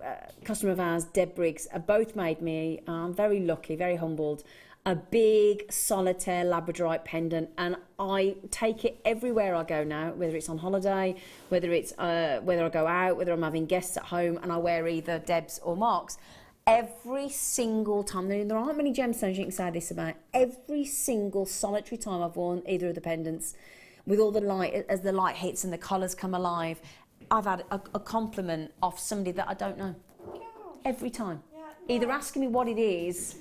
customer of ours, Deb Briggs, have both made me, I'm very lucky, very humbled, a big solitaire Labradorite pendant, and I take it everywhere I go now, whether it's on holiday, whether I go out, whether I'm having guests at home, and I wear either Deb's or Mark's. Every single time, there aren't many gemstones you can say this about, every single solitary time I've worn either of the pendants, with all the light, as the light hits and the colours come alive, I've had a compliment off somebody that I don't know. Every time. Either asking me what it is,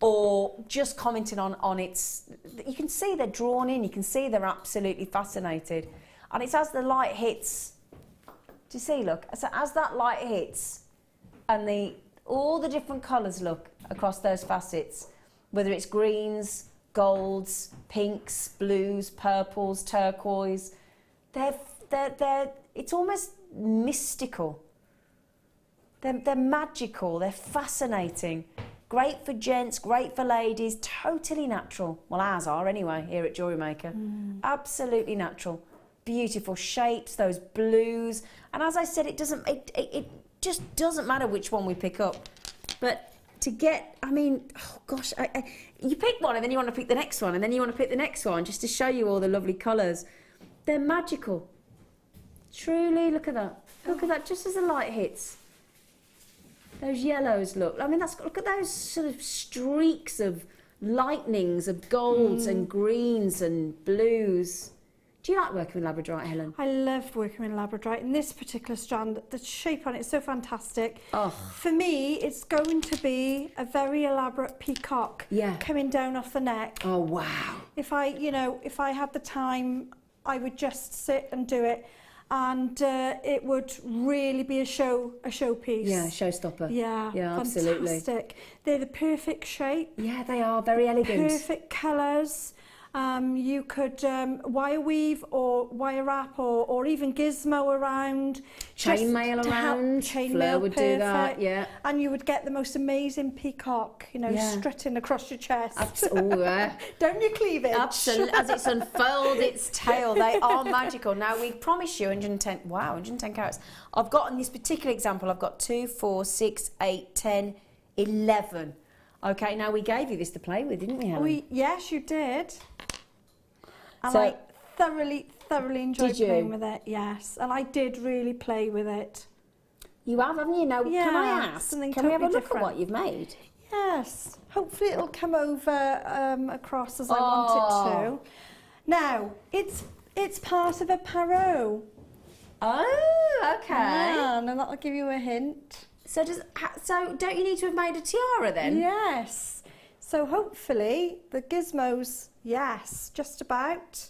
or just commenting on its... You can see they're drawn in, you can see they're absolutely fascinated. And it's as the light hits... Do you see, look? So as that light hits, and all the different colours look across those facets, whether it's greens, golds, pinks, blues, purples, turquoise, it's almost mystical. They're magical, they're fascinating. Great for gents, great for ladies, totally natural. Well, ours are anyway, here at Jewellery Maker. Absolutely natural. Beautiful shapes, those blues. And as I said, it just doesn't matter which one we pick up. But to get, I mean, oh gosh, you pick one and then you want to pick the next one and then you want to pick the next one just to show you all the lovely colours. They're magical. Truly, look at that. Look at that, just as the light hits. Those yellows look, I mean, look at those sort of streaks of lightnings of golds and greens and blues. Do you like working with Labradorite, Helen? I love working with Labradorite. In this particular strand, the shape on it is so fantastic. Oh. For me, it's going to be a very elaborate peacock coming down off the neck. Oh, wow. If I had the time, I would just sit and do it. And it would really be a showpiece. Yeah, showstopper. Yeah, absolutely. Fantastic. They're the perfect shape. Yeah, they are very elegant. Perfect colours. You could wire weave or wire wrap or even gizmo around. Chainmail around. Chainmail would do that, yeah. And you would get the most amazing peacock, strutting across your chest. Down your cleavage. Absolutely. As it's unfurled its tail, they are magical. Now, we promise you 110 carats. I've got, in this particular example, I've got 2, 4, 6, 8, 10, 11. Okay, now we gave you this to play with, didn't we, Helen? Yes, you did. And So, I thoroughly enjoyed playing with it, yes. And I did really play with it. You have, haven't you? Now, can I ask, can we have a look at what you've made? Yes. Hopefully it'll come over across as I want it to. Now, it's part of a parot. Oh, okay. And that'll give you a hint. So don't you need to have made a tiara then? Yes. So hopefully the gizmos, yes, just about,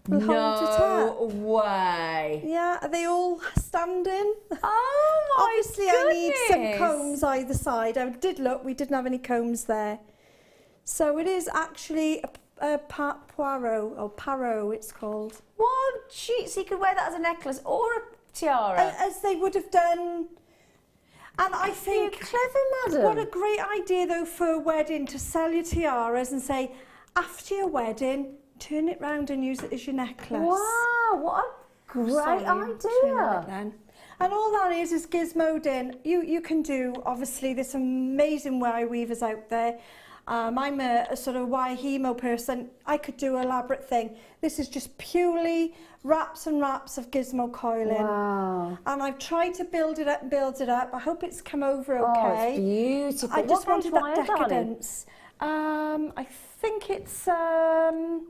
will hold it up. No way. Yeah, are they all standing? Oh my Obviously I need some combs either side. I did look, we didn't have any combs there. So it is actually a poireau, or paro it's called. What? So you could wear that as a necklace or a tiara? As they would have done. And I think, you're clever, madam. What a great idea though for a wedding, to sell your tiaras and say, after your wedding, turn it round and use it as your necklace. Wow, what a great idea. And all that is gizmoed in. You can do, obviously, there's some amazing wire weavers out there. I'm a sort of Wahimo person. I could do an elaborate thing. This is just purely wraps and wraps of gizmo coiling. Wow. And I've tried to build it up and build it up. I hope it's come over okay. Oh, it's beautiful. I just wanted that decadence. I think it's 0.4.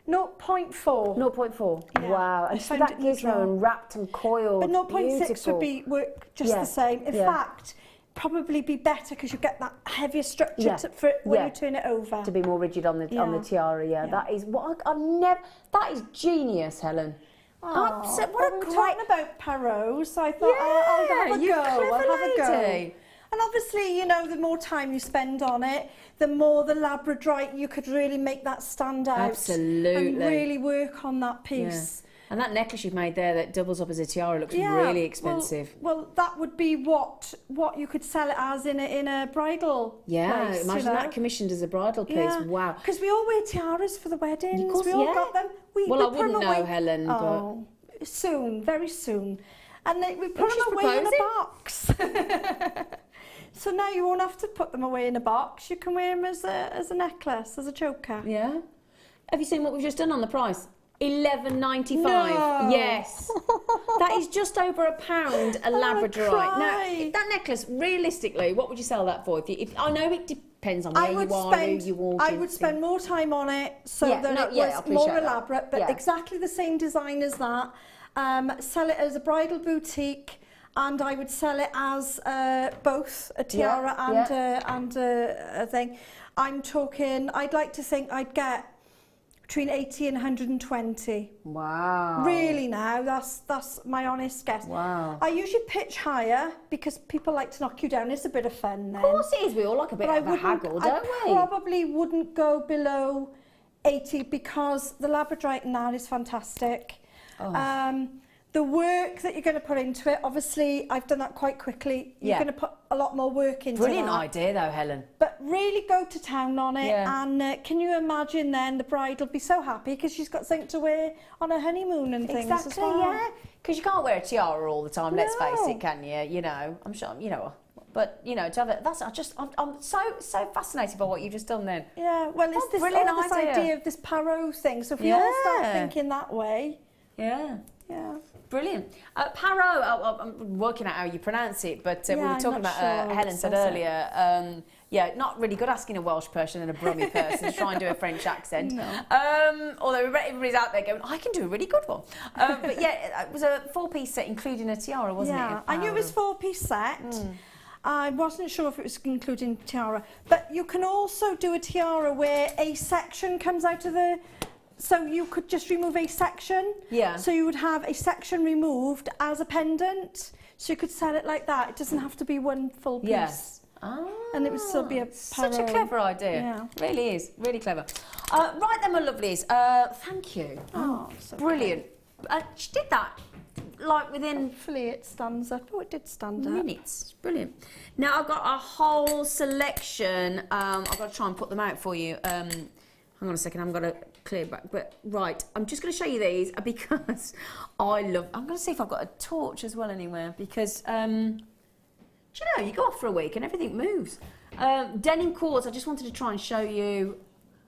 0.4. Yeah. Wow. And so that gizmo and wrapped and coiled. But 0.6 would work just the same. In fact, probably be better because you get that heavier structure when you turn it over. To be more rigid on the tiara, that is what I've never. That is genius, Helen. Oh, what a great. great. Talking about paros, so I thought I'll have a go. I'll have a go. And obviously, you know, the more time you spend on it, the more the labradorite you could really make that stand out. Absolutely. And really work on that piece. Yeah. And that necklace you've made there that doubles up as a tiara looks really expensive. Well, that would be what you could sell it as in a bridal place, imagine that commissioned as a bridal piece. Yeah. Wow. Because we all wear tiaras for the weddings. Of course, we all got them. I wouldn't know, Helen, but soon, very soon. And we put them away in a box. So now you won't have to put them away in a box. You can wear them as a necklace, as a choker. Yeah. Have you seen what we've just done on the price? $11.95. No. Yes. That is just over £1 a labradorite. Now, that necklace, realistically, what would you sell that for? If I know it depends on where you are, who you walk I would spend more time on it so that it was more elaborate, but exactly the same design as that. Sell it as a bridal boutique, and I would sell it as both a tiara and a thing. I'm talking, I'd like to think I'd get between 80 and 120. Wow. Really now, that's my honest guess. Wow. I usually pitch higher because people like to knock you down. It's a bit of fun then. Of course it is. We all like a bit of a haggle, don't we? I probably wouldn't go below 80 because the labradorite in that is fantastic. Oh. The work that you're going to put into it, obviously, I've done that quite quickly. You're going to put a lot more work into Brilliant idea, though, Helen. But really go to town on it. Yeah. And can you imagine then the bride will be so happy because she's got something to wear on her honeymoon and things as well. Yeah. Because you can't wear a tiara all the time, let's face it, can you? You know, I'm sure, you know. But, you know, to have it, I'm so fascinated by what you've just done then. Yeah, well, it's this idea of this paro thing. So if we all start thinking that way. Yeah. Yeah. Brilliant. Paro, I'm working out how you pronounce it, but we were talking about, Helen said earlier, not really good asking a Welsh person and a Brummie person to try and do a French accent. No. Although everybody's out there going, I can do a really good one. But yeah, it was a 4-piece set including a tiara, wasn't it? Yeah, I knew it was 4-piece set. I wasn't sure if it was including tiara. But you can also do a tiara where a section comes out of the... So you could just remove a section. Yeah. So you would have a section removed as a pendant. So you could sell it like that. It doesn't have to be one full piece. Yes. And it would still be a paro. Such a clever idea. Yeah. Really is. Really clever. Right then, my lovelies. Thank you. Oh, so brilliant. She did that like within... Hopefully it stands up. Oh, it did stand up. Minutes. Brilliant. Now I've got a whole selection. I've got to try and put them out for you. Hang on a second, I'm going to clear back. But right, I'm just going to show you these because I'm going to see if I've got a torch as well anywhere because, do you know, you go off for a week and everything moves. Denim quartz, I just wanted to try and show you.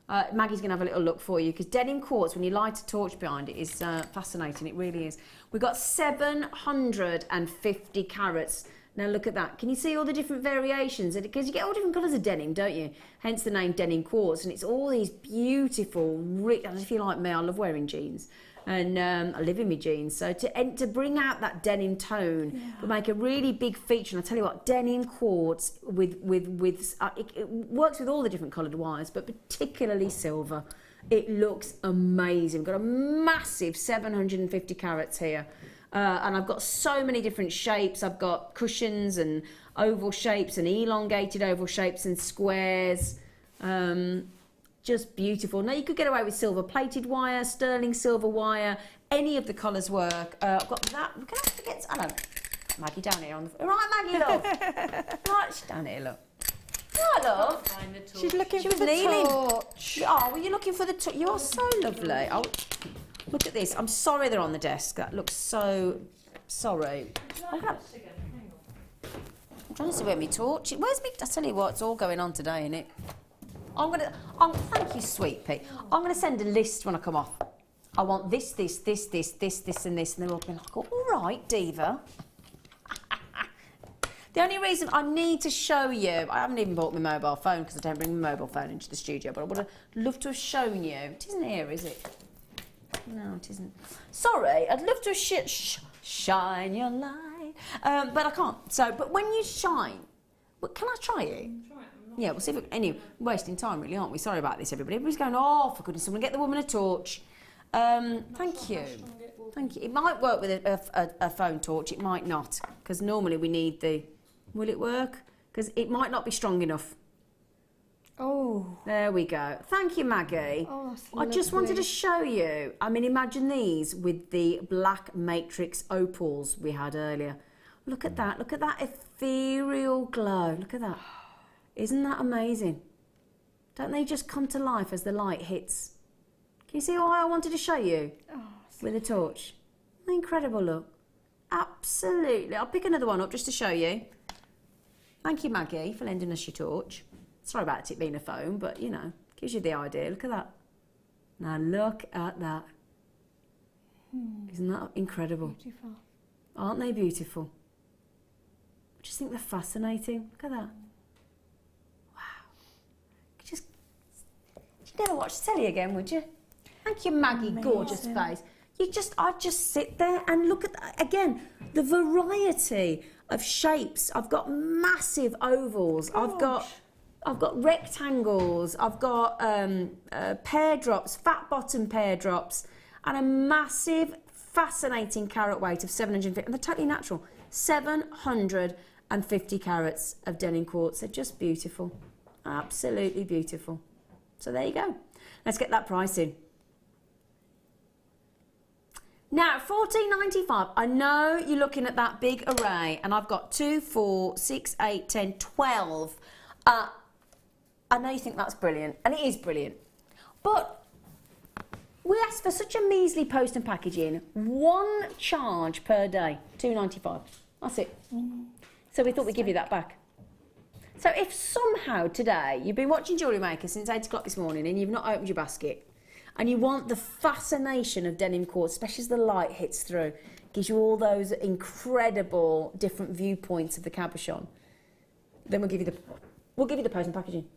Maggie's going to have a little look for you because denim quartz, when you light a torch behind it, is fascinating. It really is. We've got 750 carats Now look at that. Can you see all the different variations? Because you get all different colours of denim, don't you? Hence the name denim quartz. And it's all these beautiful, rich, and if you're like me, I love wearing jeans. And I live in my jeans. So to bring out that denim tone would make a really big feature. And I tell you what, denim quartz with it works with all the different coloured wires, but particularly silver. It looks amazing. We've got a massive 750 carats here. And I've got so many different shapes. I've got cushions and oval shapes and elongated oval shapes and squares. Just beautiful. Now you could get away with silver plated wire, sterling silver wire, any of the colours work. I've got that. We can't forget. Hello, Maggie down here on the. Right, Maggie, love. Right, she's down here, look. Right, love. She's looking She for was the kneeling. torch. Oh, were you looking for the torch? You are so lovely. Oh, look at this. I'm sorry they're on the desk. That looks so. Sorry. I'm trying to see where my torch. Where's me? I tell you what, it's all going on today, isn't it? Thank you, sweet Pete. I'm gonna send a list when I come off. I want this, and this, and they'll all be like, all right, diva. The only reason I need to show you, I haven't even bought my mobile phone because I don't bring my mobile phone into the studio, but I would have loved to have shown you. It isn't here, is it? No, it isn't. Sorry, I'd love to have shine your light, but I can't. So, but when you shine, can I try it? Yeah, we'll see if anyway, wasting time really, aren't we? Sorry about this, everybody. Everybody's going, oh, for goodness, someone get the woman a torch. Thank you. Thank you. It might work with a phone torch, it might not, because normally we need the... Will it work? Because it might not be strong enough. Oh. There we go. Thank you, Maggie. Oh, that's I just wanted to show you. I mean, imagine these with the black matrix opals we had earlier. Look at that. Look at that ethereal glow. Look at that. Isn't that amazing? Don't they just come to life as the light hits? Can you see why I wanted to show you? Oh, with a torch. Incredible look. Absolutely. I'll pick another one up just to show you. Thank you, Maggie, for lending us your torch. Sorry about it being a phone, but, you know, gives you the idea. Look at that. Now, look at that. Isn't that incredible? Beautiful. Aren't they beautiful? I just think they're fascinating. Look at that. Wow. You'd never watch the telly again, would you? Thank you, Maggie. Amazing. Gorgeous face. I'd just sit there and look at that. Again, the variety of shapes. I've got massive ovals. Gosh. I've got rectangles. I've got pear drops, fat bottom pear drops, and a massive, fascinating carat weight of 750. And they're totally natural. 750 carats of denim quartz. They're just beautiful. Absolutely beautiful. So there you go. Let's get that price in. Now, $14.95. I know you're looking at that big array, and I've got 2, 4, 6, 8, 10, 12. I know you think that's brilliant, and it is brilliant. But we asked for such a measly post and packaging. One charge per day, $2.95. That's it. So we thought we'd give you that back. So if somehow today you've been watching Jewellery Maker since 8 o'clock this morning and you've not opened your basket, and you want the fascination of denim quartz, especially as the light hits through, gives you all those incredible different viewpoints of the cabochon, then we'll give you the post and packaging.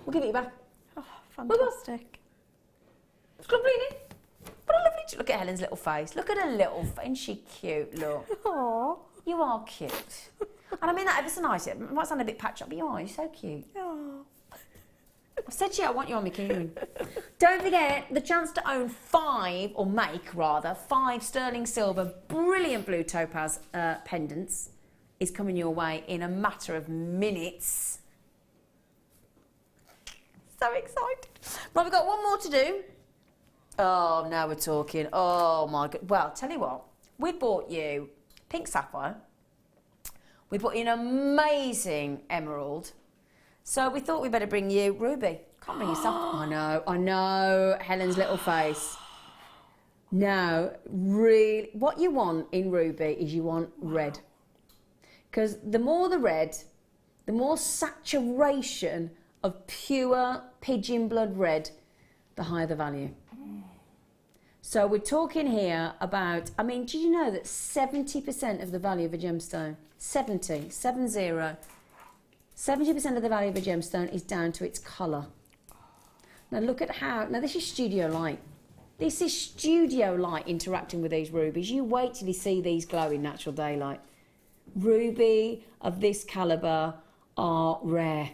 We'll give it you back. Oh, fantastic. It's lovely, isn't it? What a lovely... Look at Helen's little face. Look at her little face. Isn't she cute? Look. Aww. You are cute. And I mean that ever so nice. It might sound a bit patched up, but you are. You're so cute. Aww. I said to you, I want you on my coon. Don't forget the chance to own 5 sterling silver, brilliant blue topaz pendants is coming your way in a matter of minutes. So excited. Right, we've got one more to do. Oh, now we're talking. Oh, my God. Well, tell you what. We bought you pink sapphire. We bought you an amazing emerald. So we thought we'd better bring you ruby. Can't bring you sapphire. I know. Helen's little face. No, really. What you want in ruby is you want red. Because the more the red, the more saturation of pure pigeon blood red, the higher the value. So we're talking here about, I mean, did you know that 70% of the value of a gemstone 70, 70. 70% of the value of a gemstone is down to its colour. Now look at how, now this is studio light. This is studio light interacting with these rubies. You wait till you see these glow in natural daylight. Ruby of this calibre are rare.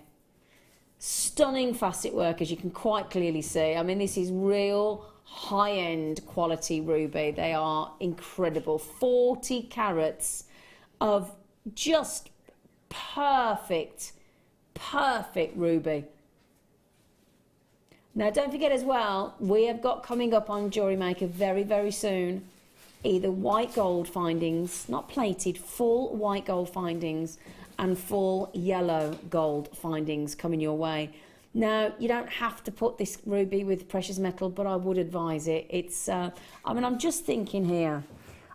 Stunning facet work, as you can quite clearly see. I mean, this is real high-end quality ruby. They are incredible. 40 carats of just perfect ruby. Now, don't forget as well, we have got coming up on Jewellery Maker very, very soon, either white gold findings, not plated, full white gold findings, and full yellow gold findings coming your way. Now, you don't have to put this ruby with precious metal, but I would advise it. It's, I mean, I'm just thinking here.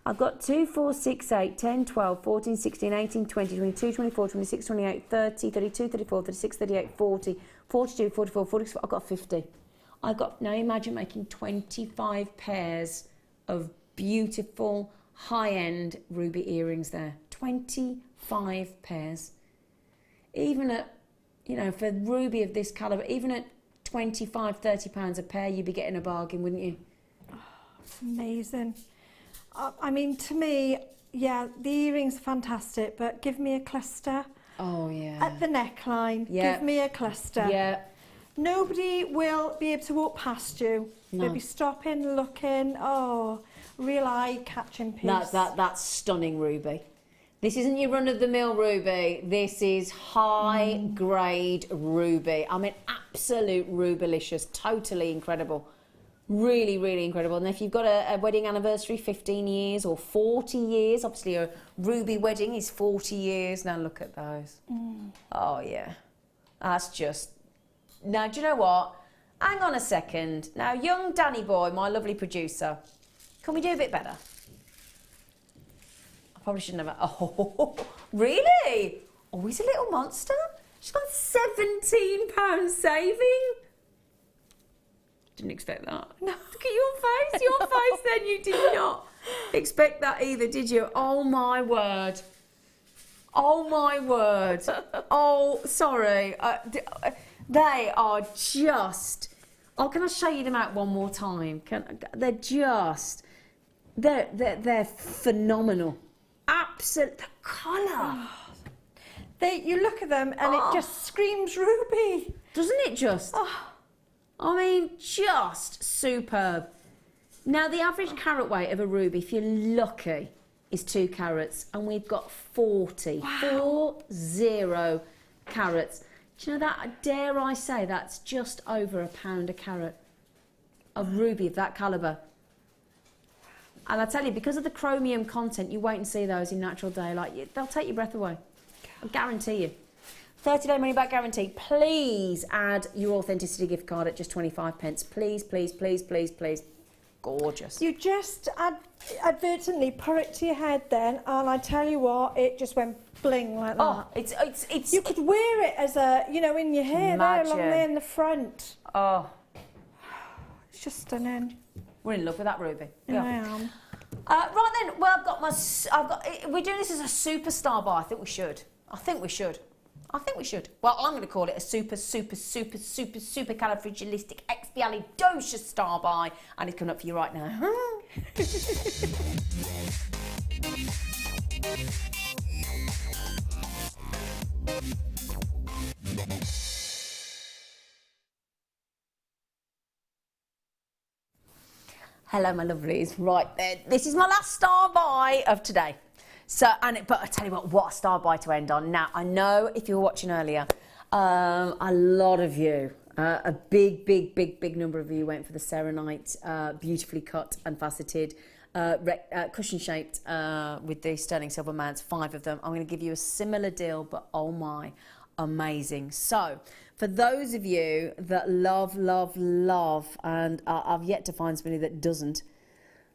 I've got 2, 4, 6, 8, 10, 12, 14, 16, 18, 20, 22, 24, 26, 28, 30, 32, 34, 36, 38, 40, 42, 44, 44. I've got 50. I've got, now imagine making 25 pairs of beautiful, high-end ruby earrings there. 25 pairs. Even at, you know, for ruby of this calibre, even at 25, 30 pounds a pair, you'd be getting a bargain, wouldn't you? Oh, it's amazing. I mean, to me, yeah, the earrings are fantastic, but give me a cluster. Oh, yeah. At the neckline, give me a cluster. Yeah. Nobody will be able to walk past you. No. They'll be stopping, looking. Oh, real eye-catching piece. That's stunning ruby. This isn't your run-of-the-mill ruby. This is high-grade ruby. I mean, absolute rubylicious. Totally incredible. Really, really incredible. And if you've got a wedding anniversary, 15 years or 40 years, obviously a ruby wedding is 40 years. Now look at those. Oh, yeah. That's just... Now, do you know what? Hang on a second. Now, young Danny boy, my lovely producer, can we do a bit better? I probably shouldn't have... Oh, really? Oh, he's a little monster. She's got £17 saving. Didn't expect that. No. Look at your face. Your face then. You did not expect that either, did you? Oh, my word. Oh, my word. Oh, sorry. They are just... Oh, can I show you them out one more time? They're just... They're phenomenal. Absolute... The colour. You look at them and it just screams ruby. Doesn't it just? I mean, just superb. Now, the average carat weight of a ruby, if you're lucky, is 2 carats, and we've got 40. Wow. 40 carats. Do you know that? Dare I say that's just over £1 a carat of ruby of that calibre. And I tell you, because of the chromium content, you wait and see those in natural daylight. They'll take your breath away. I guarantee you. 30-day money-back guarantee. Please add your authenticity gift card at just 25 pence. Please, please, please, please, please. Gorgeous. You just advertently put it to your head then, and I tell you what, it just went bling like that. Oh, it's... You could wear it as a, you know, in your hair there, along there in the front. Oh. It's just stunning. We're in love with that ruby. Yeah, I am. Right then, well, we're doing this as a superstar buy. I think we should. Well, I'm going to call it a super califragilistic star buy, and it's coming up for you right now. Hello, my lovelies. Right then, this is my last star buy of today. So, but I tell you what a star buy to end on. Now, I know if you were watching earlier, a lot of you, a big number of you went for the Serenite, beautifully cut and faceted, cushion-shaped with the sterling silver mounts, 5 of them. I'm going to give you a similar deal, but oh my, amazing. So, for those of you that love, and I've yet to find somebody that doesn't,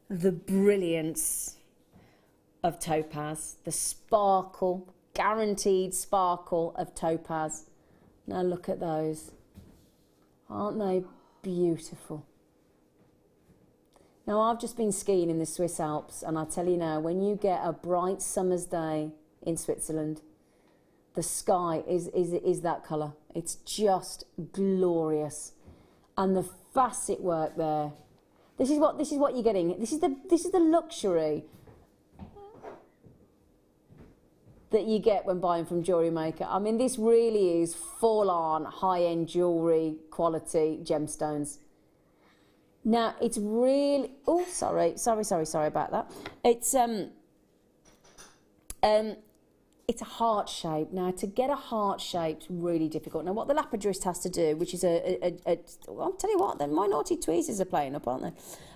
the brilliance of topaz, the sparkle, guaranteed sparkle of topaz. Now look at those. Aren't they beautiful? Now, I've just been skiing in the Swiss Alps, and I tell you now, when you get a bright summer's day in Switzerland. The sky is that colour. It's just glorious. And the facet work there. This is what you're getting. This is the luxury that you get when buying from Jewellery Maker. I mean, this really is full-on high-end jewellery quality gemstones. Now, it's really... Oh, sorry about that. It's a heart shape. Now, to get a heart shape's really difficult. Now, what the lapidurist has to do, which is I'll tell you what, then my naughty tweezers are playing up, aren't they?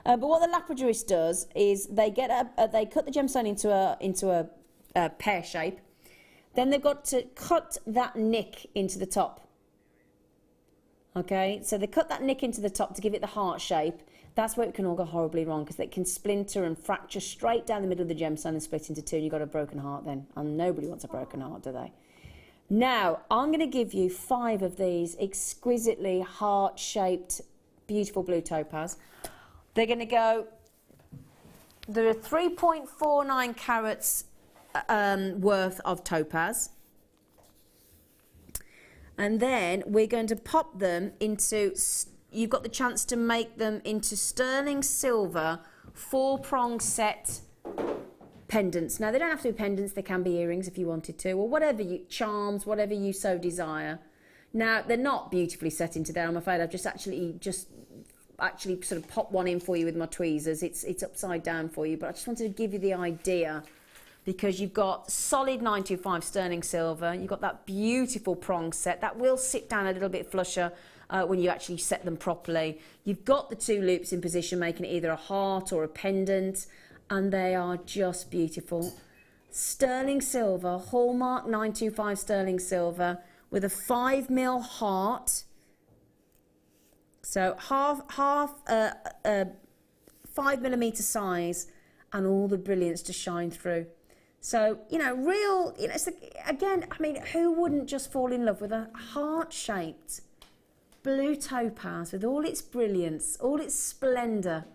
But what the lapidurist does is they they cut the gemstone into a pear shape. Then they've got to cut that nick into the top. Okay, so they cut that nick into the top to give it the heart shape. That's where it can all go horribly wrong, because it can splinter and fracture straight down the middle of the gemstone and split into two, and you've got a broken heart then. And nobody wants a broken heart, do they? Now, I'm going to give you 5 of these exquisitely heart-shaped, beautiful blue topaz. They're going to go... There are 3.49 carats worth of topaz. And then we're going to pop them into... You've got the chance to make them into sterling silver 4-prong set pendants. Now, they don't have to be pendants, they can be earrings if you wanted to, or whatever charms, whatever you so desire. Now, they're not beautifully set into there, I'm afraid. I've just actually sort of popped one in for you with my tweezers. It's upside down for you, but I just wanted to give you the idea, because you've got solid 925 sterling silver, you've got that beautiful prong set that will sit down a little bit flusher when you actually set them properly. You've got the 2 loops in position, making it either a heart or a pendant, and they are just beautiful. Sterling silver, hallmark 925 sterling silver, with a 5mm heart. So half 5mm size, and all the brilliance to shine through. So, again, I mean, who wouldn't just fall in love with a heart-shaped blue topaz with all its brilliance, all its splendour?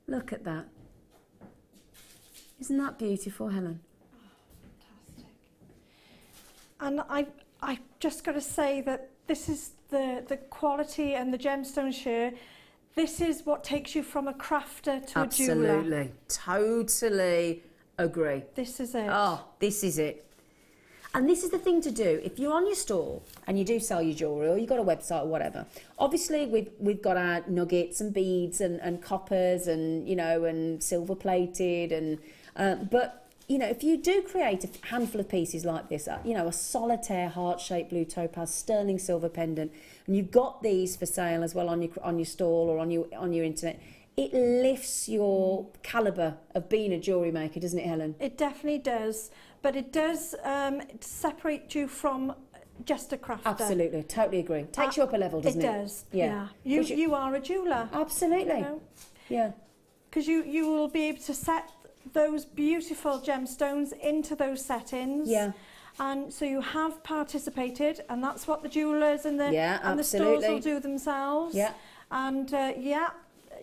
Look at that. Isn't that beautiful, Helen? Oh, fantastic. And I've just got to say that this is the quality and the gemstone share. This is what takes you from a crafter to a jeweller. Absolutely. Totally agree. This is it. Oh, this is it. And this is the thing to do. If you're on your store and you do sell your jewellery, or you've got a website or whatever, obviously we've got our nuggets and beads and coppers and, and silver plated. But, if you do create a handful of pieces like this, a solitaire heart-shaped blue topaz sterling silver pendant, and you've got these for sale as well on your stall or on your internet, it lifts your calibre of being a jewellery maker, doesn't it, Helen? It definitely does. But it does separate you from just a crafter. Absolutely, totally agree. Takes you up a level, doesn't it? It does, yeah. You are a jeweller. Absolutely. Yeah. Because you will be able to set those beautiful gemstones into those settings. Yeah. And so you have participated, and that's what the jewellers and the stores will do themselves. Yeah. And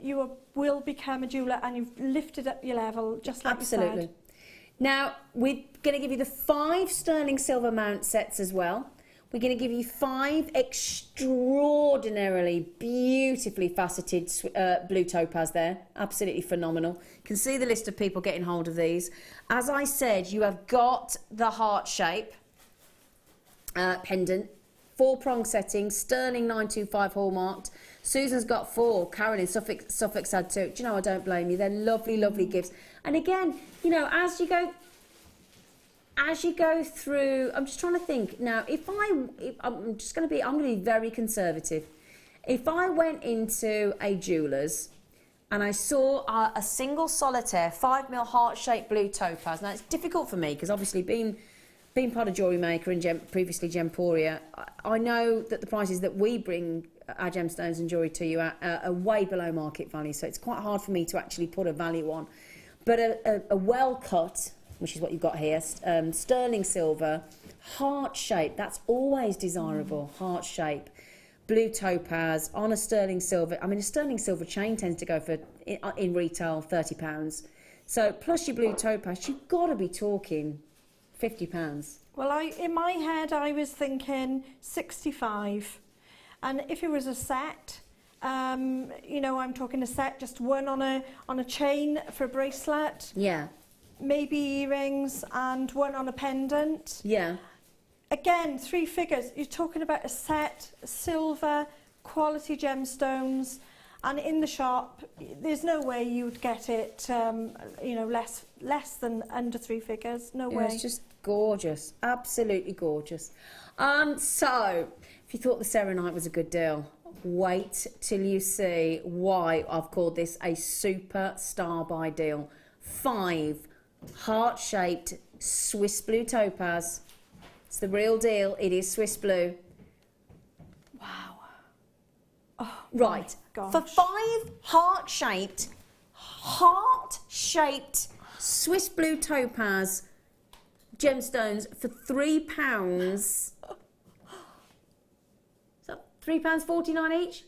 you will become a jeweller, and you've lifted up your level, just like you said. Now, we're going to give you the 5 sterling silver mount sets as well. We're going to give you 5 extraordinarily beautifully faceted blue topaz there. Absolutely phenomenal. You can see the list of people getting hold of these. As I said, you have got the heart shape pendant, 4-prong setting, sterling 925 hallmarked. Susan's got 4. Karen in Suffolk's had 2. Do you know, I don't blame you. They're lovely, lovely gifts. And again, as you go through, I'm just trying to think now. I'm going to be very conservative. If I went into a jeweller's and I saw a single solitaire 5mm heart-shaped blue topaz. Now it's difficult for me because obviously being part of Jewellery Maker and previously Gemporia, I know that the prices that we bring our gemstones and jewellery to you are way below market value, so it's quite hard for me to actually put a value on. But a well-cut, which is what you've got here, sterling silver, heart shape, that's always desirable, heart shape, blue topaz on a sterling silver. I mean, a sterling silver chain tends to go for, in retail, £30. So plus your blue topaz, you've got to be talking £50. Well, in my head, I was thinking 65. And if it was a set, you know, I'm talking a set, just one on a chain for a bracelet. Yeah. Maybe earrings and one on a pendant. Yeah. Again, 3 figures. You're talking about a set, silver, quality gemstones, and in the shop, there's no way you would get it, you know, less than under 3 figures. No way. It's just gorgeous, absolutely gorgeous. So, if you thought the serenite was a good deal, wait till you see why I've called this a super star buy deal. 5 heart-shaped Swiss blue topaz. It's the real deal. It is Swiss blue. Wow. Oh, right. gosh. For 5 heart-shaped Swiss blue topaz gemstones for £3. Is that £3.49 each?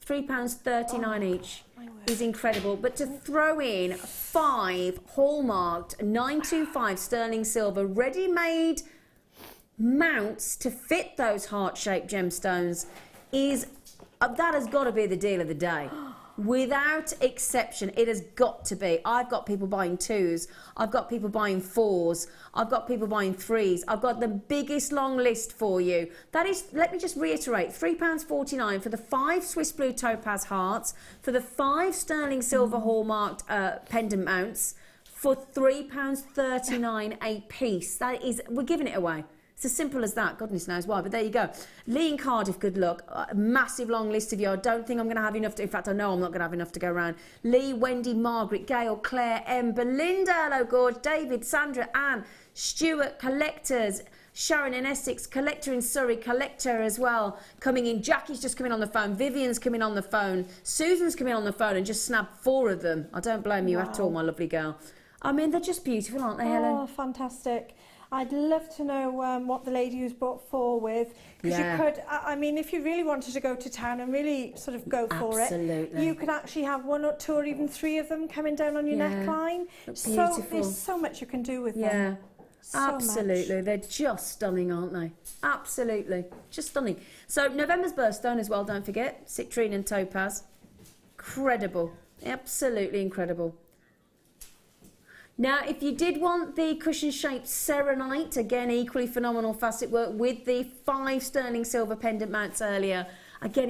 £3.39 each is incredible. But to throw in 5 hallmarked 925 sterling silver ready-made mounts to fit those heart-shaped gemstones is that has got to be the deal of the day. Without exception, it has got to be. I've got people buying 2s, I've got people buying 4s, I've got people buying 3s. I've got the biggest long list for you. That is, let me just reiterate, £3.49 for the 5 Swiss blue topaz hearts, for the 5 sterling silver hallmarked pendant mounts, for £3.39 a piece. That is, we're giving it away. It's as simple as that. Goodness knows why, but there you go. Lee in Cardiff, good luck. A massive long list of you. I don't think I'm going to have enough to, in fact, I know I'm not going to have enough to go around. Lee, Wendy, Margaret, Gail, Claire, M, Belinda, hello, Gorge, David, Sandra, Anne, Stuart, collectors, Sharon in Essex, collector in Surrey, collector as well, coming in. Jackie's just coming on the phone. Vivian's coming on the phone. Susan's coming on the phone and just snapped 4 of them. I don't blame you at all, my lovely girl. I mean, they're just beautiful, aren't they, Helen? Oh, fantastic. I'd love to know what the lady who's brought 4 with. Because you could, I mean, if you really wanted to go to town and really sort of go for it, you could actually have 1 or 2 or even 3 of them coming down on your neckline. So there's so much you can do with them. So absolutely. much. They're just stunning, aren't they? Absolutely. Just stunning. So November's birthstone as well, don't forget. Citrine and topaz. Incredible. Absolutely incredible. Now, if you did want the cushion-shaped serenite, again, equally phenomenal facet work with the 5 sterling silver pendant mounts earlier. Again,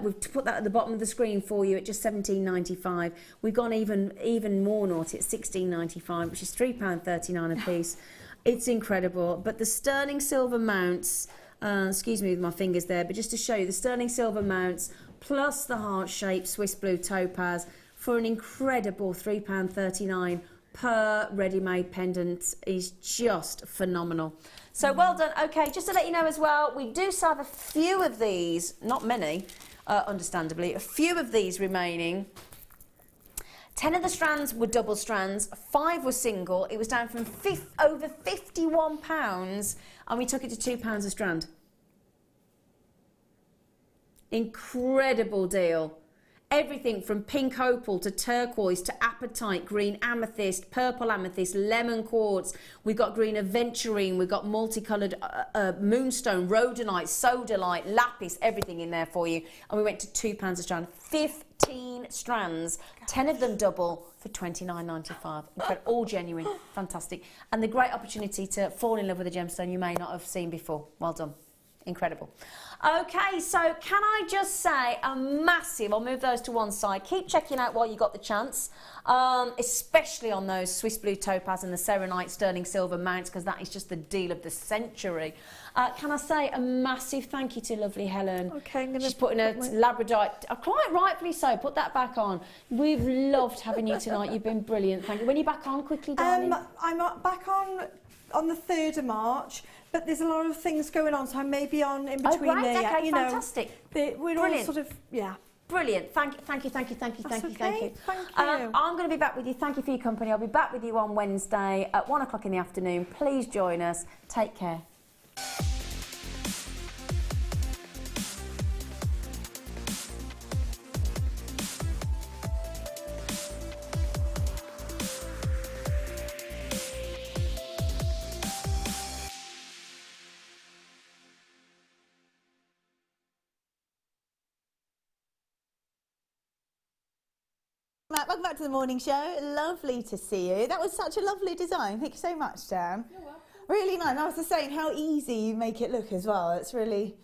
we've put that at the bottom of the screen for you at just £17.95. We've gone even more naughty at £16.95, which is £3.39 a piece. It's incredible. But the sterling silver mounts, excuse me with my fingers there, but just to show you, the sterling silver mounts plus the heart-shaped Swiss blue topaz for an incredible £3.39 per ready-made pendant is just phenomenal. So well done. Okay, just to let you know as well, we do still have a few of these, not many, understandably, a few of these remaining. 10 of the strands were double strands, 5 were single. It was down from over £51 and we took it to £2 a strand. Incredible deal. Everything from pink opal to turquoise to apatite, green amethyst, purple amethyst, lemon quartz. We've got green aventurine, we've got multicoloured moonstone, rhodonite, sodalite, lapis, everything in there for you. And we went to £2 a strand. 15 strands, 10 of them double for £29.95. All genuine, fantastic. And the great opportunity to fall in love with a gemstone you may not have seen before. Well done. Incredible. Okay, so can I just say a massive, I'll move those to one side, keep checking out while you got the chance, especially on those Swiss blue topaz and the serenite sterling silver mounts, because that is just the deal of the century. Can I say a massive thank you to lovely Helen. Okay, I'm going to... She's putting a labradorite, quite rightfully so, put that back on. We've loved having you tonight, you've been brilliant, thank you. When are you back on quickly, darling? I'm back on the 3rd of March. But there's a lot of things going on, so I may be on in between there. Okay, you fantastic. We're brilliant. all sort of, Brilliant. Thank you. Thank you. Thank you. I'm going to be back with you. Thank you for your company. I'll be back with you on Wednesday at 1 o'clock in the afternoon. Please join us. Take care. Matt, welcome back to the morning show. Lovely to see you. That was such a lovely design. Thank you so much, Dan. You're welcome. Really nice. I was just saying how easy you make it look as well. It's really